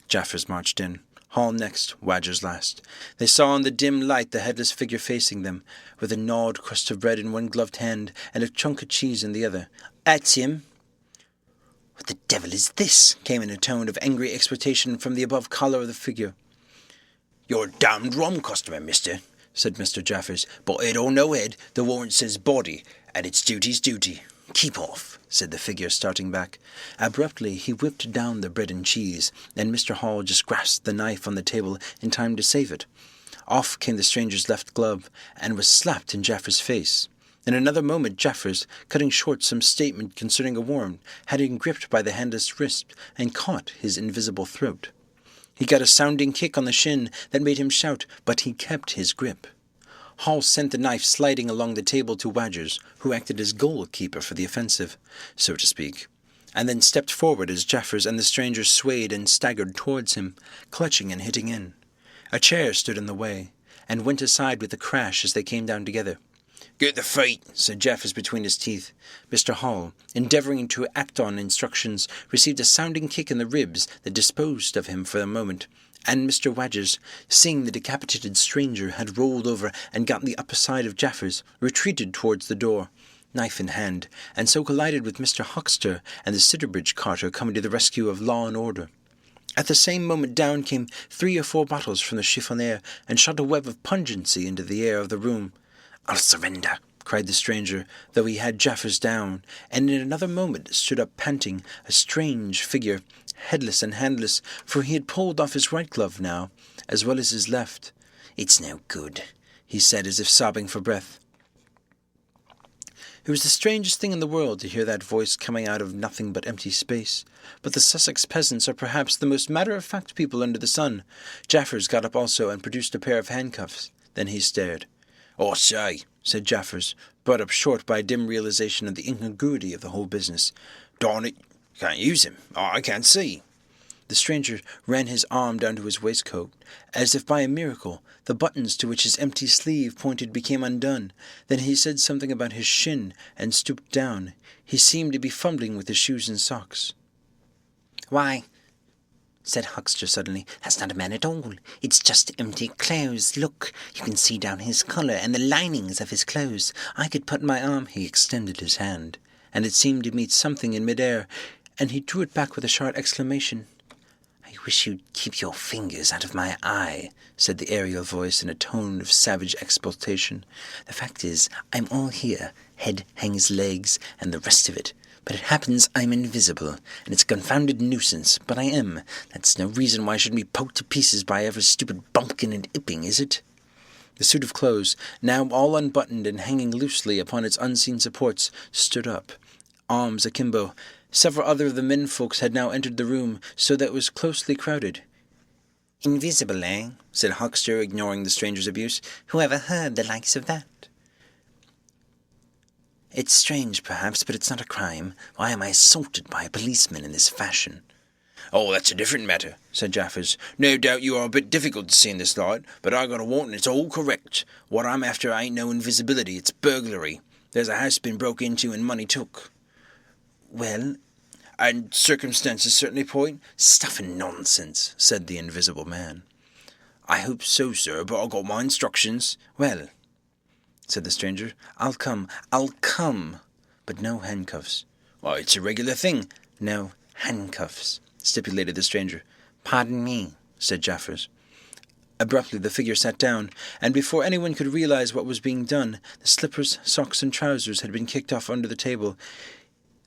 Jaffers marched in. Hall next, Wadgers last. They saw in the dim light the headless figure facing them, with a gnawed crust of bread in one gloved hand and a chunk of cheese in the other. "That's him." "What the devil is this?" came in a tone of angry expectation from the above collar of the figure. "You're a damned rum customer, mister," said Mr. Jaffers, "but Ed or no Ed, the warrant says body, and it's duty's duty." "Keep off," said the figure, starting back. Abruptly he whipped down the bread and cheese, and Mr. Hall just grasped the knife on the table in time to save it. Off came the stranger's left glove, and was slapped in Jaffers' face. In another moment Jaffers, cutting short some statement concerning a warrant, had him gripped by the handless wrist and caught his invisible throat. He got a sounding kick on the shin that made him shout, but he kept his grip. Hall sent the knife sliding along the table to Wadgers, who acted as goalkeeper for the offensive, so to speak, and then stepped forward as Jaffers and the stranger swayed and staggered towards him, clutching and hitting in. A chair stood in the way, and went aside with a crash as they came down together. "Get the feet," said Jaffers between his teeth. Mr. Hall, endeavouring to act on instructions, received a sounding kick in the ribs that disposed of him for a moment, and Mr. Wadgers, seeing the decapitated stranger had rolled over and got the upper side of Jaffers, retreated towards the door, knife in hand, and so collided with Mr. Huckster and the Sidderbridge carter coming to the rescue of law and order. At the same moment down came 3 or 4 bottles from the chiffonier and shot a web of pungency into the air of the room. "I'll surrender," cried the stranger, though he had Jaffers down, and in another moment stood up panting, a strange figure, headless and handless, for he had pulled off his right glove now, as well as his left. "It's no good," he said, as if sobbing for breath. It was the strangest thing in the world to hear that voice coming out of nothing but empty space, but the Sussex peasants are perhaps the most matter-of-fact people under the sun. Jaffers got up also and produced a pair of handcuffs. Then he stared. "I say," said Jaffers, brought up short by a dim realization of the incongruity of the whole business. "Darn it, can't use him. I can't see." The stranger ran his arm down to his waistcoat. As if by a miracle, the buttons to which his empty sleeve pointed became undone. Then he said something about his shin, and stooped down. He seemed to be fumbling with his shoes and socks. "Why," said Huckster suddenly, "that's not a man at all. It's just empty clothes. Look, you can see down his collar and the linings of his clothes. I could put my arm—" He extended his hand, and it seemed to meet something in mid-air, and he drew it back with a sharp exclamation. "I wish you'd keep your fingers out of my eye," said the aerial voice in a tone of savage exultation. "The fact is, I'm all here, head, hands, legs, and the rest of it. But it happens I'm invisible, and it's a confounded nuisance, but I am. That's no reason why I shouldn't be poked to pieces by every stupid bumpkin and Ipping, is it?" The suit of clothes, now all unbuttoned and hanging loosely upon its unseen supports, stood up, arms akimbo. Several other of the men-folks had now entered the room, so that it was closely crowded. "Invisible, eh?" said Huckster, ignoring the stranger's abuse. "Who ever heard the likes of that?" "It's strange, perhaps, but it's not a crime. Why am I assaulted by a policeman in this fashion?" "Oh, that's a different matter," said Jaffers. "No doubt you are a bit difficult to see in this light, but I got a warrant and it's all correct. What I'm after ain't no invisibility, it's burglary. There's a house been broke into and money took." "Well, "And circumstances certainly point—" "Stuff and nonsense," said the invisible man. "I hope so, sir, but I've got my instructions." "Well," said the stranger, I'll come, but no handcuffs." "Why, it's a regular thing." "No handcuffs," stipulated the stranger. "Pardon me," said Jaffers. Abruptly the figure sat down, and before anyone could realize what was being done, the slippers, socks, and trousers had been kicked off under the table.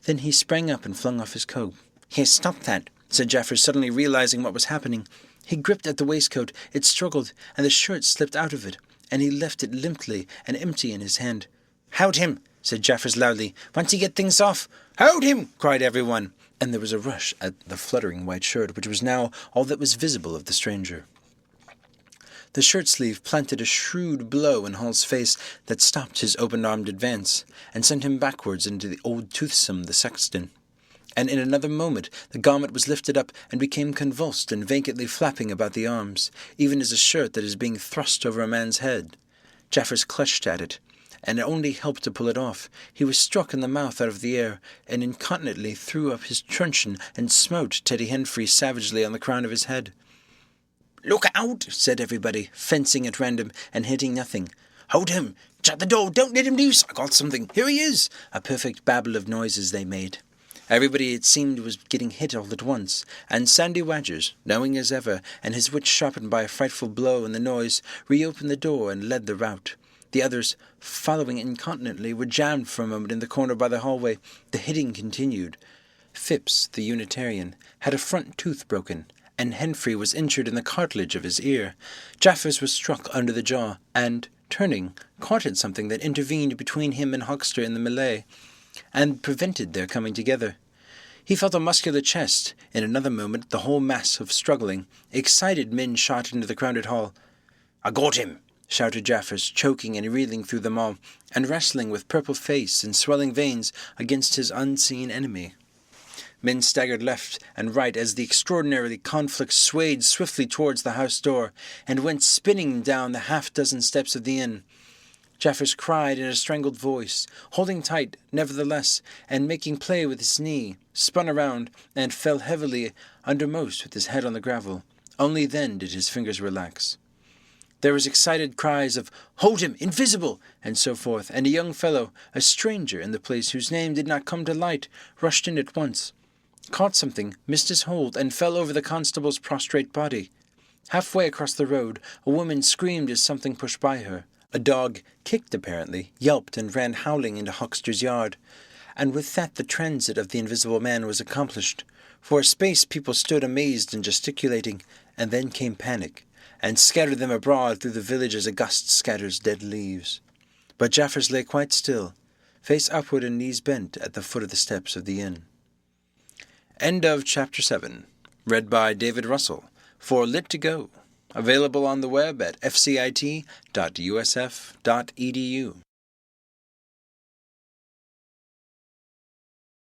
Then he sprang up and flung off his coat. "Here, stop that," said Jaffers, suddenly realizing what was happening. He gripped at the waistcoat, it struggled, and the shirt slipped out of it, and he left it limply and empty in his hand. "Hold him," said Jaffers loudly. "Once you get things off—" "Hold him!" cried everyone. and there was a rush at the fluttering white shirt, which was now all that was visible of the stranger. The shirt-sleeve planted a shrewd blow in Hall's face that stopped his open-armed advance, and sent him backwards into the old toothsome the sexton. And in another moment the garment was lifted up and became convulsed and vacantly flapping about the arms, even as a shirt that is being thrust over a man's head. Jaffers clutched at it, and it only helped to pull it off. He was struck in the mouth out of the air, and incontinently threw up his truncheon and smote Teddy Henfrey savagely on the crown of his head. "Look out," said everybody, fencing at random and hitting nothing. "Hold him! Shut the door! Don't let him loose! I got something! Here he is!" A perfect babel of noises they made. Everybody, it seemed, was getting hit all at once, and Sandy Wadgers, knowing as ever, and his wits sharpened by a frightful blow and the noise, reopened the door and led the rout. The others, following incontinently, were jammed for a moment in the corner by the hallway. The hitting continued. Phipps, the Unitarian, had a front tooth broken, and Henfrey was injured in the cartilage of his ear. Jaffers was struck under the jaw, and, turning, caught at something that intervened between him and Huckster in the melee, and prevented their coming together. He felt a muscular chest. In another moment the whole mass of struggling, excited men shot into the crowded hall. "I got him!" shouted Jaffers, choking and reeling through them all, and wrestling with purple face and swelling veins against his unseen enemy. Men staggered left and right as the extraordinary conflict swayed swiftly towards the house door, and went spinning down the half-dozen steps of the inn. Jaffers cried in a strangled voice, holding tight, nevertheless, and making play with his knee, spun around, and fell heavily undermost with his head on the gravel. Only then did his fingers relax. There was excited cries of, "Hold him! Invisible!" and so forth, and a young fellow, a stranger in the place whose name did not come to light, rushed in at once, caught something, missed his hold, and fell over the constable's prostrate body. Halfway across the road, a woman screamed as something pushed by her. A dog, kicked apparently, yelped and ran howling into Huckster's yard. And with that the transit of the invisible man was accomplished. For a space people stood amazed and gesticulating, and then came panic, and scattered them abroad through the village as a gust scatters dead leaves. But Jaffers lay quite still, face upward and knees bent at the foot of the steps of the inn. End of Chapter 7. Read by David Russell for Lit2Go. Available on the web at fcit.usf.edu.